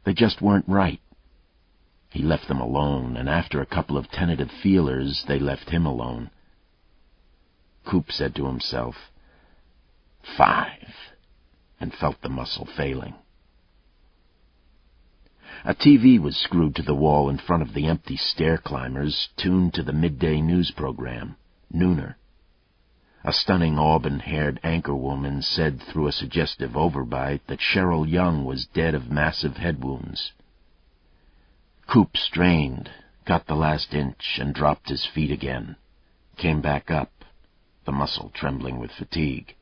They just weren't right. He left them alone, and after a couple of tentative feelers, they left him alone. Coop said to himself, 5, and felt the muscle failing. A TV was screwed to the wall in front of the empty stair-climbers, tuned to the midday news program, Nooner. A stunning auburn-haired anchorwoman said through a suggestive overbite that Cheryl Young was dead of massive head wounds. Coop strained, got the last inch, and dropped his feet again. Came back up, the muscle trembling with fatigue.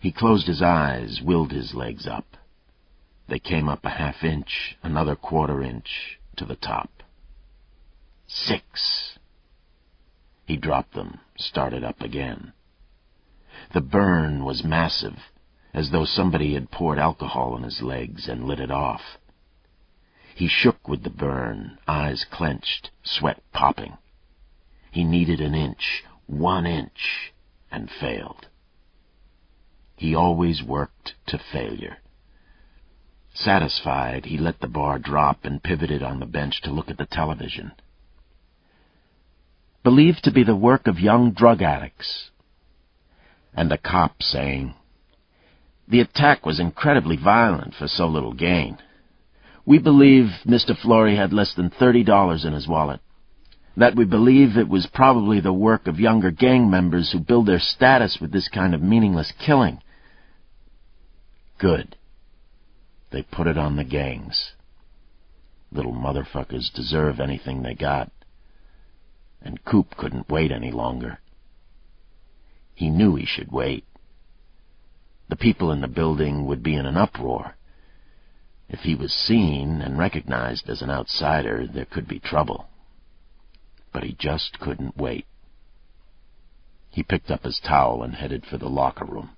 He closed his eyes, willed his legs up. They came up a half-inch, another quarter-inch, to the top. 6. He dropped them, started up again. The burn was massive, as though somebody had poured alcohol on his legs and lit it off. He shook with the burn, eyes clenched, sweat popping. He needed an inch, 1 inch, and failed. He always worked to failure. Satisfied, he let the bar drop and pivoted on the bench to look at the television. Believed to be the work of young drug addicts. And a cop saying, "The attack was incredibly violent for so little gain. We believe Mr. Flory had less than $30 in his wallet. That we believe it was probably the work of younger gang members who build their status with this kind of meaningless killing." Good. They put it on the gangs. Little motherfuckers deserve anything they got. And Coop couldn't wait any longer. He knew he should wait. The people in the building would be in an uproar. If he was seen and recognized as an outsider, there could be trouble. But he just couldn't wait. He picked up his towel and headed for the locker room.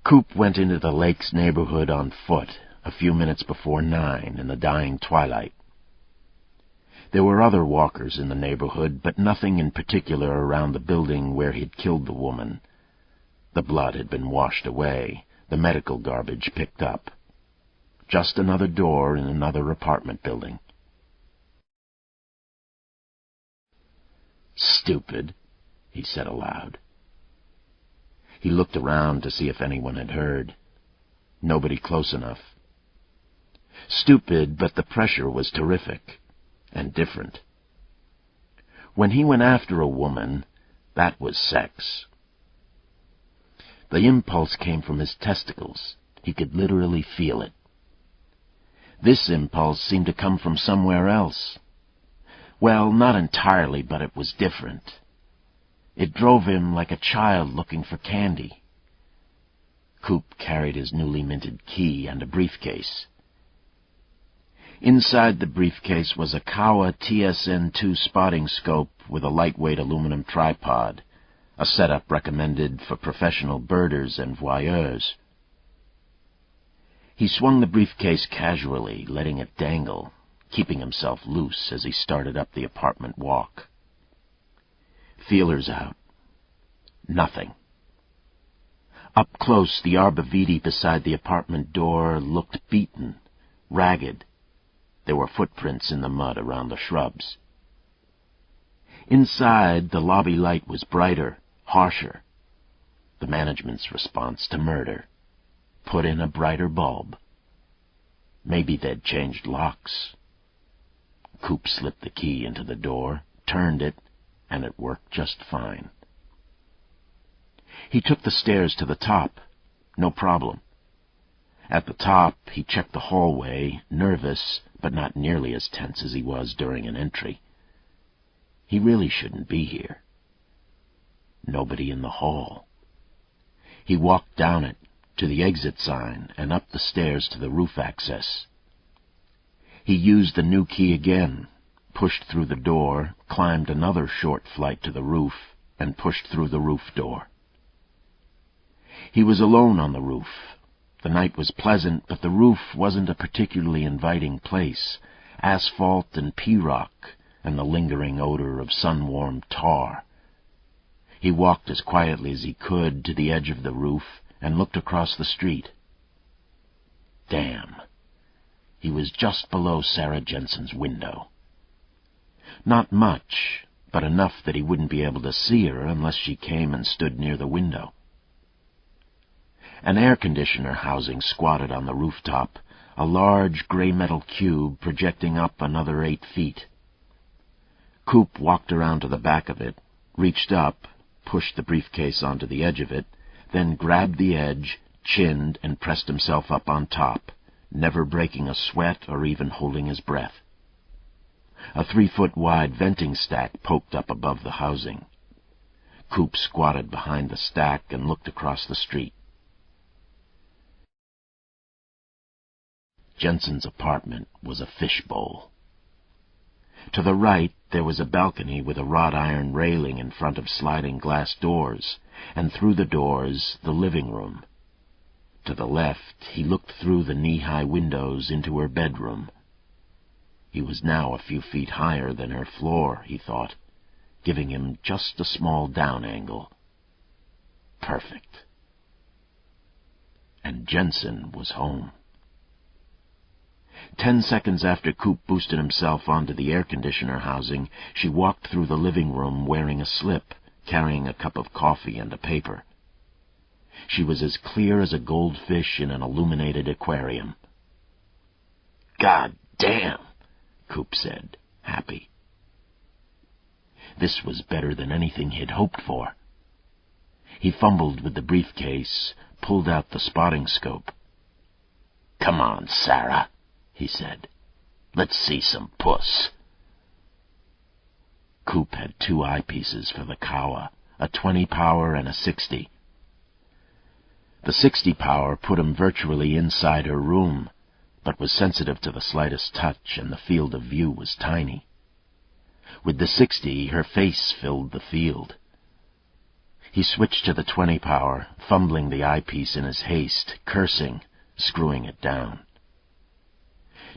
Coop went into the Lakes neighborhood on foot a few minutes before 9 in the dying twilight. There were other walkers in the neighborhood, but nothing in particular around the building where he'd killed the woman. The blood had been washed away, the medical garbage picked up. Just another door in another apartment building. "Stupid," he said aloud. He looked around to see if anyone had heard. Nobody close enough. Stupid, but the pressure was terrific, and different. When he went after a woman, that was sex. The impulse came from his testicles. He could literally feel it. This impulse seemed to come from somewhere else. Well, not entirely, but it was different. It drove him like a child looking for candy. Coop carried his newly minted key and a briefcase. Inside the briefcase was a Kawa TSN-2 spotting scope with a lightweight aluminum tripod, a setup recommended for professional birders and voyeurs. He swung the briefcase casually, letting it dangle, keeping himself loose as he started up the apartment walk. Feelers out. Nothing. Up close, the arborvitae beside the apartment door looked beaten, ragged. There were footprints in the mud around the shrubs. Inside, the lobby light was brighter, harsher. The management's response to murder. Put in a brighter bulb. Maybe they'd changed locks. Coop slipped the key into the door, turned it, and it worked just fine. He took the stairs to the top. No problem. At the top, he checked the hallway, nervous, but not nearly as tense as he was during an entry. He really shouldn't be here. Nobody in the hall. He walked down it, to the exit sign, and up the stairs to the roof access. He used the new key again, pushed through the door, climbed another short flight to the roof, and pushed through the roof door. He was alone on the roof. The night was pleasant, but the roof wasn't a particularly inviting place. Asphalt and pea-rock, and the lingering odor of sun-warmed tar. He walked as quietly as he could to the edge of the roof and looked across the street. Damn. He was just below Sarah Jensen's window. Not much, but enough that he wouldn't be able to see her unless she came and stood near the window. An air conditioner housing squatted on the rooftop, a large gray metal cube projecting up another 8 feet. Coop walked around to the back of it, reached up, pushed the briefcase onto the edge of it, then grabbed the edge, chinned, and pressed himself up on top, never breaking a sweat or even holding his breath. A 3-foot-wide venting stack poked up above the housing. Coop squatted behind the stack and looked across the street. Jensen's apartment was a fishbowl. To the right, there was a balcony with a wrought iron railing in front of sliding glass doors, and through the doors, the living room. To the left, he looked through the knee-high windows into her bedroom. He was now a few feet higher than her floor, he thought, giving him just a small down angle. Perfect. And Jensen was home. 10 seconds after Coop boosted himself onto the air conditioner housing, she walked through the living room wearing a slip, carrying a cup of coffee and a paper. She was as clear as a goldfish in an illuminated aquarium. "God damn," Coop said, happy. This was better than anything he'd hoped for. He fumbled with the briefcase, pulled out the spotting scope. "Come on, Sarah," he said. "Let's see some puss." Coop had 2 eyepieces for the Kawa, a 20 power and a 60. The 60 power put him virtually inside her room, but was sensitive to the slightest touch, and the field of view was tiny. With the 60, her face filled the field. He switched to the 20 power, fumbling the eyepiece in his haste, cursing, screwing it down.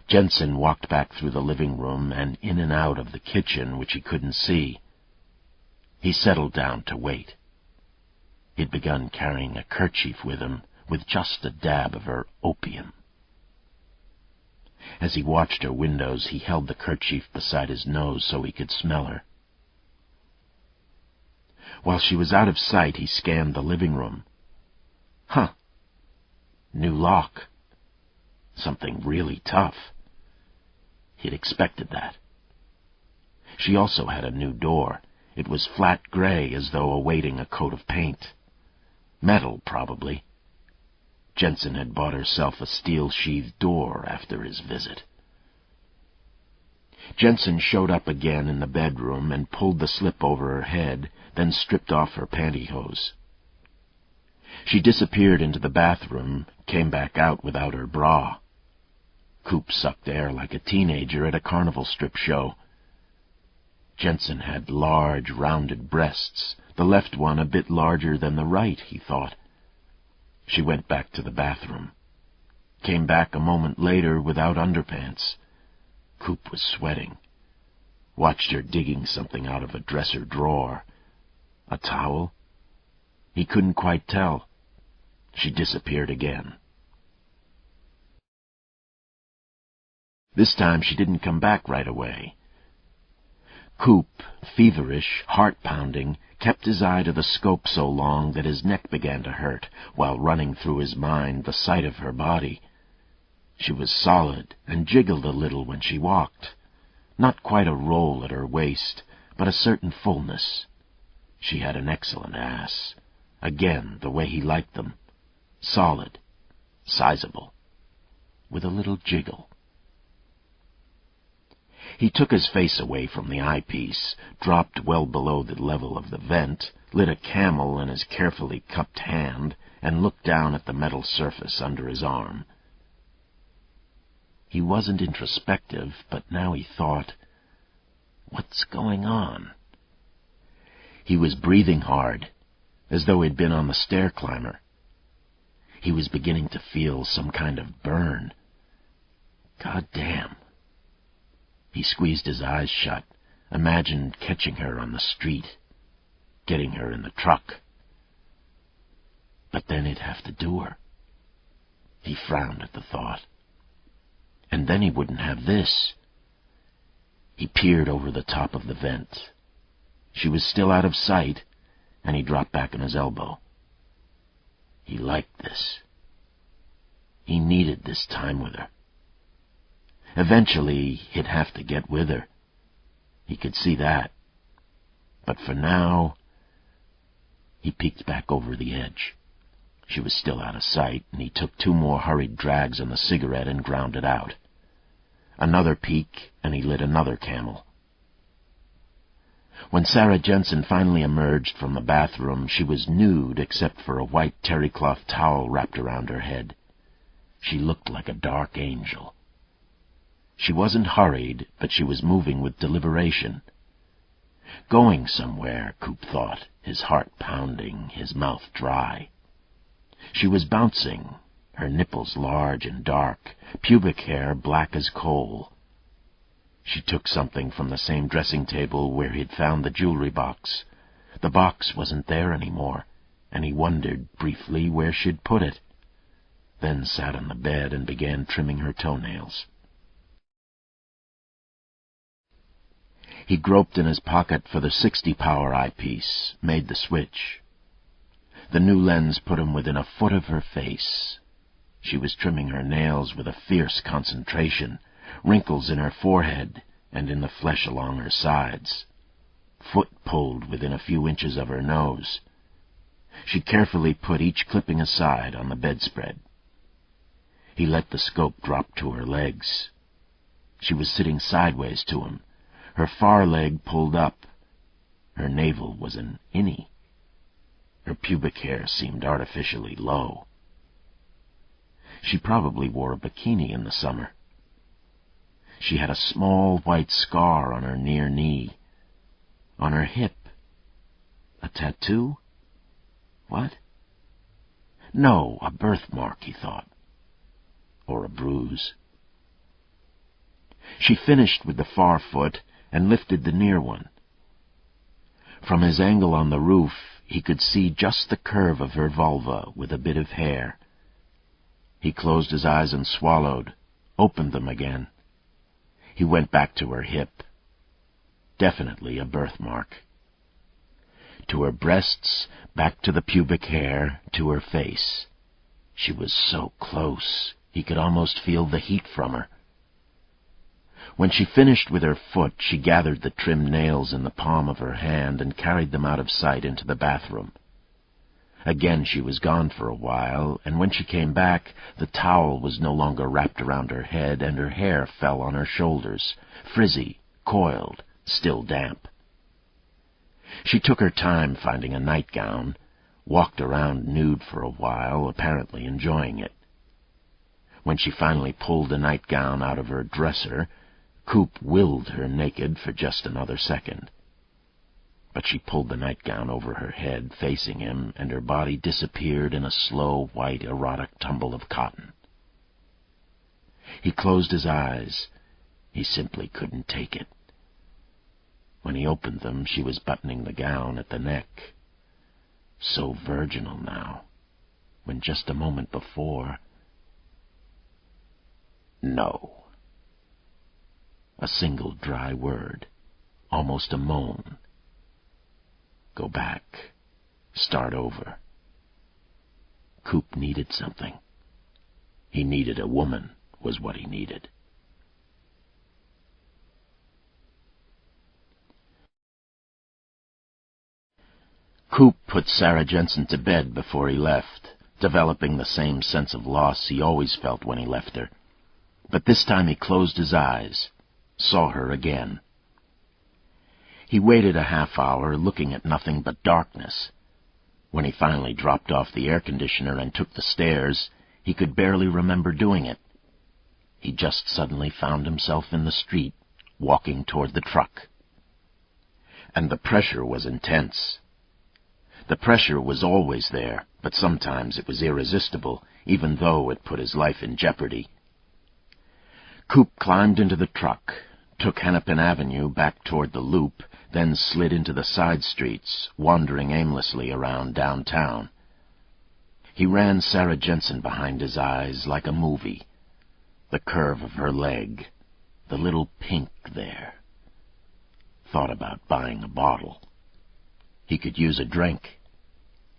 Jensen walked back through the living room and in and out of the kitchen, which he couldn't see. He settled down to wait. He'd begun carrying a kerchief with him, with just a dab of her opium. As he watched her windows, he held the kerchief beside his nose so he could smell her. While she was out of sight, he scanned the living room. Huh. New lock. Something really tough. He'd expected that. She also had a new door. It was flat gray, as though awaiting a coat of paint. Metal, probably. Jensen had bought herself a steel-sheathed door after his visit. Jensen showed up again in the bedroom and pulled the slip over her head, then stripped off her pantyhose. She disappeared into the bathroom, came back out without her bra. Coop sucked air like a teenager at a carnival strip show. Jensen had large, rounded breasts, the left one a bit larger than the right, he thought. She went back to the bathroom. Came back a moment later without underpants. Coop was sweating. Watched her digging something out of a dresser drawer. A towel? He couldn't quite tell. She disappeared again. This time she didn't come back right away. Coop, feverish, heart-pounding, kept his eye to the scope so long that his neck began to hurt, while running through his mind the sight of her body. She was solid and jiggled a little when she walked. Not quite a roll at her waist, but a certain fullness. She had an excellent ass. Again, the way he liked them. Solid, sizable, with a little jiggle. He took his face away from the eyepiece, dropped well below the level of the vent, lit a Camel in his carefully cupped hand, and looked down at the metal surface under his arm. He wasn't introspective, but now he thought, what's going on? He was breathing hard, as though he'd been on the stair climber. He was beginning to feel some kind of burn. God damn. He squeezed his eyes shut, imagined catching her on the street, getting her in the truck. But then he'd have to do her. He frowned at the thought. And then he wouldn't have this. He peered over the top of the vent. She was still out of sight, and he dropped back on his elbow. He liked this. He needed this time with her. Eventually, he'd have to get with her. He could see that. But for now, he peeked back over the edge. She was still out of sight, and he took 2 more hurried drags on the cigarette and ground it out. Another peek, and he lit another Camel. When Sarah Jensen finally emerged from the bathroom, she was nude except for a white terry-cloth towel wrapped around her head. She looked like a dark angel. She wasn't hurried, but she was moving with deliberation. Going somewhere, Coop thought, his heart pounding, his mouth dry. She was bouncing, her nipples large and dark, pubic hair black as coal. She took something from the same dressing table where he'd found the jewelry box. The box wasn't there anymore, and he wondered briefly where she'd put it, then sat on the bed and began trimming her toenails. He groped in his pocket for the 60-power eyepiece, made the switch. The new lens put him within a foot of her face. She was trimming her nails with a fierce concentration, wrinkles in her forehead and in the flesh along her sides. Foot pulled within a few inches of her nose. She carefully put each clipping aside on the bedspread. He let the scope drop to her legs. She was sitting sideways to him, her far leg pulled up. Her navel was an innie. Her pubic hair seemed artificially low. She probably wore a bikini in the summer. She had a small white scar on her near knee. On her hip. A tattoo? What? No, a birthmark, he thought. Or a bruise. She finished with the far foot and lifted the near one. From his angle on the roof, he could see just the curve of her vulva with a bit of hair. He closed his eyes and swallowed, opened them again. He went back to her hip. Definitely a birthmark. To her breasts, back to the pubic hair, to her face. She was so close, he could almost feel the heat from her. When she finished with her foot, she gathered the trimmed nails in the palm of her hand and carried them out of sight into the bathroom. Again she was gone for a while, and when she came back, the towel was no longer wrapped around her head, and her hair fell on her shoulders, frizzy, coiled, still damp. She took her time finding a nightgown, walked around nude for a while, apparently enjoying it. When she finally pulled the nightgown out of her dresser, Coop willed her naked for just another second. But she pulled the nightgown over her head, facing him, and her body disappeared in a slow, white, erotic tumble of cotton. He closed his eyes. He simply couldn't take it. When he opened them, she was buttoning the gown at the neck. So virginal now, when just a moment before... No. A single dry word, almost a moan. Go back. Start over. Coop needed something. He needed a woman, was what he needed. Coop put Sarah Jensen to bed before he left, developing the same sense of loss he always felt when he left her. But this time he closed his eyes, saw her again. He waited a half hour, looking at nothing but darkness. When he finally dropped off the air conditioner and took the stairs, he could barely remember doing it. He just suddenly found himself in the street, walking toward the truck. And the pressure was intense. The pressure was always there, but sometimes it was irresistible, even though it put his life in jeopardy. Coop climbed into the truck, took Hennepin Avenue back toward the Loop, then slid into the side streets, wandering aimlessly around downtown. He ran Sarah Jensen behind his eyes like a movie. The curve of her leg, the little pink there. Thought about buying a bottle. He could use a drink.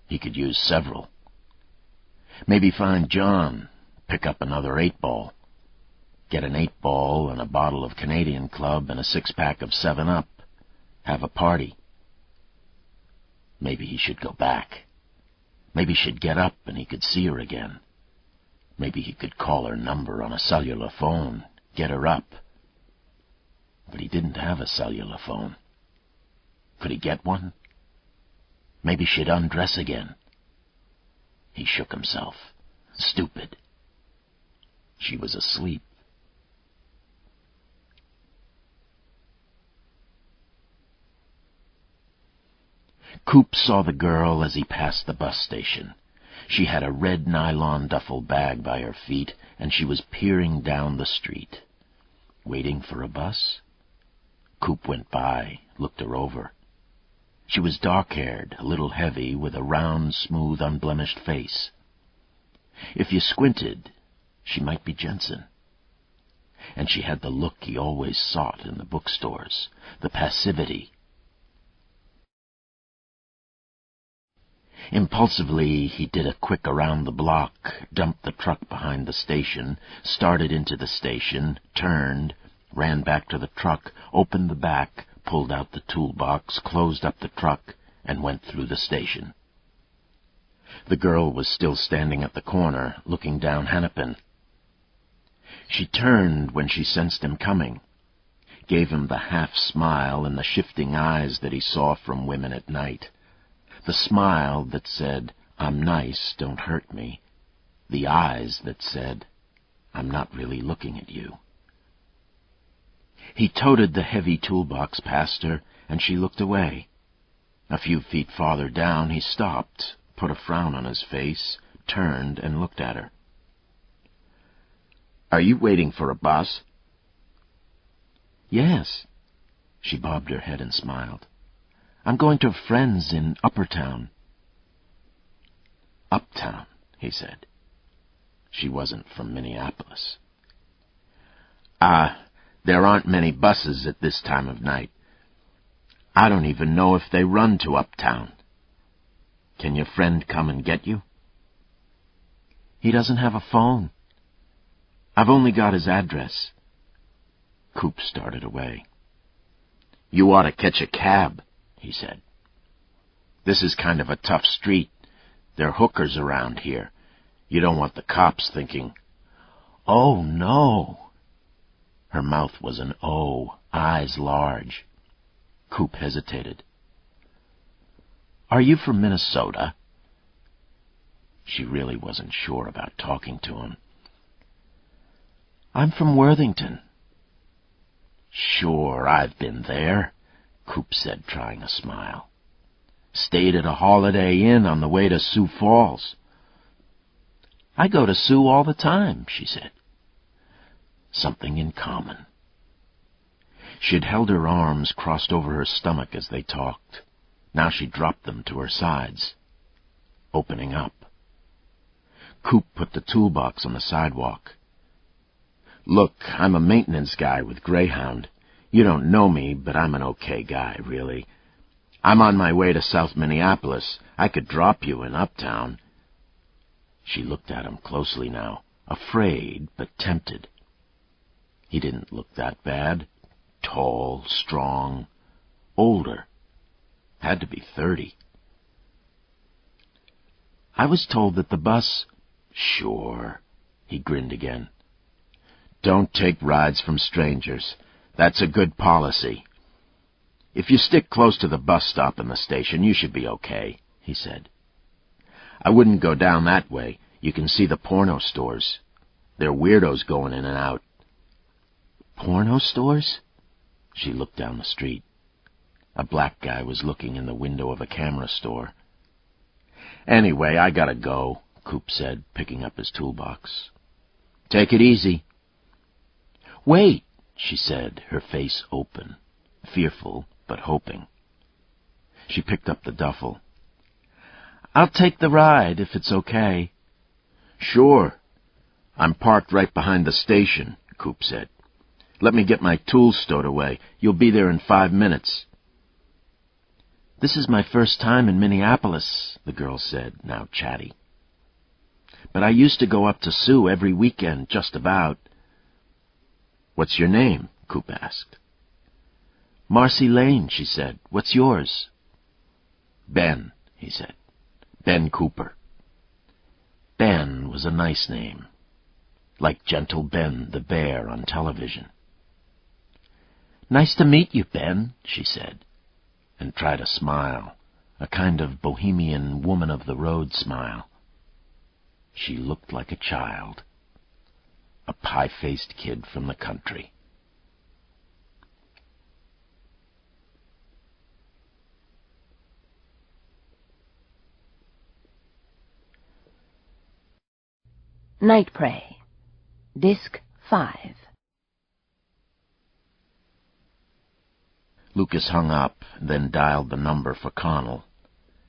He could use several. Maybe find John, pick up another 8-ball. Get an 8-ball and a bottle of Canadian Club and a 6-pack of 7-Up. Have a party. Maybe he should go back. Maybe she'd get up and he could see her again. Maybe he could call her number on a cellular phone, get her up. But he didn't have a cellular phone. Could he get one? Maybe she'd undress again. He shook himself. Stupid. She was asleep. Coop saw the girl as he passed the bus station. She had a red nylon duffel bag by her feet, and she was peering down the street. Waiting for a bus? Coop went by, looked her over. She was dark-haired, a little heavy, with a round, smooth, unblemished face. If you squinted, she might be Jensen. And she had the look he always sought in the bookstores, the passivity. Impulsively, he did a quick around the block, dumped the truck behind the station, started into the station, turned, ran back to the truck, opened the back, pulled out the toolbox, closed up the truck, and went through the station. The girl was still standing at the corner, looking down Hennepin. She turned when she sensed him coming, gave him the half-smile and the shifting eyes that he saw from women at night. The smile that said, "I'm nice, don't hurt me." The eyes that said, "I'm not really looking at you." He toted the heavy toolbox past her, and she looked away. A few feet farther down, he stopped, put a frown on his face, turned and looked at her. "Are you waiting for a bus?" "Yes." She bobbed her head and smiled. "I'm going to friends in Uppertown." "Uptown," he said. She wasn't from Minneapolis. There aren't many buses at this time of night. I don't even know if they run to Uptown. Can your friend come and get you?" "He doesn't have a phone. I've only got his address." Coop started away. "You ought to catch a cab," he said. "This is kind of a tough street. There are hookers around here. You don't want the cops thinking—" "Oh, no." Her mouth was an O, eyes large. Coop hesitated. "Are you from Minnesota?" She really wasn't sure about talking to him. "I'm from Worthington." "Sure, I've been there," Coop said, trying a smile. "Stayed at a Holiday Inn on the way to Sioux Falls." "I go to Sioux all the time," she said. Something in common. She'd held her arms crossed over her stomach as they talked. Now she dropped them to her sides, opening up. Coop put the toolbox on the sidewalk. "Look, I'm a maintenance guy with Greyhound. You don't know me, but I'm an okay guy, really. I'm on my way to South Minneapolis. I could drop you in Uptown." She looked at him closely now, afraid but tempted. He didn't look that bad. Tall, strong, older. Had to be 30. "I was told that the bus—" "Sure." He grinned again. "Don't take rides from strangers. That's a good policy. If you stick close to the bus stop and the station, you should be okay," he said. "I wouldn't go down that way. You can see the porno stores. There are weirdos going in and out." "Porno stores?" She looked down the street. A black guy was looking in the window of a camera store. "Anyway, I gotta go," Coop said, picking up his toolbox. "Take it easy." "Wait," she said, her face open, fearful but hoping. She picked up the duffel. "I'll take the ride, if it's okay." "Sure. I'm parked right behind the station," Coop said. "Let me get my tools stowed away. You'll be there in 5 minutes." "This is my first time in Minneapolis," the girl said, now chatty. "But I used to go up to Sioux every weekend, just about." "What's your name?" Coop asked. "Marcy Lane," she said. "What's yours?" "Ben," he said. "Ben Cooper." Ben was a nice name, like Gentle Ben the bear on television. "Nice to meet you, Ben," she said, and tried a smile, a kind of bohemian woman-of-the-road smile. She looked like a child, a pie-faced kid from the country. Night Prey, Disc 5. Lucas hung up, then dialed the number for Connell.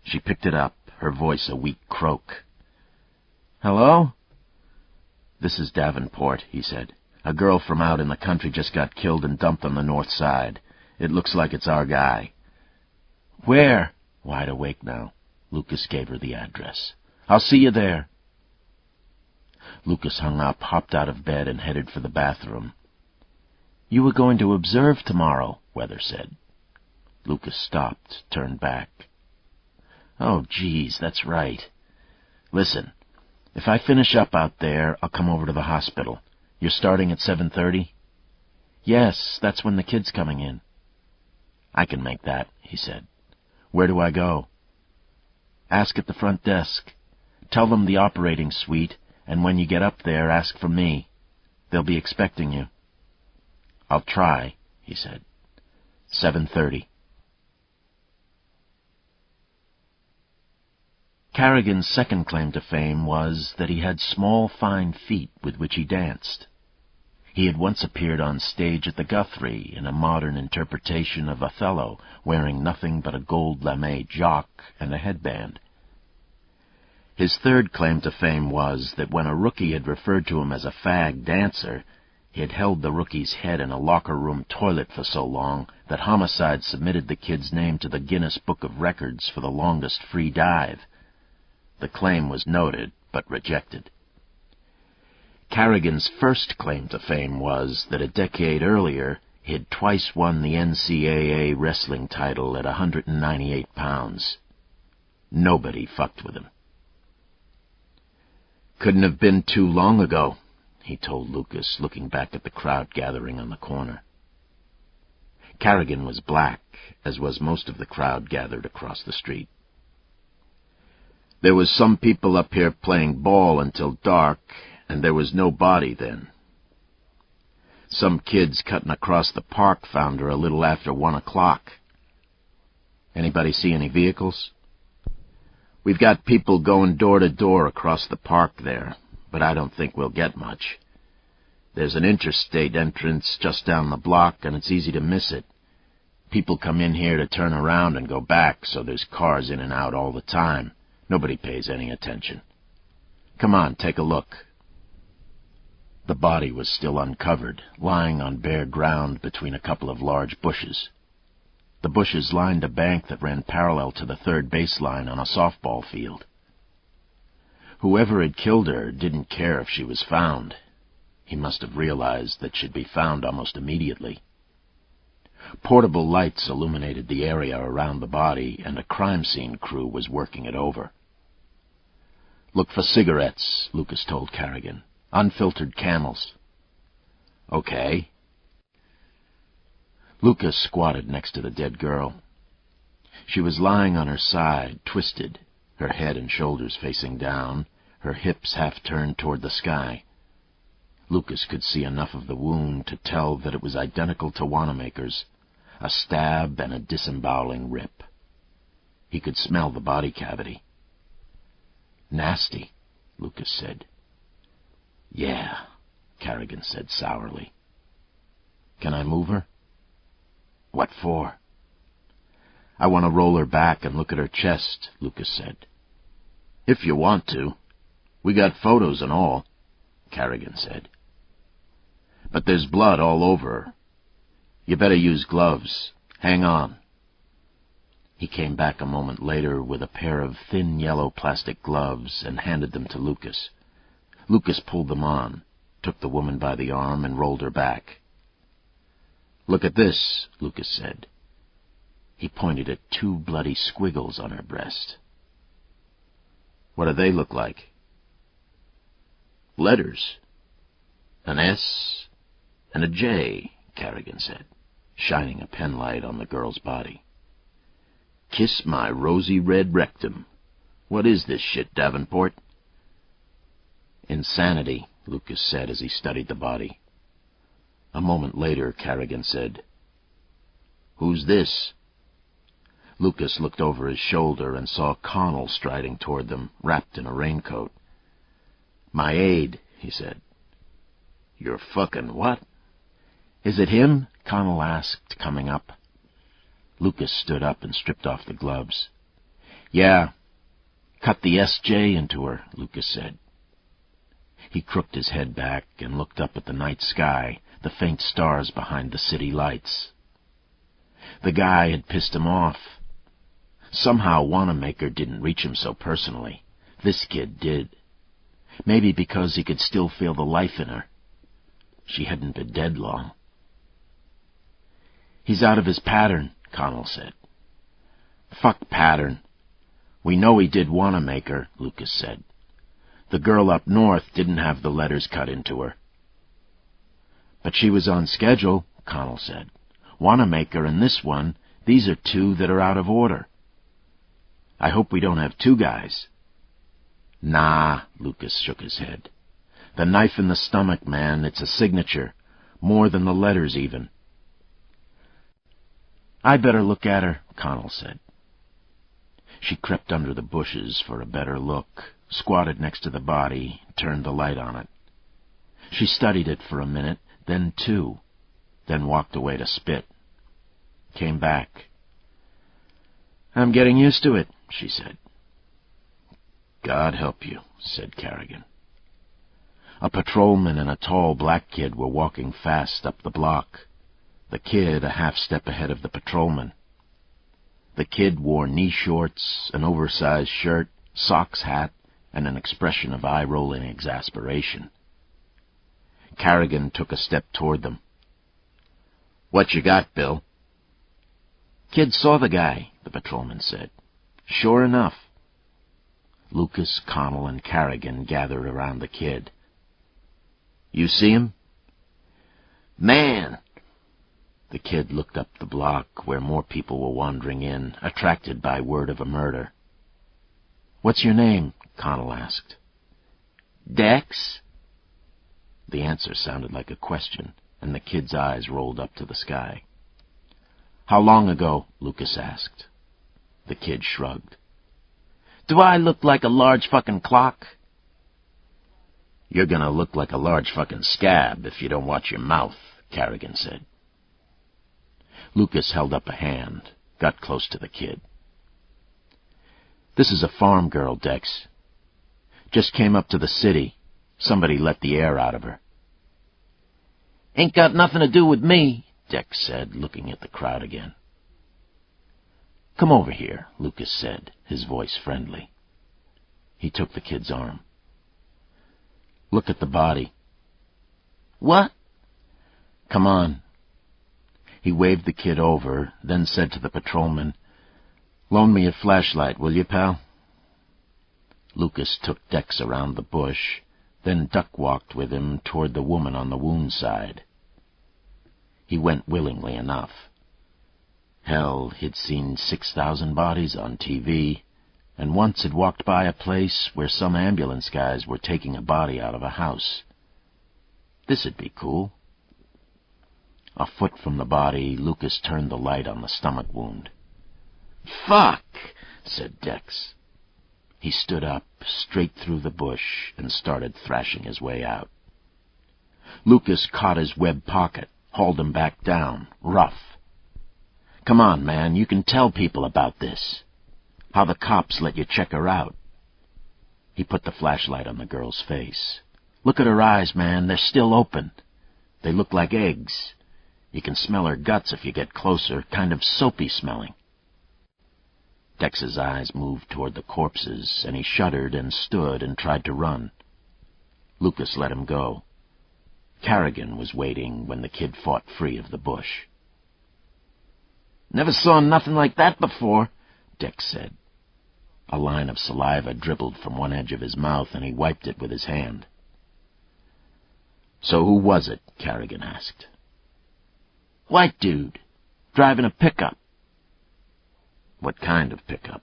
She picked it up, her voice a weak croak. "Hello?" "This is Davenport," he said. "A girl from out in the country just got killed and dumped on the north side. It looks like it's our guy." "Where?" Wide awake now. Lucas gave her the address. "I'll see you there." Lucas hung up, hopped out of bed, and headed for the bathroom. "You were going to observe tomorrow," Weather said. Lucas stopped, turned back. "Oh, geez, that's right. Listen, if I finish up out there, I'll come over to the hospital. You're starting at 7:30? "Yes, that's when the kid's coming in." "I can make that," he said. "Where do I go?" "Ask at the front desk. Tell them the operating suite, and when you get up there, ask for me. They'll be expecting you." "I'll try," he said. 7:30. Carrigan's second claim to fame was that he had small, fine feet with which he danced. He had once appeared on stage at the Guthrie in a modern interpretation of Othello, wearing nothing but a gold lame jock and a headband. His third claim to fame was that when a rookie had referred to him as a fag dancer, he had held the rookie's head in a locker-room toilet for so long that Homicide submitted the kid's name to the Guinness Book of Records for the longest free dive. The claim was noted, but rejected. Carrigan's first claim to fame was that a decade earlier he had twice won the NCAA wrestling title at 198 pounds. Nobody fucked with him. "Couldn't have been too long ago," he told Lucas, looking back at the crowd gathering on the corner. Carrigan was black, as was most of the crowd gathered across the street. "There was some people up here playing ball until dark, and there was no body then. Some kids cutting across the park found her a little after 1 o'clock. Anybody see any vehicles? We've got people going door to door across the park there, but I don't think we'll get much. There's an interstate entrance just down the block, and it's easy to miss it. People come in here to turn around and go back, so there's cars in and out all the time. Nobody pays any attention. Come on, take a look." The body was still uncovered, lying on bare ground between a couple of large bushes. The bushes lined a bank that ran parallel to the third baseline on a softball field. Whoever had killed her didn't care if she was found. He must have realized that she'd be found almost immediately. Portable lights illuminated the area around the body, and a crime scene crew was working it over. "Look for cigarettes," Lucas told Carrigan. "Unfiltered Camels." "Okay." Lucas squatted next to the dead girl. She was lying on her side, twisted, her head and shoulders facing down, her hips half turned toward the sky. Lucas could see enough of the wound to tell that it was identical to Wanamaker's, a stab and a disemboweling rip. He could smell the body cavity. "Nasty," Lucas said. "Yeah," Carrigan said sourly. "Can I move her?" "What for?" "I want to roll her back and look at her chest," Lucas said. "If you want to. We got photos and all," Carrigan said. "But there's blood all over her. You better use gloves. Hang on." He came back a moment later with a pair of thin yellow plastic gloves and handed them to Lucas. Lucas pulled them on, took the woman by the arm, and rolled her back. "Look at this," Lucas said. He pointed at 2 bloody squiggles on her breast. "What do they look like?" "Letters. An S and a J," Carrigan said, shining a penlight on the girl's body. "Kiss my rosy red rectum. What is this shit, Davenport?" "Insanity," Lucas said as he studied the body. A moment later, Carrigan said, "Who's this?" Lucas looked over his shoulder and saw Connell striding toward them, wrapped in a raincoat. "My aide," he said. "Your fucking what?" "Is it him?" Connell asked, coming up. Lucas stood up and stripped off the gloves. "Yeah. Cut the SJ into her," Lucas said. He crooked his head back and looked up at the night sky, the faint stars behind the city lights. The guy had pissed him off. Somehow Wanamaker didn't reach him so personally. This kid did. Maybe because he could still feel the life in her. She hadn't been dead long. "He's out of his pattern," Connell said. "Fuck pattern. We know he did Wanamaker," Lucas said. "The girl up north didn't have the letters cut into her." "But she was on schedule," Connell said. "Wanamaker and this one, these are two that are out of order. I hope we don't have two guys." "Nah," Lucas shook his head. "The knife in the stomach, man, it's a signature. More than the letters, even." "I better look at her," Connell said. She crept under the bushes for a better look, squatted next to the body, turned the light on it. She studied it for a minute, then two, then walked away to spit. Came back. "I'm getting used to it," she said. "God help you," said Carrigan. A patrolman and a tall black kid were walking fast up the block, the kid a half step ahead of the patrolman. The kid wore knee shorts, an oversized shirt, socks, hat, and an expression of eye-rolling exasperation. Carrigan took a step toward them. "What you got, Bill?" "Kid saw the guy," the patrolman said. "Sure enough." Lucas, Connell, and Carrigan gathered around the kid. "You see him?" "Man!" The kid looked up the block where more people were wandering in, attracted by word of a murder. "What's your name?" Connell asked. "Dex." The answer sounded like a question, and the kid's eyes rolled up to the sky. "How long ago?" Lucas asked. The kid shrugged. "Do I look like a large fucking clock?" "You're gonna look like a large fucking scab if you don't watch your mouth," Carrigan said. Lucas held up a hand, got close to the kid. "This is a farm girl, Dex. Just came up to the city. Somebody let the air out of her." "Ain't got nothing to do with me," Dex said, looking at the crowd again. "Come over here," Lucas said, his voice friendly. He took the kid's arm. "Look at the body." "What?" "Come on." He waved the kid over, then said to the patrolman, "Loan me a flashlight, will you, pal?" Lucas took Dex around the bush, then duck-walked with him toward the woman on the wound side. He went willingly enough. Hell, he'd seen 6,000 bodies on TV, and once had walked by a place where some ambulance guys were taking a body out of a house. This'd be cool. A foot from the body, Lucas turned the light on the stomach wound. "Fuck!" said Dex. He stood up, straight through the bush, and started thrashing his way out. Lucas caught his web pocket, hauled him back down, rough. "Come on, man, you can tell people about this. How the cops let you check her out." He put the flashlight on the girl's face. "Look at her eyes, man, they're still open. They look like eggs. You can smell her guts if you get closer, kind of soapy smelling." Dex's eyes moved toward the corpses, and he shuddered and stood and tried to run. Lucas let him go. Carrigan was waiting when the kid fought free of the bush. "Never saw nothing like that before," Dex said. A line of saliva dribbled from one edge of his mouth, and he wiped it with his hand. "So who was it?" Carrigan asked. "White dude, driving a pickup." "What kind of pickup?"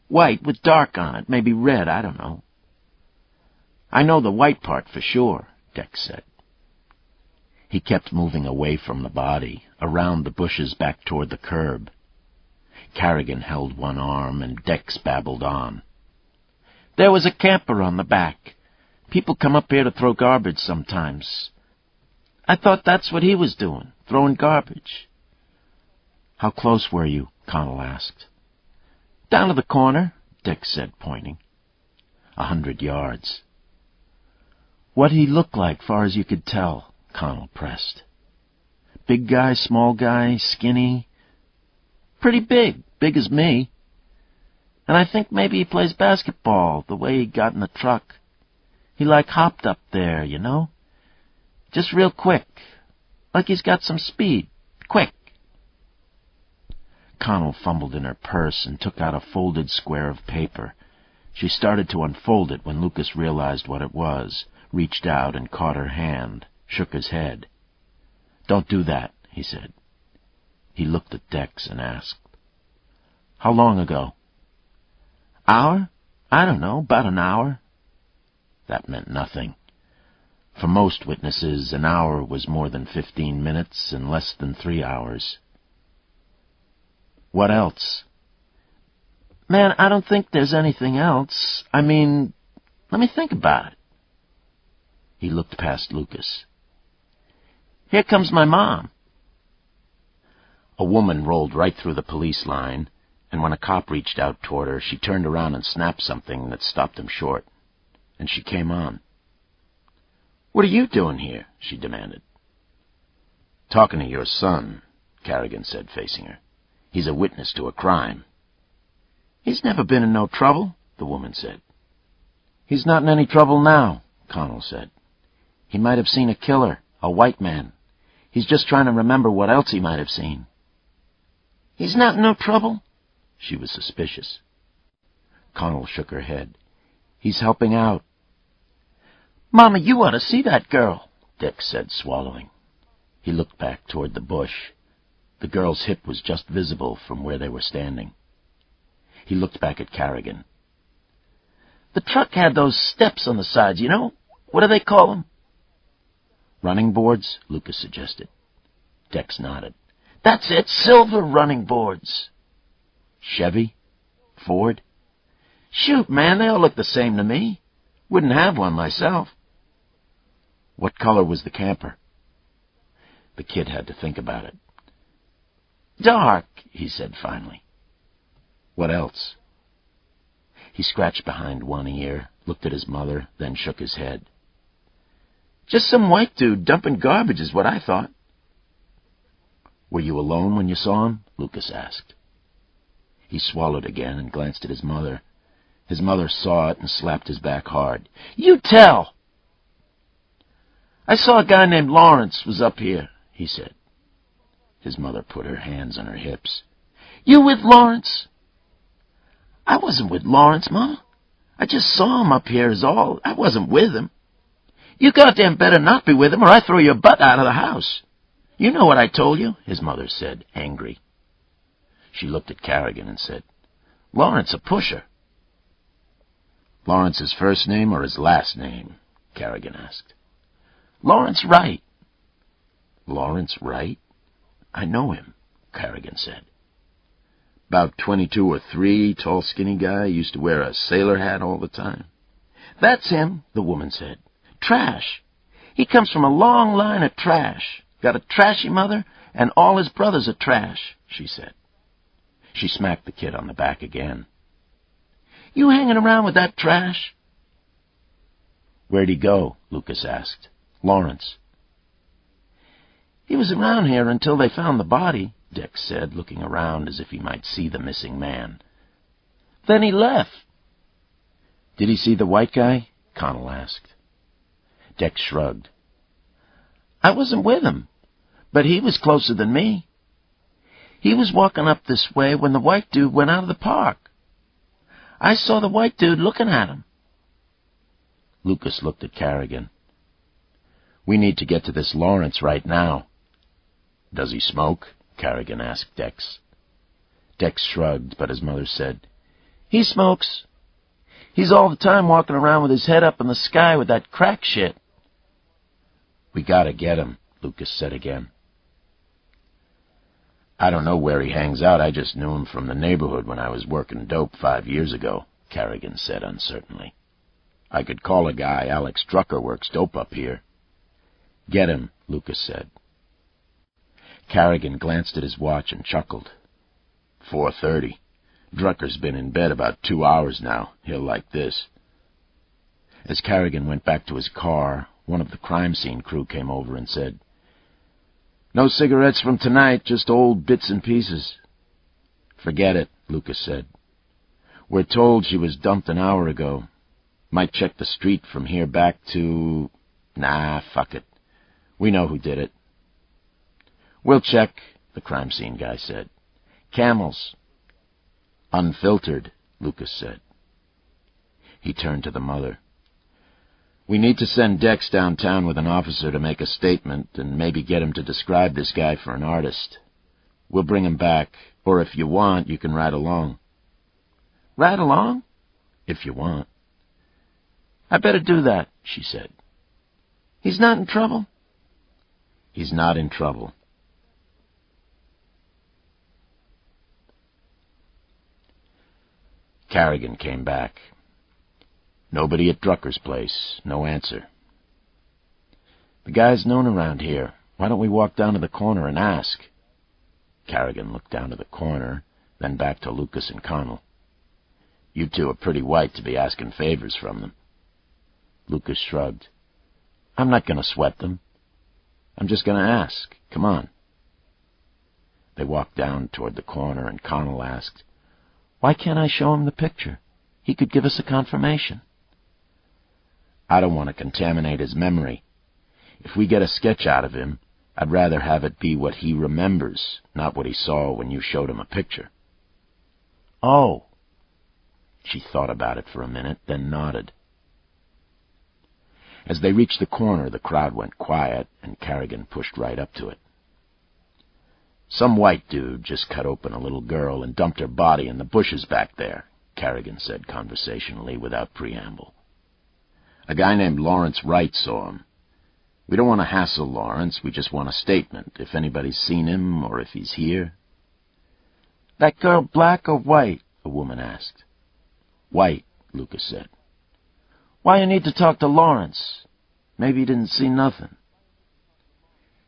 "White with dark on it, maybe red, I don't know." "I know the white part for sure," Dex said. He kept moving away from the body, around the bushes back toward the curb. Carrigan held one arm, and Dex babbled on. There was a camper on the back. People come up here to throw garbage sometimes. I thought that's what he was doing, throwing garbage. How close were you? Connell asked. Down to the corner, Dick said, pointing. 100 yards. What'd he look like, far as you could tell? Connell pressed. Big guy, small guy, skinny? Pretty big, big as me. And I think maybe he plays basketball, the way he got in the truck. He hopped up there, you know? Just real quick, like he's got some speed. Quick. Connell fumbled in her purse and took out a folded square of paper. She started to unfold it when Lucas realized what it was, reached out and caught her hand, shook his head. "Don't do that," he said. He looked at Dex and asked, "How long ago?" "Hour? I don't know, about an hour." That meant nothing. For most witnesses, an hour was more than 15 minutes and less than 3 hours. "What else?" "Man, I don't think there's anything else. I mean, let me think about it." He looked past Lucas. "Here comes my mom." A woman rolled right through the police line, and when a cop reached out toward her, she turned around and snapped something that stopped him short. And she came on. "What are you doing here?" she demanded. "Talking to your son," Carrigan said, facing her. "He's a witness to a crime." "He's never been in no trouble," the woman said. "He's not in any trouble now," Connell said. "He might have seen a killer, a white man. He's just trying to remember what else he might have seen." "He's not in no trouble?" She was suspicious. Connell shook her head. "He's helping out." "Mama, you ought to see that girl," Dick said, swallowing. He looked back toward the bush. The girl's hip was just visible from where they were standing. He looked back at Carrigan. "The truck had those steps on the sides, you know? What do they call them?" "Running boards," Lucas suggested. Dex nodded. "That's it, silver running boards." "Chevy? Ford?" "Shoot, man, they all look the same to me. Wouldn't have one myself." "What color was the camper?" The kid had to think about it. "Dark," he said finally. "What else?" He scratched behind one ear, looked at his mother, then shook his head. "Just some white dude dumping garbage is what I thought." "Were you alone when you saw him?" Lucas asked. He swallowed again and glanced at his mother. His mother saw it and slapped his back hard. "You tell!" "I saw a guy named Lawrence was up here," he said. His mother put her hands on her hips. "You with Lawrence?" "I wasn't with Lawrence, Ma. I just saw him up here is all. I wasn't with him." "You goddamn better not be with him or I throw your butt out of the house. You know what I told you," his mother said, angry. She looked at Carrigan and said, "Lawrence a pusher." "Lawrence's first name or his last name?" Carrigan asked. "Lawrence Wright." "Lawrence Wright? I know him," Carrigan said. "About 22 or 3, tall, skinny guy, used to wear a sailor hat all the time." "That's him," the woman said. "Trash. He comes from a long line of trash. Got a trashy mother, and all his brothers are trash," she said. She smacked the kid on the back again. "You hanging around with that trash?" "Where'd he go?" Lucas asked. "Lawrence." "He was around here until they found the body," Dick said, looking around as if he might see the missing man. "Then he left." "Did he see the white guy?" Connell asked. Dick shrugged. "I wasn't with him, but he was closer than me. He was walking up this way when the white dude went out of the park. I saw the white dude looking at him." Lucas looked at Carrigan. "We need to get to this Lawrence right now." "Does he smoke?" Carrigan asked Dex. Dex shrugged, but his mother said, "He smokes. He's all the time walking around with his head up in the sky with that crack shit." "We gotta get him," Lucas said again. "I don't know where he hangs out. I just knew him from the neighborhood when I was working dope 5 years ago," Carrigan said uncertainly. "I could call a guy. Alex Drucker works dope up here." "Get him," Lucas said. Carrigan glanced at his watch and chuckled. 4:30. Drucker's been in bed about 2 hours now. He'll like this. As Carrigan went back to his car, one of the crime scene crew came over and said, "No cigarettes from tonight, just old bits and pieces." "Forget it," Lucas said. "We're told she was dumped an hour ago. Might check the street from here back to... Nah, fuck it. We know who did it." "We'll check," the crime scene guy said. "Camels." "Unfiltered," Lucas said. He turned to the mother. "We need to send Dex downtown with an officer to make a statement and maybe get him to describe this guy for an artist. We'll bring him back, or if you want, you can ride along." "Ride along?" "If you want." "I better do that," she said. "He's not in trouble?" "He's not in trouble." Carrigan came back. Nobody at Drucker's place. No answer. "The guy's known around here. Why don't we walk down to the corner and ask?" Carrigan looked down to the corner, then back to Lucas and Connell. "You two are pretty white to be asking favors from them." Lucas shrugged. "I'm not going to sweat them. I'm just going to ask. Come on." They walked down toward the corner, and Connell asked, "Why can't I show him the picture? He could give us a confirmation." "I don't want to contaminate his memory. If we get a sketch out of him, I'd rather have it be what he remembers, not what he saw when you showed him a picture." "Oh." She thought about it for a minute, then nodded. As they reached the corner, the crowd went quiet, and Carrigan pushed right up to it. "Some white dude just cut open a little girl and dumped her body in the bushes back there," Carrigan said conversationally, without preamble. "A guy named Lawrence Wright saw him. We don't want to hassle Lawrence, we just want a statement, if anybody's seen him or if he's here." "That girl black or white?" a woman asked. "White," Lucas said. "Why you need to talk to Lawrence? Maybe he didn't see nothing."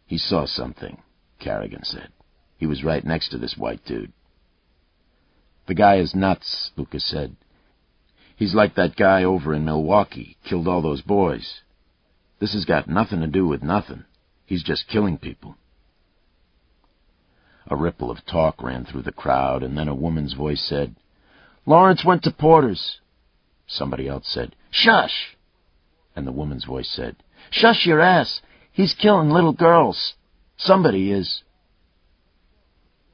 "He saw something," Carrigan said. "He was right next to this white dude." "The guy is nuts," Lucas said. "He's like that guy over in Milwaukee, killed all those boys. This has got nothing to do with nothing. He's just killing people." A ripple of talk ran through the crowd, and then a woman's voice said, "Lawrence went to Porter's." Somebody else said, "Shush!" And the woman's voice said, "Shush your ass! He's killing little girls. Somebody is."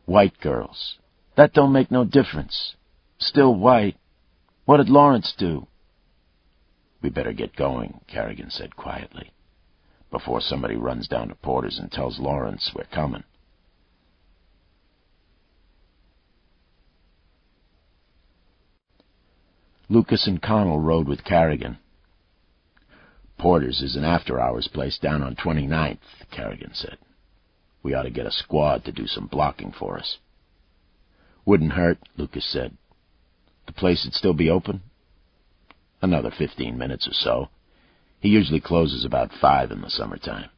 "White girls. That don't make no difference. Still white. What did Lawrence do?" "We better get going," Carrigan said quietly, "before somebody runs down to Porter's and tells Lawrence we're coming." Lucas and Connell rode with Carrigan. "Porter's is an after-hours place down on 29th, Carrigan said. "We ought to get a squad to do some blocking for us." "Wouldn't hurt," Lucas said. "The place would still be open?" "Another 15 minutes or so. He usually closes about 5 in the summertime."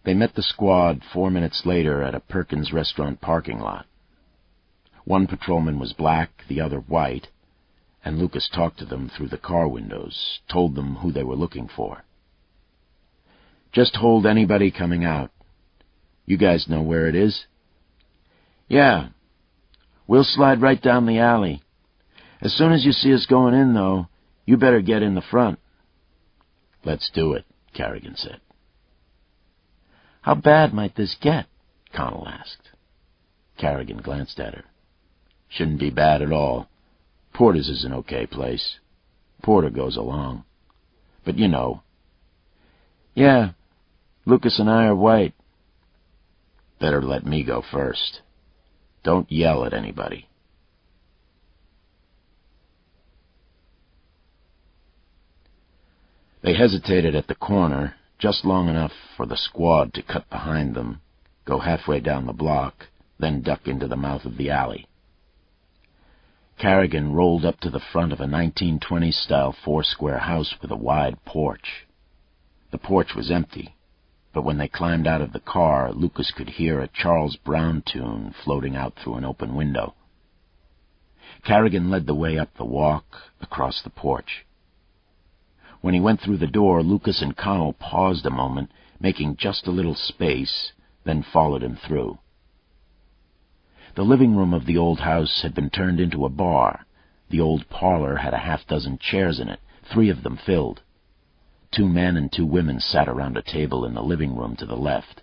They met the squad 4 minutes later at a Perkins restaurant parking lot. One patrolman was black, the other white, and Lucas talked to them through the car windows, told them who they were looking for. "Just hold anybody coming out. You guys know where it is?" "Yeah. We'll slide right down the alley. As soon as you see us going in, though, you better get in the front." "Let's do it," Carrigan said. "How bad might this get?" Connell asked. Carrigan glanced at her. "Shouldn't be bad at all. Porter's is an okay place. Porter goes along. But you know." "Yeah, Lucas and I are white." "Better let me go first. Don't yell at anybody." They hesitated at the corner, just long enough for the squad to cut behind them, go halfway down the block, then duck into the mouth of the alley. Carrigan rolled up to the front of a 1920s-style four-square house with a wide porch. The porch was empty, but when they climbed out of the car, Lucas could hear a Charles Brown tune floating out through an open window. Carrigan led the way up the walk, across the porch. When he went through the door, Lucas and Connell paused a moment, making just a little space, then followed him through. The living room of the old house had been turned into a bar. The old parlor had a half-dozen chairs in it, 3 of them filled. 2 men and 2 women sat around a table in the living room to the left.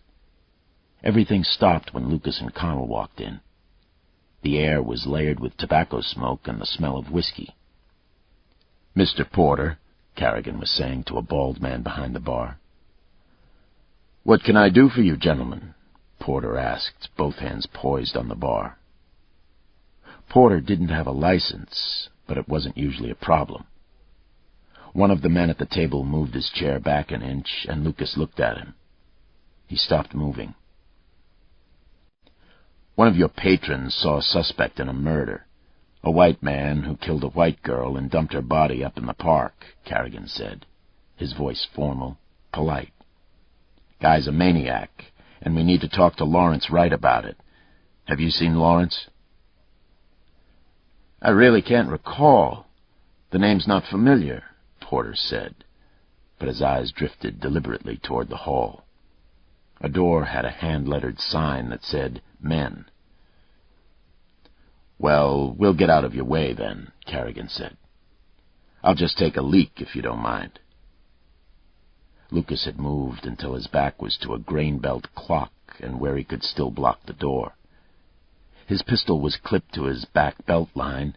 Everything stopped when Lucas and Connell walked in. The air was layered with tobacco smoke and the smell of whiskey. "Mr. Porter," Carrigan was saying to a bald man behind the bar. "What can I do for you, gentlemen?" Porter asked, both hands poised on the bar. Porter didn't have a license, but it wasn't usually a problem. One of the men at the table moved his chair back an inch, and Lucas looked at him. He stopped moving. "One of your patrons saw a suspect in a murder. A white man who killed a white girl and dumped her body up in the park," Carrigan said, his voice formal, polite. "Guy's a maniac, and we need to talk to Lawrence Wright about it. Have you seen Lawrence?" "I really can't recall. The name's not familiar," Porter said, but his eyes drifted deliberately toward the hall. A door had a hand-lettered sign that said, "Men." "Well, we'll get out of your way, then," Carrigan said. "I'll just take a leak, if you don't mind." Lucas had moved until his back was to a grain-belt clock and where he could still block the door. His pistol was clipped to his back belt line,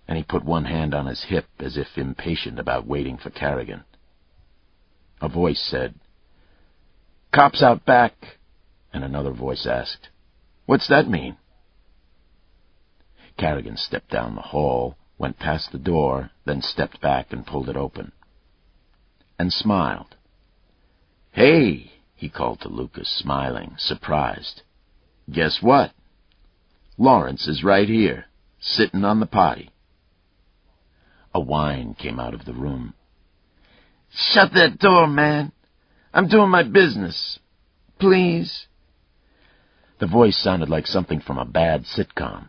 and he put one hand on his hip as if impatient about waiting for Carrigan. A voice said, "Cops out back," and another voice asked, "What's that mean?" Carrigan stepped down the hall, went past the door, then stepped back and pulled it open. And smiled. "Hey," he called to Lucas, smiling, surprised. "Guess what? Lawrence is right here, sitting on the potty." A whine came out of the room. "Shut that door, man. I'm doing my business. Please." The voice sounded like something from a bad sitcom.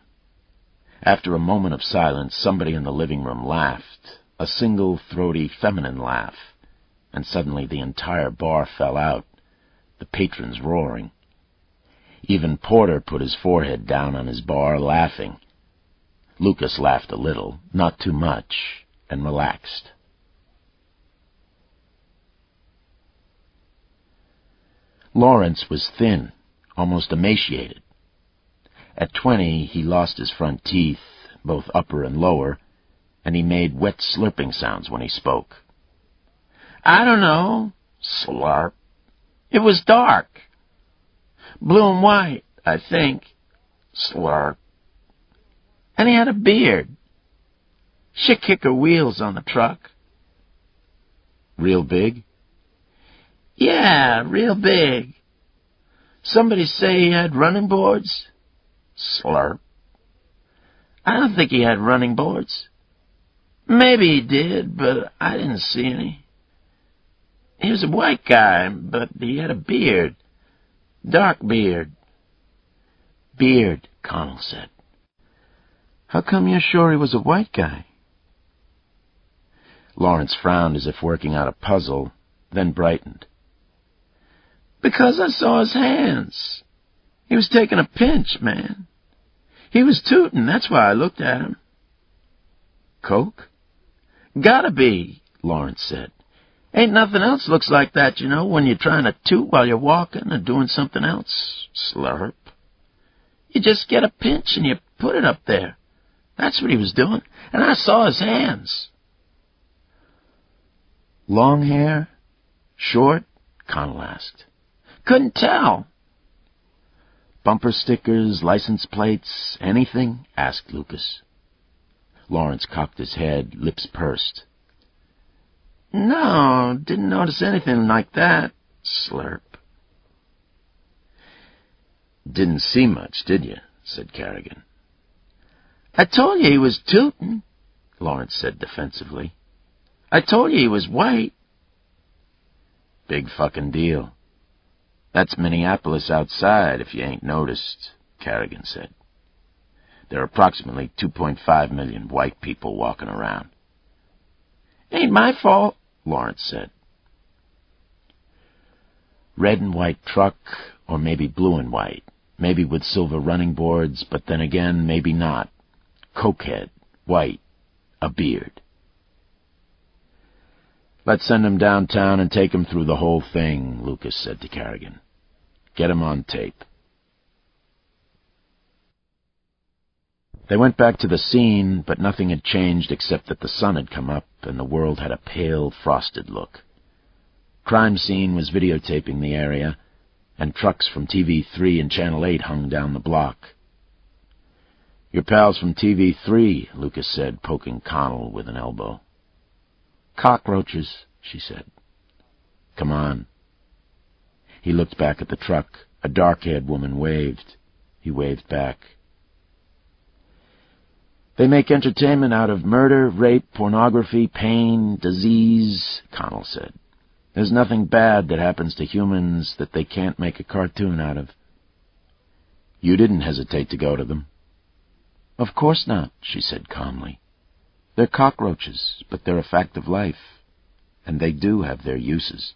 After a moment of silence, somebody in the living room laughed, a single, throaty, feminine laugh, and suddenly the entire bar fell out, the patrons roaring. Even Porter put his forehead down on his bar, laughing. Lucas laughed a little, not too much, and relaxed. Lawrence was thin, almost emaciated. At 20, he lost his front teeth, both upper and lower, and he made wet slurping sounds when he spoke. "I don't know. Slurp. It was dark. Blue and white, I think. Slurp. And he had a beard. Shit kicker wheels on the truck." "Real big?" "Yeah, real big. Somebody say he had running boards?" Slurp. "I don't think he had running boards. Maybe he did, but I didn't see any. He was a white guy, but he had a beard. Dark beard." "Beard," Connell said. "How come you're sure he was a white guy?" Lawrence frowned as if working out a puzzle, then brightened. "Because I saw his hands. He was taking a pinch, man. He was tooting, that's why I looked at him." "Coke?" "Gotta be," Lawrence said. "Ain't nothing else looks like that, you know, when you're trying to toot while you're walking or doing something else. Slurp. You just get a pinch and you put it up there. That's what he was doing, and I saw his hands." "Long hair? Short?" Connell asked. "Couldn't tell." "Bumper stickers, license plates, anything?" asked Lucas. Lawrence cocked his head, lips pursed. "No, didn't notice anything like that." Slurp. "Didn't see much, did you?" said Carrigan. I told you he was tootin', Lawrence said defensively. I told you he was white. Big fucking deal. That's Minneapolis outside, if you ain't noticed, Carrigan said. There are approximately 2.5 million white people walking around. Ain't my fault, Lawrence said. Red and white truck, or maybe blue and white. Maybe with silver running boards, but then again, maybe not. Cokehead, white, a beard. Let's send him downtown and take him through the whole thing, Lucas said to Carrigan. Get him on tape. They went back to the scene, but nothing had changed except that the sun had come up and the world had a pale, frosted look. Crime Scene was videotaping the area, and trucks from TV3 and Channel 8 hung down the block. Your pals from TV3, Lucas said, poking Connell with an elbow. Cockroaches, she said. Come on. He looked back at the truck. A dark-haired woman waved. He waved back. They make entertainment out of murder, rape, pornography, pain, disease, Connell said. There's nothing bad that happens to humans that they can't make a cartoon out of. You didn't hesitate to go to them. Of course not, she said calmly. They're cockroaches, but they're a fact of life, and they do have their uses.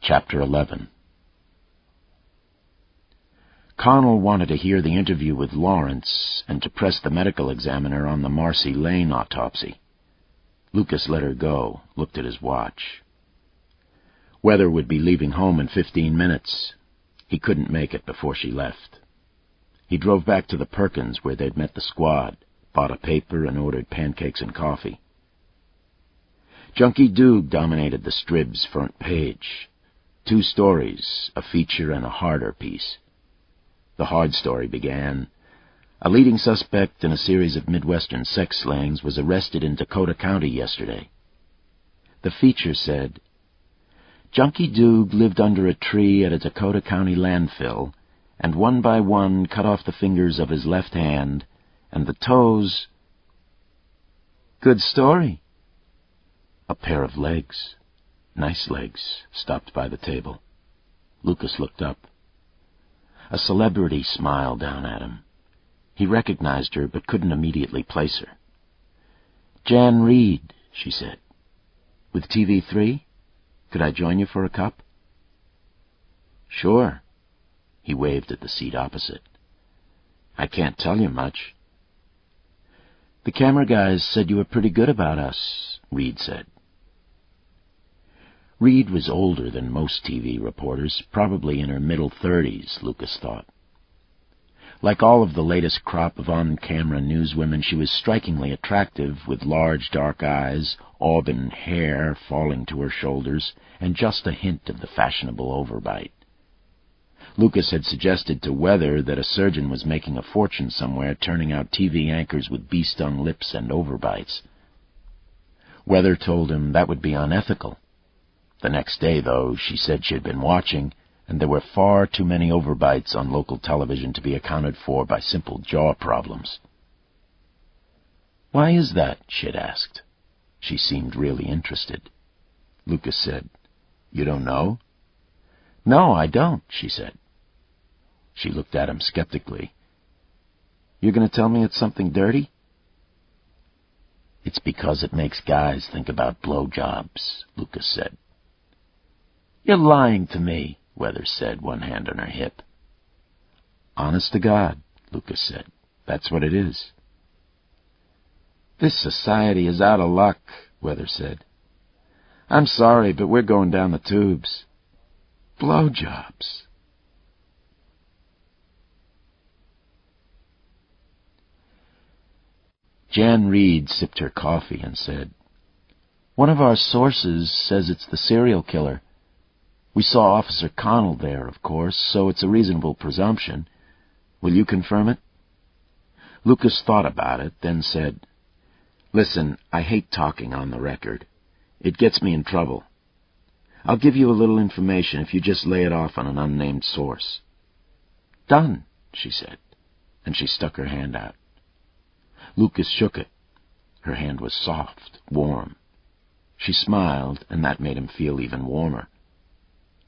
Chapter 11. Connell wanted to hear the interview with Lawrence and to press the medical examiner on the Marcy Lane autopsy. Lucas let her go, looked at his watch. Weather would be leaving home in 15 minutes. He couldn't make it before she left. He drove back to the Perkins where they'd met the squad, bought a paper and ordered pancakes and coffee. Junkie Doog dominated the Strib's front page. 2 stories, a feature and a harder piece. The hard story began, a leading suspect in a series of Midwestern sex slangs was arrested in Dakota County yesterday. The feature said, Junkie Doog lived under a tree at a Dakota County landfill, and one by one cut off the fingers of his left hand, and the toes... Good story. A pair of legs, nice legs, stopped by the table. Lucas looked up. A celebrity smiled down at him. He recognized her, but couldn't immediately place her. Jan Reed, she said. With TV3? Could I join you for a cup? Sure. He waved at the seat opposite. I can't tell you much. The camera guys said you were pretty good about us, Reed said. Reed was older than most TV reporters, probably in her middle 30s, Lucas thought. Like all of the latest crop of on-camera newswomen, she was strikingly attractive, with large dark eyes, auburn hair falling to her shoulders, and just a hint of the fashionable overbite. Lucas had suggested to Weather that a surgeon was making a fortune somewhere turning out TV anchors with bee-stung lips and overbites. Weather told him that would be unethical. The next day, though, she said she had been watching, and there were far too many overbites on local television to be accounted for by simple jaw problems. Why is that? She had asked. She seemed really interested. Lucas said, You don't know? No, I don't, she said. She looked at him skeptically. You're going to tell me it's something dirty? It's because it makes guys think about blowjobs, Lucas said. You're lying to me, Weather said, one hand on her hip. Honest to God, Lucas said. That's what it is. This society is out of luck, Weather said. I'm sorry, but we're going down the tubes. Blowjobs. Jan Reed sipped her coffee and said, One of our sources says it's the serial killer. We saw Officer Connell there, of course, so it's a reasonable presumption. Will you confirm it? Lucas thought about it, then said, Listen, I hate talking on the record. It gets me in trouble. I'll give you a little information if you just lay it off on an unnamed source." "Done," she said, and she stuck her hand out. Lucas shook it. Her hand was soft, warm. She smiled, and that made him feel even warmer.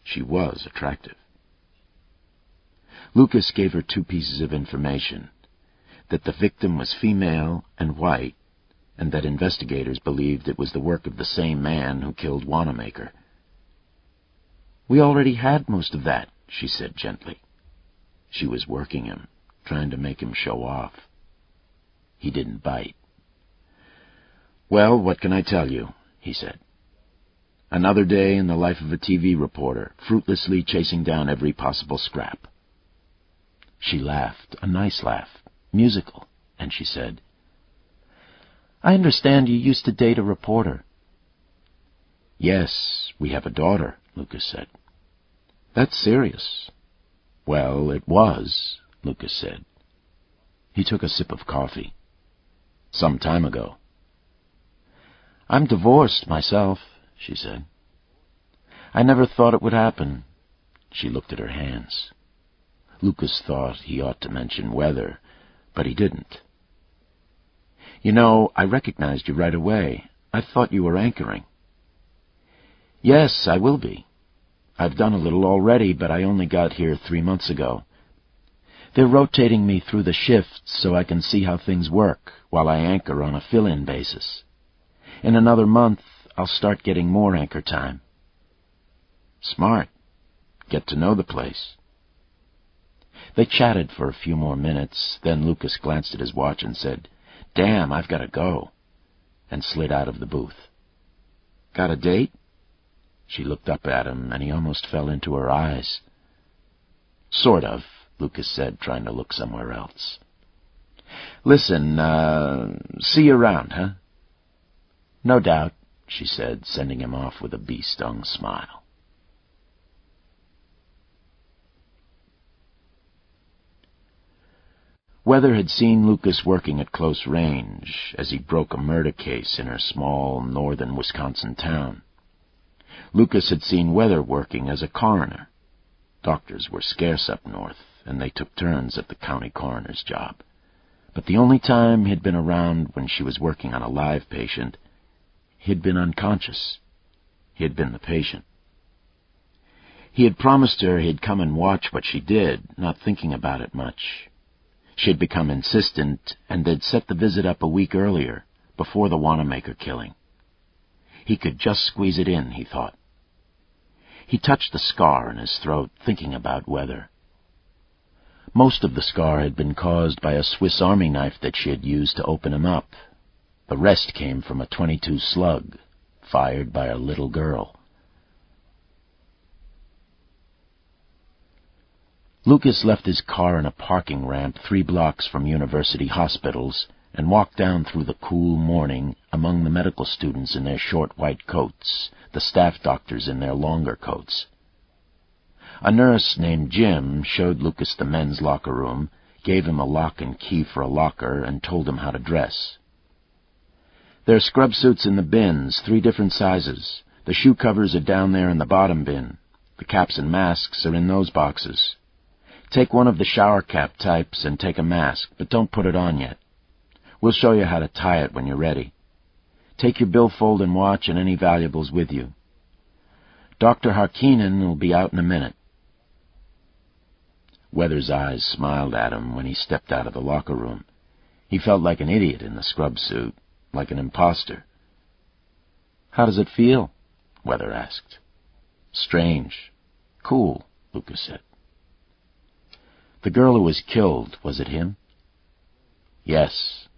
She was attractive. Lucas gave her 2 pieces of information: that the victim was female and white, and that investigators believed it was the work of the same man who killed Wanamaker. "We already had most of that," she said gently. She was working him, trying to make him show off. He didn't bite. "Well, what can I tell you?" he said. "Another day in the life of a TV reporter, fruitlessly chasing down every possible scrap." She laughed, a nice laugh, musical, and she said, "I understand you used to date a reporter." "Yes, we have a daughter," Lucas said. "That's serious." "Well, it was," Lucas said. He took a sip of coffee. "Some time ago." "I'm divorced myself," she said. "I never thought it would happen." She looked at her hands. Lucas thought he ought to mention weather, but he didn't. "You know, I recognized you right away. I thought you were anchoring." "Yes, I will be. I've done a little already, but I only got here 3 months ago. They're rotating me through the shifts so I can see how things work while I anchor on a fill-in basis. In another month, I'll start getting more anchor time." "Smart. Get to know the place." They chatted for a few more minutes, then Lucas glanced at his watch and said, "Damn, I've got to go," and slid out of the booth. "Got a date?" She looked up at him, and he almost fell into her eyes. "Sort of," Lucas said, trying to look somewhere else. "Listen, see you around, huh?" "No doubt," she said, sending him off with a bee-stung smile. Weather had seen Lucas working at close range as he broke a murder case in her small northern Wisconsin town. Lucas had seen Weather working as a coroner. Doctors were scarce up north, and they took turns at the county coroner's job. But the only time he'd been around when she was working on a live patient, he'd been unconscious. He had been the patient. He had promised her he'd come and watch what she did, not thinking about it much. She had become insistent, and they'd set the visit up a week earlier, before the Wanamaker killing. He could just squeeze it in, he thought. He touched the scar in his throat, thinking about Weather. Most of the scar had been caused by a Swiss Army knife that she had used to open him up. The rest came from a .22 slug, fired by a little girl. Lucas left his car in a parking ramp 3 blocks from University Hospitals and walked down through the cool morning among the medical students in their short white coats, the staff doctors in their longer coats. A nurse named Jim showed Lucas the men's locker room, gave him a lock and key for a locker, and told him how to dress. "There are scrub suits in the bins, 3 different sizes. The shoe covers are down there in the bottom bin. The caps and masks are in those boxes. Take one of the shower cap types and take a mask, but don't put it on yet. We'll show you how to tie it when you're ready. Take your billfold and watch and any valuables with you. Dr. Harkinen will be out in a minute." Weather's eyes smiled at him when he stepped out of the locker room. He felt like an idiot in the scrub suit, like an imposter. "How does it feel?" Weather asked. "Strange. Cool," Lucas said. "The girl who was killed, was it him?" "Yes.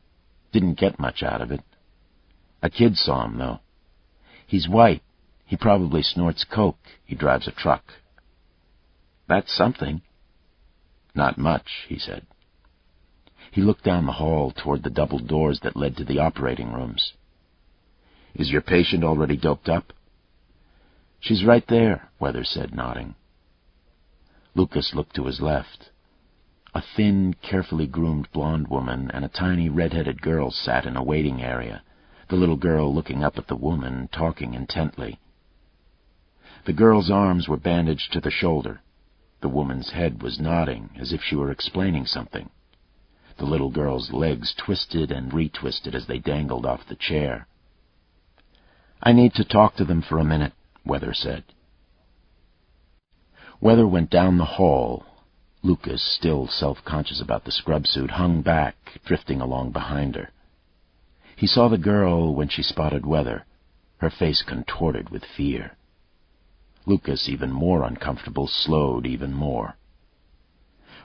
Didn't get much out of it. A kid saw him, though. He's white. He probably snorts coke. He drives a truck." "That's something." "Not much," he said. He looked down the hall toward the double doors that led to the operating rooms. "Is your patient already doped up?" "She's right there," Weather said, nodding. Lucas looked to his left. A thin, carefully groomed blonde woman and a tiny red-headed girl sat in a waiting area, the little girl looking up at the woman, talking intently. The girl's arms were bandaged to the shoulder. The woman's head was nodding, as if she were explaining something. The little girl's legs twisted and retwisted as they dangled off the chair. "I need to talk to them for a minute," Weather said. Weather went down the hall. Lucas, still self-conscious about the scrub suit, hung back, drifting along behind her. He saw the girl when she spotted Weather, her face contorted with fear. Lucas, even more uncomfortable, slowed even more.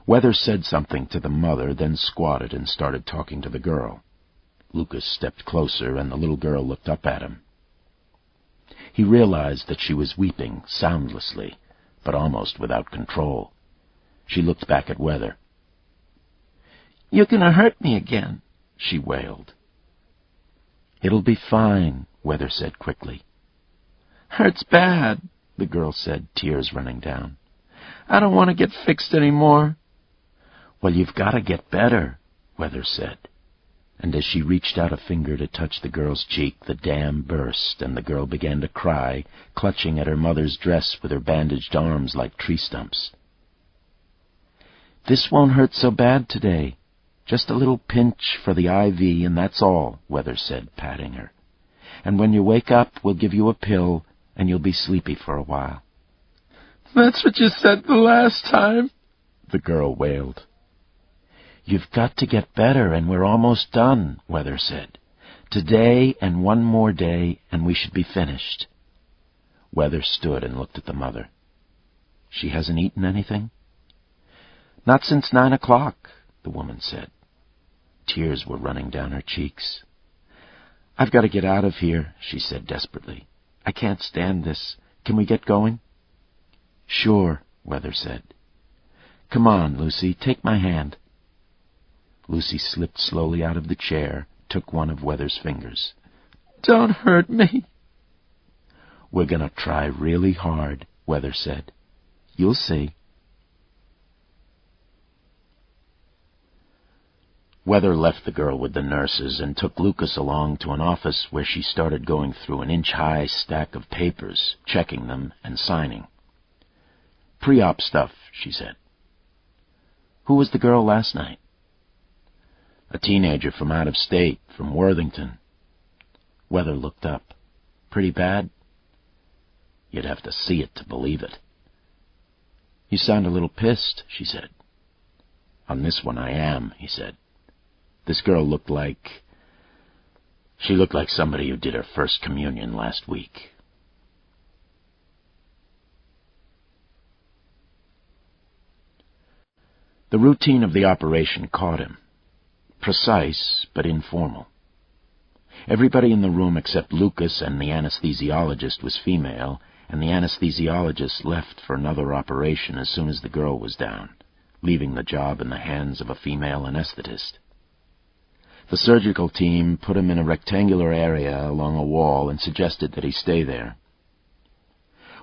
Weather said something to the mother, then squatted and started talking to the girl. Lucas stepped closer, and the little girl looked up at him. He realized that she was weeping soundlessly, but almost without control. She looked back at Weather. "You're gonna hurt me again," she wailed. "It'll be fine," Weather said quickly. "Hurts bad," the girl said, tears running down. "I don't want to get fixed anymore." "Well, you've got to get better," Weather said. And as she reached out a finger to touch the girl's cheek, the dam burst, and the girl began to cry, clutching at her mother's dress with her bandaged arms like tree stumps. "This won't hurt so bad today. Just a little pinch for the IV, and that's all," Weather said, patting her. "And when you wake up, we'll give you a pill, and you'll be sleepy for a while." "That's what you said the last time," the girl wailed. "You've got to get better, and we're almost done," Weather said. "Today and one more day, and we should be finished." Weather stood and looked at the mother. "She hasn't eaten anything?" "Not since 9 o'clock, the woman said. Tears were running down her cheeks. "I've got to get out of here," she said desperately. "I can't stand this. Can we get going?" "Sure," Weather said. "Come on, Lucy, take my hand." Lucy slipped slowly out of the chair, took one of Weather's fingers. "Don't hurt me." "We're going to try really hard," Weather said. "You'll see." Weather left the girl with the nurses and took Lucas along to an office where she started going through an inch-high stack of papers, checking them and signing. "Pre-op stuff," she said. "Who was the girl last night?" "A teenager from out of state, from Worthington." Weather looked up. "Pretty bad?" "You'd have to see it to believe it." "You sound a little pissed," she said. "On this one I am," he said. "This girl looked like... She looked like somebody who did her first communion last week." The routine of the operation caught him. Precise, but informal. Everybody in the room except Lucas and the anesthesiologist was female, and the anesthesiologist left for another operation as soon as the girl was down, leaving the job in the hands of a female anesthetist. The surgical team put him in a rectangular area along a wall and suggested that he stay there.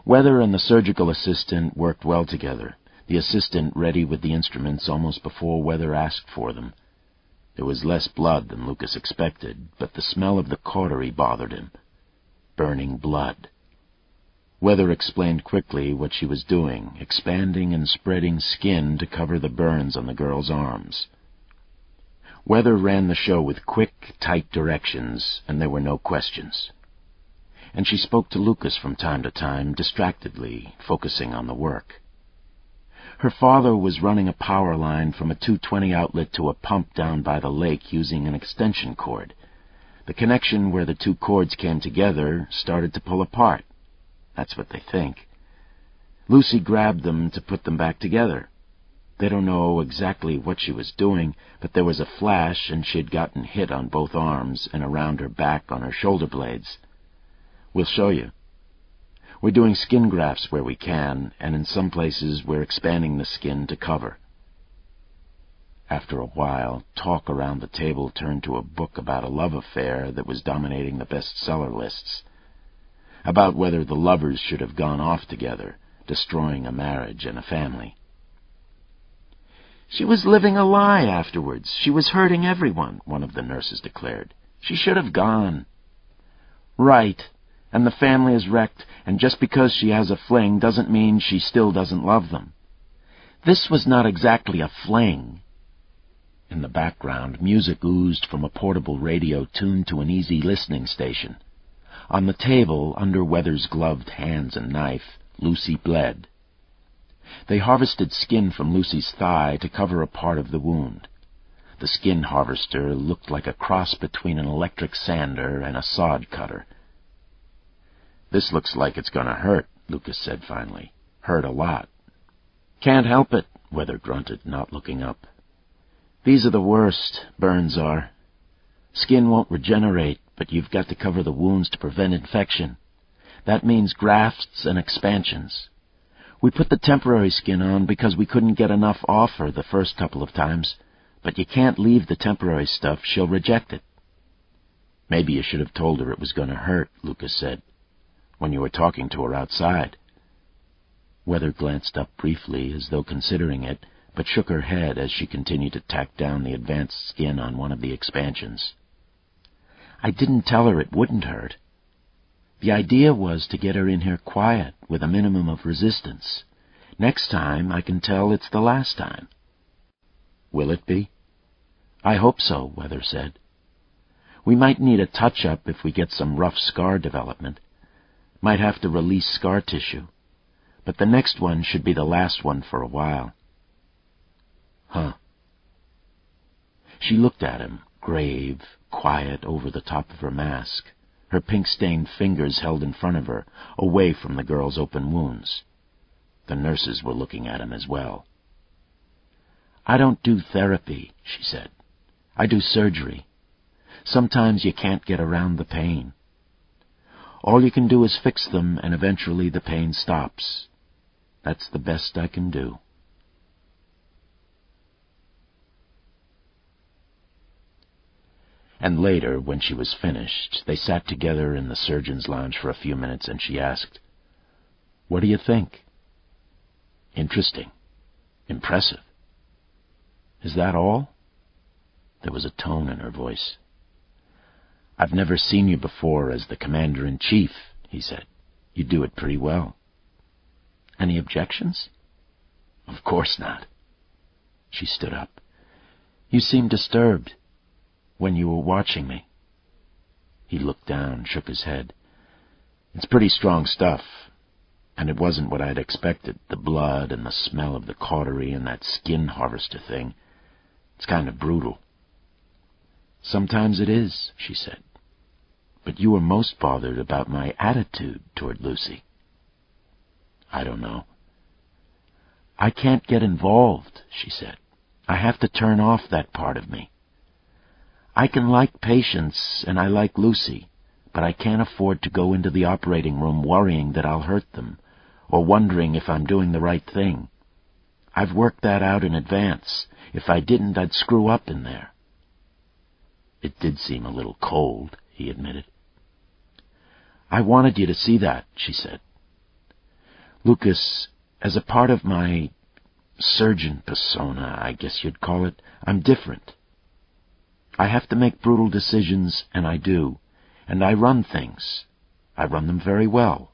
Weather and the surgical assistant worked well together, the assistant ready with the instruments almost before Weather asked for them. There was less blood than Lucas expected, but the smell of the cautery bothered him. Burning blood. Weather explained quickly what she was doing, expanding and spreading skin to cover the burns on the girl's arms. Weather ran the show with quick, tight directions, and there were no questions. And she spoke to Lucas from time to time, distractedly, focusing on the work. Her father was running a power line from a 220 outlet to a pump down by the lake using an extension cord. The connection where the two cords came together started to pull apart. That's what they think. Lucy grabbed them to put them back together. They don't know exactly what she was doing, but there was a flash and she had gotten hit on both arms and around her back on her shoulder blades. We'll show you. We're doing skin grafts where we can, and in some places we're expanding the skin to cover. After a while, talk around the table turned to a book about a love affair that was dominating the bestseller lists, about whether the lovers should have gone off together, destroying a marriage and a family. "She was living a lie afterwards. She was hurting everyone," one of the nurses declared. "She should have gone." Right. And the family is wrecked, and just because she has a fling doesn't mean she still doesn't love them. This was not exactly a fling. In the background, music oozed from a portable radio tuned to an easy listening station. On the table, under Weather's gloved hands and knife, Lucy bled. They harvested skin from Lucy's thigh to cover a part of the wound. The skin harvester looked like a cross between an electric sander and a sod cutter. "This looks like it's gonna hurt," Lucas said finally. "Hurt a lot." "Can't help it," Weather grunted, not looking up. "These are the worst, burns are. Skin won't regenerate, but you've got to cover the wounds to prevent infection. That means grafts and expansions. We put the temporary skin on because we couldn't get enough off her the first couple of times, but you can't leave the temporary stuff. She'll reject it." "Maybe you should have told her it was going to hurt," Lucas said, "when you were talking to her outside." Weather glanced up briefly, as though considering it, but shook her head as she continued to tack down the advanced skin on one of the expansions. "I didn't tell her it wouldn't hurt. The idea was to get her in here quiet, with a minimum of resistance. Next time, I can tell it's the last time." "Will it be?" "I hope so," Weather said. "We might need a touch-up if we get some rough scar development. Might have to release scar tissue. But the next one should be the last one for a while." "Huh." She looked at him, grave, quiet over the top of her mask, her pink-stained fingers held in front of her, away from the girl's open wounds. The nurses were looking at him as well. "I don't do therapy," she said. "I do surgery. Sometimes you can't get around the pain. All you can do is fix them, and eventually the pain stops. That's the best I can do." And later, when she was finished, they sat together in the surgeon's lounge for a few minutes, and she asked, "What do you think?" "Interesting. Impressive." "Is that all?" There was a tone in her voice. "I've never seen you before as the commander-in-chief," he said. "You do it pretty well." "Any objections?" "Of course not." She stood up. "You seemed disturbed when you were watching me." He looked down, shook his head. "It's pretty strong stuff, and it wasn't what I'd expected, the blood and the smell of the cautery and that skin harvester thing. It's kind of brutal." "Sometimes it is," she said. "But you were most bothered about my attitude toward Lucy." "I don't know." "I can't get involved," she said. "I have to turn off that part of me. I can like patients, and I like Lucy, but I can't afford to go into the operating room worrying that I'll hurt them, or wondering if I'm doing the right thing. I've worked that out in advance. If I didn't, I'd screw up in there." "It did seem a little cold," he admitted. "I wanted you to see that," she said. "Lucas, as a part of my surgeon persona, I guess you'd call it, I'm different. I have to make brutal decisions, and I do, and I run things. I run them very well."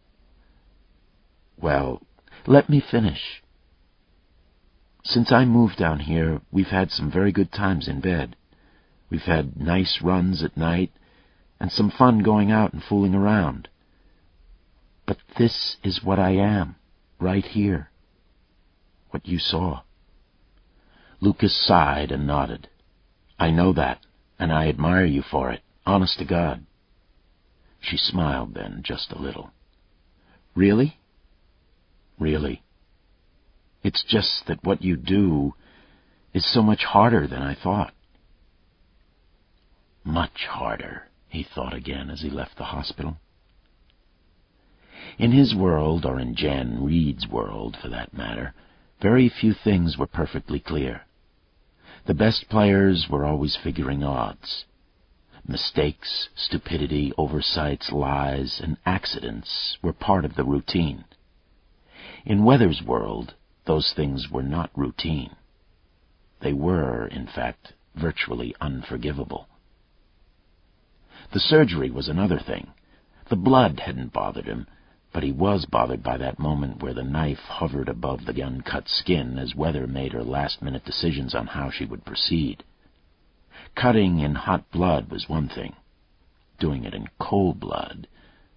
"Well, let me finish. Since I moved down here, we've had some very good times in bed. We've had nice runs at night, and some fun going out and fooling around. But this is what I am, right here. What you saw." Lucas sighed and nodded. "I know that, and I admire you for it, honest to God." She smiled then, just a little. "Really?" "Really. It's just that what you do is so much harder than I thought." Much harder, he thought again as he left the hospital. In his world, or in Jan Reed's world, for that matter, very few things were perfectly clear. The best players were always figuring odds. Mistakes, stupidity, oversights, lies, and accidents were part of the routine. In Weather's world, those things were not routine. They were, in fact, virtually unforgivable. The surgery was another thing. The blood hadn't bothered him, but he was bothered by that moment where the knife hovered above the uncut skin as Weather made her last-minute decisions on how she would proceed. Cutting in hot blood was one thing. Doing it in cold blood,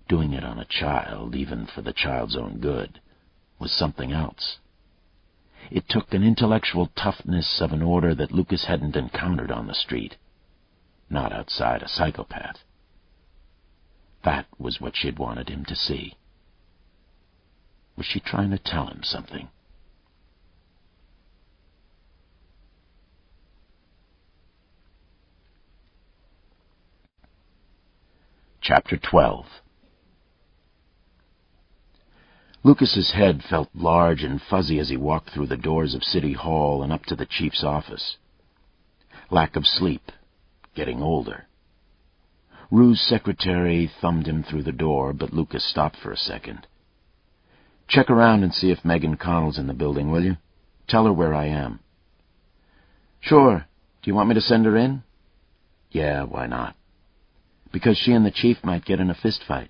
doing it on a child, even for the child's own good, was something else. It took an intellectual toughness of an order that Lucas hadn't encountered on the street. Not outside a psychopath. That was what she'd wanted him to see. Was she trying to tell him something? Chapter 12. Lucas's head felt large and fuzzy as he walked through the doors of City Hall and up to the chief's office. Lack of sleep. Getting older. Rue's secretary thumbed him through the door, but Lucas stopped for a second. "Check around and see if Megan Connell's in the building, will you? Tell her where I am." "Sure. Do you want me to send her in?" "Yeah, why not?" "Because she and the chief might get in a fistfight."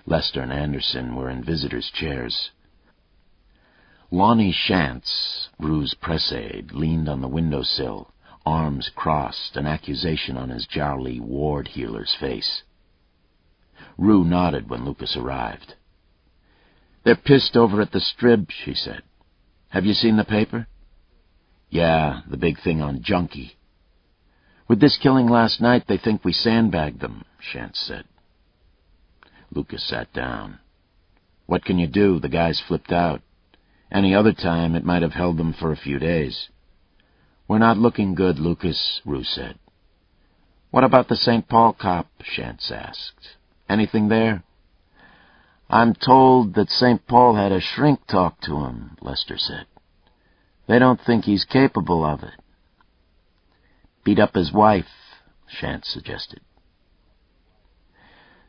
Lester and Anderson were in visitors' chairs. Lonnie Shantz, Rue's press aide, leaned on the windowsill, arms crossed, an accusation on his jowly ward heeler's face. Rue nodded when Lucas arrived. "They're pissed over at the Strib," she said. "Have you seen the paper?" "Yeah, the big thing on Junkie." "With this killing last night, they think we sandbagged them," Shantz said. Lucas sat down. "What can you do? The guy's flipped out. Any other time, it might have held them for a few days." "We're not looking good, Lucas," Rue said. "What about the St. Paul cop?" Shantz asked. "Anything there?" "I'm told that St. Paul had a shrink talk to him," Lester said. "They don't think he's capable of it." "Beat up his wife," Shantz suggested.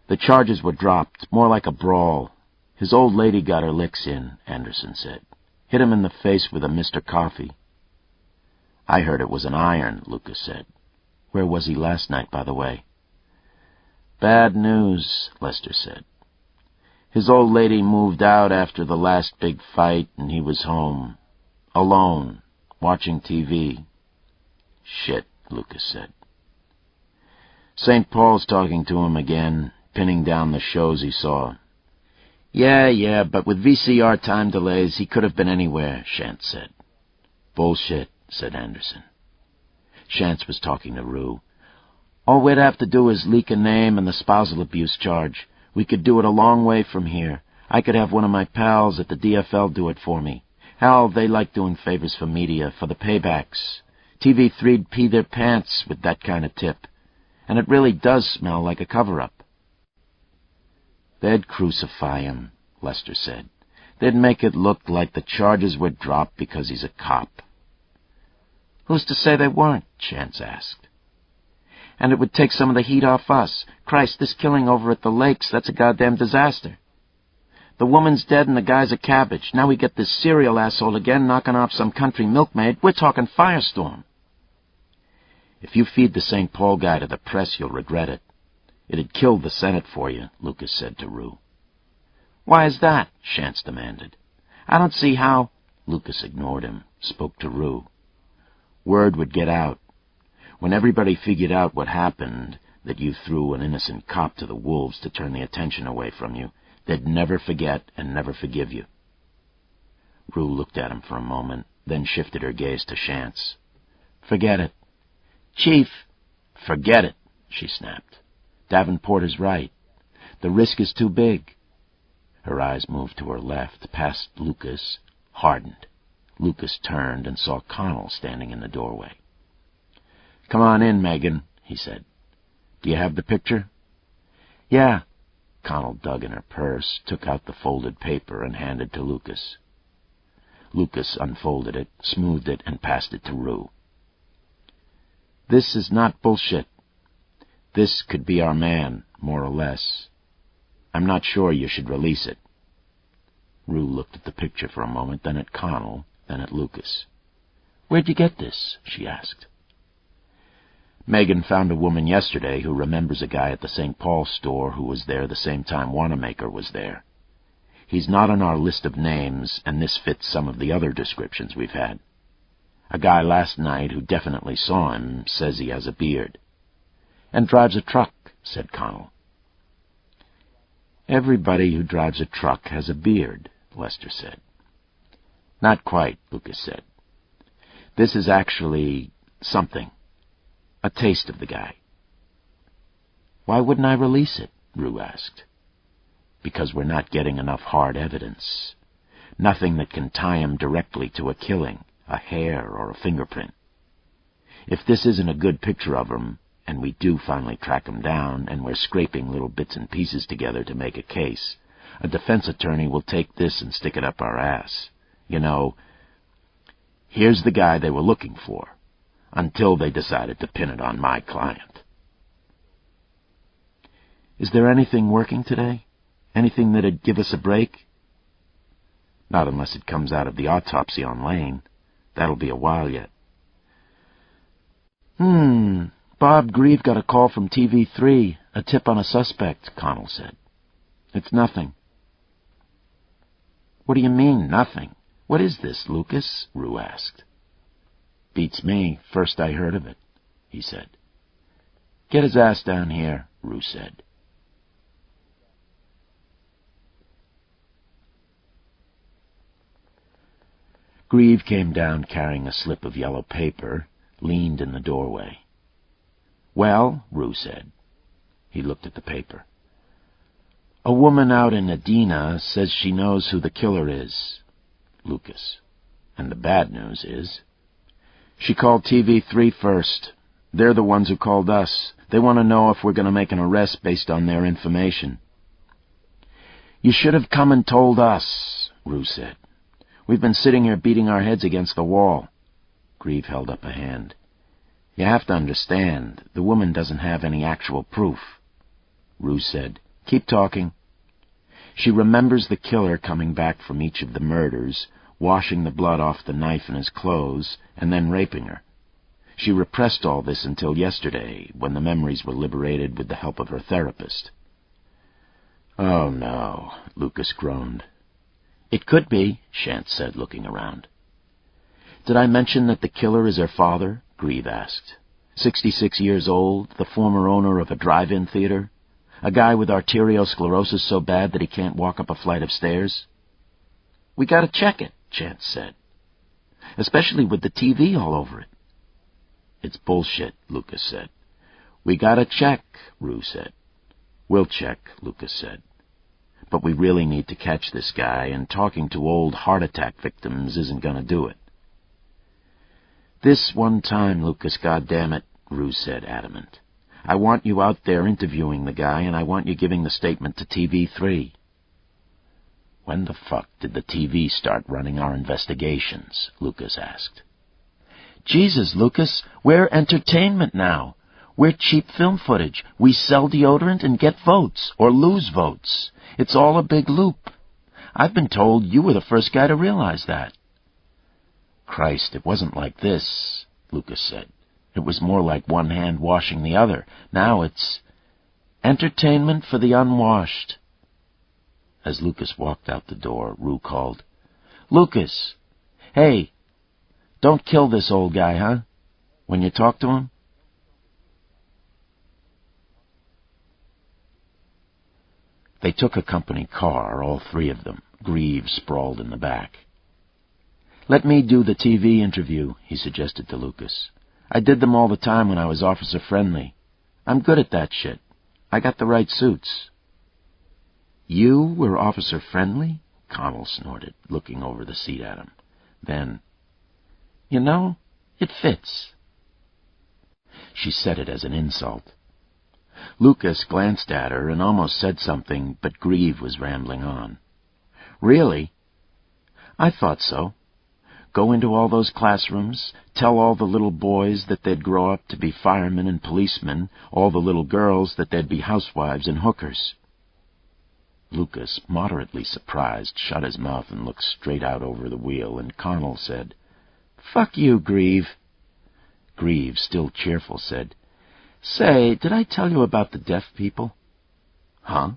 "The charges were dropped, more like a brawl. His old lady got her licks in," Anderson said. "Hit him in the face with a Mr. Coffee." "I heard it was an iron," Lucas said. "Where was he last night, by the way?" "Bad news," Lester said. "His old lady moved out after the last big fight, and he was home. Alone, watching TV." "Shit," Lucas said. "St. Paul's talking to him again, pinning down the shows he saw." Yeah, but with VCR time delays, he could have been anywhere," Shantz said. "Bullshit," said Anderson. Shantz was talking to Rue. "All we'd have to do is leak a name and the spousal abuse charge. We could do it a long way from here. I could have one of my pals at the DFL do it for me. Hell, they like doing favors for media, for the paybacks. TV3'd pee their pants with that kind of tip. And it really does smell like a cover-up." "They'd crucify him," Lester said. "They'd make it look like the charges were dropped because he's a cop." "Who's to say they weren't?" Shantz asked. "And it would take some of the heat off us. Christ, this killing over at the lakes, that's a goddamn disaster. The woman's dead and the guy's a cabbage. Now we get this serial asshole again knocking off some country milkmaid. We're talking firestorm." "If you feed the St. Paul guy to the press, you'll regret it. It'd kill the Senate for you," Lucas said to Rue. "Why is that?" Shantz demanded. "I don't see how—" Lucas ignored him, spoke to Rue. "Word would get out. When everybody figured out what happened, that you threw an innocent cop to the wolves to turn the attention away from you, they'd never forget and never forgive you." Rue looked at him for a moment, then shifted her gaze to Shantz. "Forget it." "Chief!" "Forget it," she snapped. "Davenport is right. The risk is too big." Her eyes moved to her left, past Lucas, hardened. Lucas turned and saw Connell standing in the doorway. "Come on in, Megan," he said. "Do you have the picture?" "Yeah." Connell dug in her purse, took out the folded paper, and handed to Lucas. Lucas unfolded it, smoothed it, and passed it to Rue. "This is not bullshit. This could be our man, more or less. I'm not sure you should release it." Rue looked at the picture for a moment, then at Connell, then at Lucas. "Where'd you get this?" she asked. Megan found a woman yesterday who remembers a guy at the St. Paul store who was there the same time Wanamaker was there. He's not on our list of names, and this fits some of the other descriptions we've had. A guy last night who definitely saw him says he has a beard. And drives a truck, said Connell. Everybody who drives a truck has a beard, Lester said. Not quite, Lucas said. This is actually something. A taste of the guy. Why wouldn't I release it? Rue asked. Because we're not getting enough hard evidence. Nothing that can tie him directly to a killing, a hair or a fingerprint. If this isn't a good picture of him, and we do finally track him down, and we're scraping little bits and pieces together to make a case, a defense attorney will take this and stick it up our ass. You know, here's the guy they were looking for, until they decided to pin it on my client. Is there anything working today? Anything that'd give us a break? Not unless it comes out of the autopsy on Lane. That'll be a while yet. Bob Grieve got a call from TV3, a tip on a suspect, Connell said. It's nothing. What do you mean, nothing? What is this, Lucas? Rue asked. Beats me. First I heard of it, he said. Get his ass down here, Rue said. Grieve came down carrying a slip of yellow paper, leaned in the doorway. Well, Rue said. He looked at the paper. A woman out in Edina says she knows who the killer is. Lucas. And the bad news is, she called TV3 first. They're the ones who called us. They want to know if we're going to make an arrest based on their information. You should have come and told us, Rue said. We've been sitting here beating our heads against the wall. Grieve held up a hand. You have to understand, the woman doesn't have any actual proof. Rue said, keep talking. She remembers the killer coming back from each of the murders, washing the blood off the knife in his clothes, and then raping her. She repressed all this until yesterday, when the memories were liberated with the help of her therapist. Oh, no, Lucas groaned. It could be, Shantz said, looking around. Did I mention that the killer is her father? Grieve asked. 66 years old, the former owner of a drive-in theater. A guy with arteriosclerosis so bad that he can't walk up a flight of stairs. We gotta check it, Shantz said. Especially with the TV all over it. It's bullshit, Lucas said. We gotta check, Rue said. We'll check, Lucas said. But we really need to catch this guy, and talking to old heart attack victims isn't gonna do it. This one time, Lucas, goddammit, Rue said, adamant. I want you out there interviewing the guy, and I want you giving the statement to TV3. When the fuck did the TV start running our investigations? Lucas asked. Jesus, Lucas, we're entertainment now. We're cheap film footage. We sell deodorant and get votes, or lose votes. It's all a big loop. I've been told you were the first guy to realize that. Christ, it wasn't like this, Lucas said. It was more like one hand washing the other. Now it's entertainment for the unwashed. As Lucas walked out the door, Rue called, Lucas, hey, don't kill this old guy, huh? When you talk to him? They took a company car, all three of them. Grieve sprawled in the back. Let me do the TV interview, he suggested to Lucas. I did them all the time when I was officer friendly. I'm good at that shit. I got the right suits. You were officer friendly? Connell snorted, looking over the seat at him. Then, you know, it fits. She said it as an insult. Lucas glanced at her and almost said something, but Grieve was rambling on. Really? I thought so. Go into all those classrooms, tell all the little boys that they'd grow up to be firemen and policemen, all the little girls that they'd be housewives and hookers. Lucas, moderately surprised, shut his mouth and looked straight out over the wheel, and Connell said, Fuck you, Grieve. Grieve, still cheerful, said, Say, did I tell you about the deaf people? Huh?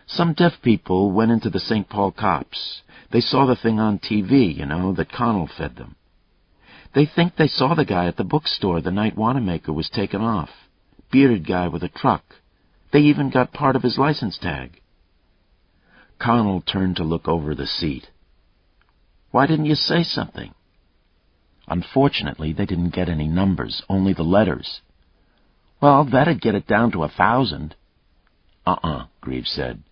Some deaf people went into the St. Paul cops. They saw the thing on TV, that Connell fed them. They think they saw the guy at the bookstore the night Wanamaker was taken off. Bearded guy with a truck. They even got part of his license tag. Connell turned to look over the seat. Why didn't you say something? Unfortunately, they didn't get any numbers, only the letters. Well, that'd get it down to 1,000. Greaves said.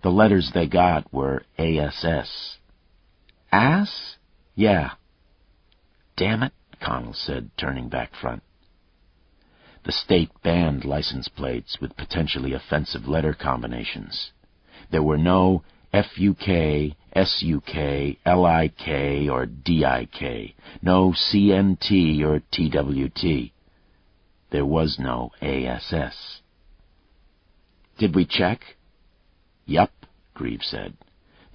The letters they got were ASS. Ass? Yeah. Damn it, Connell said, turning back front. The state banned license plates with potentially offensive letter combinations. There were no FUK, SUK, LIK, or DIK, no CNT or TWT. There was no ASS. Did we check? Yup, Greaves said.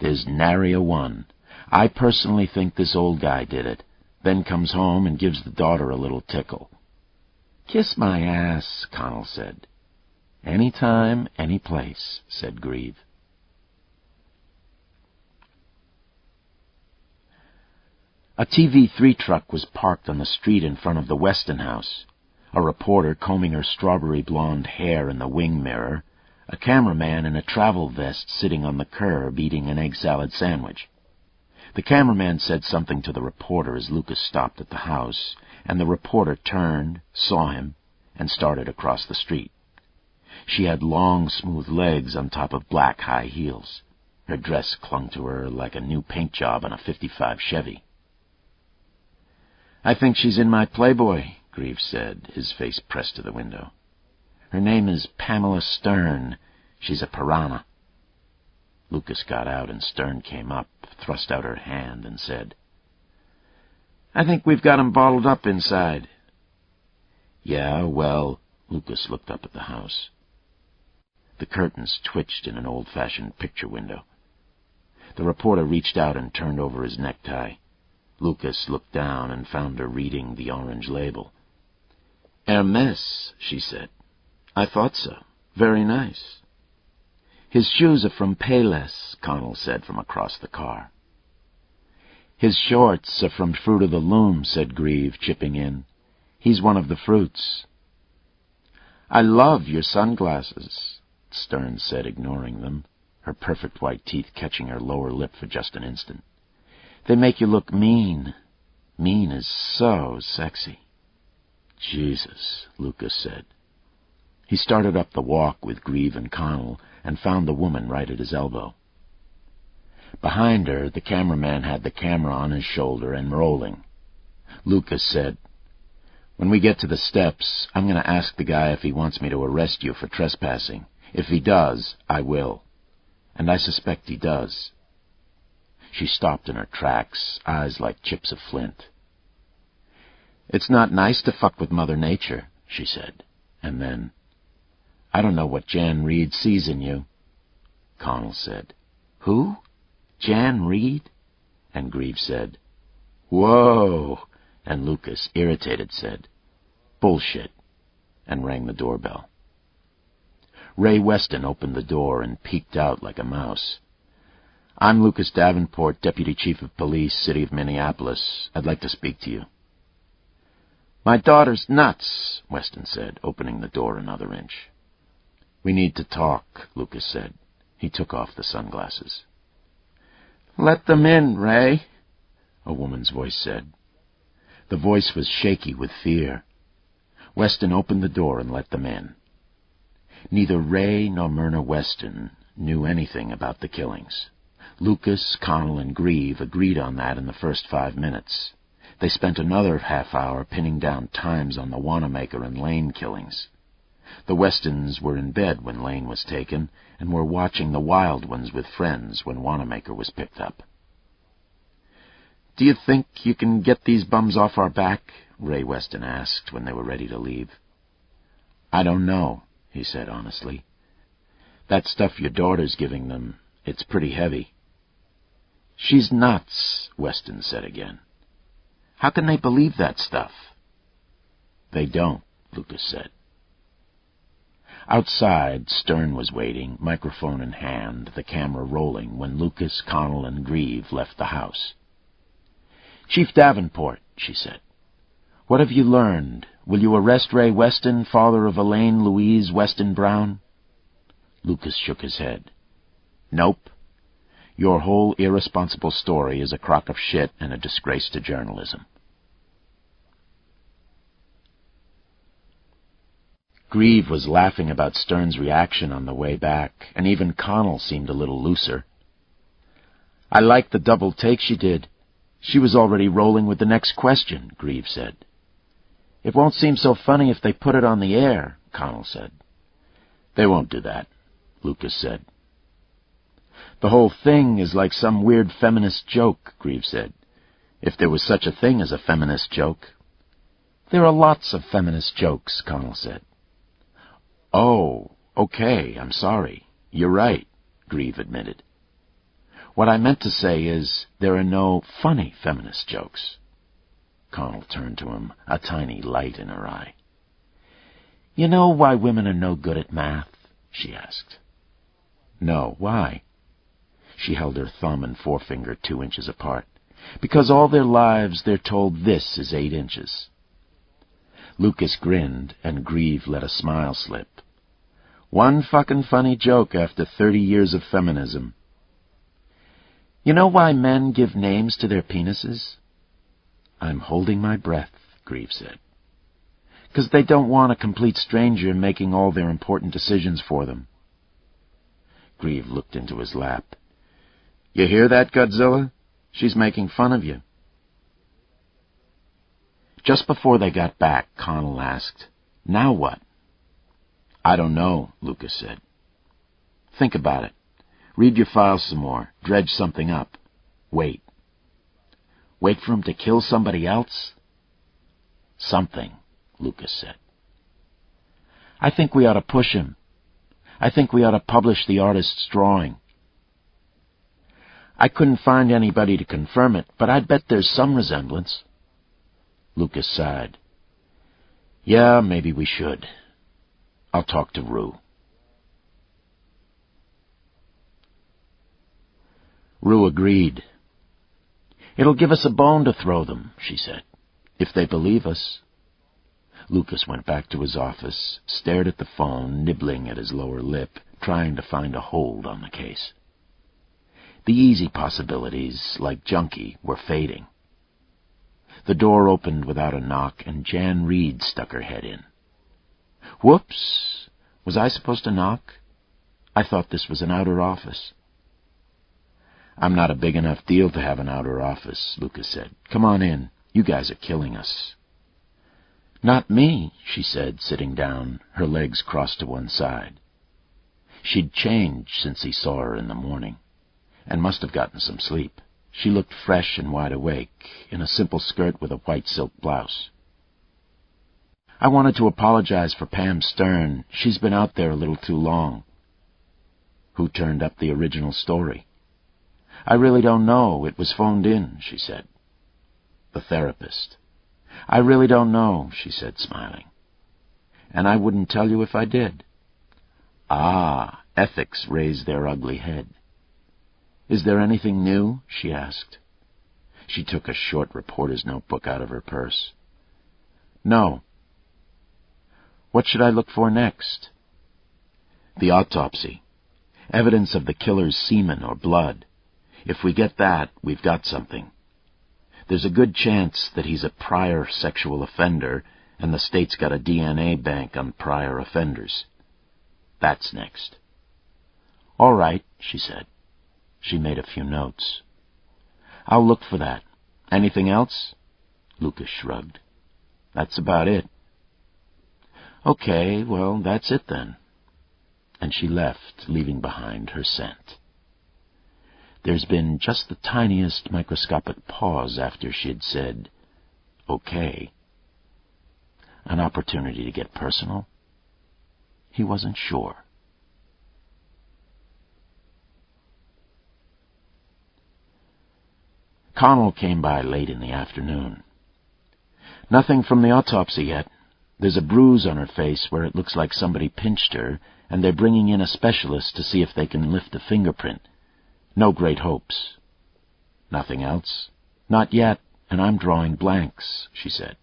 There's nary a one. I personally think this old guy did it, then comes home and gives the daughter a little tickle. Kiss my ass, Connell said. Any time, any place, said Greaves. A TV3 truck was parked on the street in front of the Weston house. A reporter combing her strawberry blonde hair in the wing mirror, a cameraman in a travel vest sitting on the curb eating an egg salad sandwich. The cameraman said something to the reporter as Lucas stopped at the house, and the reporter turned, saw him, and started across the street. She had long, smooth legs on top of black high heels. Her dress clung to her like a new paint job on a '55 Chevy. I think she's in my Playboy, Greaves said, his face pressed to the window. Her name is Pamela Stern. She's a piranha. Lucas got out and Stern came up, thrust out her hand, and said, I think we've got 'em bottled up inside. Yeah, well, Lucas looked up at the house. The curtains twitched in an old-fashioned picture window. The reporter reached out and turned over his necktie. Lucas looked down and found her reading the orange label. Hermes, she said. I thought so. Very nice. His shoes are from Payless, Connell said from across the car. His shorts are from Fruit of the Loom, said Greaves, chipping in. He's one of the fruits. I love your sunglasses, Stern said, ignoring them, her perfect white teeth catching her lower lip for just an instant. They make you look mean. Mean is so sexy. Jesus, Lucas said. He started up the walk with Greaves and Connell and found the woman right at his elbow. Behind her, the cameraman had the camera on his shoulder and rolling. Lucas said, When we get to the steps, I'm going to ask the guy if he wants me to arrest you for trespassing. If he does, I will. And I suspect he does. She stopped in her tracks, eyes like chips of flint. It's not nice to fuck with Mother Nature, she said, and then, I don't know what Jan Reed sees in you. Connell said, Who? Jan Reed? And Greaves said, Whoa! And Lucas, irritated, said, Bullshit, and rang the doorbell. Ray Weston opened the door and peeked out like a mouse. I'm Lucas Davenport, Deputy Chief of Police, City of Minneapolis. I'd like to speak to you. My daughter's nuts, Weston said, opening the door another inch. We need to talk, Lucas said. He took off the sunglasses. Let them in, Ray, a woman's voice said. The voice was shaky with fear. Weston opened the door and let them in. Neither Ray nor Myrna Weston knew anything about the killings. Lucas, Connell, and Greaves agreed on that in the first 5 minutes. They spent another half-hour pinning down times on the Wanamaker and Lane killings. The Westons were in bed when Lane was taken, and were watching the Wild Ones with friends when Wanamaker was picked up. Do you think you can get these bums off our back? Ray Weston asked when they were ready to leave. I don't know, he said honestly. That stuff your daughter's giving them, it's pretty heavy. She's nuts, Weston said again. How can they believe that stuff? They don't, Lucas said. Outside, Stern was waiting, microphone in hand, the camera rolling, when Lucas, Connell, and Grieve left the house. "Chief Davenport," she said, "what have you learned? Will you arrest Ray Weston, father of Elaine Louise Weston Brown?" Lucas shook his head. "Nope. Your whole irresponsible story is a crock of shit and a disgrace to journalism." Grieve was laughing about Stern's reaction on the way back, and even Connell seemed a little looser. "I liked the double take she did. She was already rolling with the next question," Grieve said. "It won't seem so funny if they put it on the air," Connell said. "They won't do that," Lucas said. "The whole thing is like some weird feminist joke," Grieve said. "If there was such a thing as a feminist joke." "There are lots of feminist jokes," Connell said. "Oh, okay, I'm sorry. You're right," Grieve admitted. "What I meant to say is, there are no funny feminist jokes." Connell turned to him, a tiny light in her eye. "You know why women are no good at math?" she asked. "No, why?" She held her thumb and forefinger 2 inches apart. "Because all their lives they're told this is 8 inches. Lucas grinned, and Grieve let a smile slip. "One fucking funny joke after 30 years of feminism." "You know why men give names to their penises?" "I'm holding my breath," Grieve said. "'Cause they don't want a complete stranger making all their important decisions for them." Grieve looked into his lap. "You hear that, Godzilla? She's making fun of you." Just before they got back, Connell asked, "Now what?" "I don't know," Lucas said. "Think about it. Read your files some more. Dredge something up. Wait." "Wait for him to kill somebody else?" "Something," Lucas said. "I think we ought to push him. I think we ought to publish the artist's drawing." "I couldn't find anybody to confirm it, but I'd bet there's some resemblance." Lucas sighed. "Yeah, maybe we should. I'll talk to Rue." Rue agreed. "It'll give us a bone to throw them," she said, "if they believe us." Lucas went back to his office, stared at the phone, nibbling at his lower lip, trying to find a hold on the case. The easy possibilities, like Junkie, were fading. The door opened without a knock, and Jan Reed stuck her head in. "Whoops! Was I supposed to knock? I thought this was an outer office." "I'm not a big enough deal to have an outer office," Lucas said. "Come on in. You guys are killing us." "Not me," she said, sitting down, her legs crossed to one side. She'd changed since he saw her in the morning, and must have gotten some sleep. She looked fresh and wide awake, in a simple skirt with a white silk blouse. "I wanted to apologize for Pam Stern. She's been out there a little too long." "Who turned up the original story?" "I really don't know. It was phoned in," she said. "The therapist." "I really don't know," she said, smiling. "And I wouldn't tell you if I did." "Ah, ethics raised their ugly head." "Is there anything new?" she asked. She took a short reporter's notebook out of her purse. "No." "What should I look for next?" "The autopsy. Evidence of the killer's semen or blood. If we get that, we've got something. There's a good chance that he's a prior sexual offender, and the state's got a DNA bank on prior offenders. That's next." "All right," she said. She made a few notes. "I'll look for that. Anything else?" Lucas shrugged. "That's about it." "Okay, well, that's it then." And she left, leaving behind her scent. There's been just the tiniest microscopic pause after she'd said, "Okay." An opportunity to get personal? He wasn't sure. Connell came by late in the afternoon. "Nothing from the autopsy yet. There's a bruise on her face where it looks like somebody pinched her, and they're bringing in a specialist to see if they can lift the fingerprint. No great hopes. Nothing else? Not yet, and I'm drawing blanks, she said.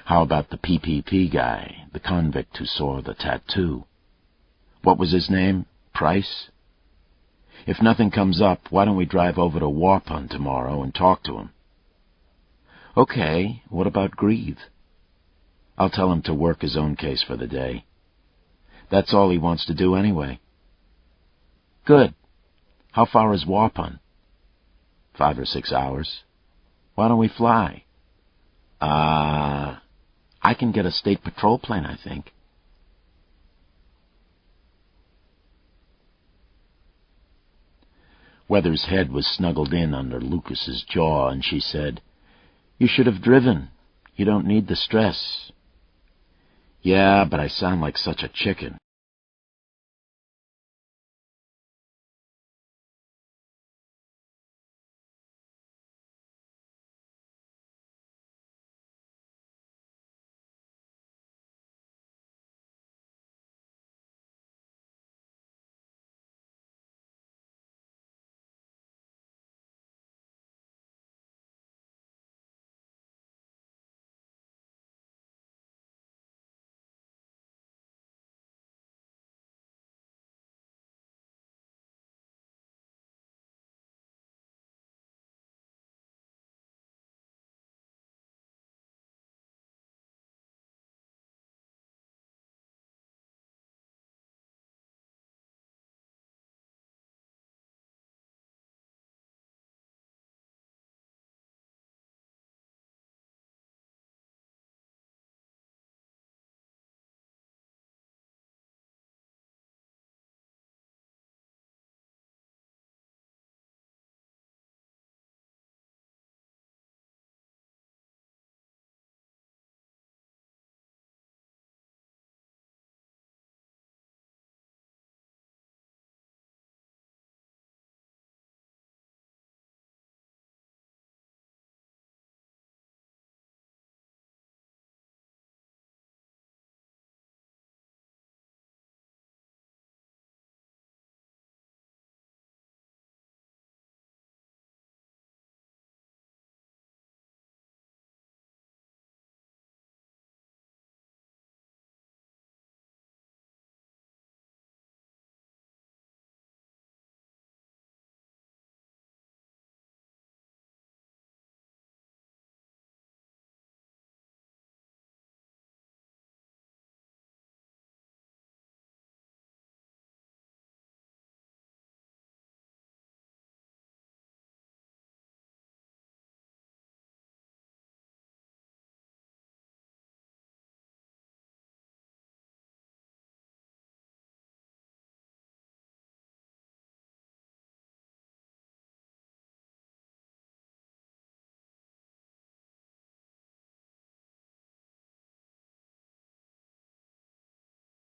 How about the PPP guy, the convict who saw the tattoo? What was his name? Price? If nothing comes up, why don't we drive over to Warpun tomorrow and talk to him? Okay, what about Grieve? I'll tell him to work his own case for the day. That's all he wants to do anyway. Good. How far is Warpun? 5 or 6 hours. Why don't we fly? I can get a state patrol plane, I think. Weather's head was snuggled in under Lucas's jaw, and she said, "You should have driven. You don't need the stress." "Yeah, but I sound like such a chicken."